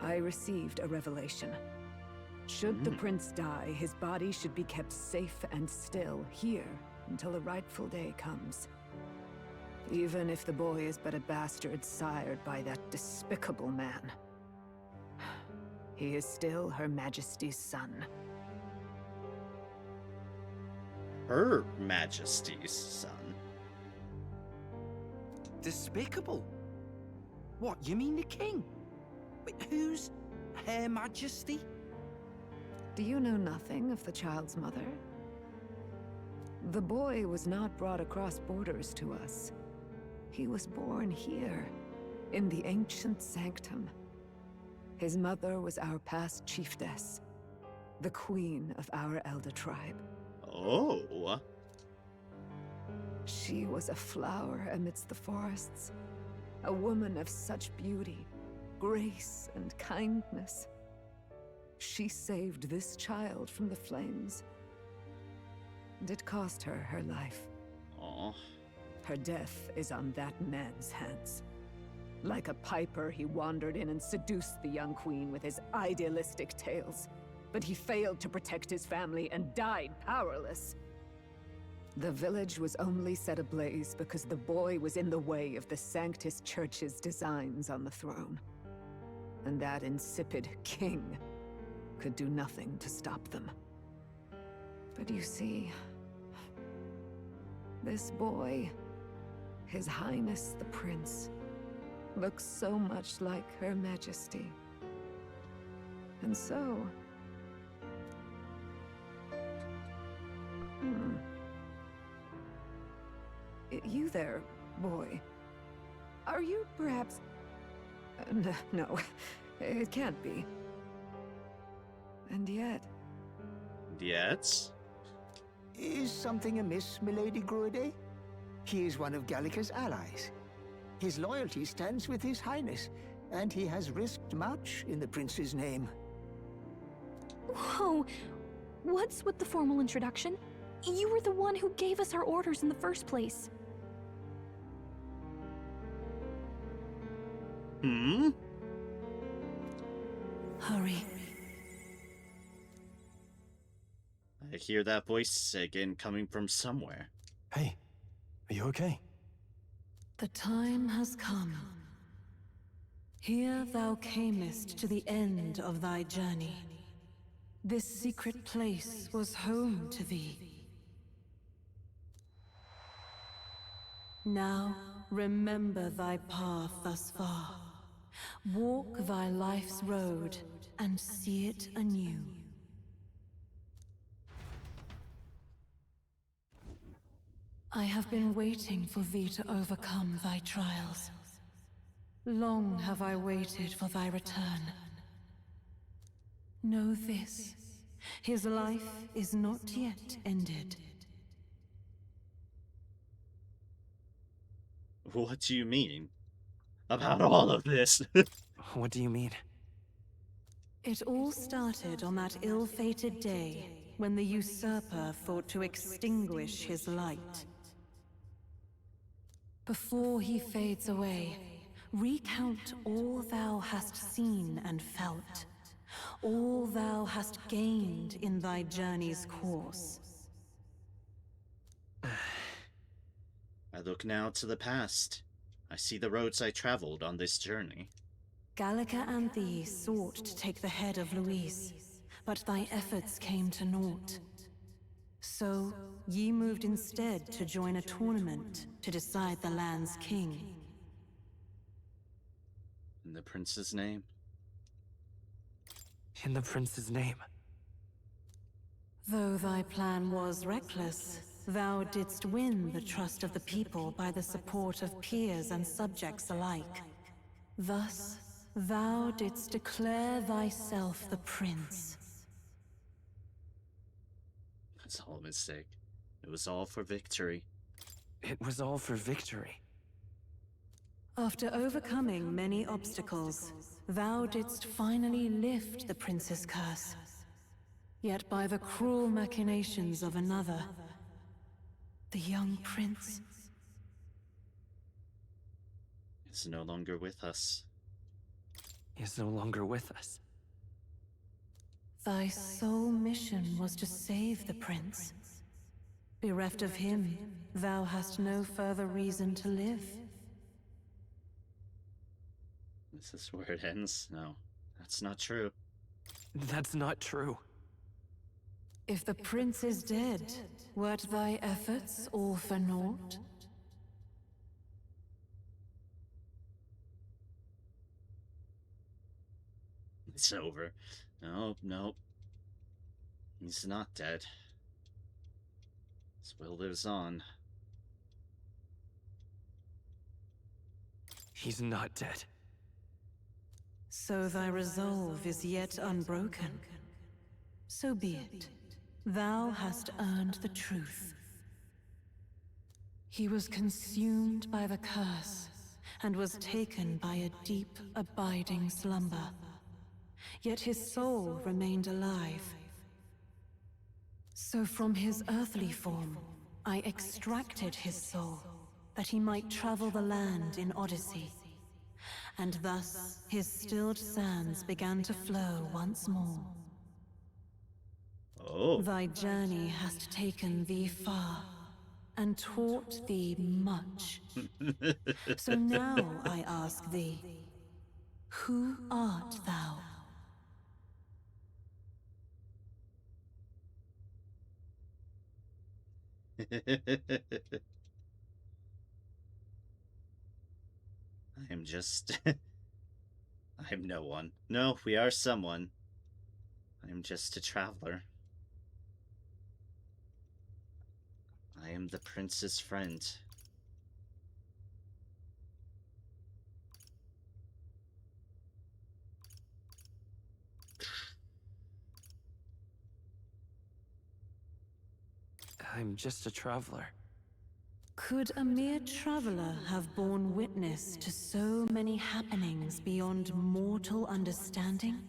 I received a revelation. Should the prince die, his body should be kept safe and still here until the rightful day comes. Even if the boy is but a bastard sired by that despicable man. He is still Her Majesty's son. Her Majesty's son? Despicable? What, you mean the king? Wait, who's Her Majesty? Do you know nothing of the child's mother? The boy was not brought across borders to us. He was born here, in the ancient sanctum. His mother was our past chiefess, the queen of our elder tribe. Oh. She was a flower amidst the forests, a woman of such beauty, grace, and kindness. She saved this child from the flames, and it cost her her life. Aw. Her death is on that man's hands. Like a piper, he wandered in and seduced the young queen with his idealistic tales. But he failed to protect his family and died powerless. The village was only set ablaze because the boy was in the way of the Sanctus Church's designs on the throne. And that insipid king could do nothing to stop them. But you see, this boy, His Highness the Prince, looks so much like Her Majesty. And so... You there, boy. Are you perhaps... no, it can't be. And yet... Yet? Is something amiss, Milady Gruade? He is one of Gallica's allies. His loyalty stands with His Highness, and he has risked much in the prince's name. Whoa! What's with the formal introduction? You were the one who gave us our orders in the first place. Hmm? Hurry. I hear that voice again coming from somewhere. Hey, are you okay? The time has come. Here thou camest to the end of thy journey. This secret place was home to thee. Now remember thy path thus far. Walk thy life's road and see it anew. I have been waiting for thee to overcome thy trials. Long have I waited for thy return. Know this, his life is not yet ended. What do you mean? About all of this? What do you mean? It all started on that ill-fated day when the usurper thought to extinguish his light. Before he fades away, recount all thou hast seen and felt, all thou hast gained in thy journey's course. I look now to the past. I see the roads I traveled on this journey. Gallica and thee sought to take the head of Louise, but thy efforts came to naught. So, ye moved instead to join a tournament to decide the land's king. In the prince's name? In the prince's name. Though thy plan was reckless, thou didst win the trust of the people by the support of peers and subjects alike. Thus, thou didst declare thyself the prince. It's all a mistake. It was all for victory. It was all for victory. After overcoming many obstacles, thou didst finally lift the prince's curse. Yet by the cruel machinations of another, the young prince is no longer with us. Is no longer with us. Thy sole mission was to save the prince. Bereft of him, thou hast no further reason to live. Is this where it ends? No, that's not true. That's not true. If the prince is dead, wert thy efforts all for naught? It's over. No, no. He's not dead. His will lives on. He's not dead. So thy resolve is yet unbroken. So be it. Thou hast earned the truth. He was consumed by the curse, and was taken by a deep, abiding slumber. Yet his soul remained alive. So from his earthly form, I extracted his soul, that he might travel the land in Odyssey. And thus his stilled sands began to flow once more. Oh. Thy journey hast taken thee far, and taught thee much. So now I ask thee, who art thou? I am just... I am no one. No, we are someone. I am just a traveler. I am the prince's friend. I'm just a traveler. Could a mere traveler have borne witness to so many happenings beyond mortal understanding?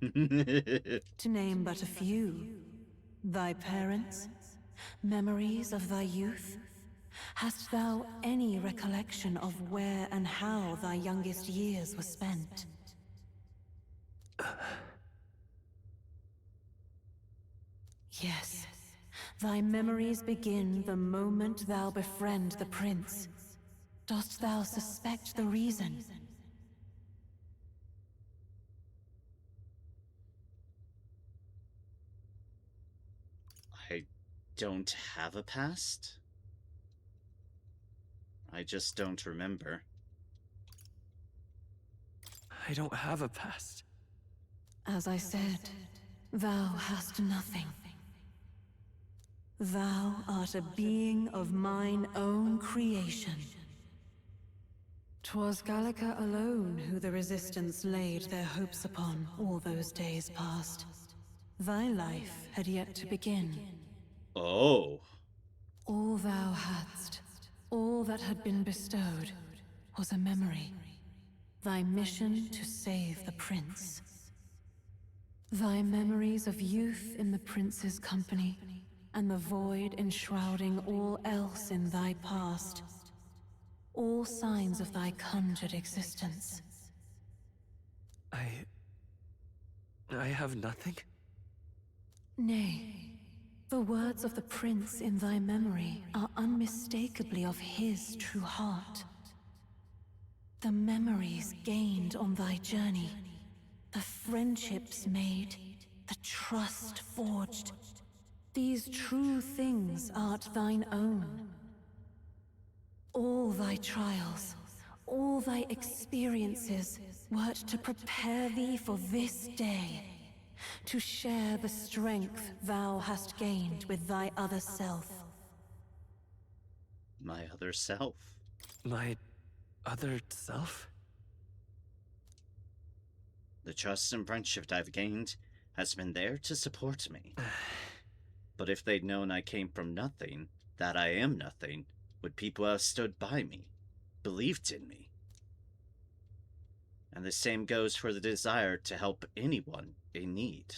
To name but a few, thy parents, memories of thy youth? Hast thou any recollection of where and how thy youngest years were spent? Yes. Thy memories begin the moment thou befriend the prince. Dost thou suspect the reason? I don't have a past? I just don't remember. I don't have a past. As I said, thou hast nothing. Thou art a being of mine own creation. 'Twas Gallica alone who the Resistance laid their hopes upon all those days past. Thy life had yet to begin. Oh. All thou hadst, all that had been bestowed, was a memory. Thy mission to save the prince. Thy memories of youth in the prince's company, and the void enshrouding all else in thy past. All signs of thy conjured existence. I have nothing? Nay, the words of the prince in thy memory are unmistakably of his true heart. The memories gained on thy journey, the friendships made, the trust forged. These true things art thine own. All thy trials, all thy experiences, wert to prepare thee for this day, to share the strength thou hast gained with thy other self. My other self? My other self? The trust and friendship I've gained has been there to support me. But if they'd known I came from nothing, that I am nothing, would people have stood by me, believed in me? And the same goes for the desire to help anyone in need.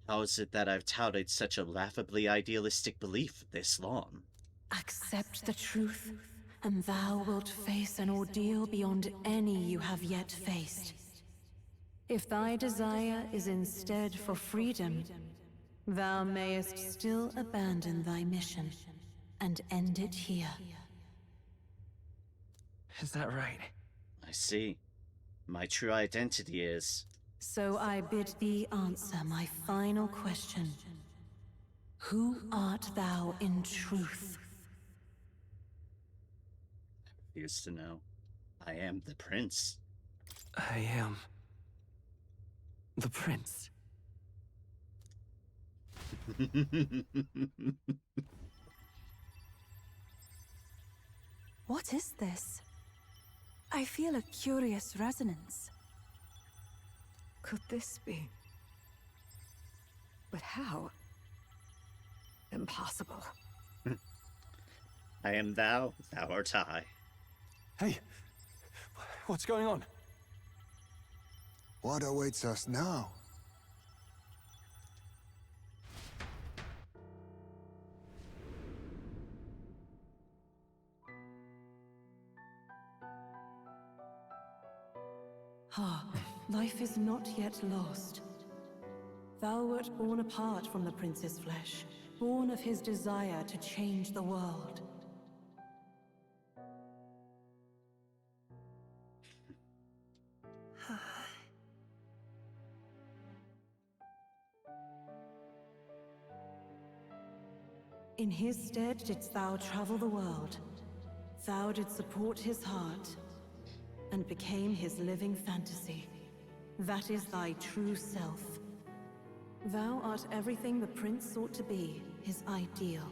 How is it that I've touted such a laughably idealistic belief this long? Accept the truth, and thou wilt face an ordeal beyond any you have yet faced. If thy desire is instead for freedom, thou mayest still abandon thy mission and end it here. Is that right? I see. My true identity is... So I bid thee answer my final question. Who art thou in truth? I refuse to know. I am the prince. I am... the prince. What is this? I feel a curious resonance. Could this be? But how? Impossible. I am thou, thou art I. Hey! What's going on? What awaits us now? Hark, life is not yet lost. Thou wert born apart from the prince's flesh, born of his desire to change the world. In his stead didst thou travel the world. Thou didst support his heart, and became his living fantasy. That is thy true self. Thou art everything the prince sought to be, his ideal.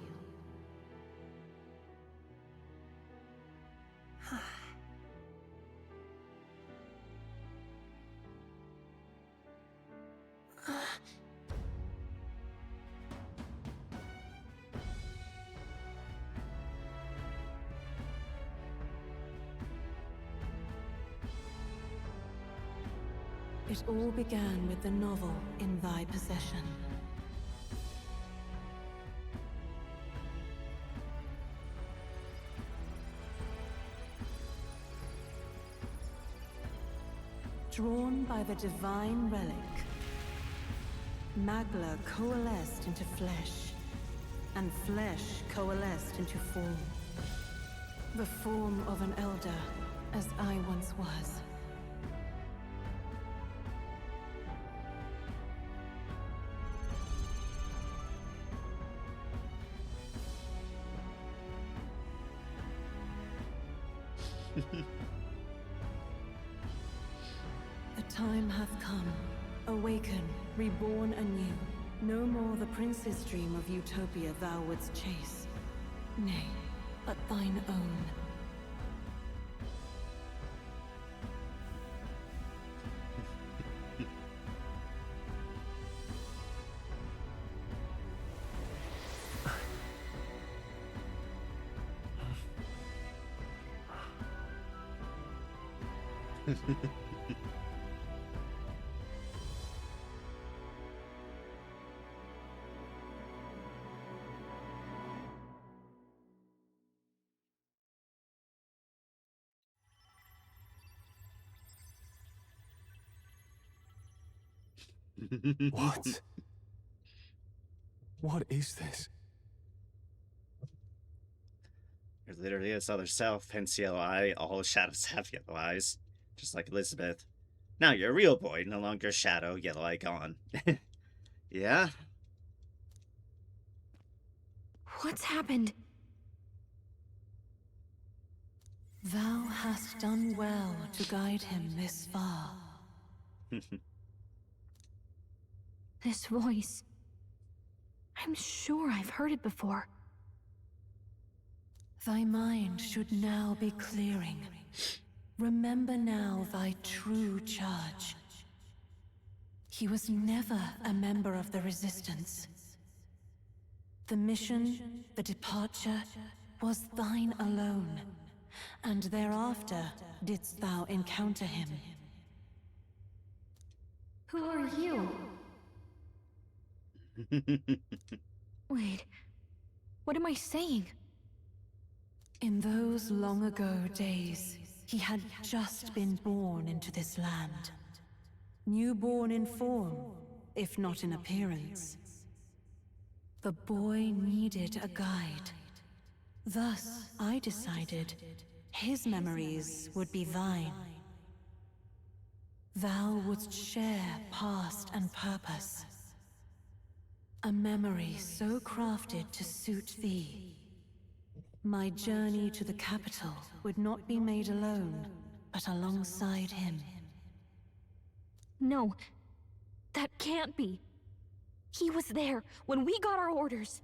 It all began with the novel in thy possession. Drawn by the divine relic, Magla coalesced into flesh, and flesh coalesced into form. The form of an elder, as I once was. The time hath come. Awaken, reborn anew. No more the prince's dream of utopia thou wouldst chase. Nay, but thine own. What? What is this? You're literally his other self, hence yellow eye. All shadows have yellow eyes. Just like Elizabeth. Now you're a real boy, no longer shadow, yellow eye gone. Yeah? What's happened? Thou hast done well to guide him this far. This voice. I'm sure I've heard it before. Thy mind should now be clearing. Remember now thy true charge. He was never a member of the Resistance. The mission, the departure, was thine alone, and thereafter didst thou encounter him. Who are you? Wait, what am I saying? In those long ago days, he had just been born into this land. Newborn in form, if not in appearance. The boy needed a guide. Thus, I decided his memories would be thine. Thou wouldst share past and purpose. A memory so crafted to suit thee. My journey to the capital would not be made alone, but alongside him. No, that can't be. He was there when we got our orders.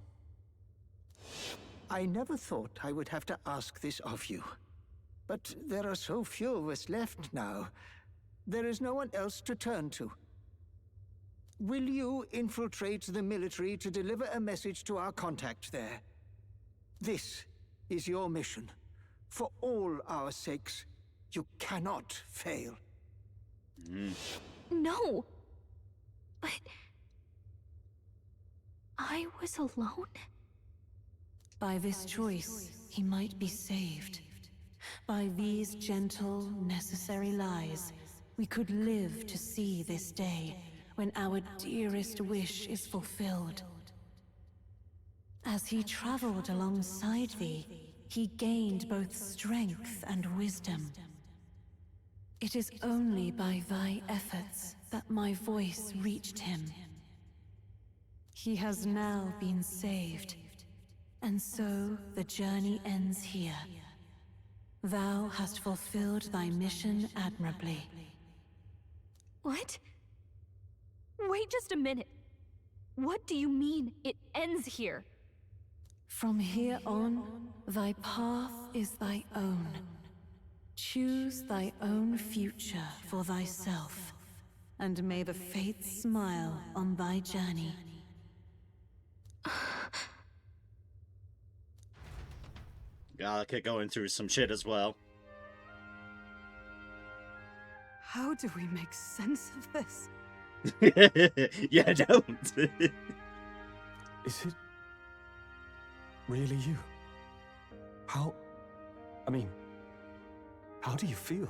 I never thought I would have to ask this of you. But there are so few of us left now. There is no one else to turn to. Will you infiltrate the military to deliver a message to our contact there? This is your mission. For all our sakes, you cannot fail. No! But... I was alone? By this choice, he might be saved. By these gentle, necessary lies, we could live to see this day when our dearest wish is fulfilled. As he traveled alongside thee, he gained both strength and wisdom. It is only by thy efforts that my voice reached him. He has now been saved, and so the journey ends here. Thou hast fulfilled thy mission admirably. What? Wait just a minute. What do you mean, it ends here? From here on, thy path is thy own. Choose thy own future for thyself, and may the fates smile on thy journey. Gallica going through some shit as well. How do we make sense of this? Yeah, don't. Is it really you? How do you feel?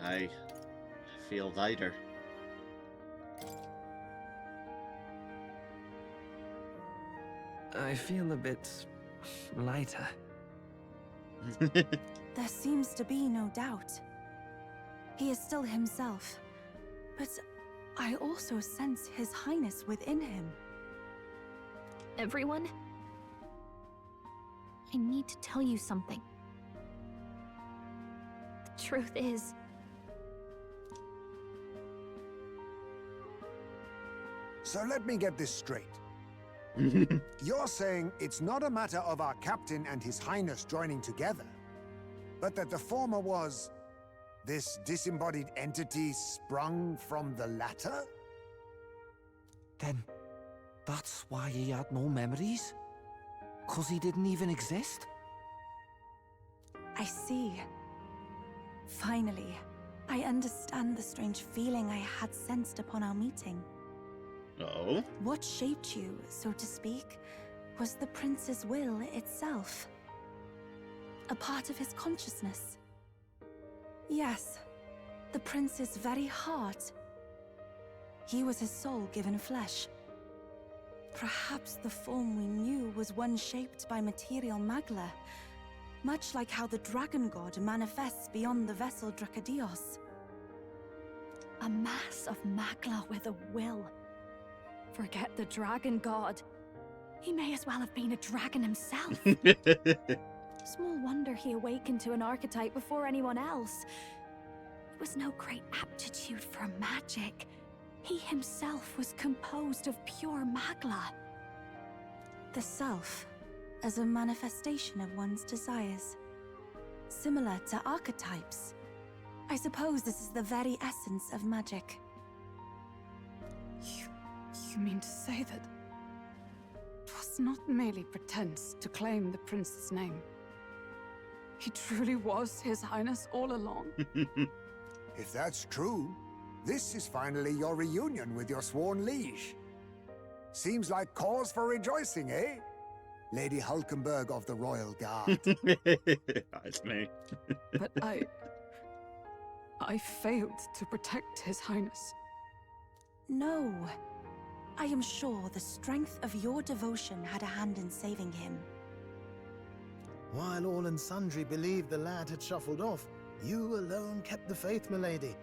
I feel lighter. I feel a bit lighter. There seems to be no doubt. He is still himself. But I also sense His Highness within him. Everyone? I need to tell you something. The truth is... So let me get this straight. You're saying it's not a matter of our captain and His Highness joining together, but that the former was this disembodied entity sprung from the latter? Then, that's why he had no memories? 'Cause he didn't even exist? I see. Finally, I understand the strange feeling I had sensed upon our meeting. Oh? What shaped you, so to speak, was the prince's will itself. A part of his consciousness. Yes, the prince's very heart. He was his soul given flesh. Perhaps the form we knew was one shaped by material magla, much like how the dragon god manifests beyond the vessel Drakadios. A mass of Magla with a will. Forget the dragon god. He may as well have been a dragon himself. Small wonder he awakened to an archetype before anyone else. It was no great aptitude for magic. He himself was composed of pure Magla. The self, as a manifestation of one's desires. Similar to archetypes. I suppose this is the very essence of magic. You mean to say that it was not merely pretense to claim the prince's name? He truly was His Highness all along? If that's true, this is finally your reunion with your sworn liege. Seems like cause for rejoicing, eh? Lady Hulkenberg of the Royal Guard. That's me. But I failed to protect His Highness. No. I am sure the strength of your devotion had a hand in saving him. While all and sundry believed the lad had shuffled off, you alone kept the faith, milady.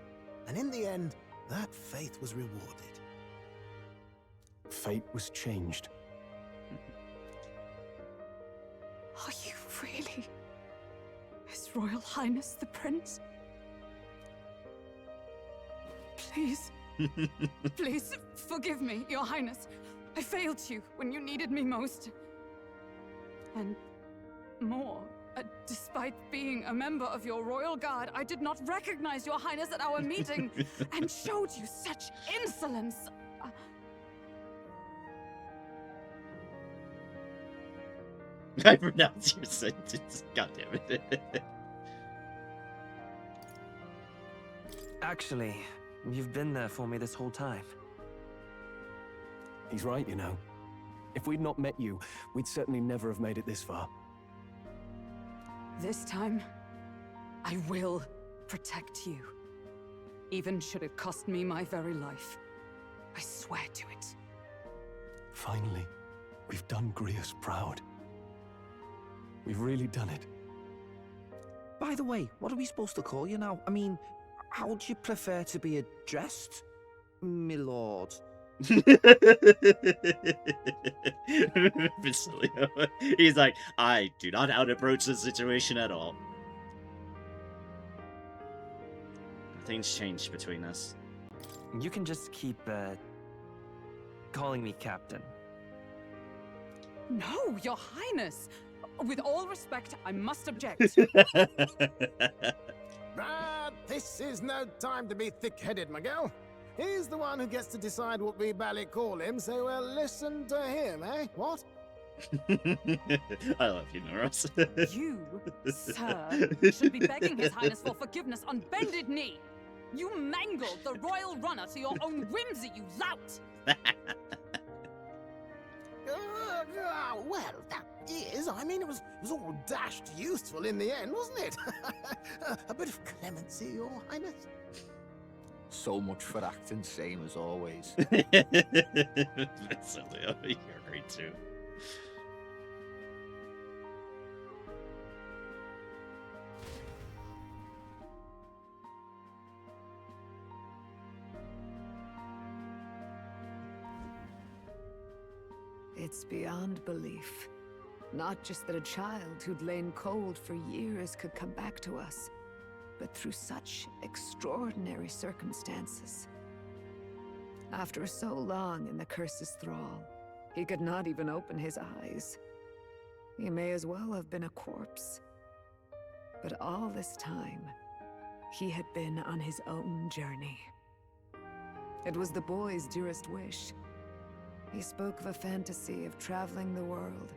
And in the end, that faith was rewarded. Fate was changed. Are you really His Royal Highness the Prince? Please, please forgive me, Your Highness. I failed you when you needed me most. And more, despite being a member of your Royal Guard, I did not recognize Your Highness at our meeting and showed you such insolence. I pronounce your sentence. God damn it. Actually, you've been there for me this whole time. He's right, you know. If we'd not met you, we'd certainly never have made it this far. This time, I will protect you. Even should it cost me my very life. I swear to it. Finally, we've done Grius proud. We've really done it. By the way, what are we supposed to call you now? I mean, how would you prefer to be addressed, my lord? Basilio. He's like, I do not out approach the situation at all. Things changed between us. You can just keep, calling me Captain. No, Your Highness! With all respect, I must object. But this is no time to be thick-headed, Miguel. He's the one who gets to decide what we bally call him, so we'll listen to him, eh? What? I love you, Noros. You, sir, should be begging His Highness for forgiveness on bended knee. You mangled the royal runner to your own whimsy, you lout! Well, that is, I mean, it was all dashed useful in the end, wasn't it? A bit of clemency, Your Highness. So much for acting same as always. Basilio, you're great too. It's beyond belief. Not just that a child who'd lain cold for years could come back to us, but through such extraordinary circumstances. After so long in the curse's thrall, he could not even open his eyes. He may as well have been a corpse. But all this time, he had been on his own journey. It was the boy's dearest wish. He spoke of a fantasy of traveling the world,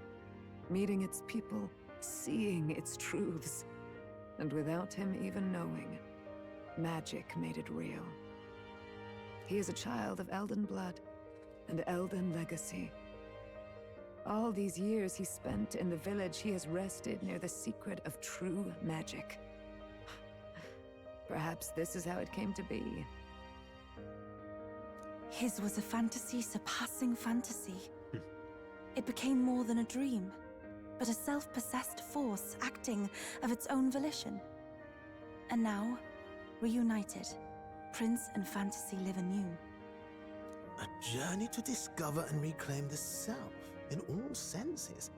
meeting its people, seeing its truths. And without him even knowing, magic made it real. He is a child of Elden blood and Elden legacy. All these years he spent in the village, he has rested near the secret of true magic. Perhaps this is how it came to be. His was a fantasy surpassing fantasy. It became more than a dream, but a self-possessed force acting of its own volition. And now, reunited, Prince and Fantasy live anew. A journey to discover and reclaim the self in all senses.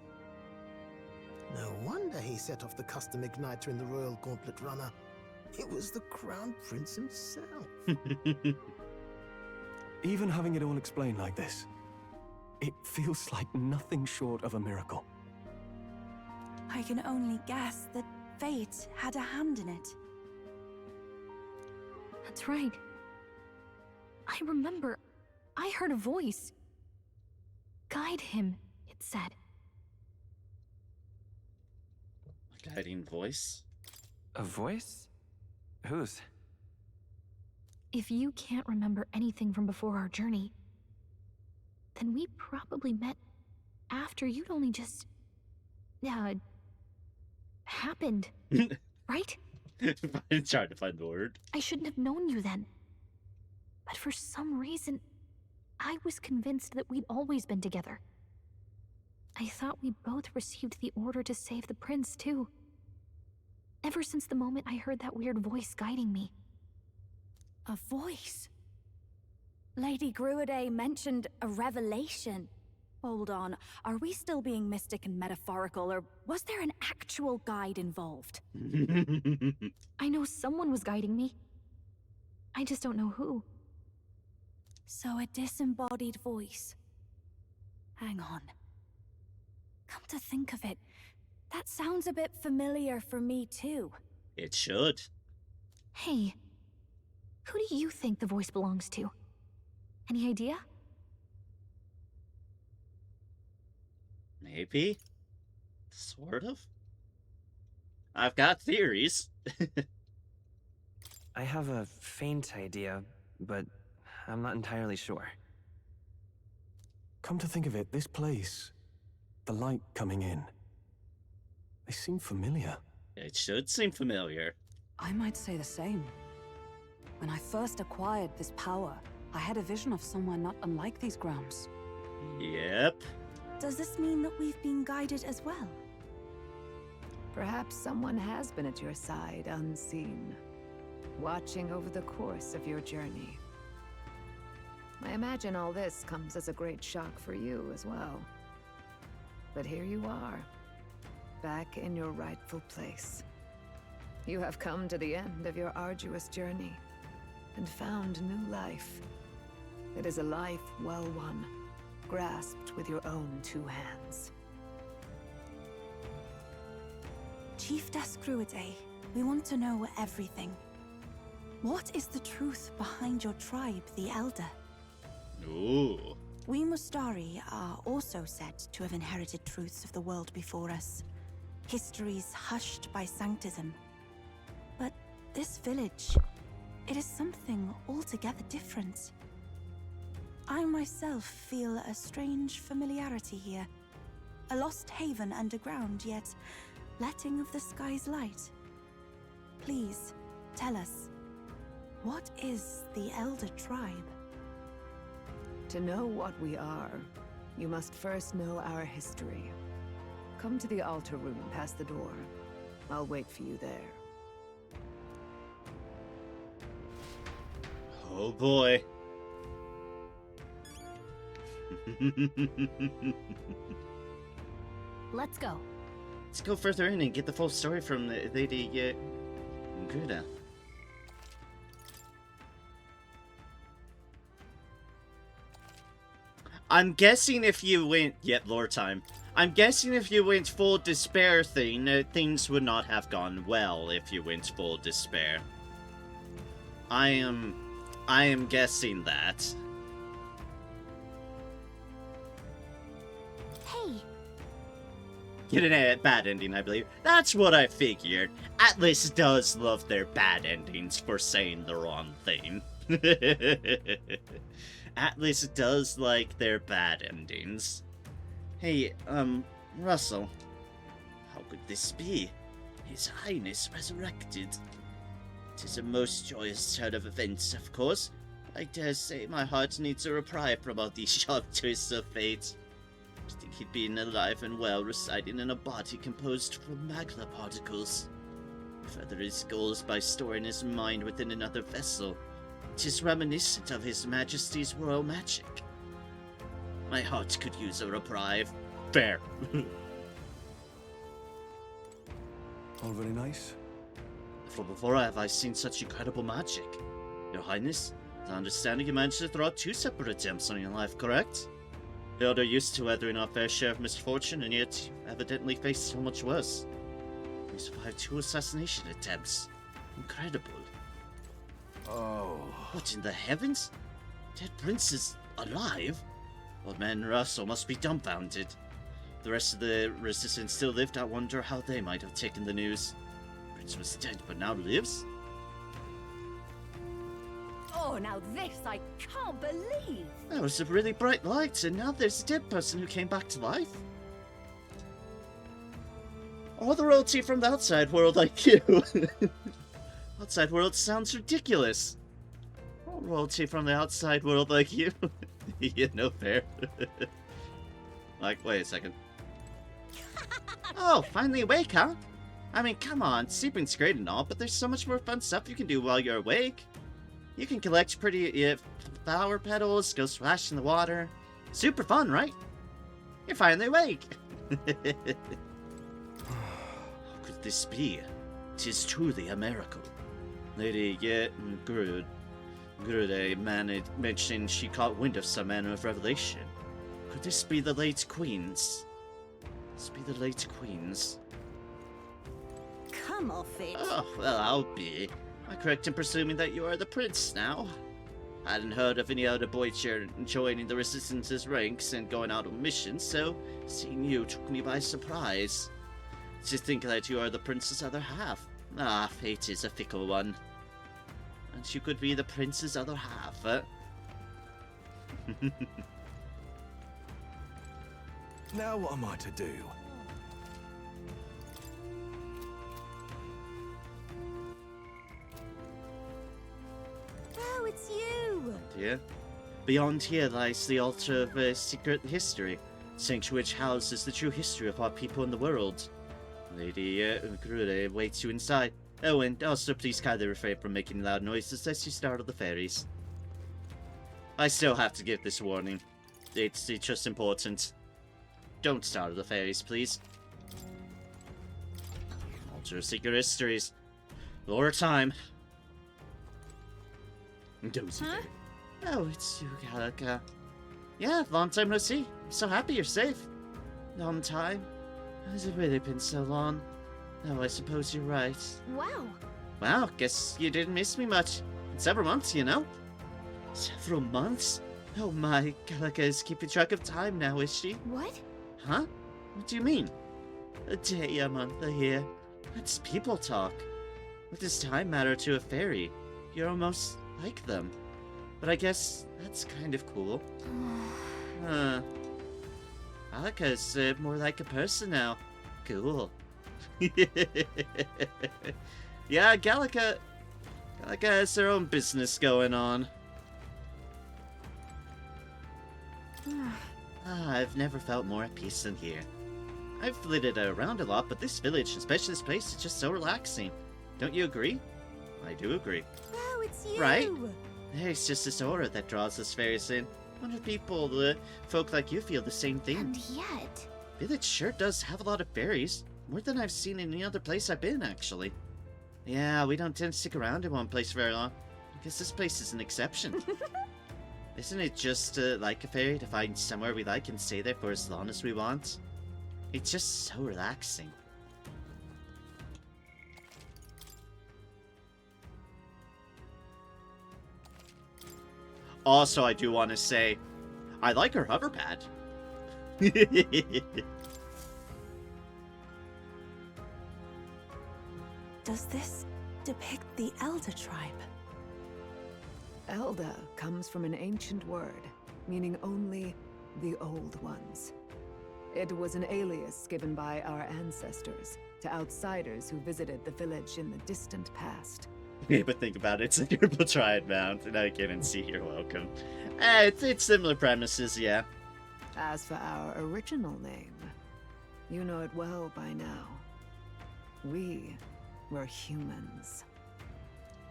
No wonder he set off the custom igniter in the Royal Gauntlet Runner. It was the Crown Prince himself. Even having it all explained like this, it feels like nothing short of a miracle. I can only guess that fate had a hand in it. That's right. I remember. I heard a voice. Guide him, it said. A guiding voice? A voice? Whose? If you can't remember anything from before our journey, then we probably met after you'd only just... happened. Right? I'm trying to find the word. I shouldn't have known you then. But for some reason, I was convinced that we'd always been together. I thought we both received the order to save the prince, too. Ever since the moment I heard that weird voice guiding me. A voice? Lady Gruiday mentioned a revelation. Hold on, are we still being mystic and metaphorical, or was there an actual guide involved? I know someone was guiding me. I just don't know who. So a disembodied voice. Hang on. Come to think of it, that sounds a bit familiar for me too. It should. Hey, who do you think the voice belongs to? Any idea? Maybe? Sort of? I've got theories. I have a faint idea, but I'm not entirely sure. Come to think of it, this place, the light coming in, they seem familiar. It should seem familiar. I might say the same. When I first acquired this power, I had a vision of someone not unlike these grounds. Yep. Does this mean that we've been guided as well? Perhaps someone has been at your side unseen, watching over the course of your journey. I imagine all this comes as a great shock for you as well. But here you are, back in your rightful place. You have come to the end of your arduous journey and found new life. It is a life well won, grasped with your own two hands. Chiefess Gruiday, we want to know everything. What is the truth behind your tribe, the Elder? Ooh. We Mustari are also said to have inherited truths of the world before us. Histories hushed by sanctism. But this village, it is something altogether different. I myself feel a strange familiarity here. A lost haven underground, yet letting of the sky's light. Please, tell us, what is the Elder Tribe? To know what we are, you must first know our history. Come to the altar room past the door. I'll wait for you there. Oh boy. Let's go. Let's go further in and get the full story from Lady Gruda. I'm guessing if you went... Yep, lore time. I'm guessing if you went full despair thing, things would not have gone well if you went full despair. I am guessing that. Hey! Get a bad ending, I believe. That's what I figured. Atlas does love their bad endings for saying the wrong thing. Atlas does like their bad endings. Hey, Russell. How could this be? His Highness resurrected. It is a most joyous turn of events, of course. I dare say my heart needs a reprieve from all these sharp twists of fate. I think he'd been alive and well, residing in a body composed from magma particles. Further his goals by storing his mind within another vessel. It is reminiscent of His Majesty's royal magic. My heart could use a reprieve. Fair. All very nice. For before have I seen such incredible magic. Your Highness, as I understand you managed to throw out 2 separate attempts on your life, correct? The other used to weathering our fair share of misfortune, and yet you evidently faced so much worse. You survived 2 assassination attempts. Incredible. Oh. What in the heavens? Dead Prince is alive? Old man Russell must be dumbfounded. The rest of the resistance still lived. I wonder how they might have taken the news. Prince was dead, but now lives? Oh, now this I can't believe! That was a really bright light, and now there's a dead person who came back to life. All the royalty from the outside world like you. Outside world sounds ridiculous. All royalty from the outside world like you. You know, fair. Like, wait a second. Oh, finally awake, huh? I mean, come on, sleeping's great and all, but there's so much more fun stuff you can do while you're awake. You can collect pretty flower petals, go splash in the water. Super fun, right? You're finally awake. How could this be? 'Tis truly a miracle. Lady Grude mentioned she caught wind of some manner of revelation. Could this be the late Queen's? This be the late Queen's? Come off it. Oh, well, I'll be. Am I correct in presuming that you are the prince now? I hadn't heard of any other boy joining the Resistance's ranks and going out on missions, so seeing you took me by surprise. To think that you are the prince's other half. Ah, fate is a fickle one. And you could be the prince's other half, eh? Now what am I to do? Oh, it's you! Yeah. Beyond here lies the altar of secret history, sanctuary which houses the true history of our people in the world. Lady Grude waits you inside. Oh, and also please kindly refrain from making loud noises lest you startle the fairies. I still have to give this warning. It's just important. Don't startle the fairies, please. Altar of secret histories. Lore time. Dozy Huh? Oh, it's you, Gallica. Yeah, long time no see. I'm so happy you're safe. Long time. Has it really been so long? Oh, I suppose you're right. Wow. Wow, guess you didn't miss me much. In several months, you know? Several months? Oh my, Gallica is keeping track of time now, is she? What? Huh? What do you mean? A day, a month, a year. That's people talk. What does time matter to a fairy? You're almost like them. But I guess that's kind of cool. Huh. Gallica's more like a person now. Cool. Yeah, Gallica has her own business going on. I've never felt more at peace than here. I've flitted around a lot, but this village, especially this place, is just so relaxing. Don't you agree? I do agree. Oh, it's you! Right? There's just this aura that draws us fairies in. I wonder if people, folk like you, feel the same thing. And yet... Village sure does have a lot of fairies. More than I've seen in any other place I've been, actually. Yeah, we don't tend to stick around in one place very long. I guess this place is an exception. Isn't it just like a fairy to find somewhere we like and stay there for as long as we want? It's just so relaxing. Also, I do want to say, I like her hover pad. Does this depict the Elder tribe? Elder comes from an ancient word, meaning only the old ones. It was an alias given by our ancestors to outsiders who visited the village in the distant past. Yeah, but think about it, it's a triple triad mount, and I can see you're welcome. It's similar premises, yeah. As for our original name, you know it well by now. We were humans.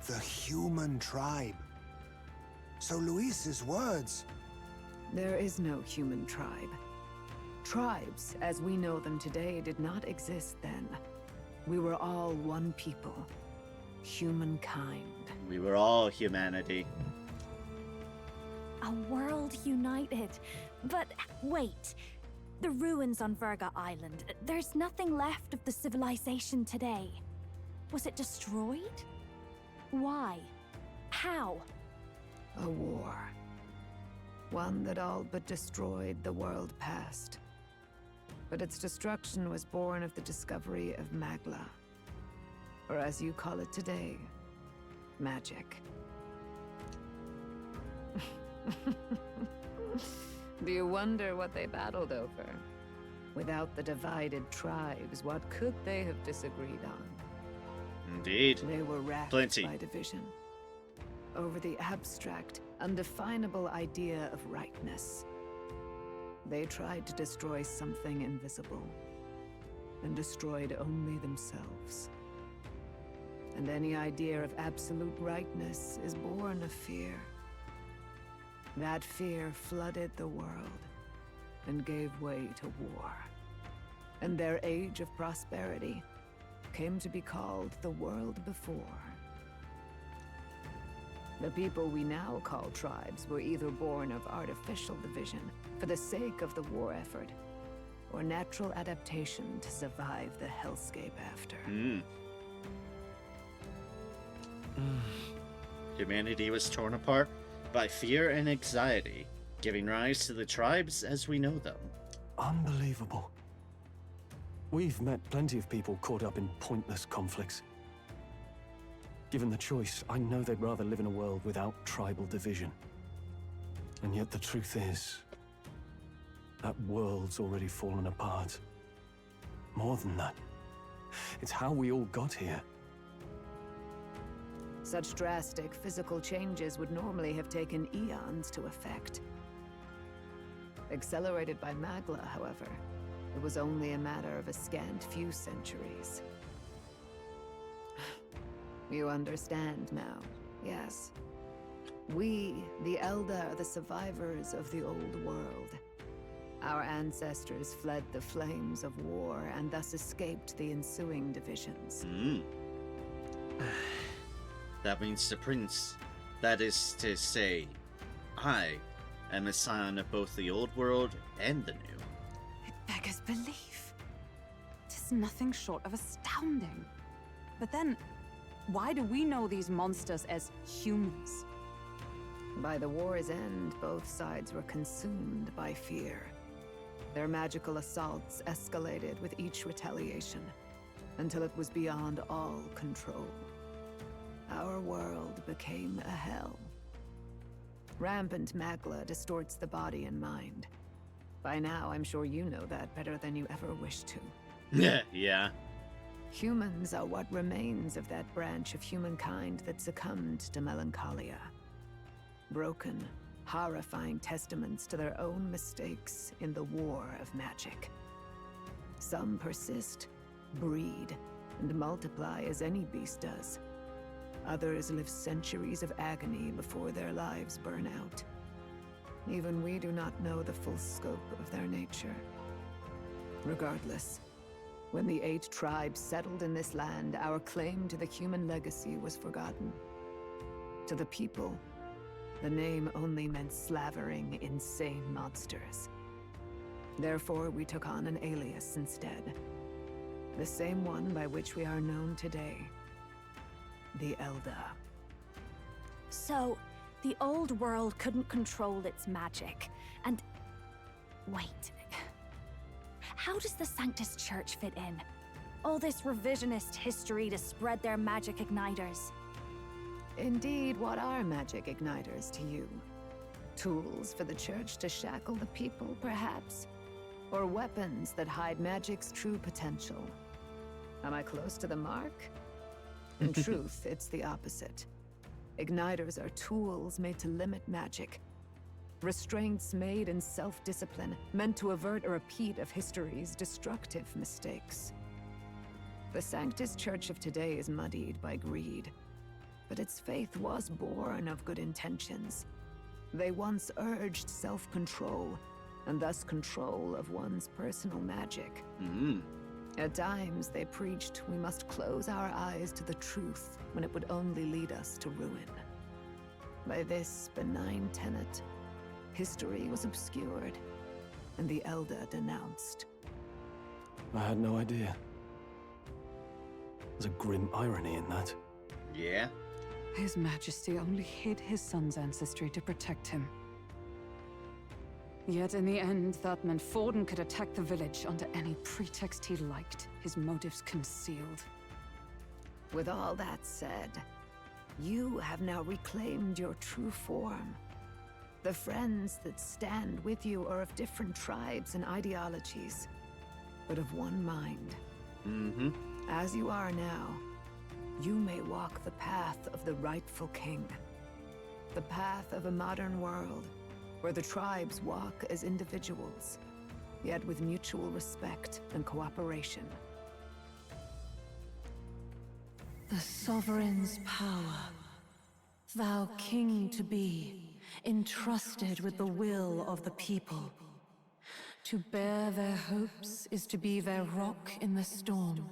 The human tribe. So Luis's words... There is no human tribe. Tribes, as we know them today, did not exist then. We were all one people. Humankind. We were all humanity. A world united. But wait. The ruins on Virga Island. There's nothing left of the civilization today. Was it destroyed? Why? How? A war. One that all but destroyed the world past. But its destruction was born of the discovery of Magla. Or as you call it today, magic. Do you wonder what they battled over? Without the divided tribes, what could they have disagreed on? Indeed. They were racked Plenty. by division. Over the abstract, undefinable idea of rightness. They tried to destroy something invisible, and destroyed only themselves. And any idea of absolute rightness is born of fear. That fear flooded the world, and gave way to war. And their age of prosperity came to be called the world before. The people we now call tribes were either born of artificial division for the sake of the war effort, or natural adaptation to survive the hellscape after. Humanity was torn apart by fear and anxiety, giving rise to the tribes as we know them. Unbelievable. We've met plenty of people caught up in pointless conflicts. Given the choice, I know they'd rather live in a world without tribal division. And yet the truth is, that world's already fallen apart. More than that, it's how we all got here. Such drastic physical changes would normally have taken eons to effect. Accelerated by Magla, however, it was only a matter of a scant few centuries. You understand now, yes? We, the Elder, are the survivors of the old world. Our ancestors fled the flames of war and thus escaped the ensuing divisions. That means the prince. That is to say, I am a scion of both the old world and the new. It beggars belief. Tis nothing short of astounding. But then, why do we know these monsters as humans? By the war's end, both sides were consumed by fear. Their magical assaults escalated with each retaliation, until it was beyond all control. Our world became a hell. Rampant Magla distorts the body and mind. By now, I'm sure you know that better than you ever wished to. Yeah. Humans are what remains of that branch of humankind that succumbed to melancholia. Broken, horrifying testaments to their own mistakes in the war of magic. Some persist, breed, and multiply as any beast does. Others live centuries of agony before their lives burn out. Even we do not know the full scope of their nature. Regardless, when the 8 tribes settled in this land, our claim to the human legacy was forgotten. To the people, the name only meant slavering, insane monsters. Therefore, we took on an alias instead. The same one by which we are known today. The Elder. So, the old world couldn't control its magic, and... Wait. How does the Sanctus Church fit in? All this revisionist history to spread their magic igniters. Indeed, what are magic igniters to you? Tools for the Church to shackle the people, perhaps? Or weapons that hide magic's true potential? Am I close to the mark? In truth, it's the opposite. Igniters are tools made to limit magic, Restraints made in self-discipline, meant to avert a repeat of history's destructive mistakes. The Sanctus Church of today is muddied by greed, but its faith was born of good intentions. They once urged self-control, and thus control of one's personal magic. At times, they preached we must close our eyes to the truth when it would only lead us to ruin. By this benign tenet, history was obscured, and the Elder denounced. I had no idea. There's a grim irony in that. Yeah? His Majesty only hid his son's ancestry to protect him. Yet in the end, that meant Forden could attack the village under any pretext he liked, his motives concealed. With all that said, you have now reclaimed your true form. The friends that stand with you are of different tribes and ideologies, but of one mind. As you are now, you may walk the path of the rightful king. The path of a modern world, where the tribes walk as individuals, yet with mutual respect and cooperation. The sovereign's power, thou king to be, entrusted with the will of the people. To bear their hopes is to be their rock in the storm,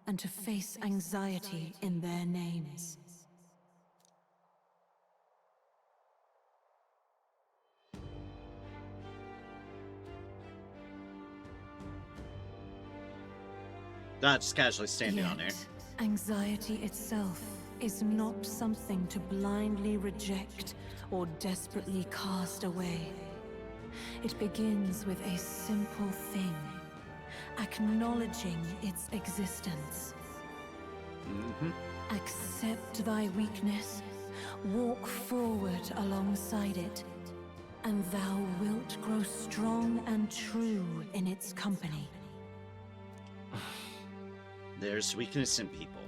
and to face anxiety in their names. Not just casually standing on there. Yet, anxiety itself is not something to blindly reject or desperately cast away. It begins with a simple thing, acknowledging its existence. Accept thy weakness, walk forward alongside it, and thou wilt grow strong and true in its company. There's weakness in people.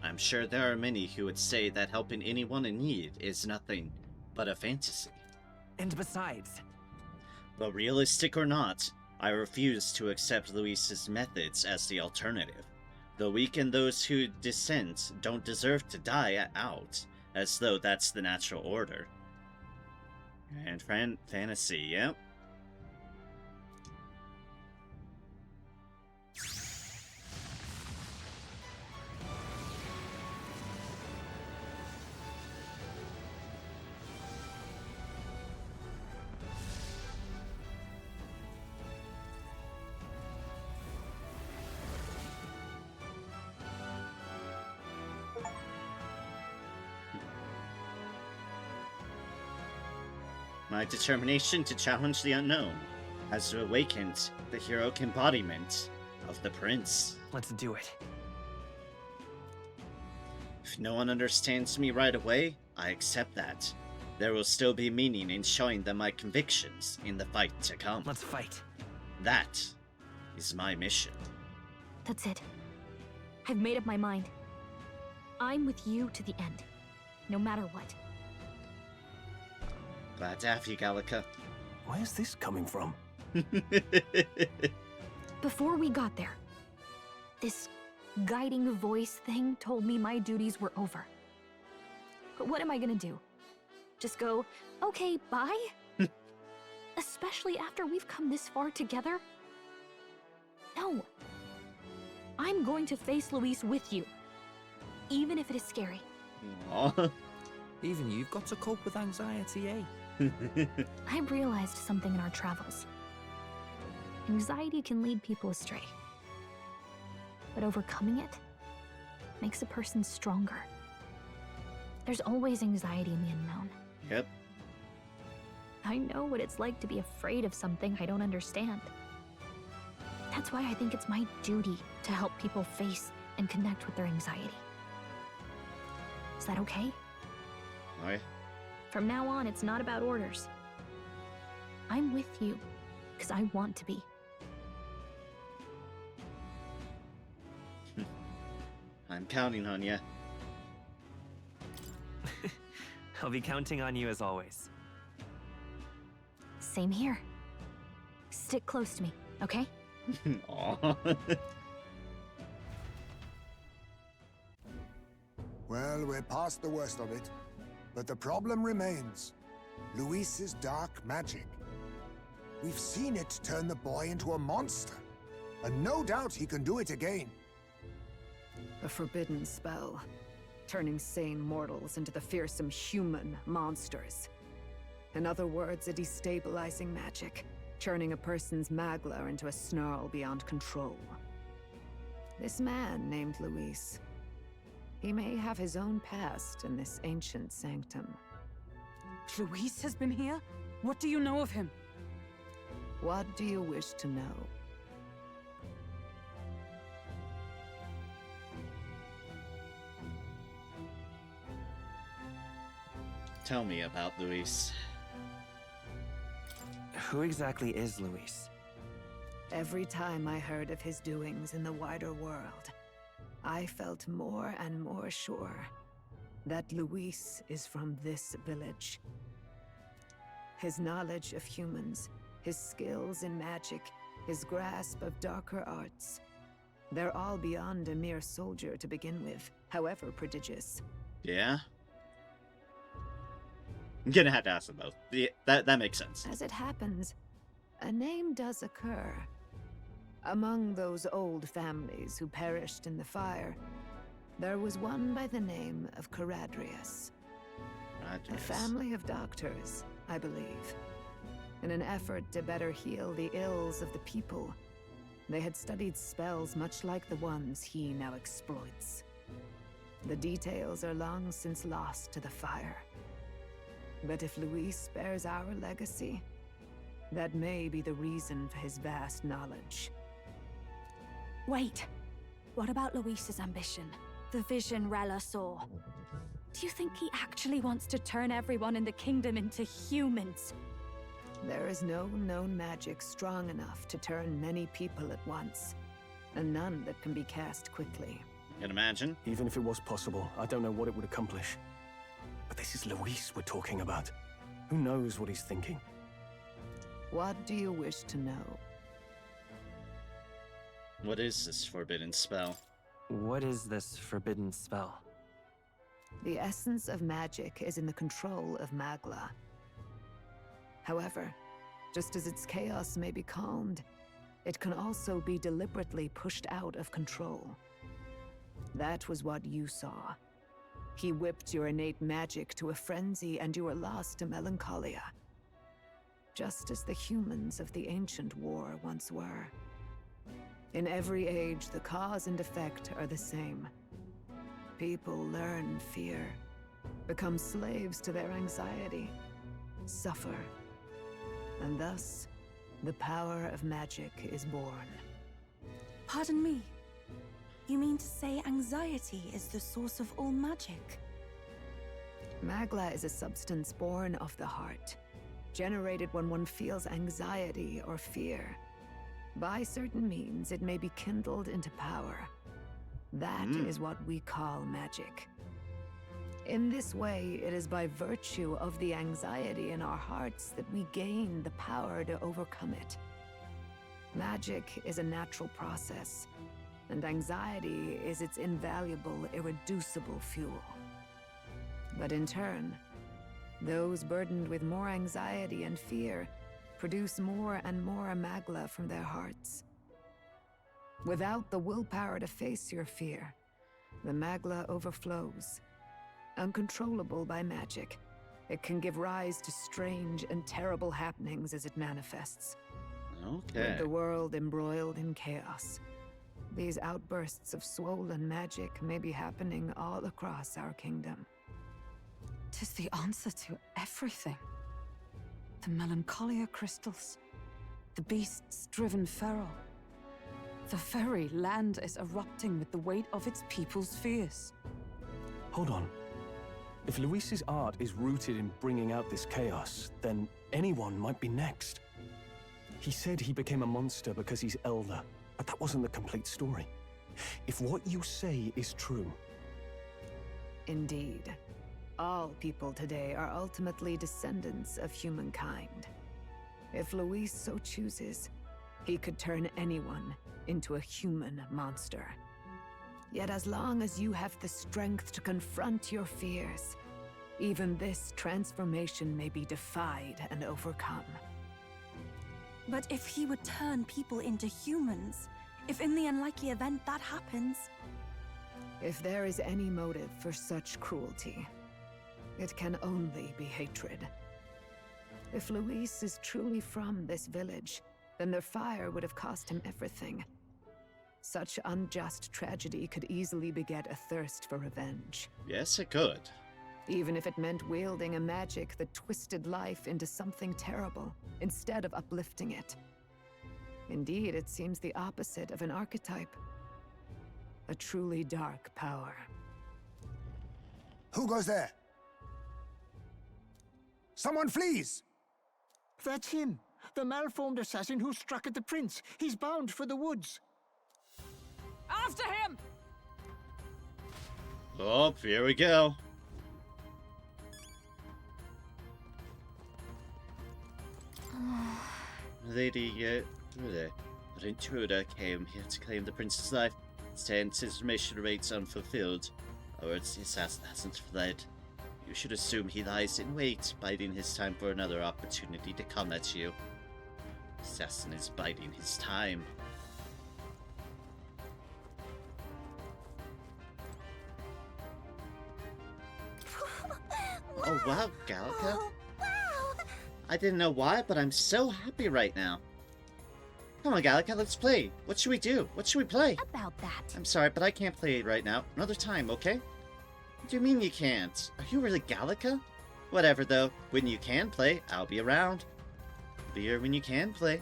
I'm sure there are many who would say that helping anyone in need is nothing but a fantasy. And besides... But realistic or not, I refuse to accept Luis's methods as the alternative. The weak and those who dissent don't deserve to die out, as though that's the natural order. And fantasy, yep. My determination to challenge the unknown has awakened the heroic embodiment of the prince. Let's do it. If no one understands me right away, I accept that. There will still be meaning in showing them my convictions in the fight to come. Let's fight. That is my mission. That's it. I've made up my mind. I'm with you to the end, no matter what. Glad to have you, Gallica. Where's this coming from? Before we got there, this guiding voice thing told me my duties were over. But what am I gonna do? Just go, okay, bye? Especially after we've come this far together? No. I'm going to face Luis with you, even if it is scary. Aww. Even you've got to cope with anxiety, eh? I realized something in our travels. Anxiety can lead people astray. But overcoming it makes a person stronger. There's always anxiety in the unknown. Yep. I know what it's like to be afraid of something I don't understand. That's why I think it's my duty to help people face and connect with their anxiety. Is that okay? Alright. From now on, it's not about orders. I'm with you, because I want to be. I'm counting on you. I'll be counting on you as always. Same here. Stick close to me, okay? Aw. Well, we're past the worst of it. But the problem remains. Luis's dark magic. We've seen it turn the boy into a monster. And no doubt he can do it again. A forbidden spell, turning sane mortals into the fearsome human monsters. In other words, a destabilizing magic, turning a person's magla into a snarl beyond control. This man named Luis, he may have his own past in this ancient sanctum. Luis has been here? What do you know of him? What do you wish to know? Tell me about Luis. Who exactly is Luis? Every time I heard of his doings in the wider world, I felt more and more sure that Luis is from this village. His knowledge of humans, his skills in magic, his grasp of darker arts, they're all beyond a mere soldier to begin with, however prodigious. Yeah? I'm gonna have to ask them both. Yeah, that makes sense. As it happens, a name does occur. Among those old families who perished in the fire, there was one by the name of Caradrius. A family of doctors, I believe. In an effort to better heal the ills of the people, they had studied spells much like the ones he now exploits. The details are long since lost to the fire. But if Luis bears our legacy, that may be the reason for his vast knowledge. Wait, what about Luis's ambition? The vision Rella saw? Do you think he actually wants to turn everyone in the kingdom into humans? There is no known magic strong enough to turn many people at once, and none that can be cast quickly. I can imagine. Even if it was possible, I don't know what it would accomplish. But this is Luis we're talking about. Who knows what he's thinking? What do you wish to know? What is this forbidden spell? What is this forbidden spell? The essence of magic is in the control of Magla. However, just as its chaos may be calmed, it can also be deliberately pushed out of control. That was what you saw. He whipped your innate magic to a frenzy and you were lost to melancholia. Just as the humans of the ancient war once were. In every age, the cause and effect are the same. People learn fear, become slaves to their anxiety, suffer. And thus, the power of magic is born. Pardon me. You mean to say anxiety is the source of all magic? Magla is a substance born of the heart, generated when one feels anxiety or fear. By certain means, it may be kindled into power. That is what we call magic. In this way, it is by virtue of the anxiety in our hearts that we gain the power to overcome it. Magic is a natural process, and anxiety is its invaluable, irreducible fuel. But in turn, those burdened with more anxiety and fear produce more and more Magla from their hearts. Without the willpower to face your fear, the Magla overflows. Uncontrollable by magic, it can give rise to strange and terrible happenings as it manifests. Okay. With the world embroiled in chaos, these outbursts of swollen magic may be happening all across our kingdom. 'Tis the answer to everything. The melancholia crystals, the beasts driven feral. The very land is erupting with the weight of its people's fears. Hold on. If Luis's art is rooted in bringing out this chaos, then anyone might be next. He said he became a monster because he's elder, but that wasn't the complete story. If what you say is true... Indeed. All people today are ultimately descendants of humankind. If Luis so chooses, he could turn anyone into a human monster. Yet as long as you have the strength to confront your fears, even this transformation may be defied and overcome. But if he would turn people into humans, if in the unlikely event that happens... If there is any motive for such cruelty, it can only be hatred. If Luis is truly from this village, then their fire would have cost him everything. Such unjust tragedy could easily beget a thirst for revenge. Yes, it could. Even if it meant wielding a magic that twisted life into something terrible, instead of uplifting it. Indeed, it seems the opposite of an archetype. A truly dark power. Who goes there? Someone flees! That's him. The malformed assassin who struck at the prince. He's bound for the woods. After him! Oh, here we go. Lady, an intruder came here to claim the prince's life. Stands information remains unfulfilled. Or the assassin hasn't fled. You should assume he lies in wait, biding his time for another opportunity to come at you. The assassin is biding his time. Oh wow, Gallica. Oh, wow! I didn't know why, but I'm so happy right now. Come on, Gallica, let's play. What should we do? What should we play? About that. I'm sorry, but I can't play it right now. Another time, okay? What do you mean you can't? Are you really Gallica? Whatever, though. When you can play, I'll be around. Be here when you can play.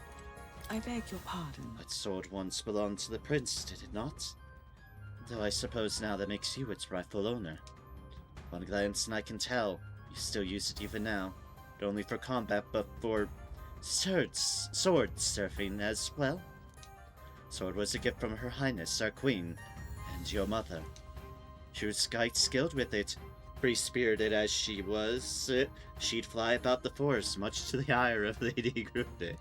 I beg your pardon. That sword once belonged to the prince, did it not? Though I suppose now that makes you its rightful owner. One glance and I can tell. You still use it even now. Not only for combat, but for sword surfing as well. Sword was a gift from Her Highness, our queen, and your mother. She was quite skilled with it. Free-spirited as she was, she'd fly about the forest, much to the ire of Lady Grude.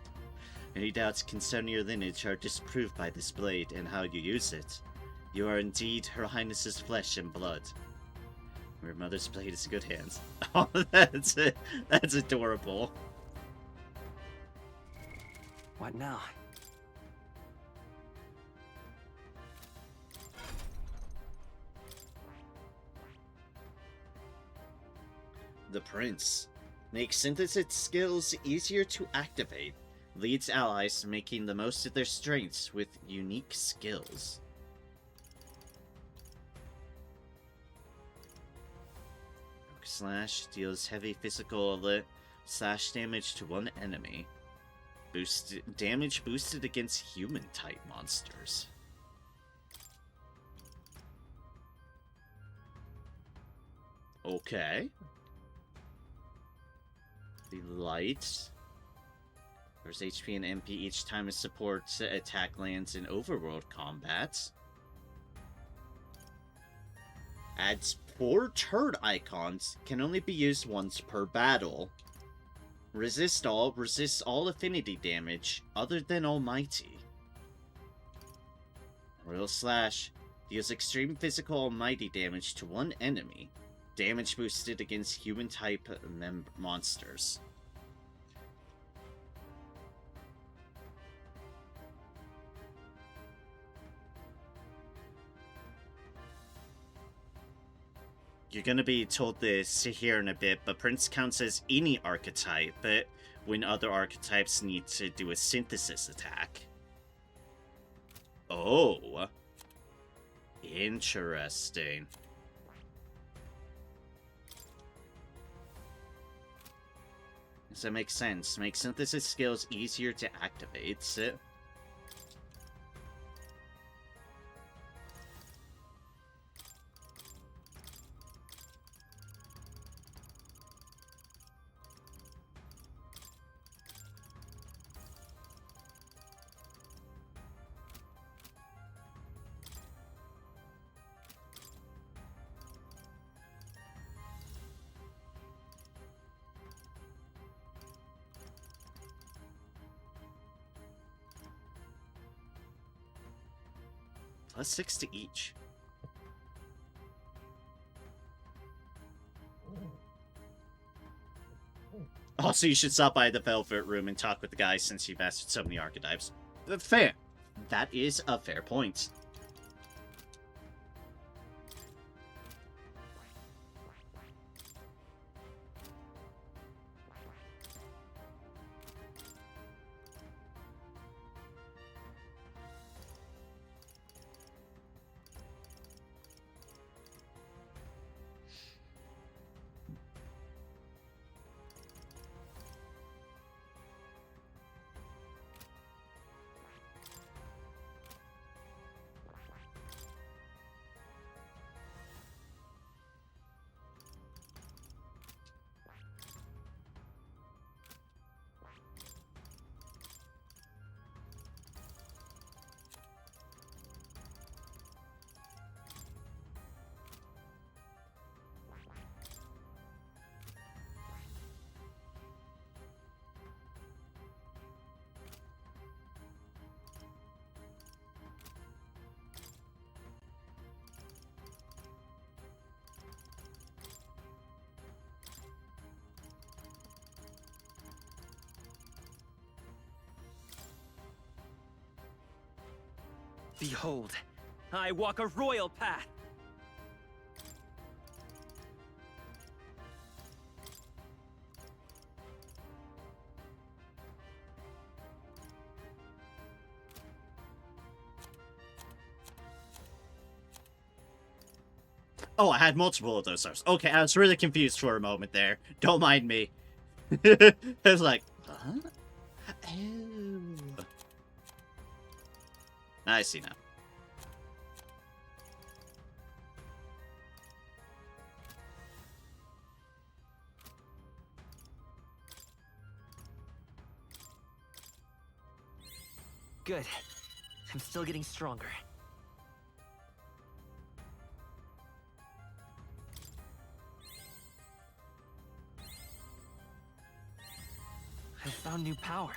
Any doubts concerning your lineage are disproved by this blade and how you use it. You are indeed Her Highness's flesh and blood. Your mother's blade is in good hands. Oh, that's adorable. What now? The Prince makes synthesis skills easier to activate, leads allies making the most of their strengths with unique skills. Slash deals heavy physical slash damage to one enemy. Damage boosted against human-type monsters. Okay. The light. There's HP and MP each time a support attack lands in overworld combat. Adds 4 turret icons, can only be used once per battle. Resists all affinity damage, other than Almighty. Royal Slash deals extreme physical almighty damage to one enemy. Damage boosted against human-type monsters. You're gonna be told this here in a bit, but Prince counts as any archetype, but when other archetypes need to do a synthesis attack. Oh. Interesting. Does that make sense? Make synthesis skills easier to activate. +6 to each. Also, you should stop by the Velvet Room and talk with the guy since you've mastered so many archetypes. Fair. That is a fair point. Behold, I walk a royal path. Oh, I had multiple of those stars. Okay, I was really confused for a moment there. Don't mind me. I was like, huh? Oh. I see now. Good. I'm still getting stronger. I found new power.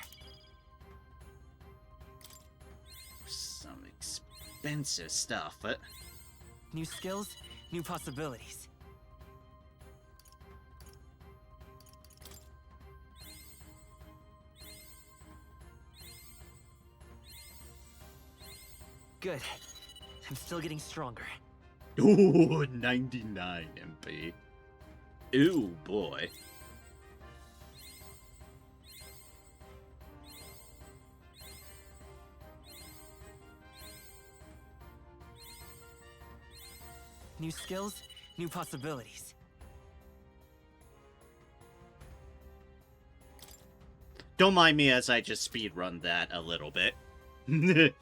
Some expensive stuff, but... New skills, new possibilities. Good. I'm still getting stronger. Ooh, 99 MP. Ooh, boy. New skills, new possibilities. Don't mind me as I just speedrun that a little bit. By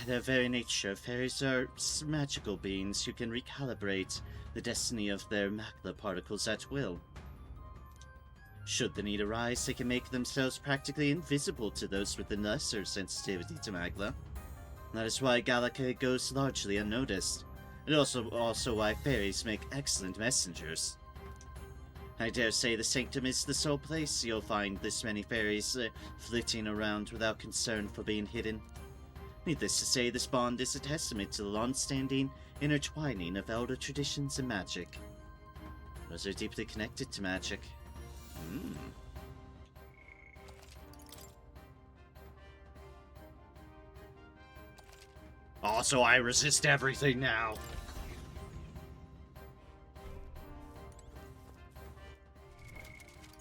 their very nature, fairies are magical beings who can recalibrate the destiny of their macula particles at will. Should the need arise, they can make themselves practically invisible to those with the lesser sensitivity to macula. That is why Gallica goes largely unnoticed, and also why fairies make excellent messengers. I dare say the Sanctum is the sole place you'll find this many fairies flitting around without concern for being hidden. Needless to say, this bond is a testament to the long-standing intertwining of elder traditions and magic. Those are deeply connected to magic. Also, I resist everything now.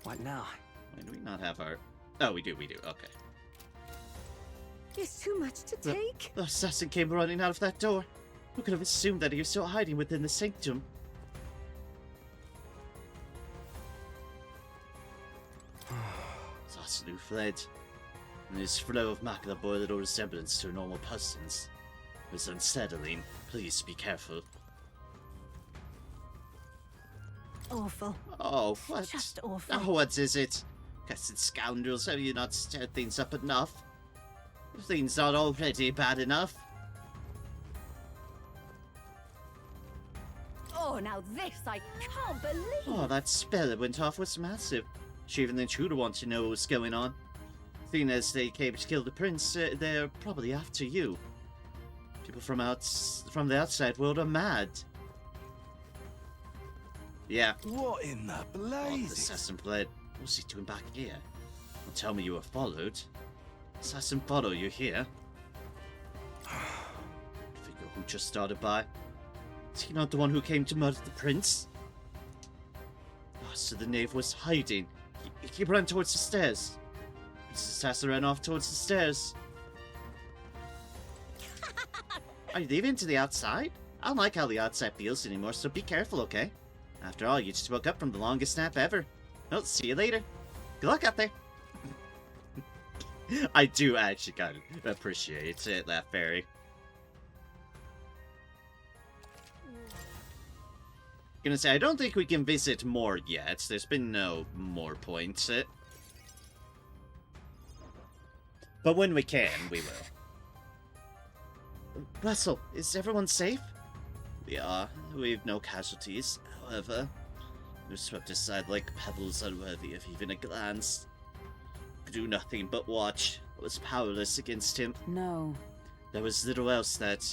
What now? Why do we not have our... Oh, we do, okay. It's too much to take. The assassin came running out of that door. Who could have assumed that he was still hiding within the Sanctum? Sasanu fled, and his flow of macula bore little resemblance to a normal person's. It was unsettling. Please be careful. Awful. Oh, what? Just awful. Oh, what is it? Cursed scoundrels, have you not stirred things up enough? Are things not already bad enough? Oh, now this I can't believe. Oh, that spell that went off was massive. Sure, even the intruder wants to know what's going on. Seeing as they came to kill the prince, they're probably after you. People from the outside world are mad. Yeah. What in the The blazes? assassin fled. What's he doing back here? Don't tell me you were followed. Assassin follow you here? Figure who just started by. Is he not the one who came to murder the prince? Oh, so the knave was hiding. He ran towards the stairs. This assassin ran off towards the stairs. Are you leaving to the outside? I don't like how the outside feels anymore, so be careful, okay? After all, you just woke up from the longest nap ever. Well, see you later. Good luck out there. I do actually kind of appreciate that fairy. Gonna say, I don't think we can visit more yet. There's been no more points. But when we can, we will. Russell, is everyone safe? We are. We've no casualties. However, we're swept aside like pebbles unworthy of even a glance. Could do nothing but watch. I was powerless against him. No. There was little else that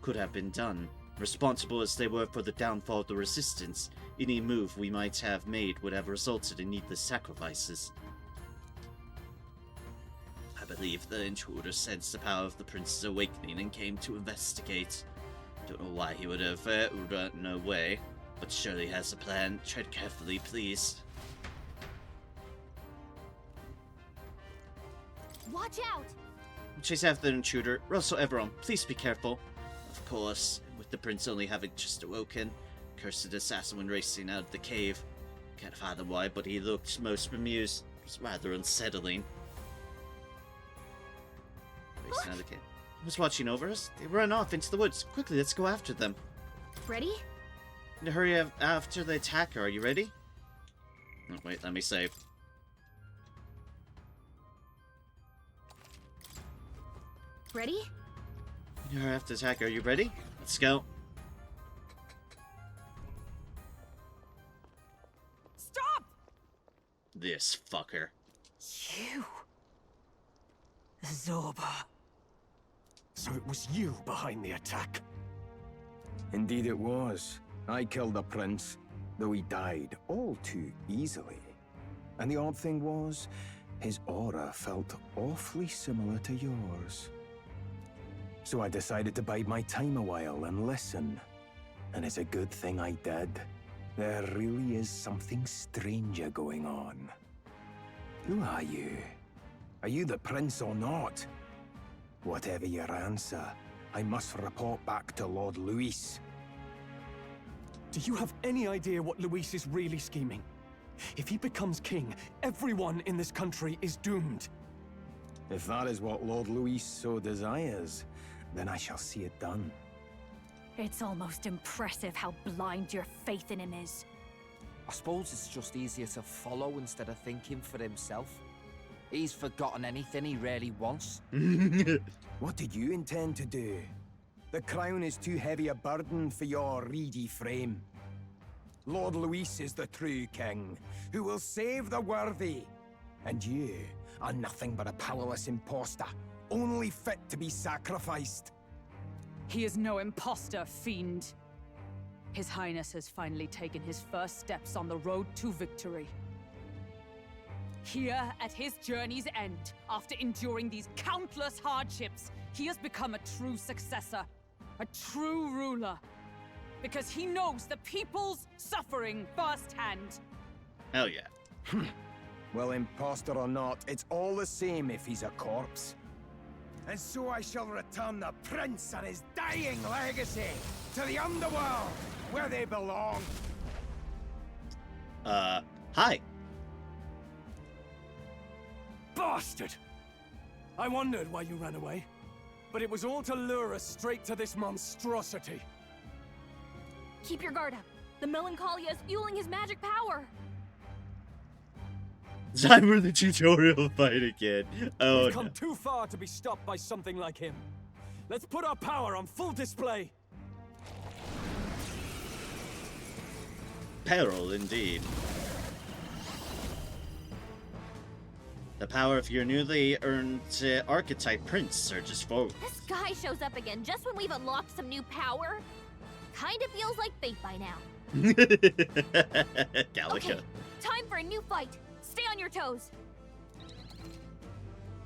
could have been done. Responsible as they were for the downfall of the Resistance, any move we might have made would have resulted in needless sacrifices. I believe the intruder sensed the power of the prince's awakening and came to investigate. Don't know why he would have run away, but surely has a plan. Tread carefully, please. Watch out! Chase after the intruder. Russell, everyone, please be careful. Of course, with the prince only having just awoken, cursed assassin when racing out of the cave. Can't fathom why, but he looked most bemused. It was rather unsettling. Racing out of the cave. He was watching over us. They ran off into the woods. Quickly, let's go after them. Ready? Need to hurry after the attacker. Are you ready? Oh, wait, let me save. Ready? You're after the attacker. Are you ready? Let's go. Stop! This fucker. You. Zorba. So it was you behind the attack? Indeed it was. I killed the prince, though he died all too easily. And the odd thing was, his aura felt awfully similar to yours. So I decided to bide my time a while and listen. And it's a good thing I did. There really is something stranger going on. Who are you? Are you the prince or not? Whatever your answer, I must report back to Lord Luis. Do you have any idea what Luis is really scheming? If he becomes king, everyone in this country is doomed. If that is what Lord Luis so desires, then I shall see it done. It's almost impressive how blind your faith in him is. I suppose it's just easier to follow instead of thinking for himself. He's forgotten anything he really wants. What did you intend to do? The crown is too heavy a burden for your reedy frame. Lord Luis is the true king, who will save the worthy. And you are nothing but a powerless imposter, only fit to be sacrificed. He is no imposter, fiend. His Highness has finally taken his first steps on the road to victory. Here, at his journey's end, after enduring these countless hardships, he has become a true successor, a true ruler. Because he knows the people's suffering firsthand. Hell yeah. Well, imposter or not, it's all the same if he's a corpse. And so I shall return the prince and his dying legacy to the underworld, where they belong. Hi. Bastard! I wondered why you ran away, but it was all to lure us straight to this monstrosity. Keep your guard up. The Melancholia is fueling his magic power. Time for the tutorial fight again. Oh, We've come too far to be stopped by something like him. Let's put our power on full display. Peril indeed. The power of your newly earned archetype prince surges forward. This guy shows up again just when we've unlocked some new power. Kinda feels like fate by now. Gallica. Okay, time for a new fight. Stay on your toes.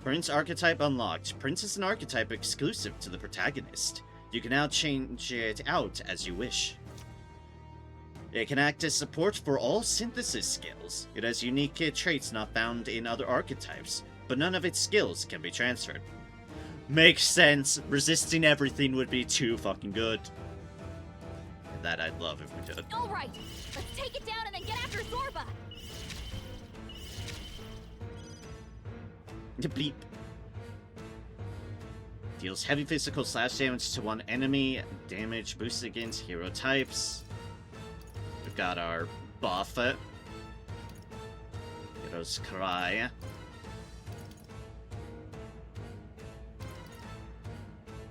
Prince archetype unlocked. Prince is an archetype exclusive to the protagonist. You can now change it out as you wish. It can act as support for all synthesis skills. It has unique traits not found in other archetypes, but none of its skills can be transferred. Makes sense. Resisting everything would be too fucking good. That I'd love if we did. Alright, let's take it down and then get after Zorba. Bleep. Deals heavy physical slash damage to one enemy. Damage boosted against hero types. We've got our buff. Hero's Cry.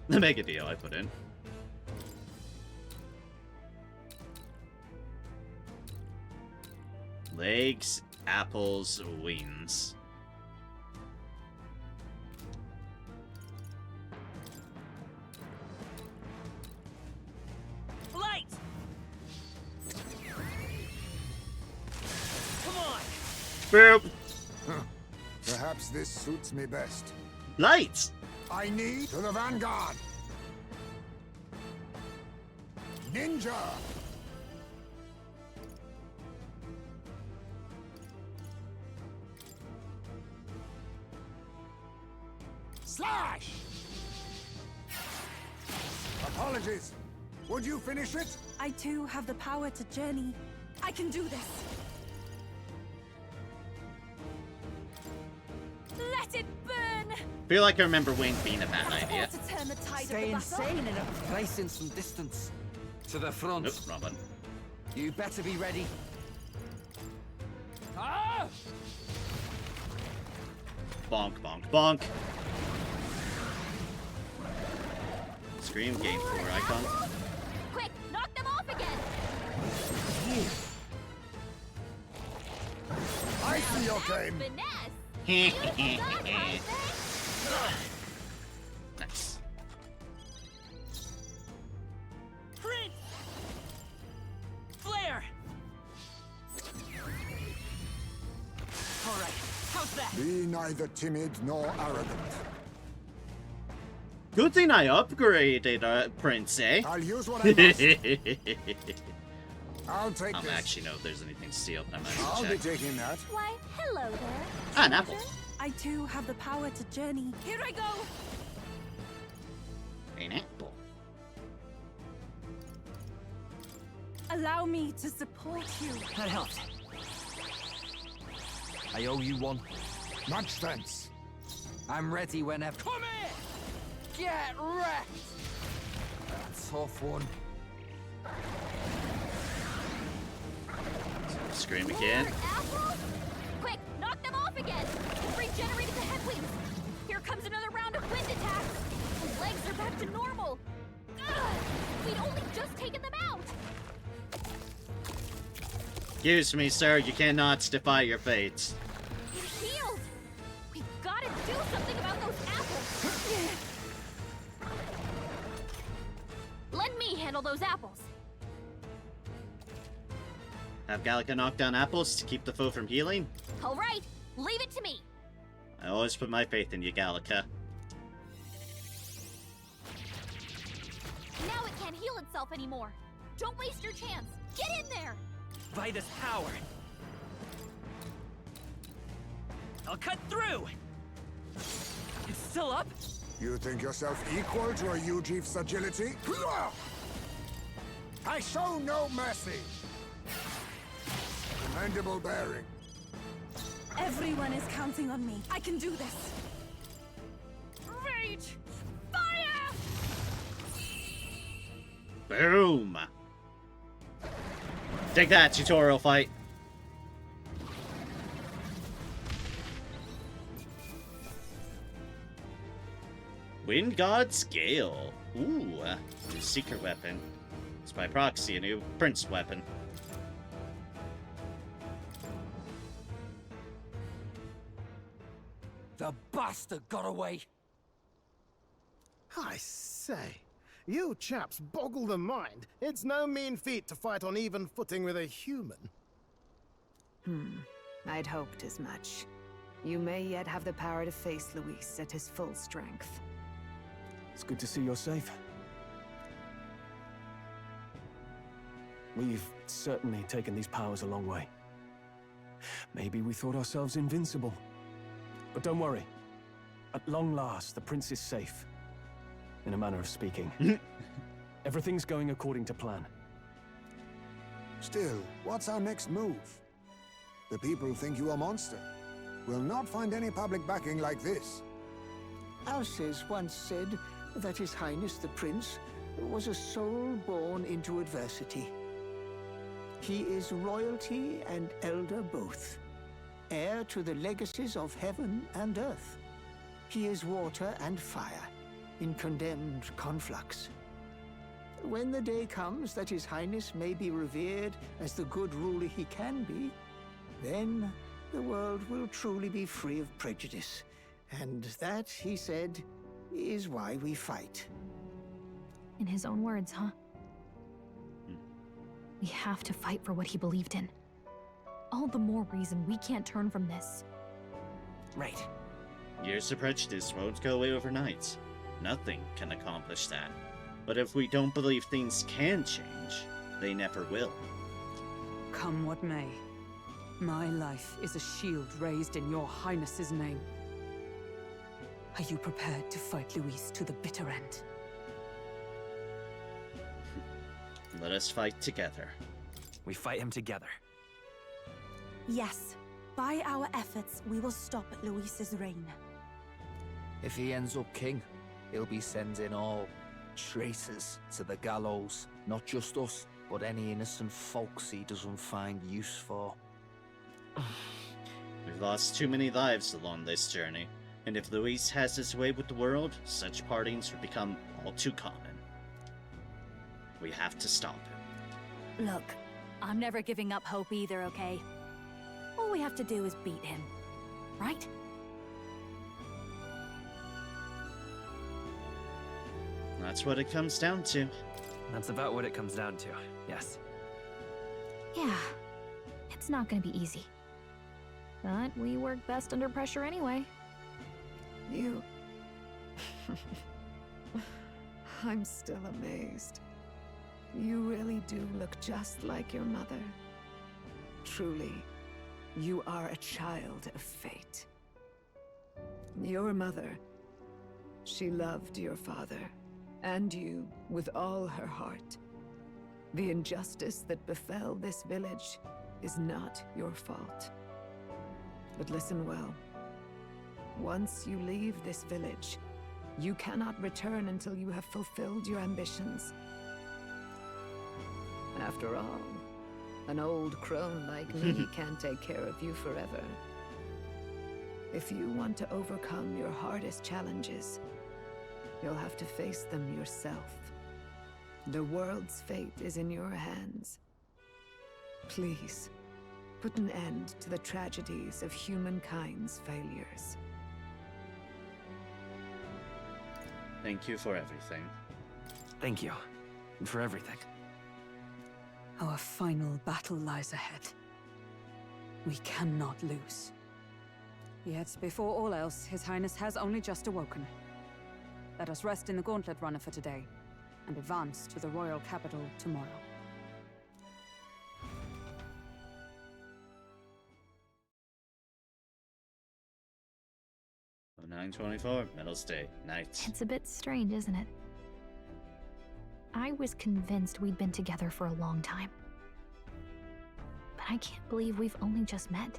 The mega deal I put in. Legs, apples, wings. Light! Come on! Boop! Perhaps this suits me best. Light! I need to the vanguard! Ninja! Slash! Apologies. Would you finish it? I too have the power to journey. I can do this. Let it burn! Feel like I remember Wayne being a bad idea. To turn the tide Stay of the insane enough, placing some distance. To the front. Nope, wrong one. You better be ready. Ah! Bonk, bonk, bonk. Scream, gain 4 icon. Quick, knock them off again! I see your game. Nice. Prince! Flare! Alright, how's that? Be neither timid nor arrogant. Good thing I upgraded Prince, eh? I'll use what I must. I'll take this. Actually, know if there's anything sealed. I might I'll check. be taking that. Why, hello there. Ah, an apple. I too have the power to journey. Here I go! An apple. Allow me to support you. That helps. I owe you one. Much thanks. I'm ready whenever. Come here! Get wrecked! That's tough one. Scream again. Apples? Quick, knock them off again! Regenerated the headwinds! Here comes another round of wind attacks! The legs are back to normal! Ugh! We'd only just taken them out! Excuse me, sir. You cannot defy your fate. It healed! We've gotta do something about those apples! Let me handle those apples! Have Gallica knock down apples to keep the foe from healing? Alright, leave it to me! I always put my faith in you, Gallica. Now it can't heal itself anymore! Don't waste your chance! Get in there! By this power! I'll cut through! It's still up? You think yourself equal to a Ujief's agility? I show no mercy! Commendable bearing. Everyone is counting on me. I can do this. Rage! Fire! Boom! Take that, tutorial fight. Wind God's Gale. Ooh, new secret weapon. It's by proxy, a new prince weapon. The bastard got away! I say, you chaps boggle the mind. It's no mean feat to fight on even footing with a human. I'd hoped as much. You may yet have the power to face Luis at his full strength. It's good to see you're safe. We've certainly taken these powers a long way. Maybe we thought ourselves invincible. But don't worry. At long last, the prince is safe. In a manner of speaking. Everything's going according to plan. Still, what's our next move? The people think you a monster. We'll not find any public backing like this. Alces once said that His Highness the Prince was a soul born into adversity. He is royalty and elder both, heir to the legacies of heaven and earth. He is water and fire, in condemned conflux. When the day comes that His Highness may be revered as the good ruler he can be, then the world will truly be free of prejudice. And that, he said, is why we fight. In his own words, huh? We have to fight for what he believed in. All the more reason we can't turn from this. Right. Years of prejudice won't go away overnight. Nothing can accomplish that. But if we don't believe things can change, they never will. Come what may. My life is a shield raised in your highness's name. Are you prepared to fight Luis to the bitter end? Let us fight together. We fight him together. Yes. By our efforts, we will stop Luis's reign. If he ends up king, he'll be sending all traitors to the gallows. Not just us, but any innocent folks he doesn't find use for. We've lost too many lives along this journey, and if Luis has his way with the world, such partings would become all too common. We have to stop him. Look, I'm never giving up hope either, okay? All we have to do is beat him, right? That's what it comes down to. That's about what it comes down to, yes. Yeah, it's not gonna be easy. But we work best under pressure anyway. You... I'm still amazed. You really do look just like your mother. Truly, you are a child of fate. Your mother, she loved your father, and you with all her heart. The injustice that befell this village is not your fault. But listen well. Once you leave this village, you cannot return until you have fulfilled your ambitions. After all, an old crone like me can't take care of you forever. If you want to overcome your hardest challenges, you'll have to face them yourself. The world's fate is in your hands. Please, put an end to the tragedies of humankind's failures. Thank you for everything. Thank you. For everything. Our final battle lies ahead. We cannot lose. Yet, before all else, His Highness has only just awoken. Let us rest in the Gauntlet Runner for today, and advance to the royal capital tomorrow. Oh, 9:24, Medals Day, night. It's a bit strange, isn't it? I was convinced we'd been together for a long time. But I can't believe we've only just met.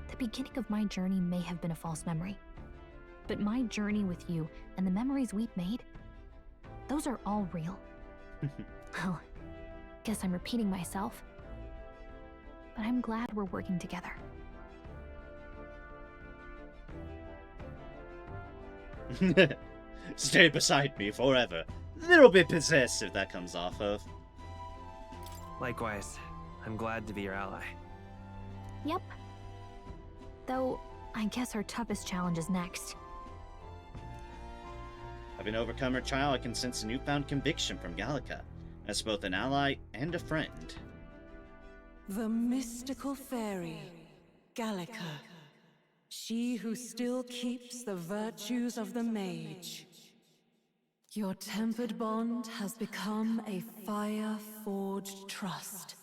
The beginning of my journey may have been a false memory. But my journey with you and the memories we've made, those are all real. Well, guess I'm repeating myself. But I'm glad we're working together. Stay beside me forever. Little bit possessive that comes off of. Likewise, I'm glad to be your ally. Yep. Though, I guess our toughest challenge is next. Having overcome her trial, I can sense a newfound conviction from Gallica, as both an ally and a friend. The mystical fairy, Gallica. She who still keeps the virtues of the mage. Your tempered bond has become a fire-forged trust.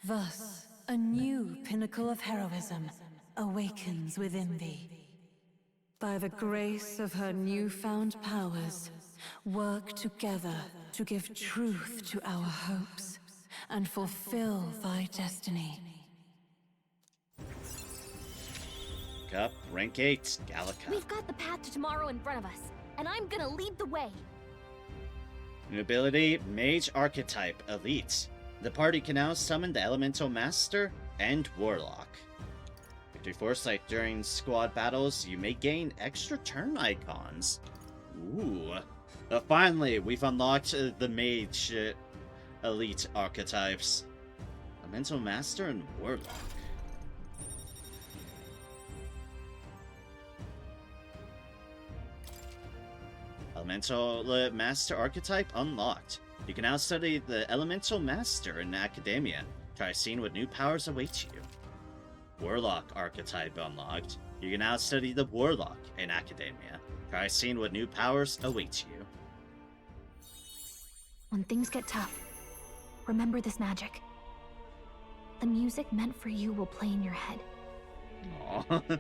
Thus, a new pinnacle of heroism awakens within thee. By the grace of her newfound powers, work together to give truth to our hopes and fulfill thy destiny. Cup, rank 8, Gallica. We've got the path to tomorrow in front of us, and I'm gonna lead the way. New ability, Mage Archetype, Elite. The party can now summon the Elemental Master and Warlock. Victory Foresight, during squad battles, you may gain extra turn icons. Ooh. Finally, we've unlocked the Mage Elite archetypes. Elemental Master and Warlock. Elemental Master archetype unlocked. You can now study the Elemental Master in Academia. Try seeing what new powers await you. Warlock archetype unlocked. You can now study the Warlock in Academia. Try seeing what new powers await you. When things get tough, remember this magic. The music meant for you will play in your head. Aww.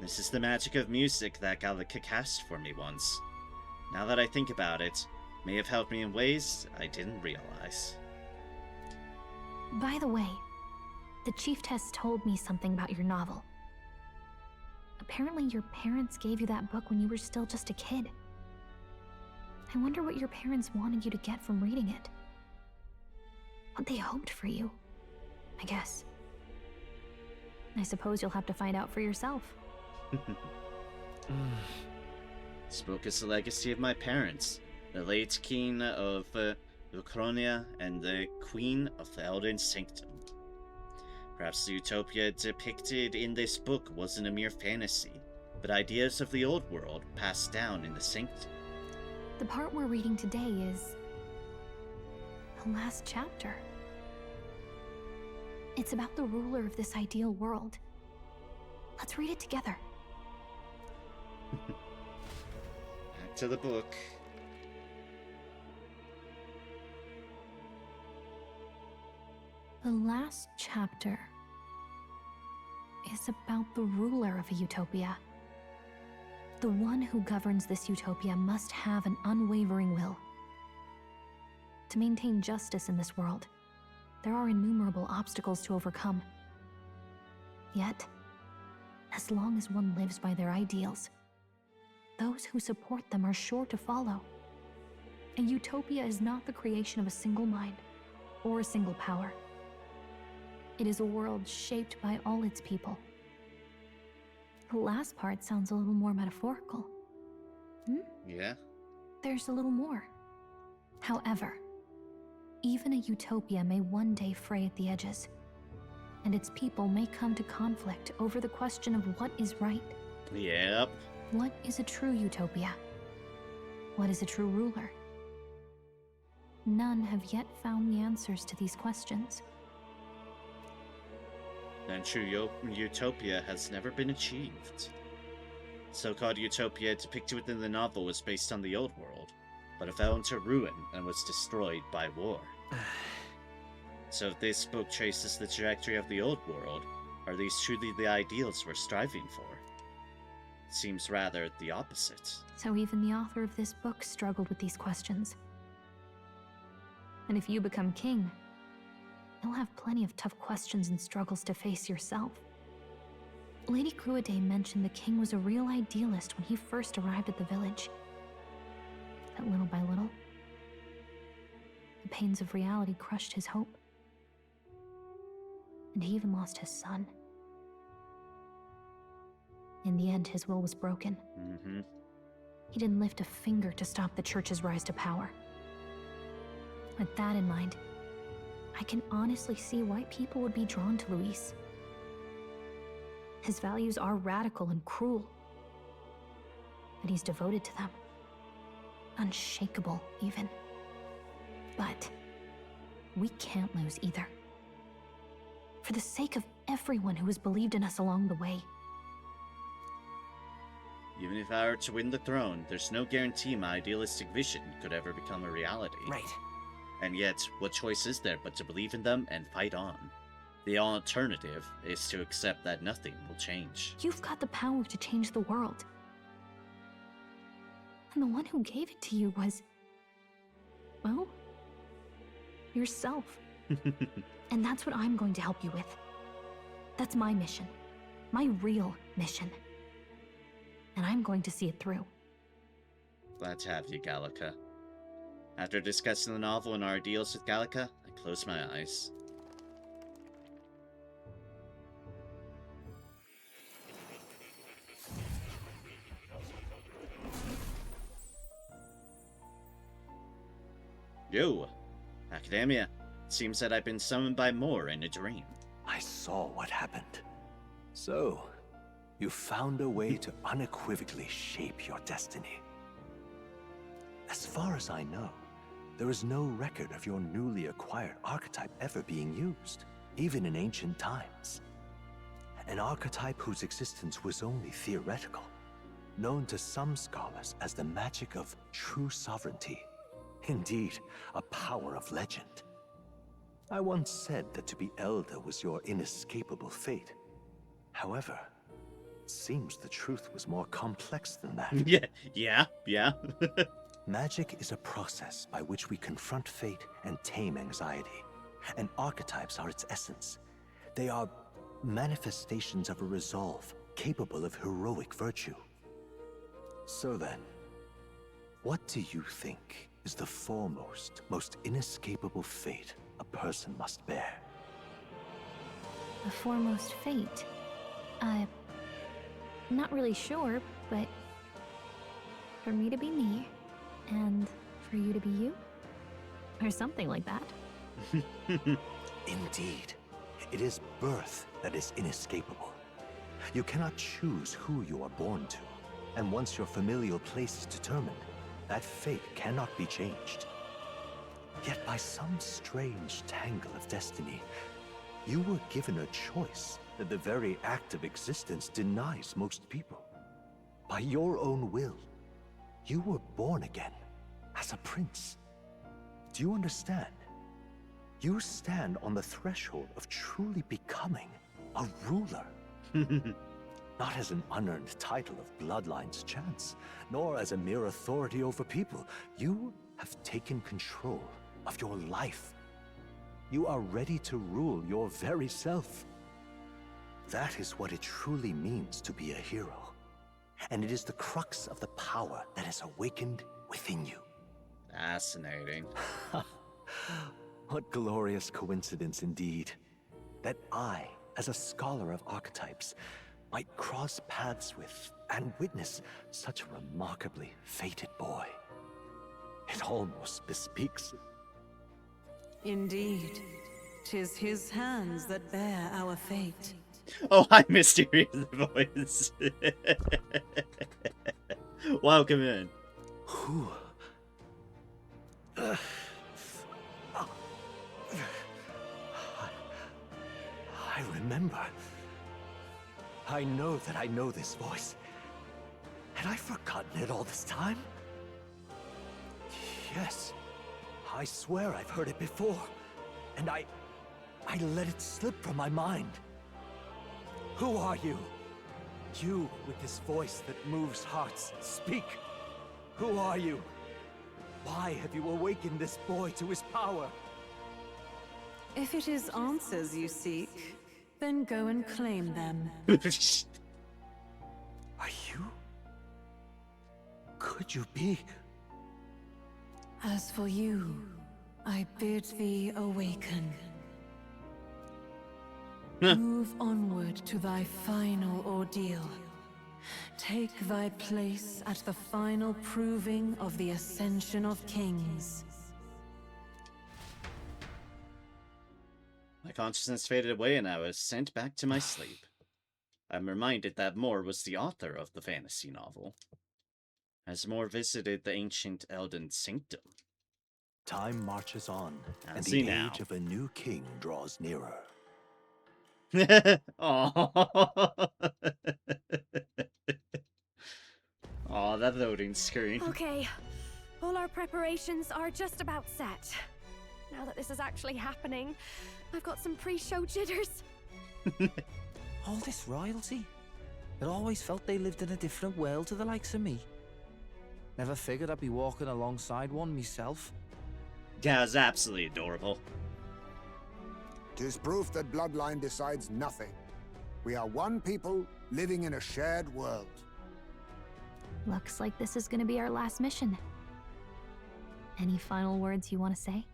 This is the magic of music that Gallica cast for me once. Now that I think about it, may have helped me in ways I didn't realize. By the way, the Chieftess told me something about your novel. Apparently your parents gave you that book when you were still just a kid. I wonder what your parents wanted you to get from reading it. What they hoped for you, I guess. I suppose you'll have to find out for yourself. This book is the legacy of my parents, the late King of Lucronia and the Queen of the Elden Sanctum. Perhaps the utopia depicted in this book wasn't a mere fantasy, but ideas of the old world passed down in the Sanctum. The part we're reading today is the last chapter. It's about the ruler of this ideal world. Let's read it together. Back to the book. The last chapter is about the ruler of a utopia. The one who governs this utopia must have an unwavering will. To maintain justice in this world, there are innumerable obstacles to overcome. Yet, as long as one lives by their ideals, those who support them are sure to follow. A utopia is not the creation of a single mind or a single power. It is a world shaped by all its people. The last part sounds a little more metaphorical. Yeah? There's a little more. However, even a utopia may one day fray at the edges, and its people may come to conflict over the question of what is right. Yep. What is a true utopia? What is a true ruler? None have yet found the answers to these questions. Then true utopia has never been achieved. So-called utopia depicted within the novel was based on the old world, but it fell into ruin and was destroyed by war. So if this book traces the trajectory of the old world, are these truly the ideals we're striving for? It seems rather the opposite. So even the author of this book struggled with these questions. And if you become king, you'll have plenty of tough questions and struggles to face yourself. Lady Cruiday mentioned the king was a real idealist when he first arrived at the village. But little by little, the pains of reality crushed his hope. And he even lost his son. In the end, his will was broken. He didn't lift a finger to stop the church's rise to power. With that in mind, I can honestly see why people would be drawn to Luis. His values are radical and cruel, but he's devoted to them. Unshakable, even. But we can't lose either. For the sake of everyone who has believed in us along the way. Even if I were to win the throne, there's no guarantee my idealistic vision could ever become a reality. Right. And yet, what choice is there but to believe in them and fight on? The alternative is to accept that nothing will change. You've got the power to change the world. And the one who gave it to you was, well, yourself. And that's what I'm going to help you with. That's my mission. My real mission. And I'm going to see it through. Glad to have you, Gallica. After discussing the novel and our ideals with Gallica, I close my eyes. Yo, Academia. It seems that I've been summoned by Moore in a dream. I saw what happened. So, you found a way to unequivocally shape your destiny. As far as I know, there is no record of your newly acquired archetype ever being used, even in ancient times. An archetype whose existence was only theoretical, known to some scholars as the magic of true sovereignty. Indeed, a power of legend. I once said that to be Elder was your inescapable fate. However, it seems the truth was more complex than that. Yeah. Magic is a process by which we confront fate and tame anxiety. And archetypes are its essence. They are manifestations of a resolve capable of heroic virtue. So then, what do you think is the foremost, most inescapable fate a person must bear? The foremost fate? I'm not really sure, but for me to be me, and for you to be you? Or something like that. Indeed. It is birth that is inescapable. You cannot choose who you are born to, and once your familial place is determined, that fate cannot be changed. Yet by some strange tangle of destiny, you were given a choice that the very act of existence denies most people. By your own will, you were born again, as a prince. Do you understand? You stand on the threshold of truly becoming a ruler. Not as an unearned title of bloodline's chance, nor as a mere authority over people. You have taken control of your life. You are ready to rule your very self. That is what it truly means to be a hero. And it is the crux of the power that is awakened within you. Fascinating. What glorious coincidence indeed, that I, as a scholar of archetypes, might cross paths with and witness such a remarkably fated boy. It almost bespeaks... Indeed, 'tis his hands that bear our fate. Oh, hi, Mysterious Voice. Welcome in. I remember. I know that I know this voice. Had I forgotten it all this time? Yes. I swear I've heard it before. And I let it slip from my mind. Who are you? You with this voice that moves hearts. Speak. Who are you? Why have you awakened this boy to his power? If it is answers you seek, then go and claim them. Are you? Could you be? As for you, I bid thee awaken. Move onward to thy final ordeal. Take thy place at the final proving of the ascension of kings. consciousness faded away and I was sent back to my sleep. I'm reminded that Moore was the author of the fantasy novel. As Moore visited the ancient Elden Sanctum. Time marches on, and see the now. age of a new king draws nearer. Aww. Aw, that loading screen. Okay, all our preparations are just about set. Now that this is actually happening, I've got some pre-show jitters. All this royalty? It always felt they lived in a different world to the likes of me. Never figured I'd be walking alongside one myself. Yeah, it's absolutely adorable. 'Tis proof that bloodline decides nothing. We are one people living in a shared world. Looks like this is gonna be our last mission. Any final words you want to say?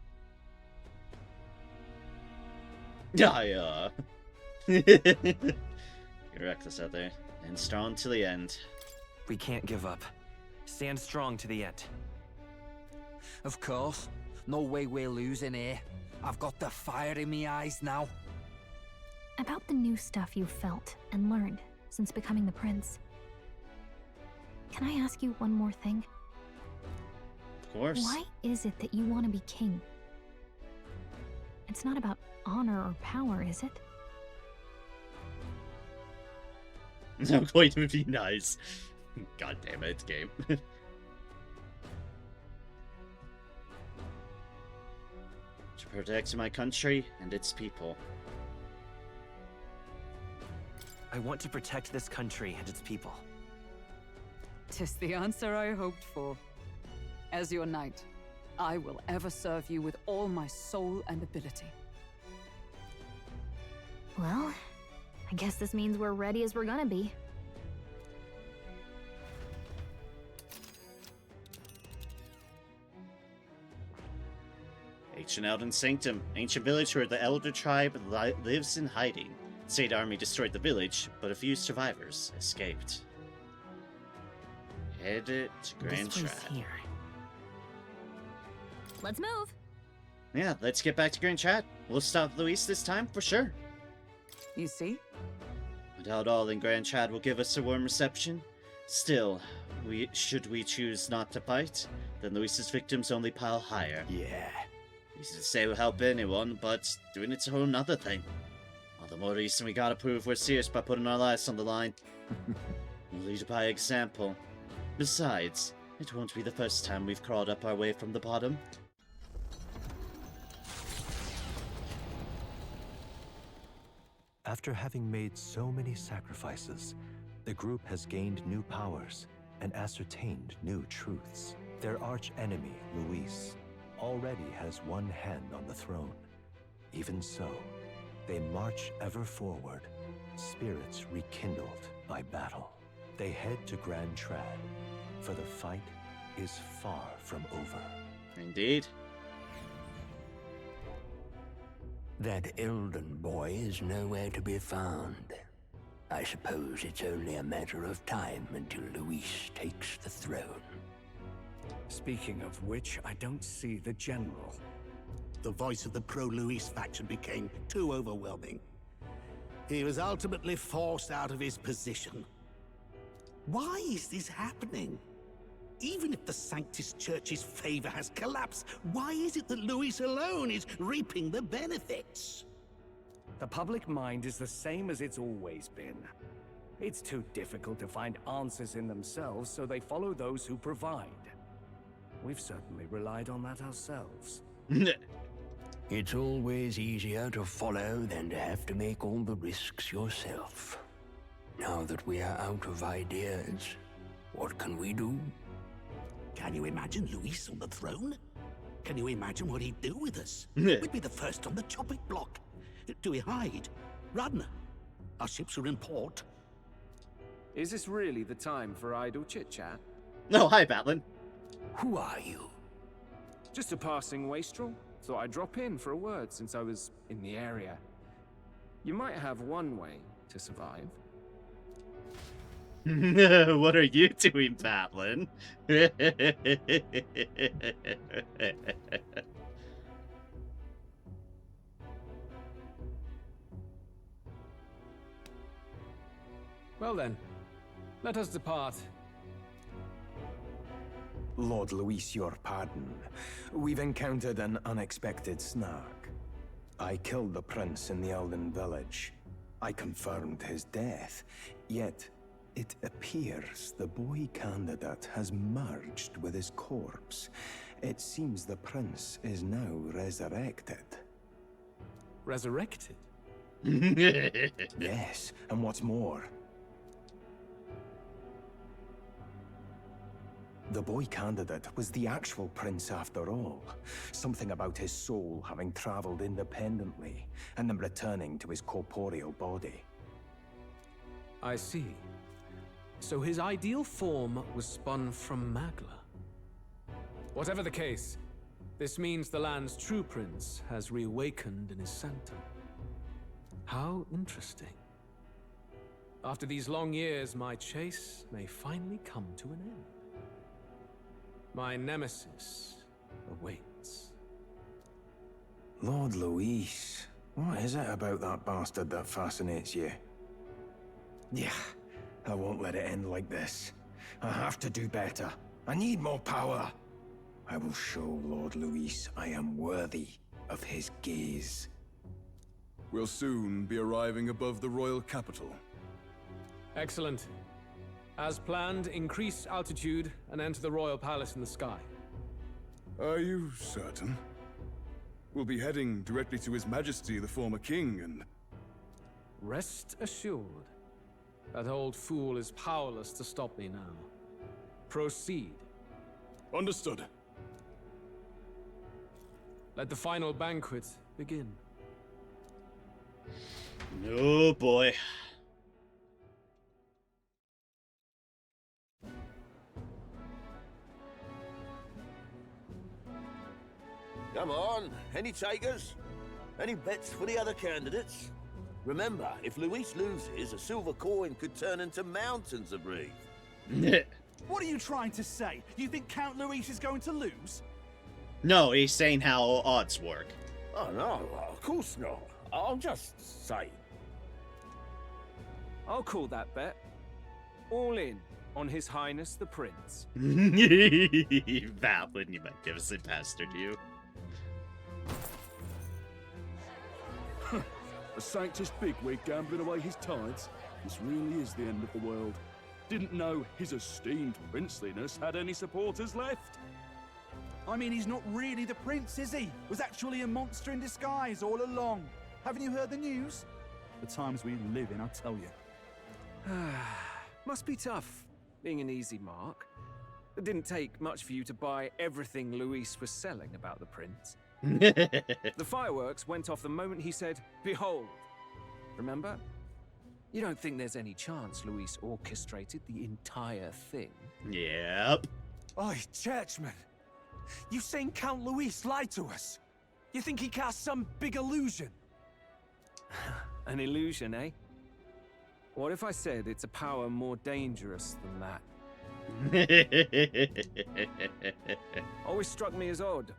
Yeah, You're reckless out there. And strong to the end. We can't give up. Stand strong to the end. Of course. No way we're losing here. I've got the fire in me eyes now. About the new stuff you've felt and learned since becoming the prince. Can I ask you one more thing? Of course. Why is it that you want to be king? It's not about honor or power, is it? I'm going to be nice. God damn it, game. To protect my country and its people. I want to protect this country and its people. 'Tis the answer I hoped for. As your knight, I will ever serve you with all my soul and ability. Well, I guess this means we're ready as we're gonna be. Ancient Elden Sanctum, ancient village where the Elder tribe lives in hiding. State army destroyed the village, but a few survivors escaped. Headed to Grand This way's Trad. here. Let's move. Yeah, let's get back to Grand Trad. We'll stop Luis this time for sure. You see? I doubt all in Grand Trad will give us a warm reception. Still, should we choose not to fight, then Luis's victims only pile higher. Yeah. Easy to say will help anyone, but doing it's a whole nother thing. All the more reason we gotta prove we're serious by putting our lives on the line. We'll lead by example. Besides, it won't be the first time we've crawled up our way from the bottom. After having made so many sacrifices, the group has gained new powers and ascertained new truths. Their arch-enemy, Luis, already has one hand on the throne. Even so, they march ever forward, spirits rekindled by battle. They head to Grand Trad, for the fight is far from over. Indeed. That Elden boy is nowhere to be found. I suppose it's only a matter of time until Luis takes the throne. Speaking of which, I don't see the general. The voice of the pro-Luis faction became too overwhelming. He was ultimately forced out of his position. Why is this happening? Even if the Sanctus Church's favor has collapsed, why is it that Luis alone is reaping the benefits? The public mind is the same as it's always been. It's too difficult to find answers in themselves, so they follow those who provide. We've certainly relied on that ourselves. It's always easier to follow than to have to make all the risks yourself. Now that we are out of ideas, what can we do? Can you imagine Luis on the throne? Can you imagine what he'd do with us? We'd be the first on the chopping block. Do we hide? Run? Our ships are in port. Is this really the time for idle chit-chat? No, hi, Batlin. Who are you? Just a passing wastrel. Thought I'd drop in for a word since I was in the area. You might have one way to survive. What are you doing, Batlin? Well then, let us depart. Lord Luis, your pardon. We've encountered an unexpected snag. I killed the prince in the Elden village. I confirmed his death, yet it appears the boy candidate has merged with his corpse. It seems the prince is now resurrected. Resurrected? Yes, and what's more, the boy candidate was the actual prince after all. Something about his soul having traveled independently, and then returning to his corporeal body. I see. So his ideal form was spun from Magla. Whatever the case, this means the land's true prince has reawakened in his sanctum. How interesting. After these long years, my chase may finally come to an end. My nemesis awaits. Lord Luis, what is it about that bastard that fascinates you? Yeah, I won't let it end like this. I have to do better. I need more power. I will show Lord Luis I am worthy of his gaze. We'll soon be arriving above the royal capital. Excellent. As planned, increase altitude and enter the royal palace in the sky. Are you certain? We'll be heading directly to His Majesty, the former king, and... Rest assured, that old fool is powerless to stop me now. Proceed. Understood. Let the final banquet begin. Oh boy. Come on, any takers? Any bets for the other candidates? Remember, if Luis loses, a silver coin could turn into mountains of breathe. What are you trying to say? You think Count Luis is going to lose? No, he's saying how odds work. Oh no, of course not. I'm just saying. I'll call that bet. All in on His Highness the Prince. Valid, you magnificent bastard, you. A sanctus bigwig gambling away his tides? This really is the end of the world. Didn't know his esteemed princeliness had any supporters left. I mean, he's not really the prince, is he? Was actually a monster in disguise all along. Haven't you heard the news? The times we live in, I tell you. Must be tough, being an easy mark. It didn't take much for you to buy everything Luis was selling about the prince. The fireworks went off the moment he said, "Behold." Remember? You don't think there's any chance Luis orchestrated the entire thing? Yep. Oi, churchman. You saying Count Luis lied to us? You think he cast some big illusion? An illusion, eh? What if I said it's a power more dangerous than that? Always struck me as odd.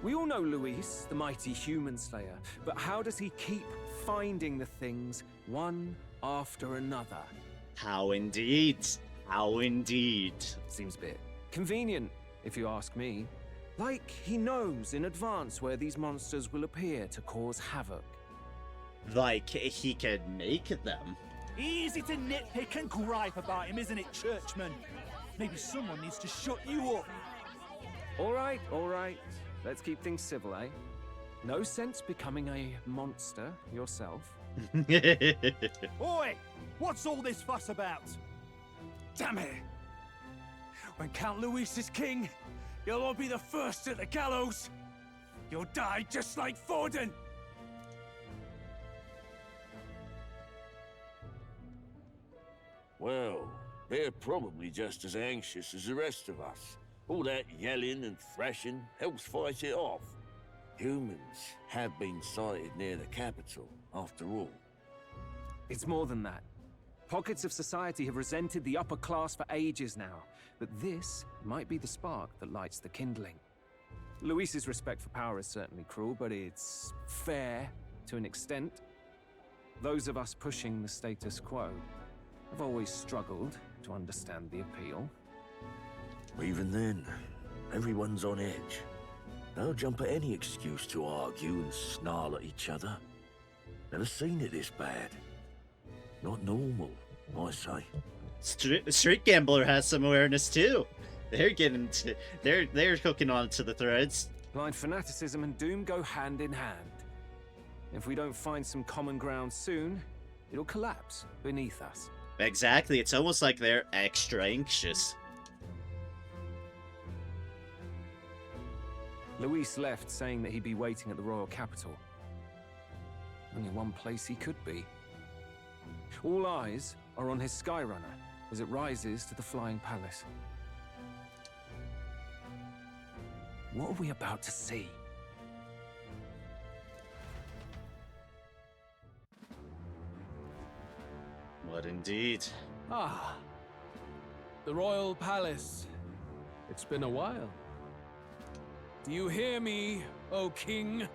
We all know Luis, the mighty human slayer, but how does he keep finding the things one after another? How indeed. How indeed. Seems a bit convenient, if you ask me. Like he knows in advance where these monsters will appear to cause havoc. Like he could make them. Easy to nitpick and gripe about him, isn't it, churchman? Maybe someone needs to shut you up. All right, all right. Let's keep things civil, eh? No sense becoming a monster yourself. Oi! What's all this fuss about? Damn it! When Count Luis is king, you'll all be the first at the gallows. You'll die just like Forden. Well, they're probably just as anxious as the rest of us. All that yelling and thrashing helps fight it off. Humans have been sighted near the capital, after all. It's more than that. Pockets of society have resented the upper class for ages now, but this might be the spark that lights the kindling. Luis's respect for power is certainly cruel, but it's fair to an extent. Those of us pushing the status quo, I've always struggled to understand the appeal. Even then, everyone's on edge. They'll jump at any excuse to argue and snarl at each other. Never seen it this bad. Not normal, I say. Street Gambler has some awareness too. They're getting to, they're hooking on to the threads. Blind fanaticism and doom go hand in hand. If we don't find some common ground soon, it'll collapse beneath us. Exactly, it's almost like they're extra anxious. Luis left saying that he'd be waiting at the royal capital. Only one place he could be. All eyes are on his Skyrunner as it rises to the flying palace. What are we about to see? What indeed? Ah, the royal palace. It's been a while. Do you hear me, O king?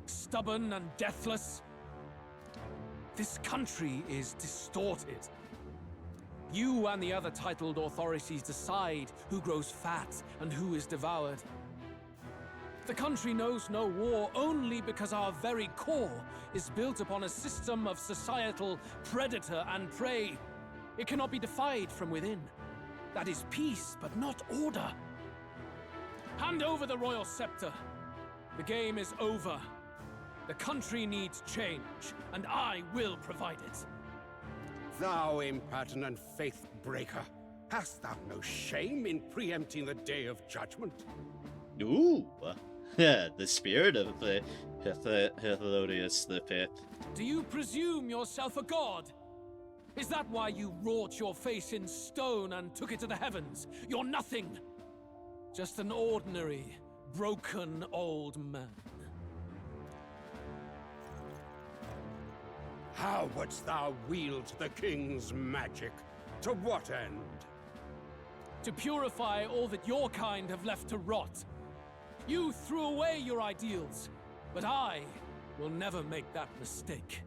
Stubborn and deathless? This country is distorted. You and the other titled authorities decide who grows fat and who is devoured. The country knows no war only because our very core is built upon a system of societal predator and prey. It cannot be defied from within. That is peace, but not order. Hand over the royal scepter. The game is over. The country needs change, and I will provide it. Thou impertinent faith breaker, hast thou no shame in preempting the day of judgment? Ooh, the spirit of the Herodias V. Do you presume yourself a god? Is that why you wrought your face in stone and took it to the heavens? You're nothing. Just an ordinary, broken old man. How wouldst thou wield the king's magic? To what end? To purify all that your kind have left to rot. You threw away your ideals, but I will never make that mistake.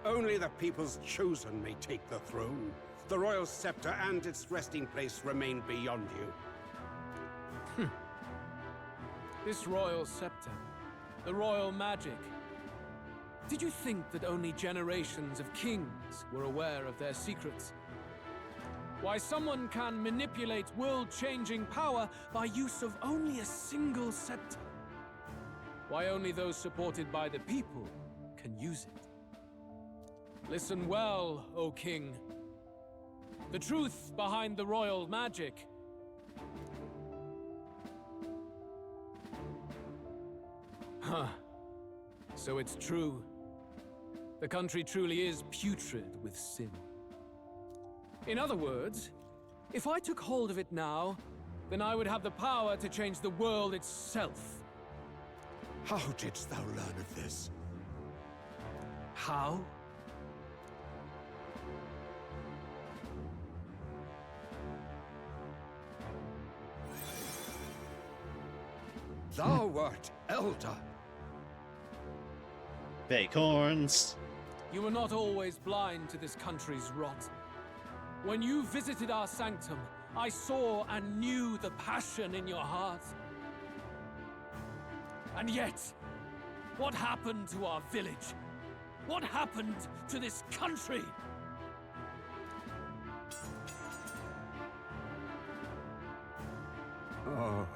Only the people's chosen may take the throne. The royal scepter and its resting place remain beyond you. This royal scepter, the royal magic. Did you think that only generations of kings were aware of their secrets? Why someone can manipulate world-changing power by use of only a single scepter? Why only those supported by the people can use it? Listen well, O king. The truth behind the royal magic. Huh. So it's true. The country truly is putrid with sin. In other words, if I took hold of it now, then I would have the power to change the world itself. How didst thou learn of this? How? Thou wert elder. Fake horns. You were not always blind to this country's rot. When you visited our sanctum, I saw and knew the passion in your heart. And yet, what happened to our village? What happened to this country? Oh.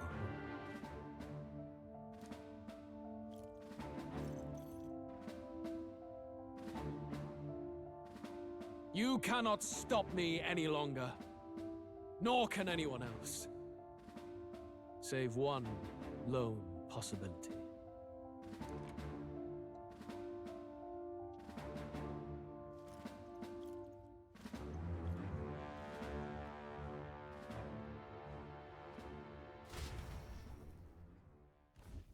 You cannot stop me any longer. Nor can anyone else. Save one lone possibility.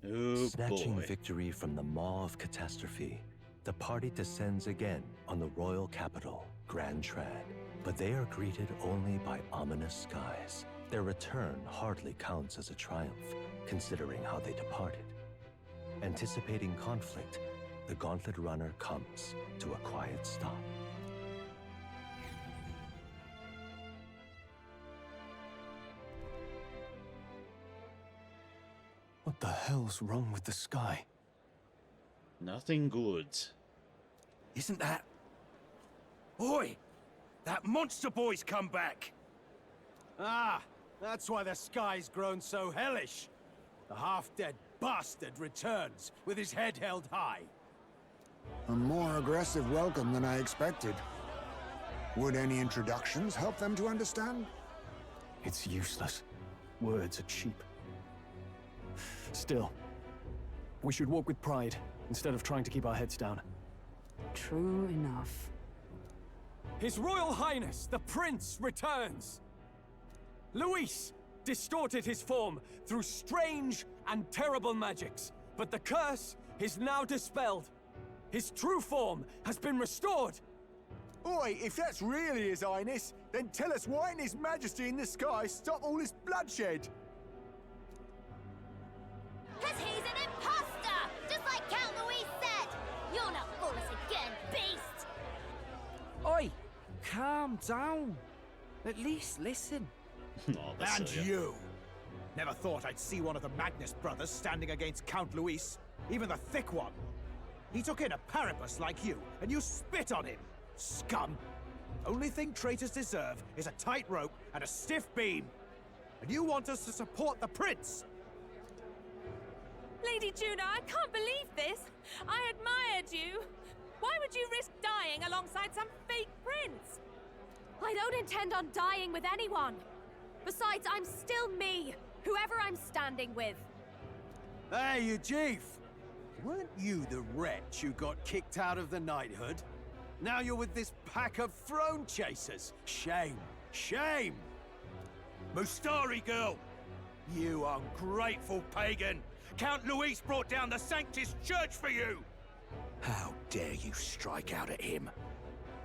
Oh, Snatching boy. victory from the maw of catastrophe, the party descends again on the royal capital, Grand Trad. But they are greeted only by ominous skies. Their return hardly counts as a triumph, considering how they departed. Anticipating conflict, the Gauntlet Runner comes to a quiet stop. What the hell's wrong with the sky? Nothing good. Isn't that... Oi! That monster boy's come back! Ah, that's why the sky's grown so hellish. The half-dead bastard returns with his head held high. A more aggressive welcome than I expected. Would any introductions help them to understand? It's useless. Words are cheap. Still, we should walk with pride instead of trying to keep our heads down. True enough. His Royal Highness, the Prince, returns! Luis distorted his form through strange and terrible magics, but the curse is now dispelled. His true form has been restored! Oi, if that's really His Highness, then tell us why in His Majesty in the sky stop all this bloodshed? Cause he's an imposter! Just like Count Luis said! You'll not fool us again, beast! Oi! Calm down. At least listen. And you! Never thought I'd see one of the Magnus brothers standing against Count Luis, even the thick one. He took in a Paribus like you, and you spit on him! Scum! Only thing traitors deserve is a tight rope and a stiff beam. And you want us to support the prince? Lady Juna, I can't believe this. I admired you. Why would you risk dying alongside some fake prince? I don't intend on dying with anyone. Besides, I'm still me, whoever I'm standing with. Hey, you chief! Weren't you the wretch who got kicked out of the knighthood? Now you're with this pack of throne chasers. Shame. Shame! Mustari girl! You ungrateful pagan! Count Luis brought down the Sanctus Church for you! How dare you strike out at him?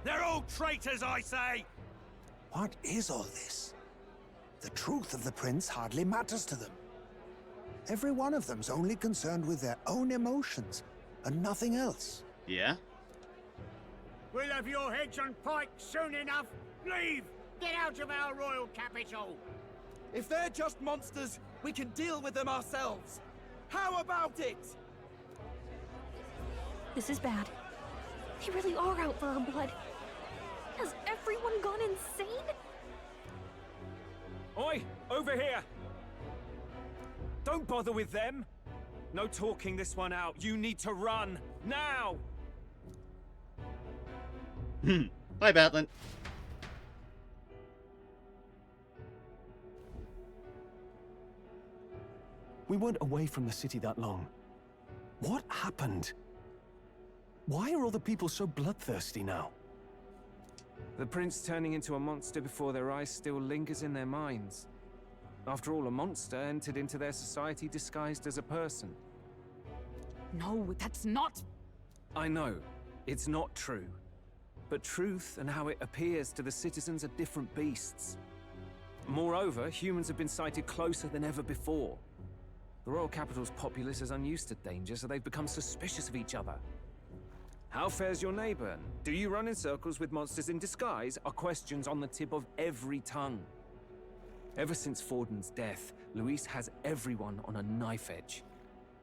They're all traitors, I say! What is all this? The truth of the prince hardly matters to them. Every one of them's only concerned with their own emotions, and nothing else. Yeah? We'll have your heads on pike soon enough. Leave! Get out of our royal capital! If they're just monsters, we can deal with them ourselves. How about it? This is bad. They really are out for our blood. Has everyone gone insane? Oi! Over here! Don't bother with them! No talking this one out. You need to run! Now! Bye, Batlin. We weren't away from the city that long. What happened? Why are all the people so bloodthirsty now? The prince turning into a monster before their eyes still lingers in their minds. After all, a monster entered into their society disguised as a person. No, that's not... I know, it's not true. But truth and how it appears to the citizens are different beasts. Moreover, humans have been sighted closer than ever before. The royal capital's populace is unused to danger, so they've become suspicious of each other. How fares your neighbor? Do you run in circles with monsters in disguise? Are questions on the tip of every tongue. Ever since Forden's death, Luis has everyone on a knife edge.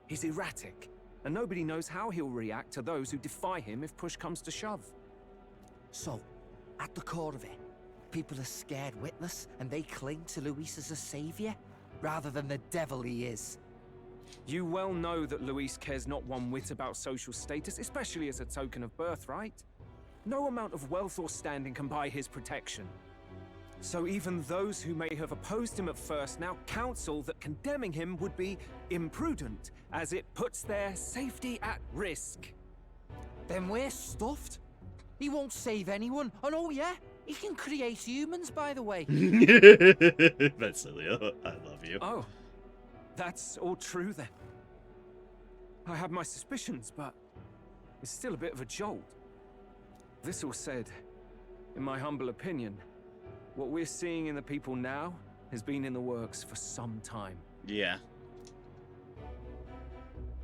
He's erratic, and nobody knows how he'll react to those who defy him if push comes to shove. So, at the core of it, people are scared witless and they cling to Luis as a savior, rather than the devil he is. You well know that Luis cares not one whit about social status, especially as a token of birthright. No amount of wealth or standing can buy his protection. So even those who may have opposed him at first now counsel that condemning him would be imprudent, as it puts their safety at risk. Then we're stuffed. He won't save anyone, and oh yeah, he can create humans, by the way. That's silly. I love you. Oh, that's all true then. I have my suspicions, but it's still a bit of a jolt. This all said, in my humble opinion, what we're seeing in the people now has been in the works for some time. Yeah.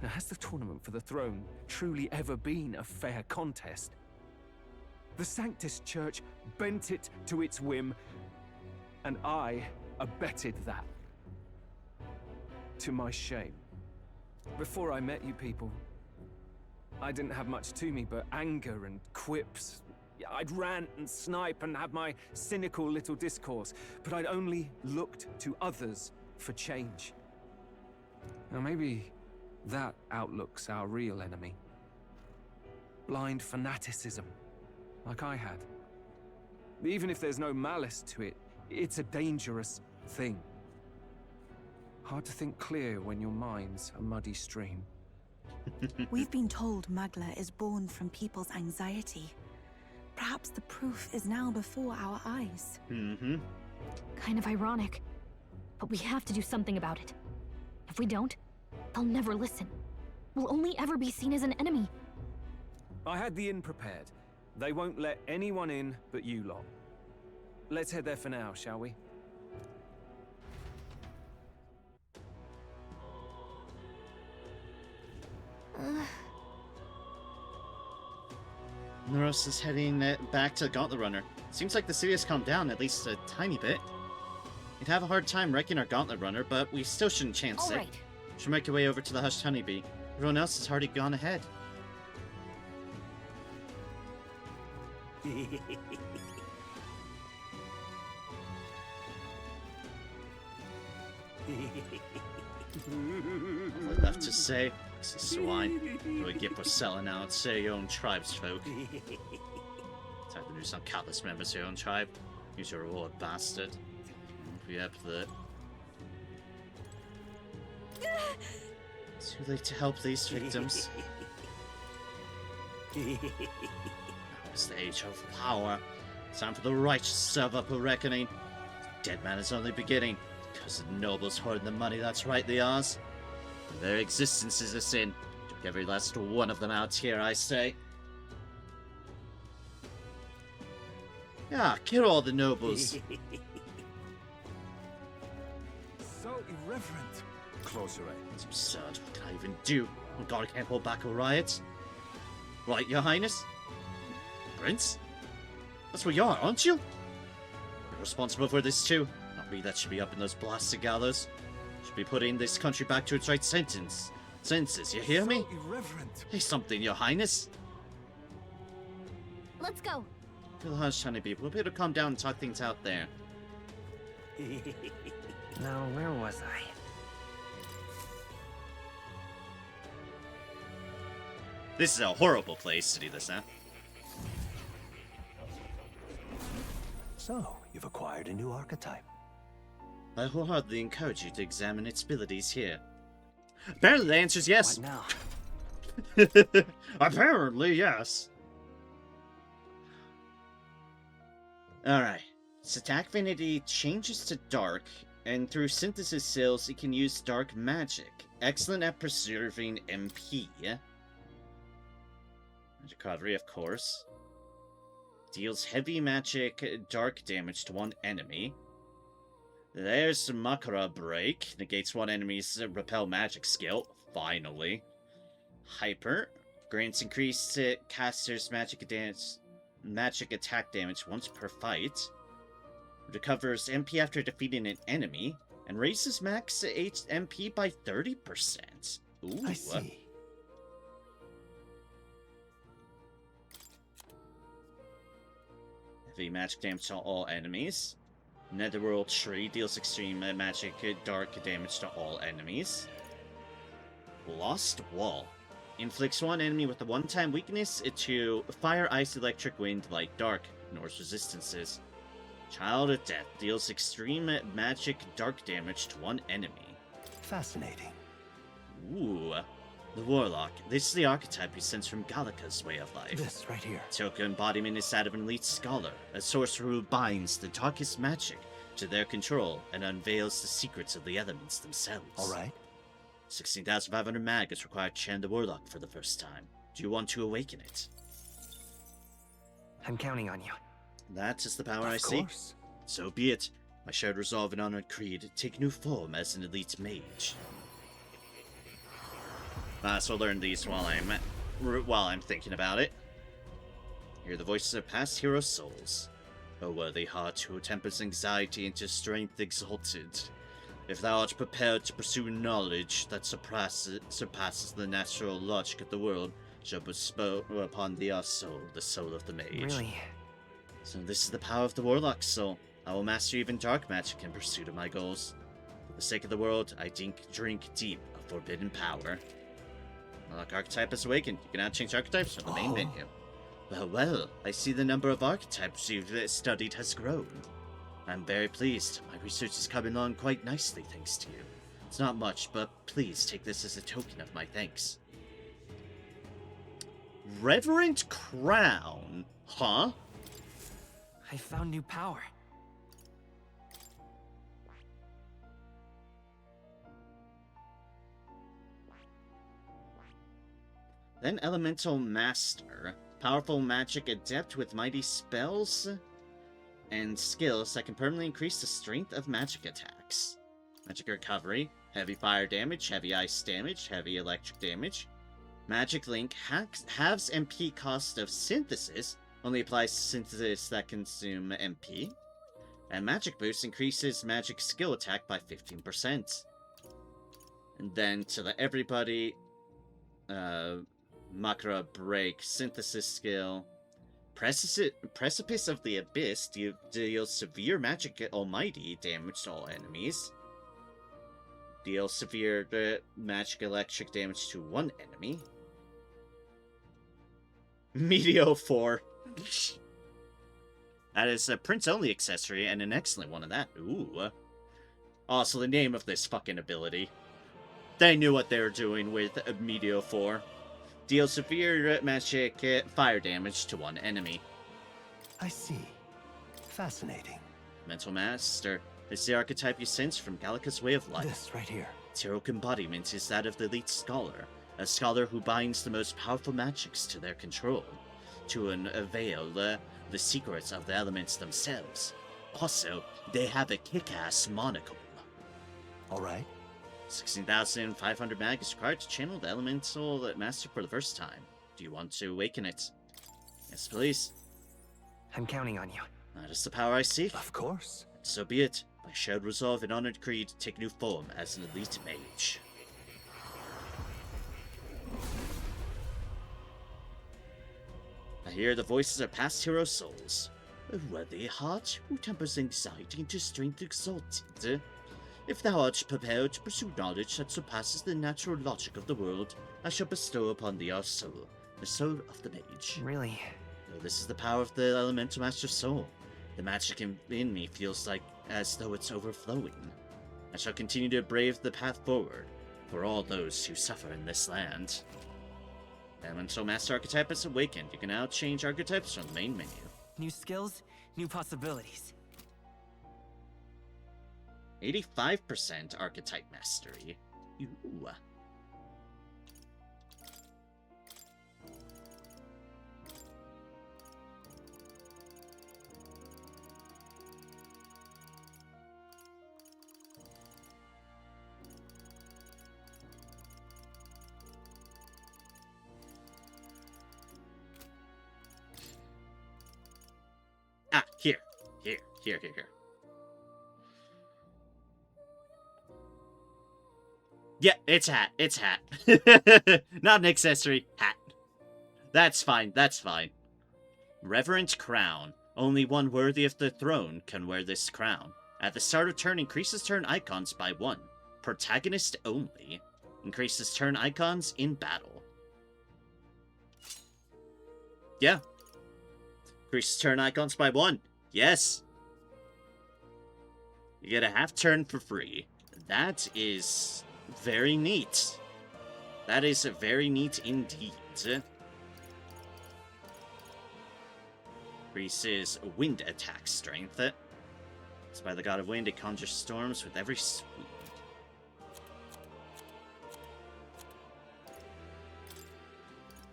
Now, has the tournament for the throne truly ever been a fair contest? The Sanctus Church bent it to its whim, and I abetted that. To my shame. Before I met you people, I didn't have much to me but anger and quips. I'd rant and snipe and have my cynical little discourse, but I'd only looked to others for change. Now maybe that outlook's our real enemy. Blind fanaticism, like I had. Even if there's no malice to it, it's a dangerous thing. Hard to think clear when your mind's a muddy stream. We've been told Magla is born from people's anxiety. Perhaps the proof is now before our eyes. Mm-hmm. Kind of ironic, but we have to do something about it. If we don't, they'll never listen. We'll only ever be seen as an enemy. I had the inn prepared. They won't let anyone in but you lot. Let's head there for now, shall we? Noros is heading back to the Gauntlet Runner. Seems like the city has calmed down at least a tiny bit. We'd have a hard time wrecking our Gauntlet Runner, but we still shouldn't chance it. Alright. Should make our way over to the Hushed Honeybee. Everyone else has already gone ahead. All I left to say, this is swine. What do we get for selling out to your own tribesfolk? Time to do some countless members of your own tribe. Use your reward, bastard. We have the... Too late to help these victims. Now is the age of power. Time for the righteous to serve up a reckoning. Dead man is only beginning. Because the nobles hoarding the money that's rightly ours. And their existence is a sin. Took every last one of them out here, I say. Yeah, kill all the nobles. So irreverent. Closer, it's absurd. What can I even do? Oh God, I can't hold back a riot. Right, Your Highness? Prince? That's what you are, aren't you? You're responsible for this too. Not me that should be up in those blasted gallows. Should be putting this country back to its right senses, you hear me? Irreverent. Say something, Your Highness. Let's go. To the Hushed Honeybee. We'll be able to calm down and talk things out there. Now, where was I? This is a horrible place to do this, huh? So, you've acquired a new archetype. I wholeheartedly encourage you to examine its abilities here. Apparently the answer is yes. What now? Apparently, yes. Alright. Its attack affinity changes to dark, and through synthesis skills it can use dark magic. Excellent at preserving MP. Magic Cadre, of course. Deals heavy magic dark damage to one enemy. There's Makara Break. Negates one enemy's repel magic skill. Finally. Hyper. Grants increased caster's magic attack damage once per fight. Recovers MP after defeating an enemy. And raises max MP by 30%. Ooh. I see. Heavy magic damage to all enemies. Netherworld Tree deals extreme magic dark damage to all enemies. Lost Wall. Inflicts one enemy with a one-time weakness to fire, ice, electric, wind, light, dark. Ignores resistances. Child of Death deals extreme magic dark damage to one enemy. Fascinating. Ooh. The Warlock. This is the archetype he sends from Gallica's way of life. This right here. Token embodiment is that of an elite scholar, a sorcerer who binds the darkest magic to their control and unveils the secrets of the elements themselves. Alright. 16,500 mag is required to chant the Warlock for the first time. Do you want to awaken it? I'm counting on you. That is the power I see. So be it. My shared resolve and honored creed take new form as an elite mage. So learn these while I'm thinking about it. Hear the voices of past hero souls. O worthy heart who tempers anxiety into strength exalted. If thou art prepared to pursue knowledge that surpasses the natural logic of the world, shall bestow upon thee our soul, the soul of the mage. Really? So this is the power of the warlock's soul. I will master even dark magic in pursuit of my goals. For the sake of the world, I drink deep of forbidden power. Warlock archetype is awakened. You can now change archetypes from the main menu. Well, well, I see the number of archetypes you've studied has grown. I'm very pleased. My research is coming along quite nicely thanks to you. It's not much, but please take this as a token of my thanks. Reverent Crown? Huh? I found new power. Then Elemental Master. Powerful magic adept with mighty spells and skills that can permanently increase the strength of magic attacks. Magic recovery. Heavy fire damage, heavy ice damage, heavy electric damage. Magic Link halves MP cost of synthesis. Only applies to synthesis that consume MP. And Magic Boost increases magic skill attack by 15%. And then to the everybody, Makara Break, synthesis skill. Precipice of the Abyss deals severe magic almighty damage to all enemies. Deals severe magic electric damage to one enemy. Meteo 4. That is a Prince-only accessory, and an excellent one of that. Ooh. Also, the name of this fucking ability. They knew what they were doing with Meteo 4. Deals severe magic fire damage to one enemy. I see. Fascinating. Mental Master. It's the archetype you sense from Gallica's way of life. This right here. Its heroic embodiment is that of the elite scholar. A scholar who binds the most powerful magics to their control, to unveil the secrets of the elements themselves. Also, they have a kick-ass monocle. Alright. 16,500 mag is required to channel the Elemental Master for the first time. Do you want to awaken it? Yes, please. I'm counting on you. That is the power I seek. Of course. So be it. By shared resolve and honored creed, take new form as an elite mage. I hear the voices of past hero souls. A worthy heart who tempers anxiety into strength exalted. If thou art prepared to pursue knowledge that surpasses the natural logic of the world, I shall bestow upon thee our soul, the soul of the mage. Really? No, this is the power of the Elemental Master's soul. The magic in me feels as though it's overflowing. I shall continue to brave the path forward for all those who suffer in this land. Elemental Master archetype is awakened. You can now change archetypes from the main menu. New skills, new possibilities. 85% archetype mastery. Ooh. Ah, here. Yeah, it's hat. Not an accessory. Hat. That's fine. Reverent Crown. Only one worthy of the throne can wear this crown. At the start of turn, increases turn icons by 1. Protagonist only. Increases turn icons in battle. Yeah. Increases turn icons by 1. Yes. You get a half turn for free. That is very neat. That is very neat indeed. Increases wind attack strength. It's by the god of wind, it conjures storms with every swing.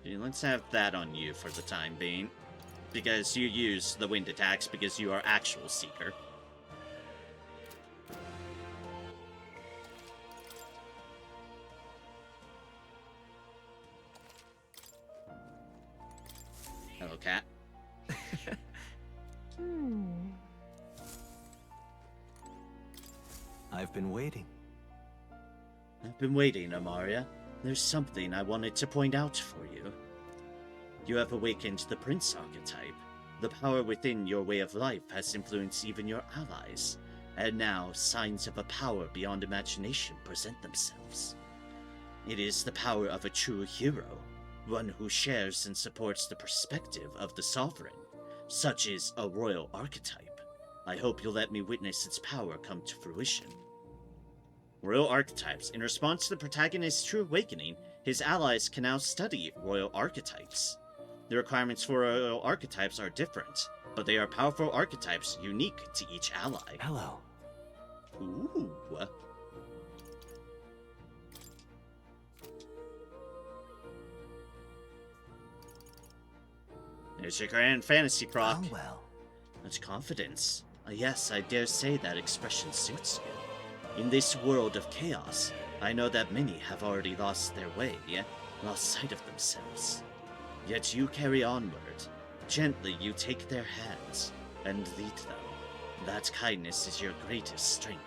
Let's have that on you for the time being. Because you use the wind attacks because you are actual Seeker. Hello, cat. I've been waiting. I've been waiting, Amaria. There's something I wanted to point out for you. You have awakened the Prince archetype. The power within your way of life has influenced even your allies, and now signs of a power beyond imagination present themselves. It is the power of a true hero, one who shares and supports the perspective of the sovereign. Such is a royal archetype. I hope you'll let me witness its power come to fruition. Royal archetypes. In response to the protagonist's true awakening, his allies can now study royal archetypes. The requirements for royal archetypes are different, but they are powerful archetypes unique to each ally. Hello. Ooh. There's your grand fantasy proc. Oh well. Much confidence. Yes, I dare say that expression suits you. In this world of chaos, I know that many have already lost their way, lost sight of themselves. Yet you carry onward. Gently you take their hands and lead them. That kindness is your greatest strength.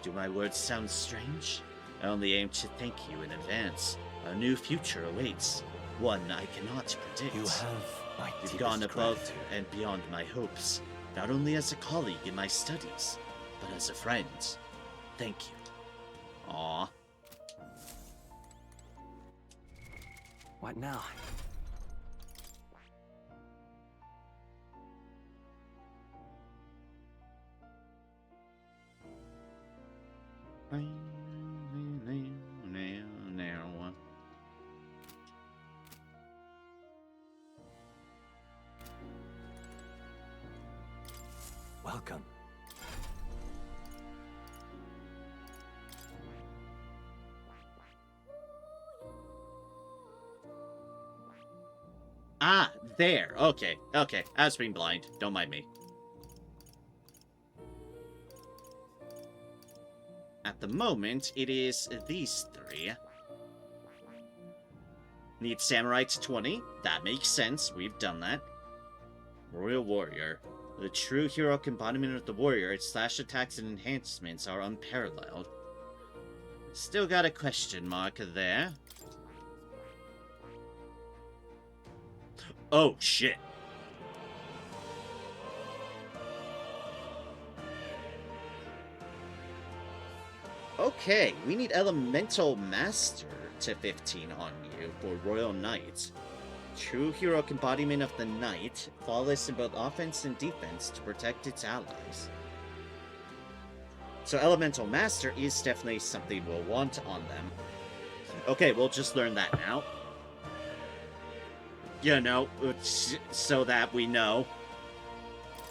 Do my words sound strange? I only aim to thank you in advance. A new future awaits. One I cannot predict. You have my You've deepest gone above gratitude. and beyond my hopes, not only as a colleague in my studies, but as a friend. Thank you. Aww. What now? Welcome. Ah, there. Okay. I was being blind. Don't mind me. At the moment, it is these three. Need Samurai to 20. That makes sense. We've done that. Royal Warrior. The true heroic embodiment of the warrior, its slash attacks and enhancements are unparalleled. Still got a question mark there. Oh, shit. Okay, we need Elemental Master to 15 on you for Royal Knight. True heroic embodiment of the knight, flawless in both offense and defense to protect its allies. So Elemental Master is definitely something we'll want on them. Okay, we'll just learn that now. You know, so that we know.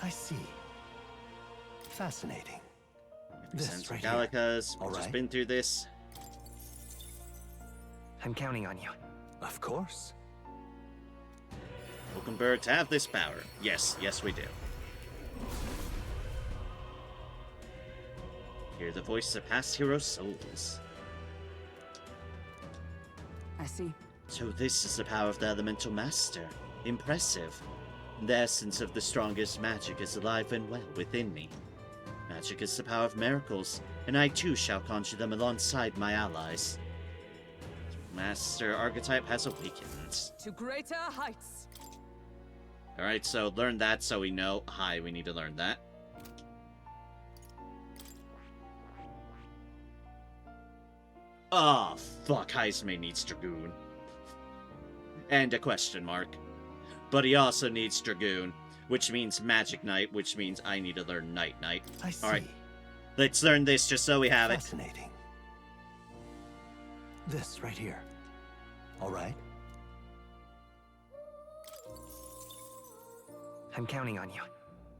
I see. Fascinating. This right Gallica's just been through this. I'm counting on you. Of course. Wolkenberg to have this power. Yes, we do. Hear the voice of past hero souls. I see. So this is the power of the Elemental Master. Impressive. The essence of the strongest magic is alive and well within me. Magic is the power of miracles, and I too shall conjure them alongside my allies. Master archetype has awakened. To greater heights. Alright, so learn that so we know. Hi, we need to learn that. Oh, fuck, Heisman needs Dragoon. And a question mark. But he also needs Dragoon, which means Magic Knight, which means I need to learn Night Knight. I see. Alright, let's learn this just so we have it. Fascinating. This right here. Alright? I'm counting on you.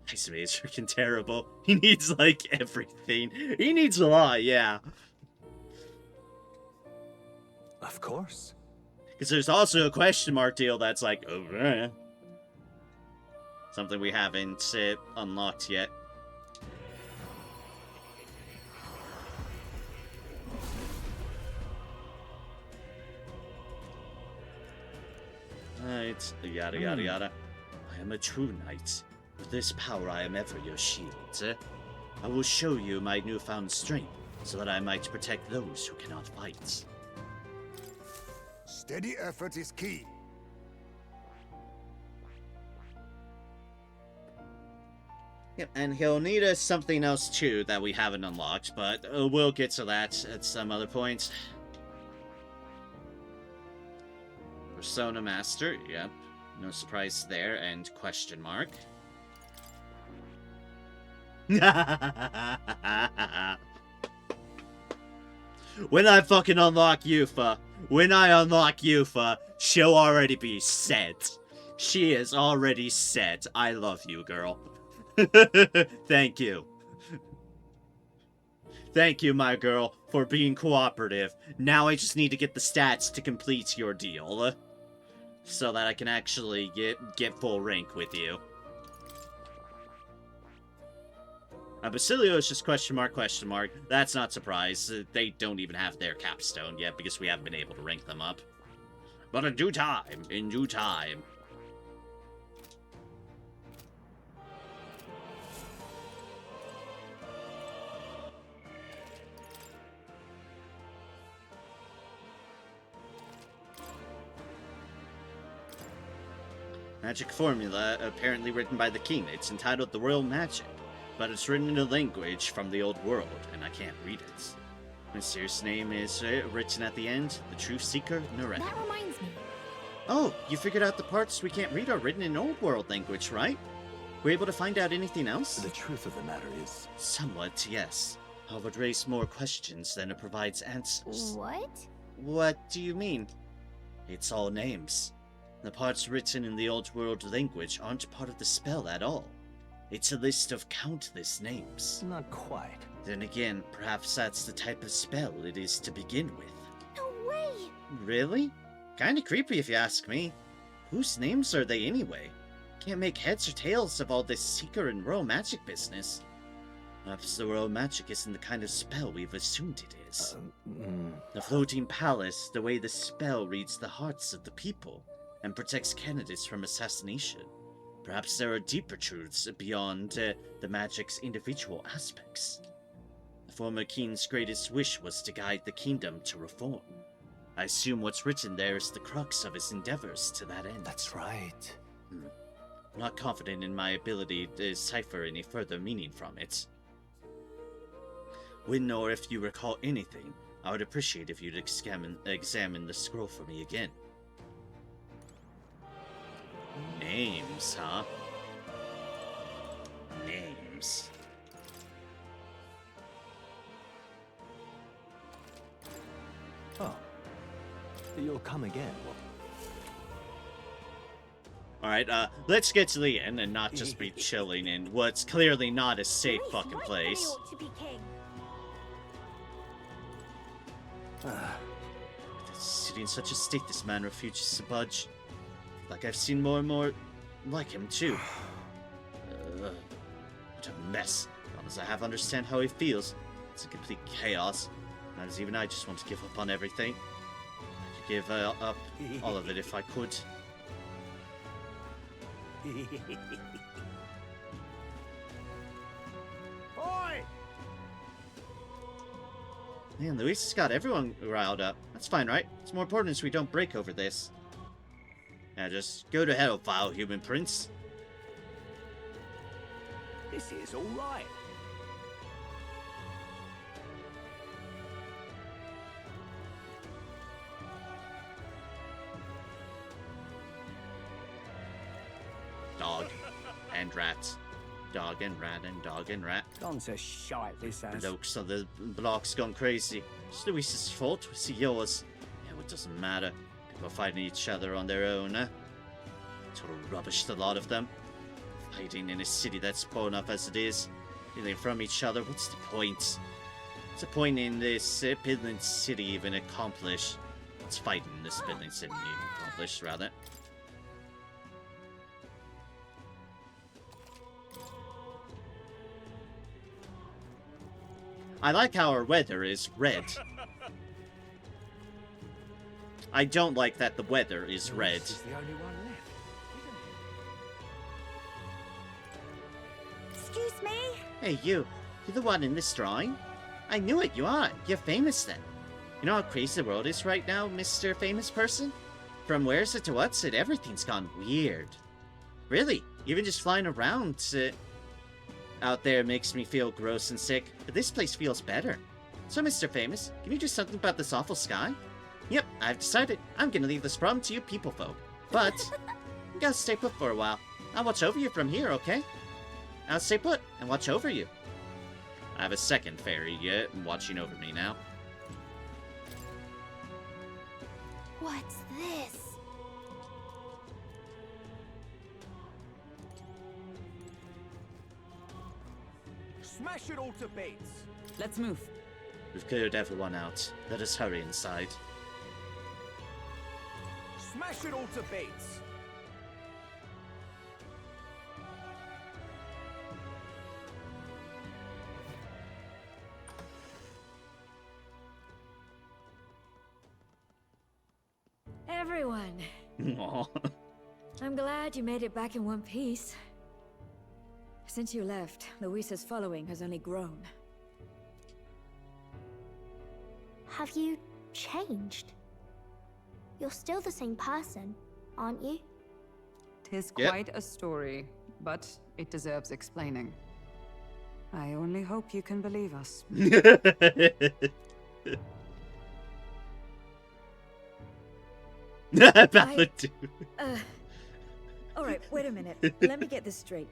Heisman is freaking terrible. He needs, like, everything. He needs a lot, yeah. Of course. Because there's also a question mark deal that's like, oh, something we haven't unlocked yet. Right, yada yada. I am a true knight. With this power I am ever your shield. I will show you my newfound strength, so that I might protect those who cannot fight. Steady effort is key. Yep, and he'll need us something else too that we haven't unlocked, but we'll get to that at some other point. Persona Master, yep. No surprise there, and question mark. When I fucking unlock Yufa, she'll already be set. She is already set. I love you, girl. Thank you. Thank you, my girl, for being cooperative. Now I just need to get the stats to complete your deal. So that I can actually get full rank with you. Basilio is just question mark. That's not surprise. They don't even have their capstone yet because we haven't been able to rank them up. But in due time. Magic formula, apparently written by the king. It's entitled The Royal Magic, but it's written in a language from the old world, and I can't read it. My serious name is written at the end, The True Seeker, Narek. That reminds me. Oh, you figured out the parts we can't read are written in old world language, right? Were you able to find out anything else? The truth of the matter is... Somewhat, yes. I would raise more questions than it provides answers. What? What do you mean? It's all names. The parts written in the old world language aren't part of the spell at all. It's a list of countless names. Not quite. Then again, perhaps that's the type of spell it is to begin with. No way! Really? Kinda creepy if you ask me. Whose names are they anyway? Can't make heads or tails of all this Seeker and Royal Magic business. Perhaps the Royal Magic isn't the kind of spell we've assumed it is. The floating palace, the way the spell reads the hearts of the people and protects candidates from assassination. Perhaps there are deeper truths beyond the magic's individual aspects. The former king's greatest wish was to guide the kingdom to reform. I assume what's written there is the crux of his endeavors to that end. That's right. I'm not confident in my ability to decipher any further meaning from it. When or if you recall anything, I would appreciate if you'd examine the scroll for me again. Names, huh? Names. Oh. You'll come again. Alright, let's get to the end and not just be chilling in what's clearly not a safe fucking place. Sitting in such a state, this man refuses to budge. Like I've seen more and more like him too. What a mess. As I have understand how he feels. It's a complete chaos. As even I just want to give up on everything. I could give up all of it if I could. Oi! Man, Luis has got everyone riled up. That's fine, right? It's more important as we don't break over this. Now just go to hell, vile human prince. This is all right. Dog and rat. Dog and rat and dog and rat. Gone to shite, this has. Blokes on the block's gone crazy. It's Luis's fault. Was it yours? Yeah, it doesn't matter. People fighting each other on their own, eh? Total rubbish, the lot of them. Fighting in a city that's blown up as it is. Stealing from each other, what's the point? What's the point in this Piddling city even accomplish? It's fighting in this Piddling city even accomplish, rather. I like how our weather is red. I don't like that the weather is red. This is the only one left. Excuse me? Hey, you. You're the one in this drawing? I knew it, you are. You're famous then. You know how crazy the world is right now, Mr. Famous Person? From where's it to what's it, everything's gone weird. Really, even just flying around out there makes me feel gross and sick, but this place feels better. So, Mr. Famous, can you do something about this awful sky? Yep, I've decided. I'm gonna leave this problem to you people folk. But, you gotta stay put for a while. I'll watch over you from here, okay? I'll stay put and watch over you. I have a second fairy watching over me now. What's this? Smash it all to bits. Let's move. We've cleared everyone out. Let us hurry inside. Smash it all to bits. Everyone. Aw. I'm glad you made it back in one piece. Since you left, Luis's following has only grown. Have you changed? You're still the same person, aren't you? Tis quite a story, but it deserves explaining. I only hope you can believe us. Alright, wait a minute. Let me get this straight.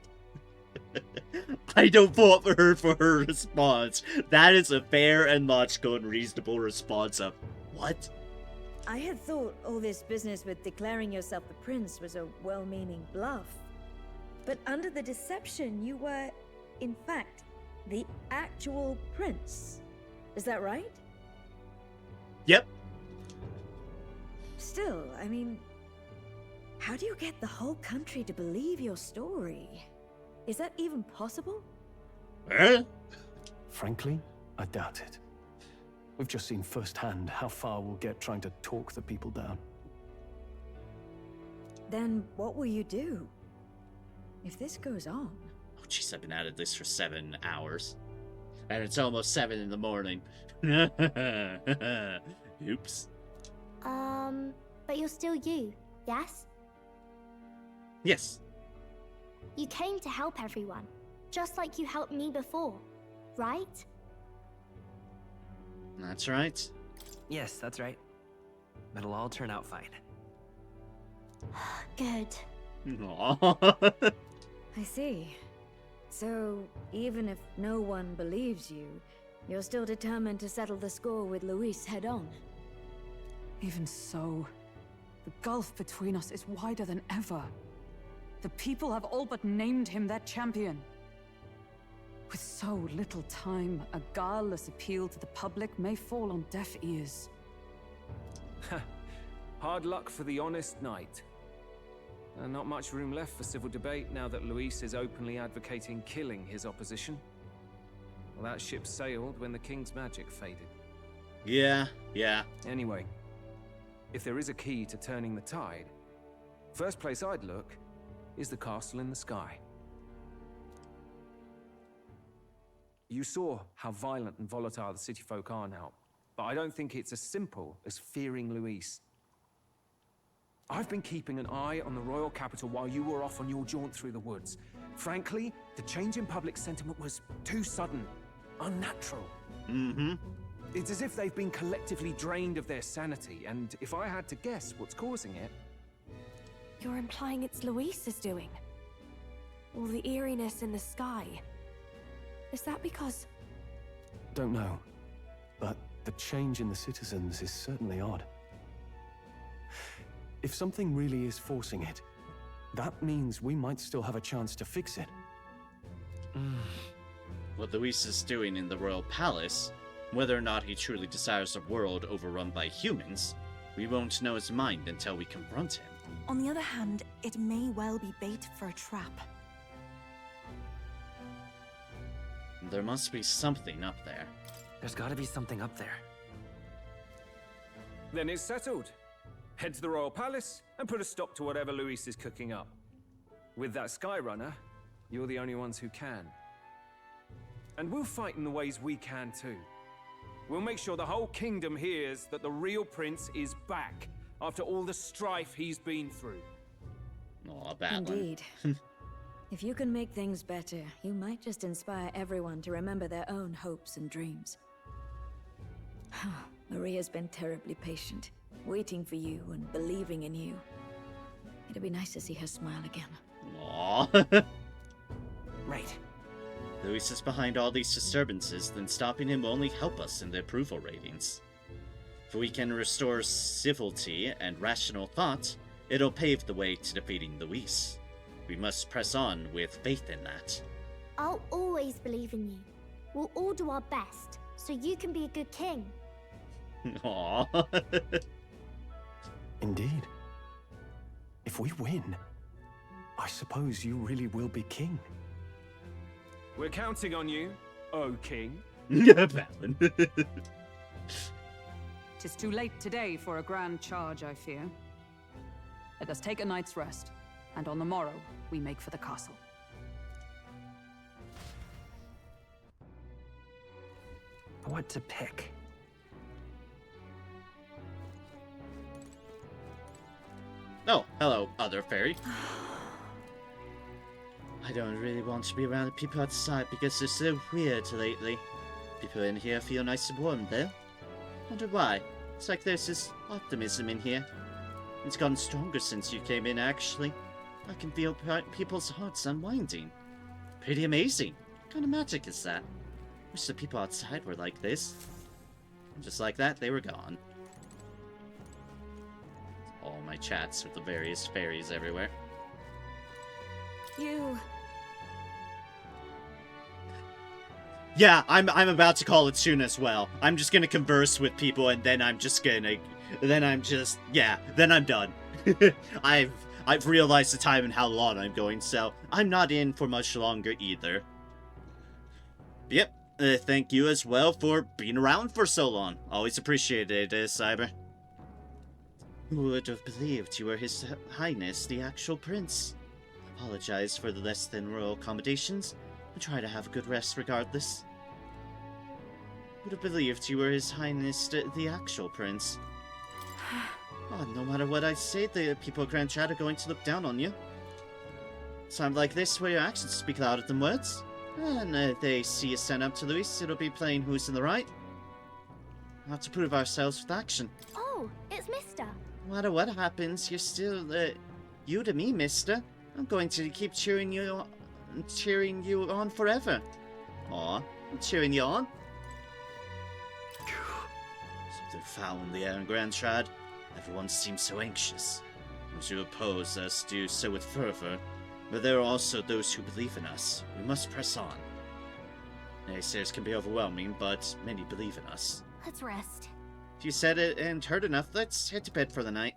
I don't fault for her response. That is a fair and logical and reasonable response of, what? I had thought all this business with declaring yourself the prince was a well-meaning bluff. But under the deception, you were, in fact, the actual prince. Is that right? Yep. Still, I mean, how do you get the whole country to believe your story? Is that even possible? Frankly, I doubt it. We've just seen firsthand how far we'll get trying to talk the people down. Then what will you do? If this goes on... Oh jeez, I've been at this for 7 hours. And it's almost 7 in the morning. Oops. But you're still you, yes? Yes. You came to help everyone, just like you helped me before, right? That's right. Yes, that's right. It'll all turn out fine. Good. I see. So, even if no one believes you, you're still determined to settle the score with Luis head-on? Even so, the gulf between us is wider than ever. The people have all but named him their champion. With so little time, a guileless appeal to the public may fall on deaf ears. Hard luck for the honest knight. And not much room left for civil debate now that Luis is openly advocating killing his opposition. Well, that ship sailed when the king's magic faded. Yeah. Anyway, if there is a key to turning the tide, first place I'd look is the castle in the sky. You saw how violent and volatile the city folk are now, but I don't think it's as simple as fearing Luis. I've been keeping an eye on the royal capital while you were off on your jaunt through the woods. Frankly, the change in public sentiment was too sudden, unnatural. Mm-hmm. It's as if they've been collectively drained of their sanity, and if I had to guess what's causing it... You're implying it's Luis's doing? All the eeriness in the sky. Is that because... Don't know, but the change in the citizens is certainly odd. If something really is forcing it, that means we might still have a chance to fix it. What Luis is doing in the royal palace, whether or not he truly desires a world overrun by humans, we won't know his mind until we confront him. On the other hand, it may well be bait for a trap. There must be something up there. There's gotta be something up there. Then it's settled. Head to the royal palace and put a stop to whatever Luis is cooking up. With that Skyrunner, you're the only ones who can. And we'll fight in the ways we can too. We'll make sure the whole kingdom hears that the real prince is back after all the strife he's been through. Aw, bad Indeed. If you can make things better, you might just inspire everyone to remember their own hopes and dreams. Maria's been terribly patient, waiting for you and believing in you. It'd be nice to see her smile again. Aww. Right. Luis is behind all these disturbances, then stopping him will only help us in the approval ratings. If we can restore civility and rational thought, it'll pave the way to defeating Luis. We must press on with faith in that. I'll always believe in you. We'll all do our best, so you can be a good king. Aww. Indeed. If we win, I suppose you really will be king. We're counting on you, O king. Yeah, Balin. 'Tis too late today for a grand charge, I fear. Let us take a night's rest, and on the morrow we make for the castle. What to pick? Oh, hello, other fairy. I don't really want to be around the people outside because they're so weird lately. People in here feel nice and warm, though. Wonder why. It's like there's this optimism in here. It's gotten stronger since you came in, actually. I can feel people's hearts unwinding. Pretty amazing. What kind of magic is that? Wish the people outside were like this. And just like that, they were gone. All my chats with the various fairies everywhere. You... Yeah, I'm about to call it soon as well. I'm just gonna converse with people and then I'm just gonna... Then I'm done. I've realized the time and how long I'm going, so I'm not in for much longer either. Yep, thank you as well for being around for so long. Always appreciated it, Cyber. Who would have believed you were His Highness, the actual prince? Apologize for the less than royal accommodations, and try to have a good rest regardless. Would have believed you were His Highness, the actual prince. Oh, no matter what I say, the people of Grand Chat are going to look down on you. Time like this, where your actions speak louder than words. And they see you stand up to Luis, it'll be plain who's in the right. We'll have to prove ourselves with action. Oh, it's Mister. No matter what happens, you're still, you to me, mister. I'm going to keep cheering you on forever. Aw, I'm cheering you on. Something foul in the air in Grand Trad. Everyone seems so anxious. Those who oppose us do so with fervor, but there are also those who believe in us. We must press on. Naysayers can be overwhelming, but many believe in us. Let's rest. If you said it and heard enough, let's head to bed for the night.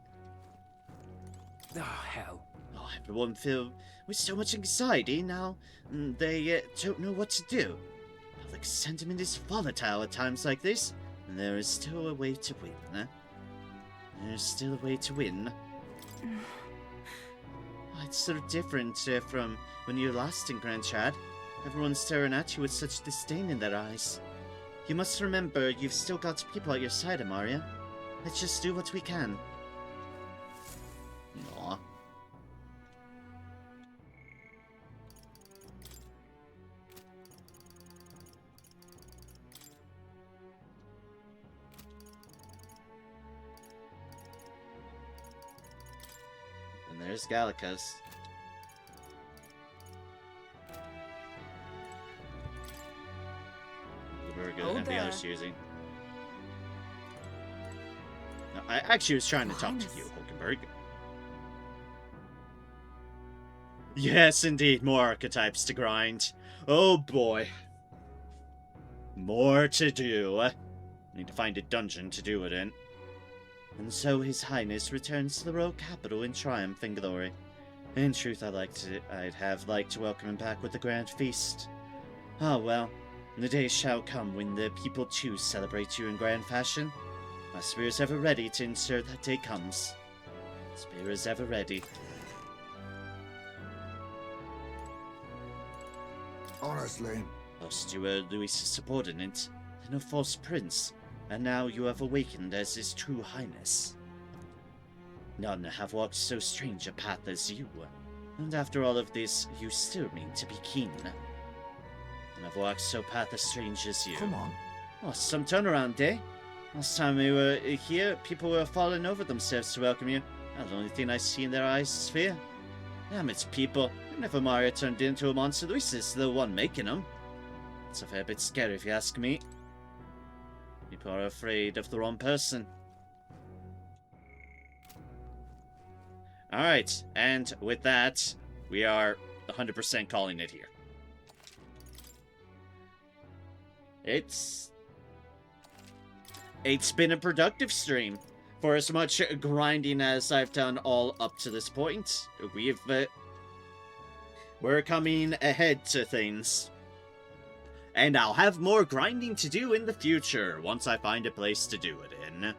Oh, hell. Oh, everyone feel with so much anxiety now. They don't know what to do. Public sentiment is volatile at times like this, and there is still a way to win. Huh? There's still a way to win. Oh, it's so different from when you were last in Grand Chad. Everyone's staring at you with such disdain in their eyes. You must remember, you've still got people at your side, Amaria. Let's just do what we can. Aw. And there's Gallica's. Very good Oh, MPO there. is using. No, I actually was trying to talk to you, Hulkenberg. Yes, indeed, more archetypes to grind. Oh boy. More to do. Need to find a dungeon to do it in. And so His Highness returns to the royal capital in triumph and glory. In truth, I'd have liked to welcome him back with a grand feast. Ah well. The day shall come when the people too celebrate you in grand fashion. My spear is ever ready to ensure that day comes. Spear is ever ready. Honestly, Lost you were Louis' subordinate, and a false prince, and now you have awakened as his true highness. None have walked so strange a path as you, and after all of this, you still mean to be king. And I've walked so path as strange as you. Come on. Oh, some turnaround, eh? Last time we were here, people were falling over themselves to welcome you. The only thing I see in their eyes is fear. Damn, it's people. Even if Amaria turned into a monster, Luis is the one making them. It's a fair bit scary if you ask me. People are afraid of the wrong person. Alright, and with that, we are 100% calling it here. It's been a productive stream. For as much grinding as I've done all up to this point, we're coming ahead to things. And I'll have more grinding to do in the future, once I find a place to do it in.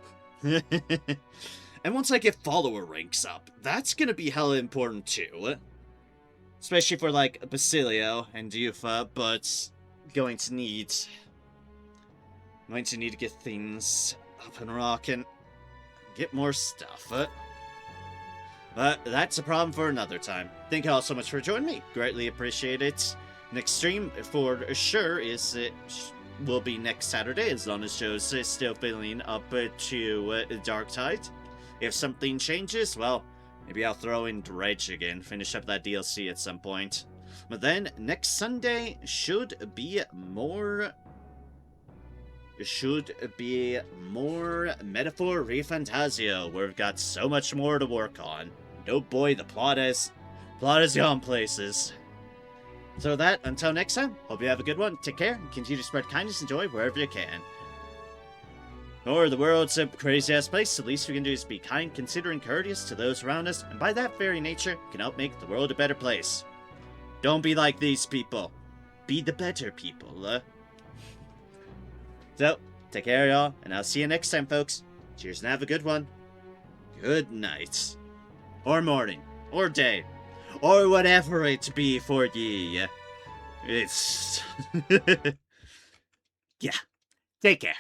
And once I get follower ranks up, that's gonna be hella important too. Especially for, like, Basilio and Yufa, but going to need to get things up and rocking. Get more stuff. But that's a problem for another time. Thank you all so much for joining me. Greatly appreciate it. Next stream, for sure, will be next Saturday, as long as Joe's still filling up to Darktide. If something changes, well, maybe I'll throw in Dredge again, finish up that DLC at some point. But then, next Sunday should be more Metaphor ReFantazio. We've got so much more to work on. Oh boy, the plot has gone places. So that, until next time, hope you have a good one. Take care, and continue to spread kindness and joy wherever you can. Or the world's a crazy-ass place, the least we can do is be kind, considerate, and courteous to those around us, and by that very nature, can help make the world a better place. Don't be like these people. Be the better people, So, take care, y'all, and I'll see you next time, folks. Cheers and have a good one. Good night. Or morning. Or day. Or whatever it be for ye. It's... yeah. Take care.